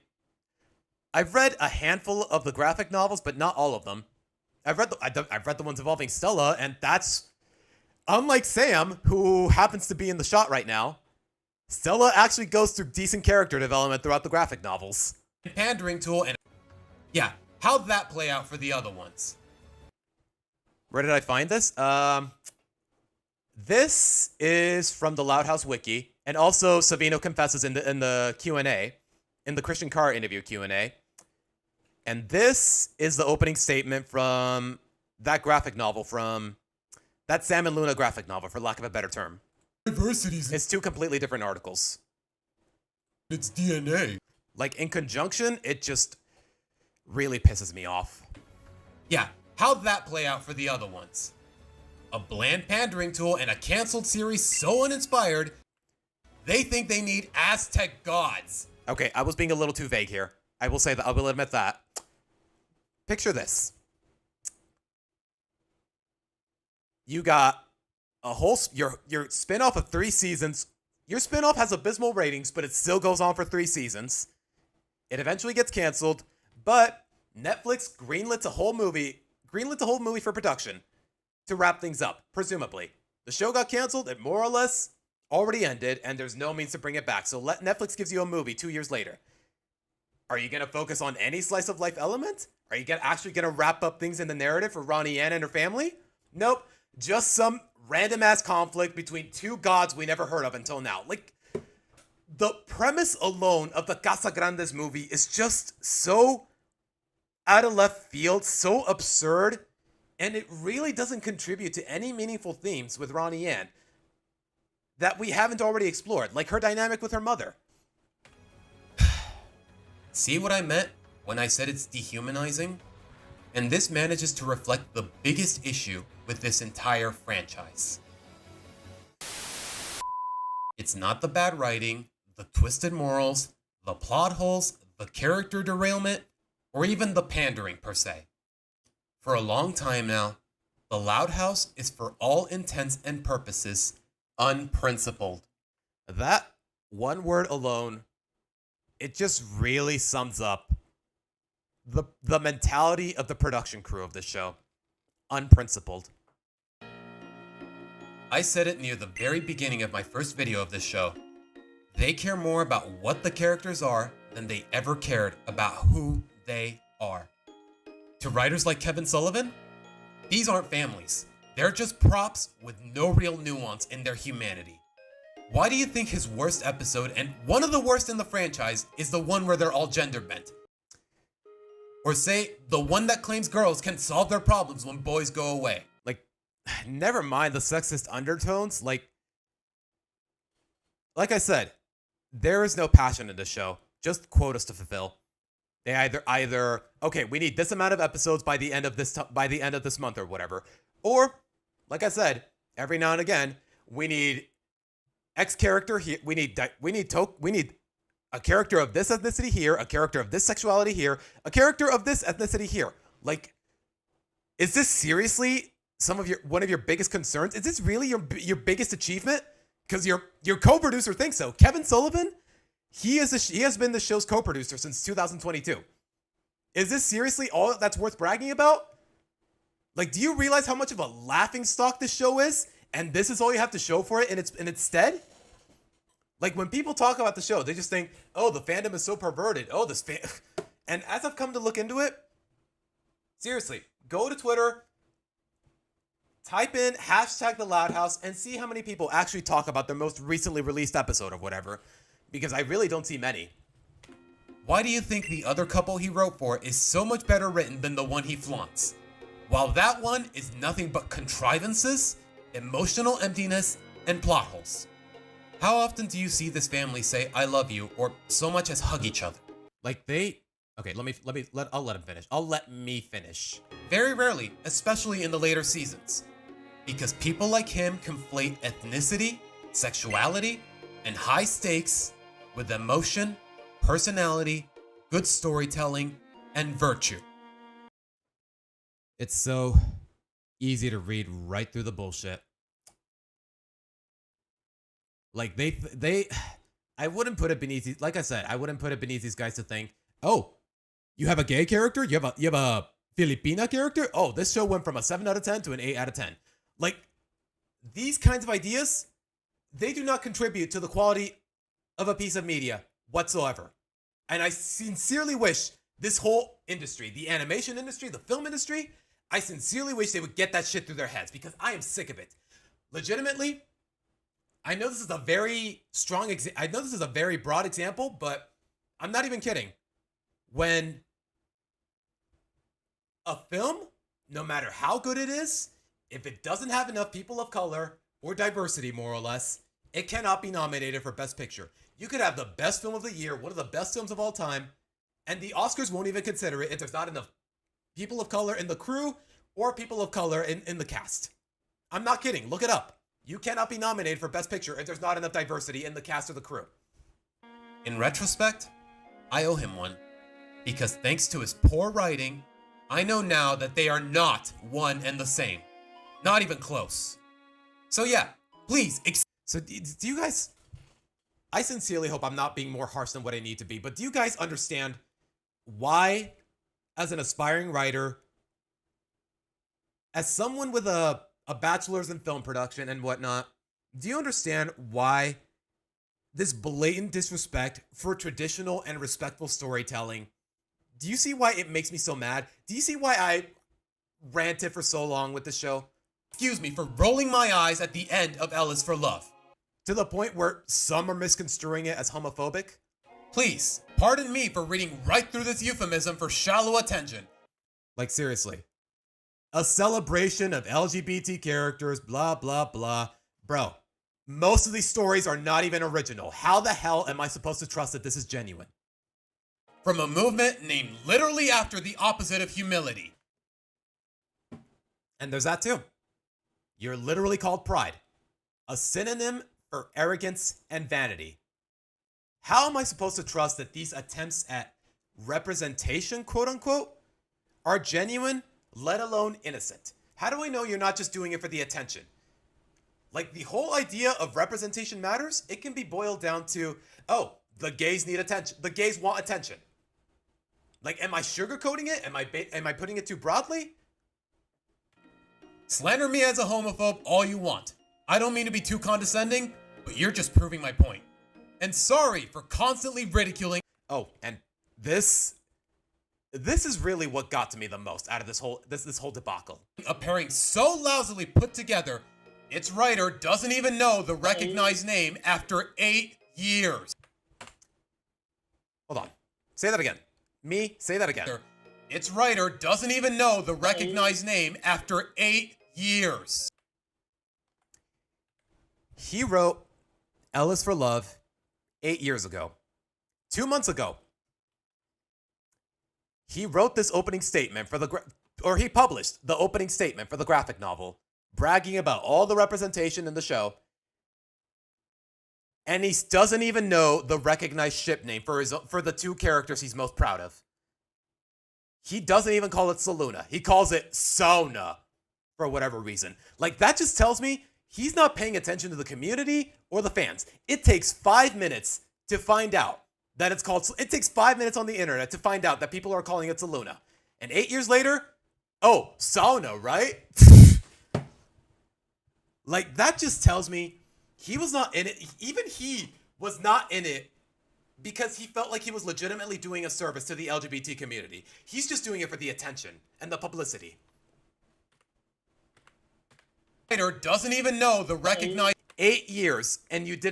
read a handful of the graphic novels, but not all of them. I've read the ones involving Stella, and that's... Unlike Sam, who happens to be in the shot right now, Stella actually goes through decent character development throughout the graphic novels. Pandering tool and... Yeah, how'd that play out for the other ones? Where did I find this? This is from the Loud House Wiki, and also Savino confesses in the Q&A, in the Christian Carr interview Q&A. And this is the opening statement from that graphic novel, from that Sam and Luna graphic novel, for lack of a better term. Diversity's... It's 2 completely different articles. It's DNA. Like, in conjunction, it just really pisses me off. Yeah, how'd that play out for the other ones? A bland pandering tool and a canceled series so uninspired, they think they need Aztec gods. Okay, I was being a little too vague here. I will say that, I will admit that. Picture this. You got a whole, your spin-off of 3 seasons. Your spin-off has abysmal ratings, but it still goes on for 3 seasons. It eventually gets canceled, but Netflix greenlits a whole movie for production to wrap things up, presumably. The show got canceled, it more or less already ended, and there's no means to bring it back. So Netflix gives you a movie 2 years later. Are you going to focus on any slice of life element? Are you actually going to wrap up things in the narrative for Ronnie Ann and her family? Nope. Just some random ass conflict between 2 gods we never heard of until now. Like, the premise alone of the Casa Grandes movie is just so out of left field, so absurd, and it really doesn't contribute to any meaningful themes with Ronnie Ann that we haven't already explored, like her dynamic with her mother. See what I meant when I said it's dehumanizing? And this manages to reflect the biggest issue with this entire franchise. It's not the bad writing, the twisted morals, the plot holes, the character derailment, or even the pandering per se. For a long time now, the Loud House is for all intents and purposes unprincipled. That one word alone, it just really sums up the mentality of the production crew of this show. Unprincipled. I said it near the very beginning of my first video of this show. They care more about what the characters are than they ever cared about who they are. To writers like Kevin Sullivan, these aren't families. They're just props with no real nuance in their humanity. Why do you think his worst episode, and one of the worst in the franchise, is the one where they're all gender bent? Or say, the one that claims girls can solve their problems when boys go away. Like, never mind the sexist undertones. Like I said, there is no passion in this show. Just quotas to fulfill. They either okay, we need this amount of episodes by the end of this month or whatever. Or, like I said, every now and again, we need X character here. We need a character of this ethnicity here, a character of this sexuality here, a character of this ethnicity here. Like, is this seriously one of your biggest concerns? Is this really your biggest achievement? Because your co-producer thinks so. Kevin Sullivan, he has been the show's co-producer since 2022. Is this seriously all that's worth bragging about? Like, do you realize how much of a laughingstock this show is? And this is all you have to show for it in its stead? Like, when people talk about the show, they just think, oh, the fandom is so perverted. Oh, this fan... And as I've come to look into it, seriously, go to Twitter, type in hashtag the Loud House, and see how many people actually talk about their most recently released episode of whatever. Because I really don't see many. Why do you think the other couple he wrote for is so much better written than the one he flaunts? While that one is nothing but contrivances, emotional emptiness, and plot holes. How often do you see this family say, I love you, or so much as hug each other? Like okay, I'll let him finish. I'll let me finish. Very rarely, especially in the later seasons. Because people like him conflate ethnicity, sexuality, and high stakes with emotion, personality, good storytelling, and virtue. It's so easy to read right through the bullshit. Like I wouldn't put it beneath, like I said, I wouldn't put it beneath these guys to think, oh, you have a gay character? You have a Filipina character? Oh, this show went from a 7 out of 10 to an 8 out of 10. Like, these kinds of ideas, they do not contribute to the quality of a piece of media whatsoever. And I sincerely wish this whole industry, the animation industry, the film industry, I sincerely wish they would get that shit through their heads because I am sick of it. Legitimately, I know this is a very I know this is a very broad example, but I'm not even kidding. When a film, no matter how good it is, if it doesn't have enough people of color or diversity, more or less, it cannot be nominated for Best Picture. You could have the best film of the year, one of the best films of all time, and the Oscars won't even consider it if there's not enough people of color in the crew or people of color in the cast. I'm not kidding. Look it up. You cannot be nominated for Best Picture if there's not enough diversity in the cast or the crew. In retrospect, I owe him one. Because thanks to his poor writing, I know now that they are not one and the same. Not even close. So yeah, please. So do you guys... I sincerely hope I'm not being more harsh than what I need to be, but do you guys understand why, as an aspiring writer, as someone with a bachelor's in film production and whatnot, do you understand why this blatant disrespect for traditional and respectful storytelling, do you see why it makes me so mad? Do you see why I ranted for so long with this show? Excuse me for rolling my eyes at the end of L is for Love. To the point where some are misconstruing it as homophobic? Please, pardon me for reading right through this euphemism for shallow attention. Like, seriously. A celebration of LGBT characters, blah, blah, blah. Bro, most of these stories are not even original. How the hell am I supposed to trust that this is genuine? From a movement named literally after the opposite of humility. And there's that too. You're literally called pride. A synonym for arrogance and vanity. How am I supposed to trust that these attempts at representation, quote unquote, are genuine, let alone innocent? How do I know you're not just doing it for the attention? Like, the whole idea of representation matters, it can be boiled down to, oh, the gays need attention. The gays want attention. Like, am I sugarcoating it? Am I putting it too broadly? Slander me as a homophobe all you want. I don't mean to be too condescending, but you're just proving my point. And sorry for constantly ridiculing. Oh, and this is really what got to me the most out of this whole debacle. A pairing so lousily put together, its writer doesn't even know the recognized name after 8 years. Hold on. Say that again. Say that again. Its writer doesn't even know the recognized name after 8 years. He wrote L is for Love 8 years ago. 2 months ago, he wrote this opening statement for he published the opening statement for the graphic novel, bragging about all the representation in the show. And he doesn't even know the recognized ship name for the two characters he's most proud of. He doesn't even call it Saluna. He calls it Sauna for whatever reason. Like, that just tells me he's not paying attention to the community or the fans. It takes 5 minutes to find out that it's called... It takes 5 minutes on the internet to find out that people are calling it Saluna. And 8 years later, oh, Sauna, right? Like, that just tells me he was not in it. Even he was not in it because he felt like he was legitimately doing a service to the LGBT community. He's just doing it for the attention and the publicity. Doesn't even know the recognized 8 years, and would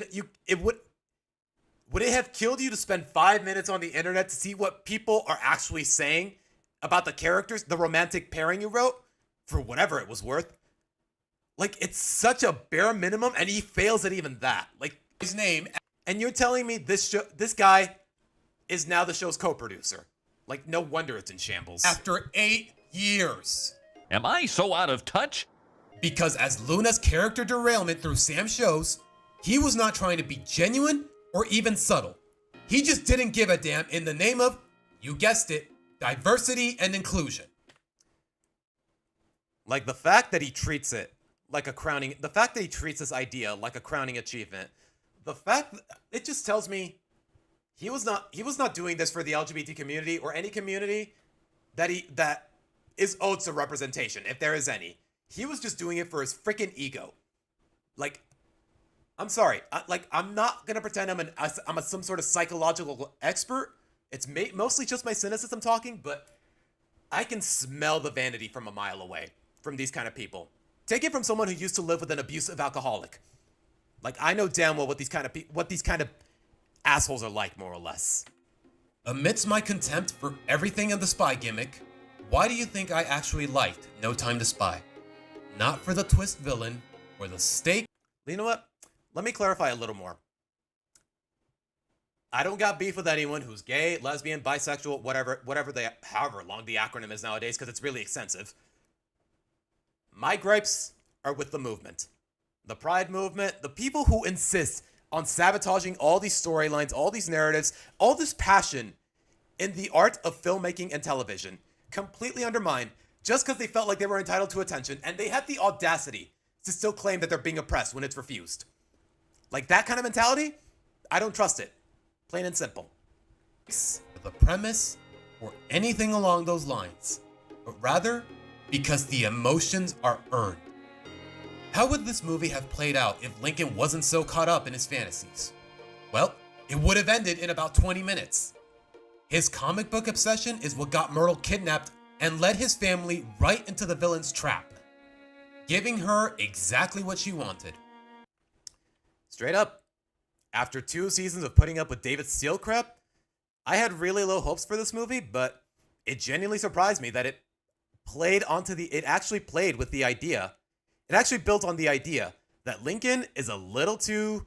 it have killed you to spend 5 minutes on the internet to see what people are actually saying about the characters, the romantic pairing you wrote, for whatever it was worth? Like, it's such a bare minimum, and he fails at even that. Like, his name, and you're telling me this guy is now the show's co-producer. Like, no wonder it's in shambles. After 8 years. Am I so out of touch? Because as Luna's character derailment through Sam shows, he was not trying to be genuine or even subtle. He just didn't give a damn in the name of, you guessed it, diversity and inclusion. Like, the fact that he treats it like a crowning, the fact that he treats this idea like a crowning achievement, the fact that it just tells me he was not doing this for the LGBT community or any community that is owed to representation, if there is any. He was just doing it for his freaking ego. Like, I'm sorry. I'm not gonna pretend I'm some sort of psychological expert. It's mostly just my cynicism talking, but I can smell the vanity from a mile away from these kind of people. Take it from someone who used to live with an abusive alcoholic. Like, I know damn well what these kind of assholes are like, more or less. Amidst my contempt for everything in the spy gimmick, why do you think I actually liked No Time to Spy? Not for the twist villain or the stake. You know what? Let me clarify a little more. I don't got beef with anyone who's gay, lesbian, bisexual, however long the acronym is nowadays, because it's really extensive. My gripes are with the movement. The Pride movement, the people who insist on sabotaging all these storylines, all these narratives, all this passion in the art of filmmaking and television, completely undermined just because they felt like they were entitled to attention, and they had the audacity to still claim that they're being oppressed when it's refused. Like, that kind of mentality, I don't trust it. Plain and simple. The premise or anything along those lines, but rather because the emotions are earned. How would this movie have played out if Lincoln wasn't so caught up in his fantasies? Well, it would have ended in about 20 minutes. His comic book obsession is what got Myrtle kidnapped and led his family right into the villain's trap, giving her exactly what she wanted. Straight up, after 2 seasons of putting up with David Steele crap, I had really low hopes for this movie, but it genuinely surprised me that it actually played with the idea. It actually built on the idea that Lincoln is a little too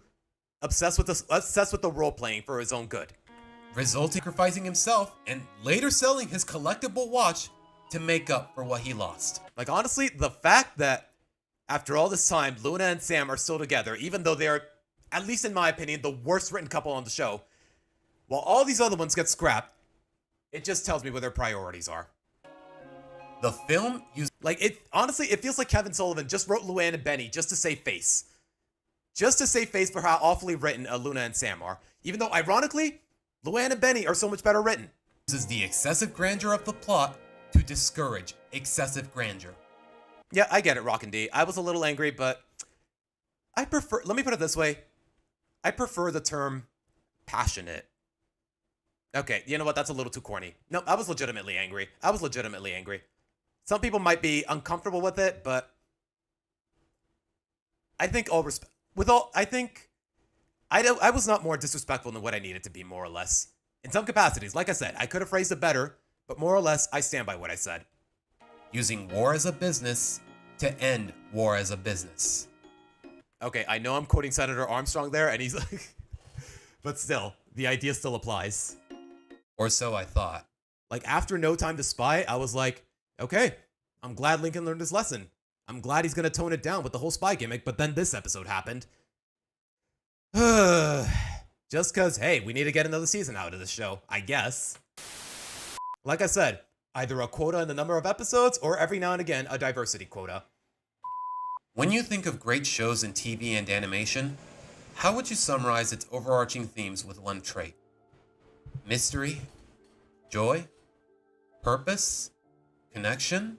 obsessed with the role playing for his own good, resulting in sacrificing himself and later selling his collectible watch to make up for what he lost. Like, honestly, the fact that after all this time, Luna and Sam are still together, even though they are, at least in my opinion, the worst written couple on the show, while all these other ones get scrapped, it just tells me where their priorities are. The film used, honestly, it feels like Kevin Sullivan just wrote Luann and Benny just to save face. Just to save face for how awfully written Luna and Sam are. Even though, ironically, Luann and Benny are so much better written. This is the excessive grandeur of the plot to discourage excessive grandeur. Yeah, I get it, Rockin' D. I was a little angry, but I prefer, let me put it this way. I prefer the term passionate. Okay, you know what? That's a little too corny. No, I was legitimately angry. Some people might be uncomfortable with it, but I think I was not more disrespectful than what I needed to be, more or less. In some capacities, like I said, I could have phrased it better, but more or less, I stand by what I said. Using war as a business to end war as a business. Okay, I know I'm quoting Senator Armstrong there, and he's like, but still, the idea still applies. Or so I thought. Like, after No Time to Spy, I was like, okay, I'm glad Lincoln learned his lesson. I'm glad he's going to tone it down with the whole spy gimmick, but then this episode happened. Just because, hey, we need to get another season out of this show, I guess. Like I said, either a quota in the number of episodes or every now and again a diversity quota. When you think of great shows in TV and animation, how would you summarize its overarching themes with one trait? Mystery? Joy? Purpose? Connection?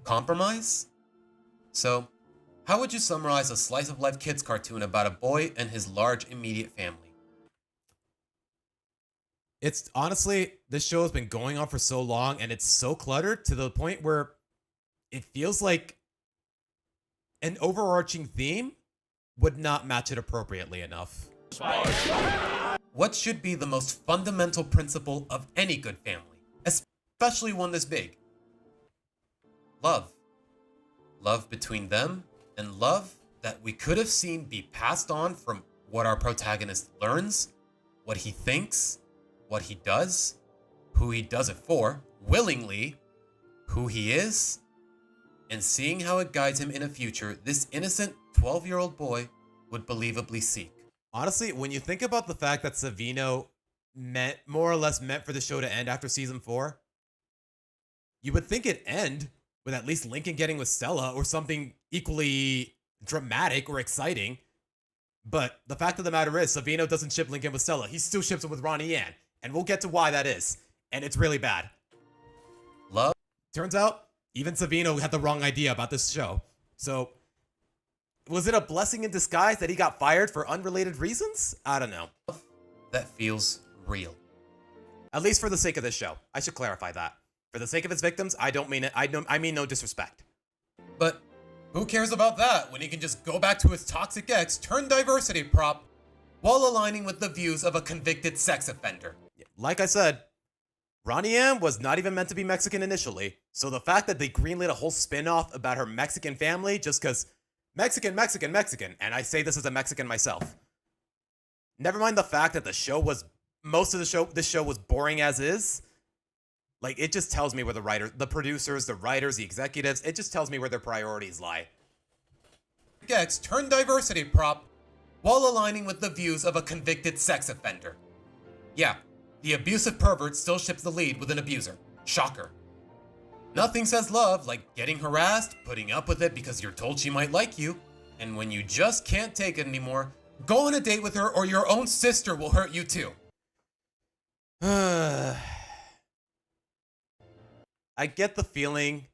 Compromise? So, how would you summarize a slice of life kids cartoon about a boy and his large immediate family? It's honestly, this show has been going on for so long and it's so cluttered to the point where it feels like an overarching theme would not match it appropriately enough. What should be the most fundamental principle of any good family, especially one this big? Love. Love between them, and love that we could have seen be passed on from what our protagonist learns, what he thinks, what he does, who he does it for, willingly, who he is, and seeing how it guides him in a future this innocent 12-year-old boy would believably seek. Honestly, when you think about the fact that Savino more or less meant for the show to end after season 4, you would think it'd end with at least Lincoln getting with Stella or something equally dramatic or exciting. But the fact of the matter is, Savino doesn't ship Lincoln with Stella. He still ships him with Ronnie Ann. And we'll get to why that is. And it's really bad. Love? Turns out, even Savino had the wrong idea about this show. So, was it a blessing in disguise that he got fired for unrelated reasons? I don't know. That feels real. At least for the sake of this show. I should clarify that. For the sake of its victims, I don't mean it. I mean no disrespect. But who cares about that when he can just go back to his toxic ex, turn diversity prop, while aligning with the views of a convicted sex offender? Like I said, Ronnie Ann was not even meant to be Mexican initially. So the fact that they greenlit a whole spin-off about her Mexican family just because Mexican, and I say this as a Mexican myself. Never mind the fact that this show was boring as is. Like, it just tells me where the producers, the writers, the executives, it just tells me where their priorities lie. Ex turn diversity prop while aligning with the views of a convicted sex offender. Yeah, the abusive pervert still ships the lead with an abuser. Shocker. Nothing says love like getting harassed, putting up with it because you're told she might like you, and when you just can't take it anymore, go on a date with her or your own sister will hurt you too. I get the feeling,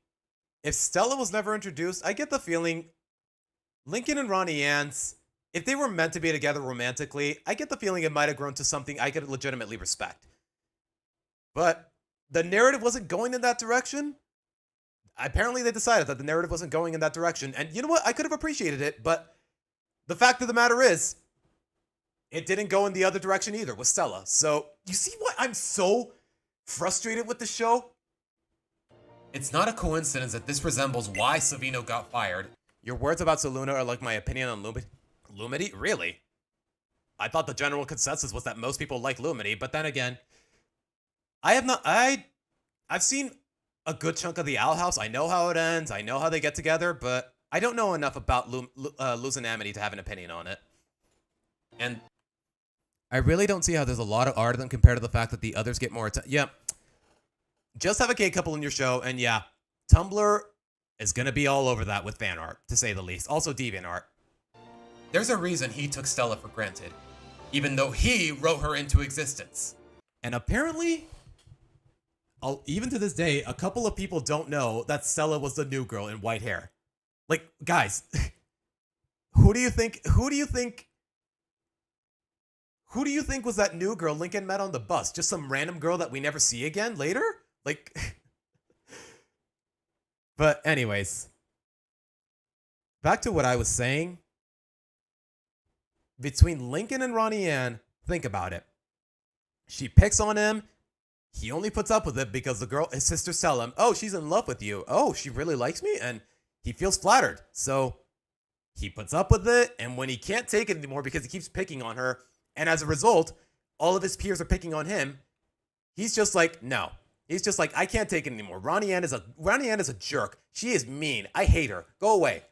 if Stella was never introduced, I get the feeling Lincoln and Ronnie Ann's, if they were meant to be together romantically, I get the feeling it might have grown to something I could legitimately respect. But the narrative wasn't going in that direction. Apparently they decided that the narrative wasn't going in that direction. And you know what? I could have appreciated it, but the fact of the matter is, it didn't go in the other direction either with Stella. So, you see why I'm so frustrated with the show? It's not a coincidence that this resembles why Savino got fired. Your words about Saluna are like my opinion on Lumity? Really? I thought the general consensus was that most people like Lumity, but then again, I've seen a good chunk of the Owl House. I know how it ends. I know how they get together, but I don't know enough about Luz and Amity to have an opinion on it. And I really don't see how there's a lot of art of them compared to the fact that the others get more attention. Yeah. Just have a gay couple in your show, and yeah, Tumblr is going to be all over that with fan art, to say the least. Also deviant art. There's a reason he took Stella for granted, even though he wrote her into existence. And apparently, even to this day, a couple of people don't know that Stella was the new girl in white hair. Like, guys, who do you think was that new girl Lincoln met on the bus? Just some random girl that we never see again later? Like, but anyways, back to what I was saying. Between Lincoln and Ronnie Ann, think about it. She picks on him. He only puts up with it because his sisters tell him, oh, she's in love with you. Oh, she really likes me? And he feels flattered. So he puts up with it. And when he can't take it anymore because he keeps picking on her, and as a result, all of his peers are picking on him, he's just like, no. He's just like, I can't take it anymore. Ronnie Ann is a jerk. She is mean. I hate her. Go away.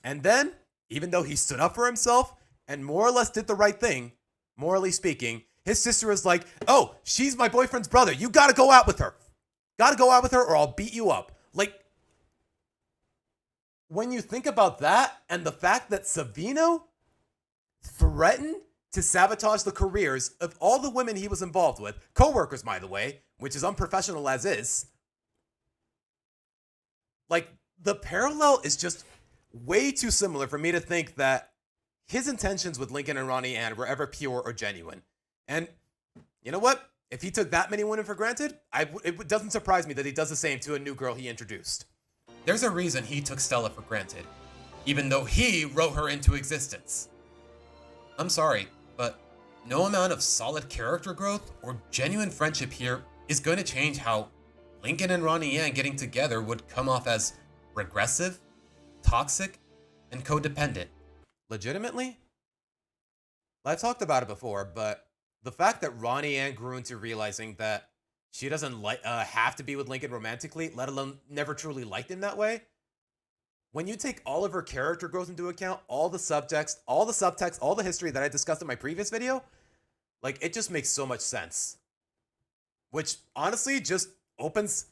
And then even though he stood up for himself and more or less did the right thing, morally speaking, his sister is like, oh, she's my boyfriend's brother. You gotta go out with her. Gotta go out with her or I'll beat you up. Like, when you think about that and the fact that Savino threatened to sabotage the careers of all the women he was involved with, co-workers, by the way, which is unprofessional as is, like, the parallel is just way too similar for me to think that his intentions with Lincoln and Ronnie Ann were ever pure or genuine. And you know what? If he took that many women for granted, it doesn't surprise me that he does the same to a new girl he introduced. There's a reason he took Stella for granted, even though he wrote her into existence. I'm sorry, but no amount of solid character growth or genuine friendship here is going to change how Lincoln and Ronnie Ann getting together would come off as regressive, toxic, and codependent. Legitimately? I've talked about it before, but the fact that Ronnie Ann grew into realizing that she doesn't have to be with Lincoln romantically, let alone never truly liked him that way. When you take all of her character growth into account, all the subtext, all the history that I discussed in my previous video, like, it just makes so much sense. Which, honestly, just opens...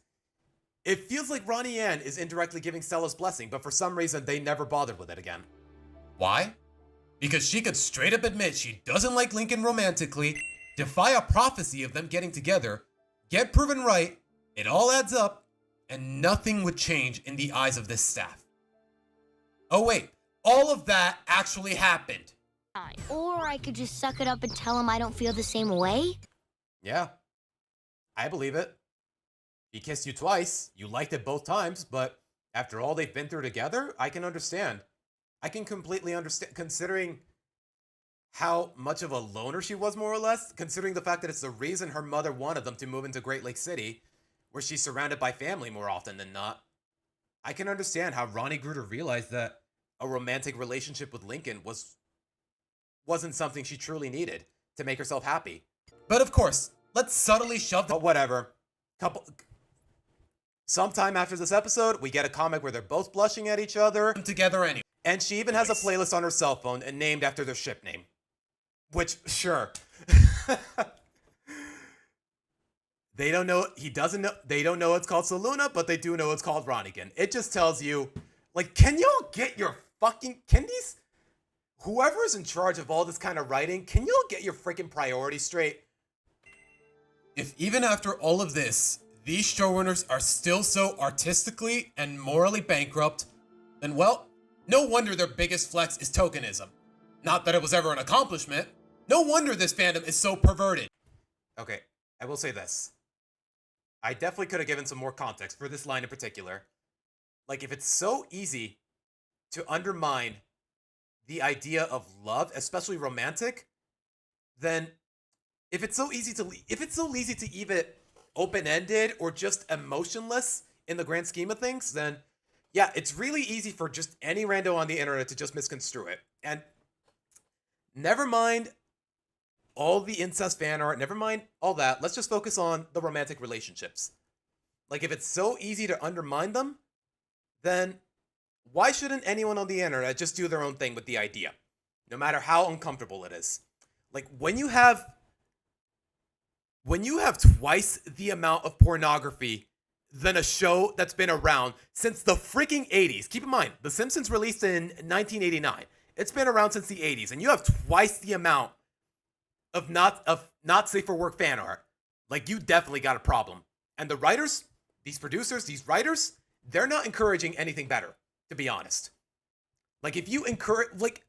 It feels like Ronnie Ann is indirectly giving Stella's blessing, but for some reason, they never bothered with it again. Why? Because she could straight up admit she doesn't like Lincoln romantically, defy a prophecy of them getting together, get proven right, it all adds up, and nothing would change in the eyes of this staff. Oh wait, all of that actually happened. Or I could just suck it up and tell him I don't feel the same way? Yeah, I believe it. He kissed you twice, you liked it both times, but after all they've been through together, I can understand. I can completely understand, considering how much of a loner she was, more or less, considering the fact that it's the reason her mother wanted them to move into Great Lake City, where she's surrounded by family more often than not. I can understand how Ronnie grew to realize that a romantic relationship with Lincoln wasn't something she truly needed to make herself happy. But of course, let's subtly shove the— But whatever. Sometime after this episode, we get a comic where they're both blushing at each other. Together anyway. And she even has a playlist on her cell phone and named after their ship name. Which, sure. They don't know, they don't know it's called Saluna, but they do know it's called Ronigan. It just tells you, like, can y'all get your fucking, whoever's in charge of all this kind of writing, can y'all get your freaking priorities straight? If even after all of this, these showrunners are still so artistically and morally bankrupt, then well, no wonder their biggest flex is tokenism. Not that it was ever an accomplishment. No wonder this fandom is so perverted. Okay, I will say this. I definitely could have given some more context for this line in particular. Like, if it's so easy to undermine the idea of love, especially romantic, then if it's so easy to even open-ended or just emotionless in the grand scheme of things, then yeah, it's really easy for just any rando on the internet to just misconstrue it. And never mind all the incest fan art, never mind all that. Let's just focus on the romantic relationships. Like, if it's so easy to undermine them, then why shouldn't anyone on the internet just do their own thing with the idea? No matter how uncomfortable it is. Like, when you have twice the amount of pornography than a show that's been around since the freaking 80s. Keep in mind, The Simpsons released in 1989. It's been around since the 80s, and you have twice the amount of not safe for work fan art. Like, you definitely got a problem. And the writers, these producers, these writers, they're not encouraging anything better, to be honest. Like, if you encourage, like,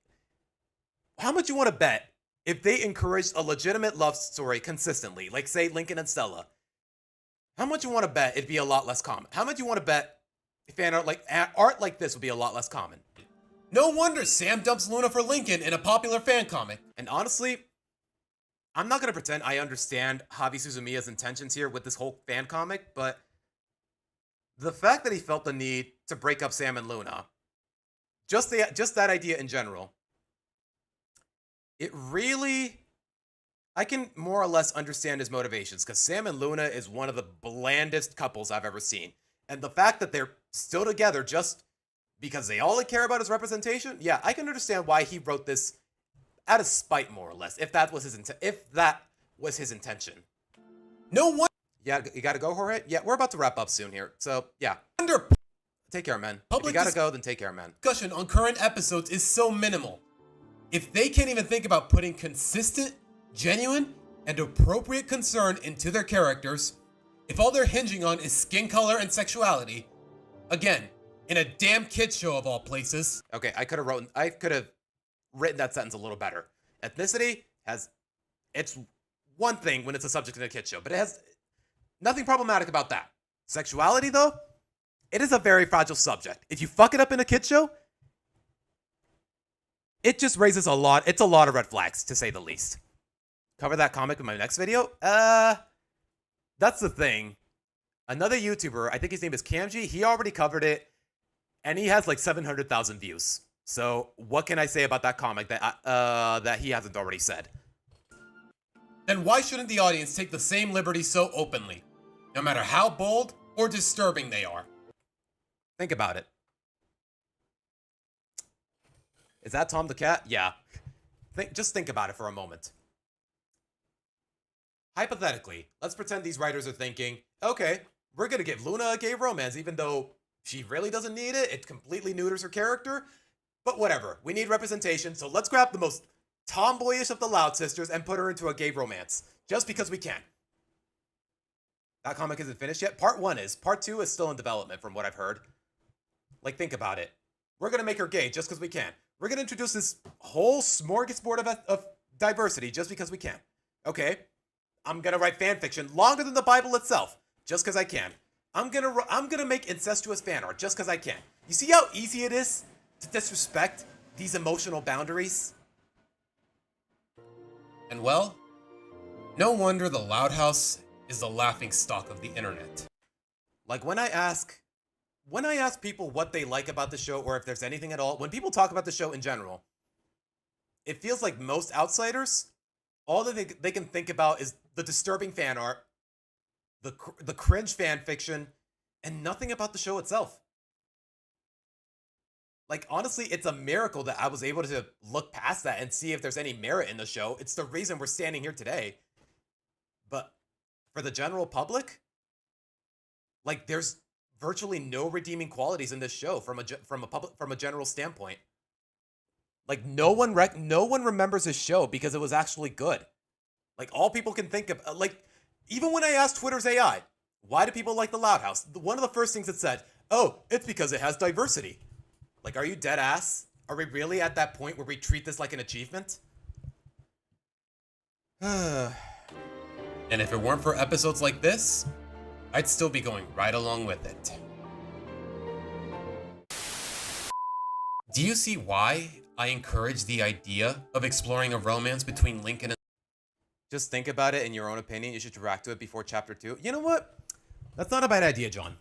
how much you want to bet if they encouraged a legitimate love story consistently, like, say, Lincoln and Stella? How much you want to bet it'd be a lot less common? How much you want to bet fan art like this would be a lot less common? No wonder Sam dumps Luna for Lincoln in a popular fan comic. And honestly, I'm not going to pretend I understand Javi Suzumiya's intentions here with this whole fan comic, but the fact that he felt the need to break up Sam and Luna, just that idea in general, it really, I can more or less understand his motivations, because Sam and Luna is one of the blandest couples I've ever seen. And the fact that they're still together just because they all care about his representation, yeah, I can understand why he wrote this out of spite, more or less, if that was his intention. No one. Yeah, you gotta go, Jorge. Yeah, we're about to wrap up soon here, so yeah. Take care, man. If you gotta go, then take care, man. Discussion on current episodes is so minimal. If they can't even think about putting consistent, genuine, and appropriate concern into their characters, if all they're hinging on is skin color and sexuality, again, in a damn kids show of all places. Okay, I could have written that sentence a little better. Ethnicity it's one thing when it's a subject in a kids show, but it has nothing problematic about that. Sexuality, though, it is a very fragile subject. If you fuck it up in a kids show, it just raises it's a lot of red flags, to say the least. Cover that comic in my next video? That's the thing. Another YouTuber, I think his name is Kamji, he already covered it, and he has like 700,000 views. So what can I say about that comic that he hasn't already said? Then why shouldn't the audience take the same liberty so openly, no matter how bold or disturbing they are? Think about it. Is that Tom the cat? Yeah. Just think about it for a moment. Hypothetically, let's pretend these writers are thinking, okay, we're going to give Luna a gay romance, even though she really doesn't need it. It completely neuters her character. But whatever, we need representation, so let's grab the most tomboyish of the Loud Sisters and put her into a gay romance, just because we can. That comic isn't finished yet. Part 1 is. Part 2 is still in development, from what I've heard. Like, think about it. We're going to make her gay just because we can. We're going to introduce this whole smorgasbord of diversity just because we can. Okay? I'm going to write fan fiction longer than the Bible itself just because I can. I'm gonna make incestuous fan art just because I can. You see how easy it is to disrespect these emotional boundaries? And well, no wonder the Loud House is the laughingstock of the internet. Like when I ask people what they like about the show, or if there's anything at all, when people talk about the show in general, it feels like most outsiders, all that they can think about is the disturbing fan art, the cringe fan fiction, and nothing about the show itself. Like, honestly, it's a miracle that I was able to look past that and see if there's any merit in the show. It's the reason we're standing here today. But for the general public, like, there's virtually no redeeming qualities in this show from a general standpoint. Like, no one remembers this show because it was actually good. Like, all people can think of, like, even when I asked Twitter's AI, why do people like the Loud House? One of the first things it said, oh, it's because it has diversity. Like, are you dead ass? Are we really at that point where we treat this like an achievement? And if it weren't for episodes like this, I'd still be going right along with it. Do you see why I encourage the idea of exploring a romance between Lincoln and... Just think about it in your own opinion. You should react to it before chapter 2. You know what? That's not a bad idea, John.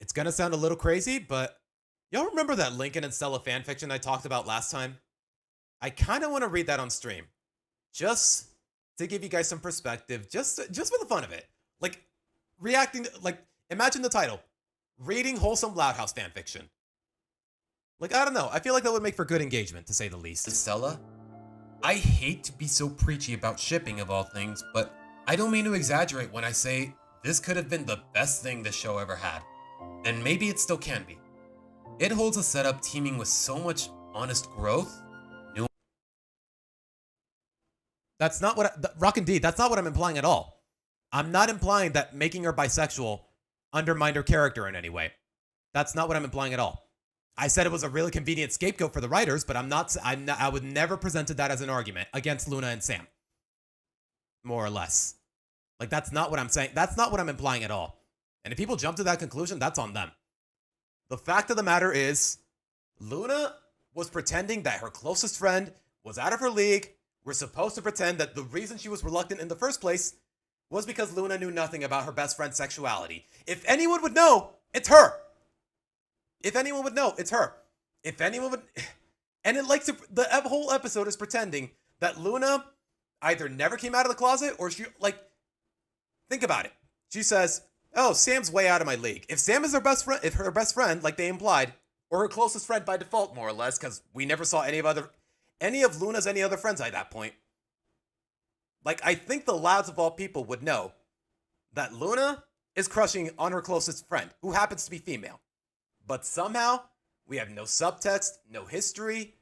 It's gonna sound a little crazy, but y'all remember that Lincoln and Stella fanfiction I talked about last time? I kind of want to read that on stream. Just to give you guys some perspective, just for the fun of it. Like, reacting, like, imagine the title. Reading wholesome Loud House fanfiction. Like, I don't know. I feel like that would make for good engagement, to say the least. Stella? I hate to be so preachy about shipping of all things, but I don't mean to exaggerate when I say this could have been the best thing this show ever had. And maybe it still can be. It holds a setup teeming with so much honest growth. That's not what Rock and D, that's not what I'm implying at all. I'm not implying that making her bisexual undermined her character in any way. That's not what I'm implying at all. I said it was a really convenient scapegoat for the writers, but I would never presented that as an argument against Luna and Sam. More or less. Like, that's not what I'm saying. That's not what I'm implying at all. And if people jump to that conclusion, that's on them. The fact of the matter is, Luna was pretending that her closest friend was out of her league. We're supposed to pretend that the reason she was reluctant in the first place was because Luna knew nothing about her best friend's sexuality. If anyone would know, it's her. If anyone would know, it's her. If anyone would... And it likes to... The whole episode is pretending that Luna either never came out of the closet or she... Like, think about it. She says, Oh, Sam's way out of my league. If Sam is her best friend, if her best friend, like they implied, or her closest friend by default, more or less, because we never saw any of Luna's any other friends at that point. Like, I think the lads of all people would know that Luna is crushing on her closest friend, who happens to be female. But somehow, we have no subtext, no history,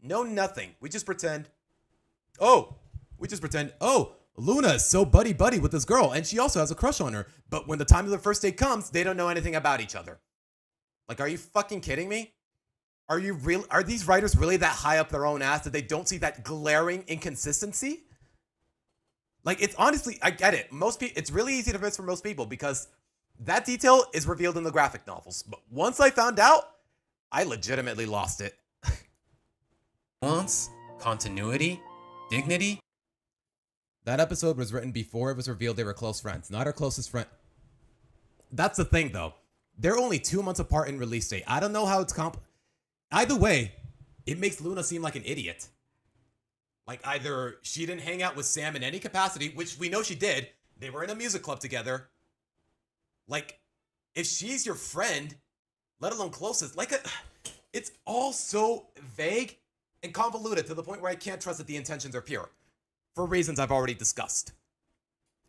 no nothing. We just pretend, oh, Luna is so buddy-buddy with this girl, and she also has a crush on her. But when the time of the first date comes, they don't know anything about each other. Like, are you fucking kidding me? Are these writers really that high up their own ass that they don't see that glaring inconsistency? Like, it's honestly, I get it. It's really easy to miss for most people because that detail is revealed in the graphic novels. But once I found out, I legitimately lost it. Nuance, continuity, dignity. That episode was written before it was revealed they were close friends, not her closest friend. That's the thing, though. They're only 2 months apart in release date. I don't know how it's Either way, it makes Luna seem like an idiot. Like, either she didn't hang out with Sam in any capacity, which we know she did. They were in a music club together. Like, if she's your friend, let alone closest, it's all so vague and convoluted to the point where I can't trust that the intentions are pure. For reasons I've already discussed.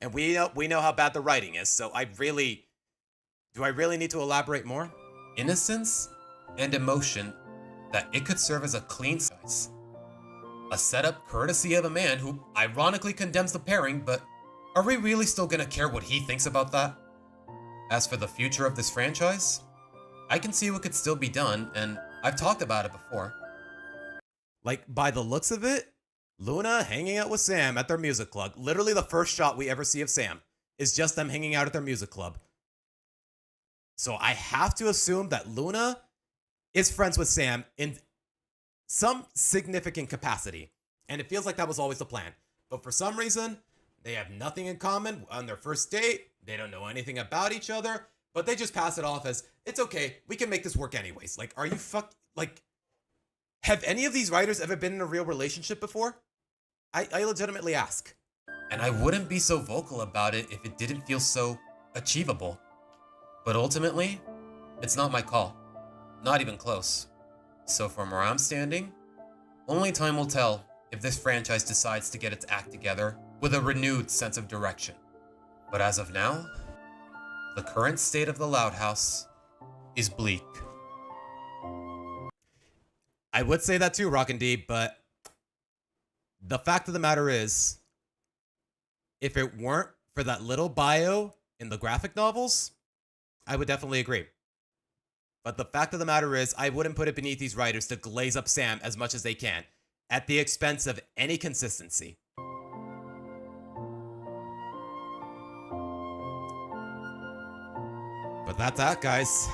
And we know how bad the writing is, so do I really need to elaborate more? Innocence and emotion that it could serve as a clean size. A setup courtesy of a man who ironically condemns the pairing, but are we really still gonna care what he thinks about that? As for the future of this franchise, I can see what could still be done, and I've talked about it before. Like, by the looks of it, Luna hanging out with Sam at their music club. Literally the first shot we ever see of Sam is just them hanging out at their music club. So I have to assume that Luna is friends with Sam in some significant capacity. And it feels like that was always the plan. But for some reason, they have nothing in common on their first date. They don't know anything about each other. But they just pass it off as, it's okay, we can make this work anyways. Like, are you have any of these writers ever been in a real relationship before? I legitimately ask. And I wouldn't be so vocal about it if it didn't feel so achievable. But ultimately, it's not my call. Not even close. So from where I'm standing, only time will tell if this franchise decides to get its act together with a renewed sense of direction. But as of now, the current state of the Loud House is bleak. I would say that too, Rockin' D, but the fact of the matter is, if it weren't for that little bio in the graphic novels, I would definitely agree. But the fact of the matter is, I wouldn't put it beneath these writers to glaze up Sam as much as they can, at the expense of any consistency. But that's that, guys.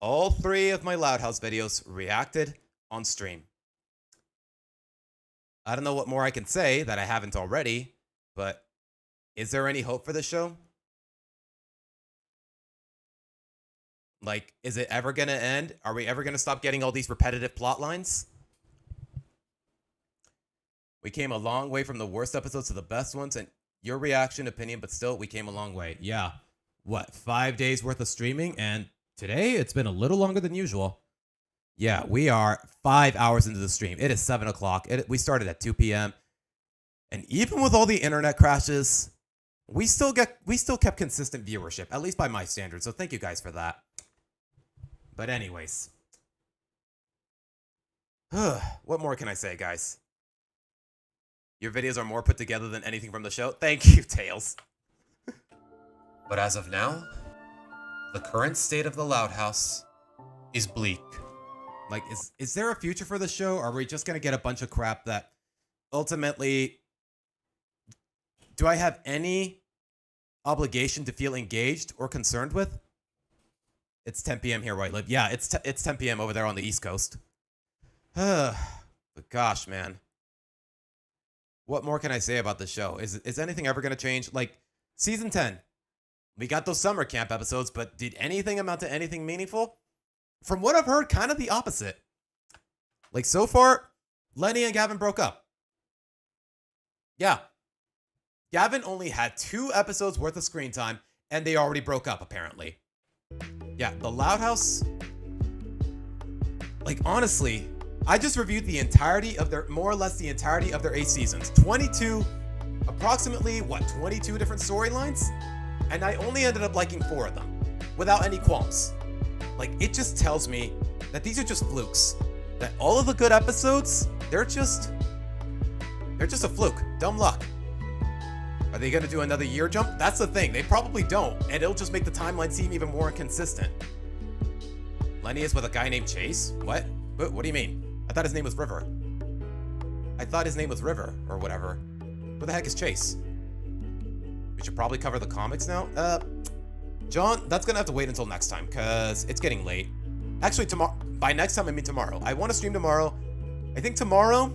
All 3 of my Loud House videos reacted on stream. I don't know what more I can say that I haven't already, but is there any hope for this show? Like, is it ever gonna end? Are we ever gonna stop getting all these repetitive plot lines? We came a long way from the worst episodes to the best ones, and your reaction, opinion, but still, we came a long way. Yeah. What, 5 days worth of streaming? And today, it's been a little longer than usual. Yeah, we are 5 hours into the stream. It is 7 o'clock. We started at 2 p.m. And even with all the internet crashes, we still kept consistent viewership, at least by my standards. So thank you guys for that. But anyways. What more can I say, guys? Your videos are more put together than anything from the show. Thank you, Tails. But as of now, the current state of the Loud House is bleak. Like, is there a future for the show? Or are we just going to get a bunch of crap that ultimately... Do I have any obligation to feel engaged or concerned with? It's 10 p.m. here where I live. Yeah, it's 10 p.m. over there on the East Coast. But gosh, man. What more can I say about the show? Is anything ever going to change? Like, season 10. We got those summer camp episodes, but did anything amount to anything meaningful? From what I've heard, kind of the opposite. Like, so far, Lenny and Gavin broke up. Yeah. Gavin only had 2 episodes worth of screen time, and they already broke up, apparently. Yeah, the Loud House... Like, honestly, I just reviewed the entirety of their... More or less the entirety of their 8 seasons. 22... Approximately, what, 22 different storylines? And I only ended up liking 4 of them. Without any qualms. Like, it just tells me that these are just flukes. That all of the good episodes, they're just a fluke. Dumb luck. Are they gonna do another year jump? That's the thing. They probably don't. And it'll just make the timeline seem even more inconsistent. Lenny is with a guy named Chase? What? What do you mean? I thought his name was River. Or whatever. Who the heck is Chase? We should probably cover the comics now. John, that's gonna have to wait until next time, cause it's getting late. Actually, tomorrow. By next time, I mean tomorrow. I want to stream tomorrow. I think tomorrow...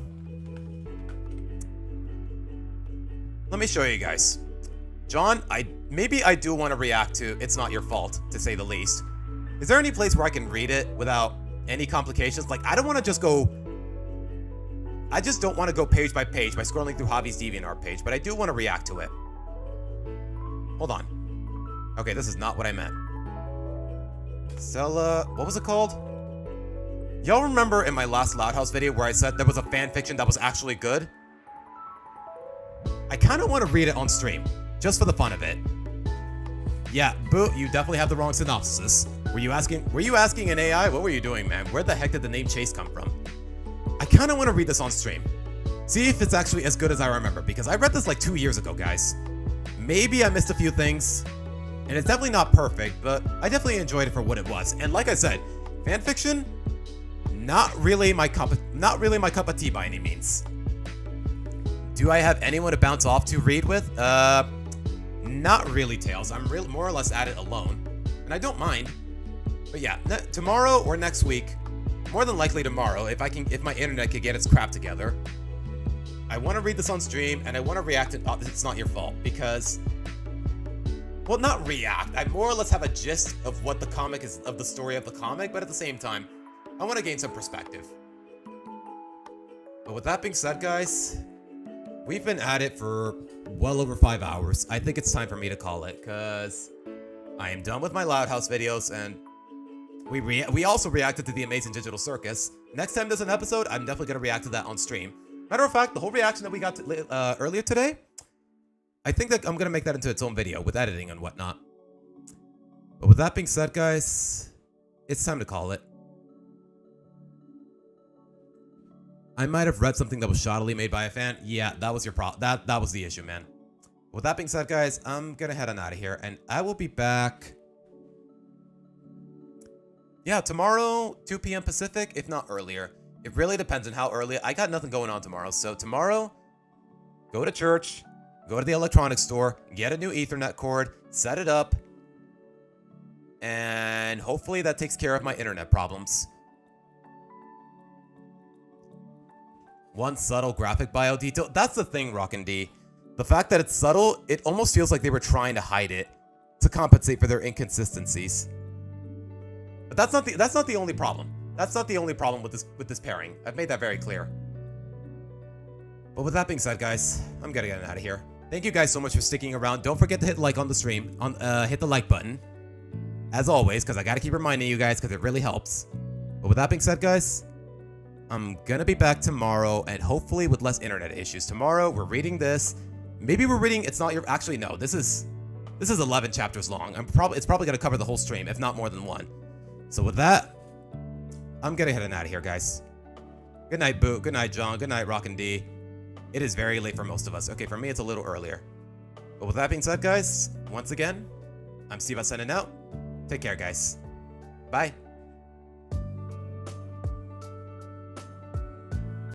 Let me show you guys. John, maybe I do want to react to It's Not Your Fault, to say the least. Is there any place where I can read it without any complications? Like, I don't want to just go... I just don't want to go page by page by scrolling through Javi's DeviantArt page, but I do want to react to it. Hold on. Okay, this is not what I meant. Stella... What was it called? Y'all remember in my last Loud House video where I said there was a fan fiction that was actually good? I kind of want to read it on stream, just for the fun of it. Yeah, Boo, you definitely have the wrong synopsis. Were you asking an AI? What were you doing, man? Where the heck did the name Chase come from? I kind of want to read this on stream. See if it's actually as good as I remember, because I read this like 2 years ago, guys. Maybe I missed a few things, and it's definitely not perfect, but I definitely enjoyed it for what it was. And like I said, fanfiction, not really my cup of tea by any means. Do I have anyone to bounce off to read with? Not really, Tails. I'm more or less at it alone, and I don't mind. But yeah, tomorrow or next week, more than likely tomorrow, if my internet could get its crap together, I want to read this on stream, and I want to react to It's Not Your Fault, because, well, not react. I more or less have a gist of what the comic is, of the story of the comic, but at the same time, I want to gain some perspective. But with that being said, guys, we've been at it for well over 5 hours. I think it's time for me to call it, because I am done with my Loud House videos, and we also reacted to The Amazing Digital Circus. Next time there's an episode, I'm definitely going to react to that on stream. Matter of fact, the whole reaction that we got to, earlier today, I think that I'm going to make that into its own video with editing and whatnot. But with that being said, guys, it's time to call it. I might have read something that was shoddily made by a fan. Yeah, that was your that was the issue, man. With that being said, guys, I'm going to head on out of here, and I will be back... Yeah, tomorrow, 2 p.m. Pacific, if not earlier. It really depends on how early. I got nothing going on tomorrow. So tomorrow, go to church, go to the electronics store, get a new Ethernet cord, set it up, and hopefully that takes care of my internet problems. One subtle graphic bio detail. That's the thing, Rockin' D. The fact that it's subtle, it almost feels like they were trying to hide it to compensate for their inconsistencies. But that's not the only problem. That's not the only problem with this pairing. I've made that very clear. But with that being said, guys, I'm gonna get out of here. Thank you guys so much for sticking around. Don't forget to hit like on the stream. Hit the like button. As always, because I gotta keep reminding you guys because it really helps. But with that being said, guys, I'm gonna be back tomorrow and hopefully with less internet issues. Tomorrow we're reading this. Maybe we're reading It's Not Your... Actually, no. This is 11 chapters long. It's probably gonna cover the whole stream, if not more than one. So with that, I'm gonna head out of here, guys. Good night, Boo. Good night, John. Good night, Rockin' D. It is very late for most of us. Okay, for me, it's a little earlier. But with that being said, guys, once again, I'm Steve signing out. Take care, guys. Bye.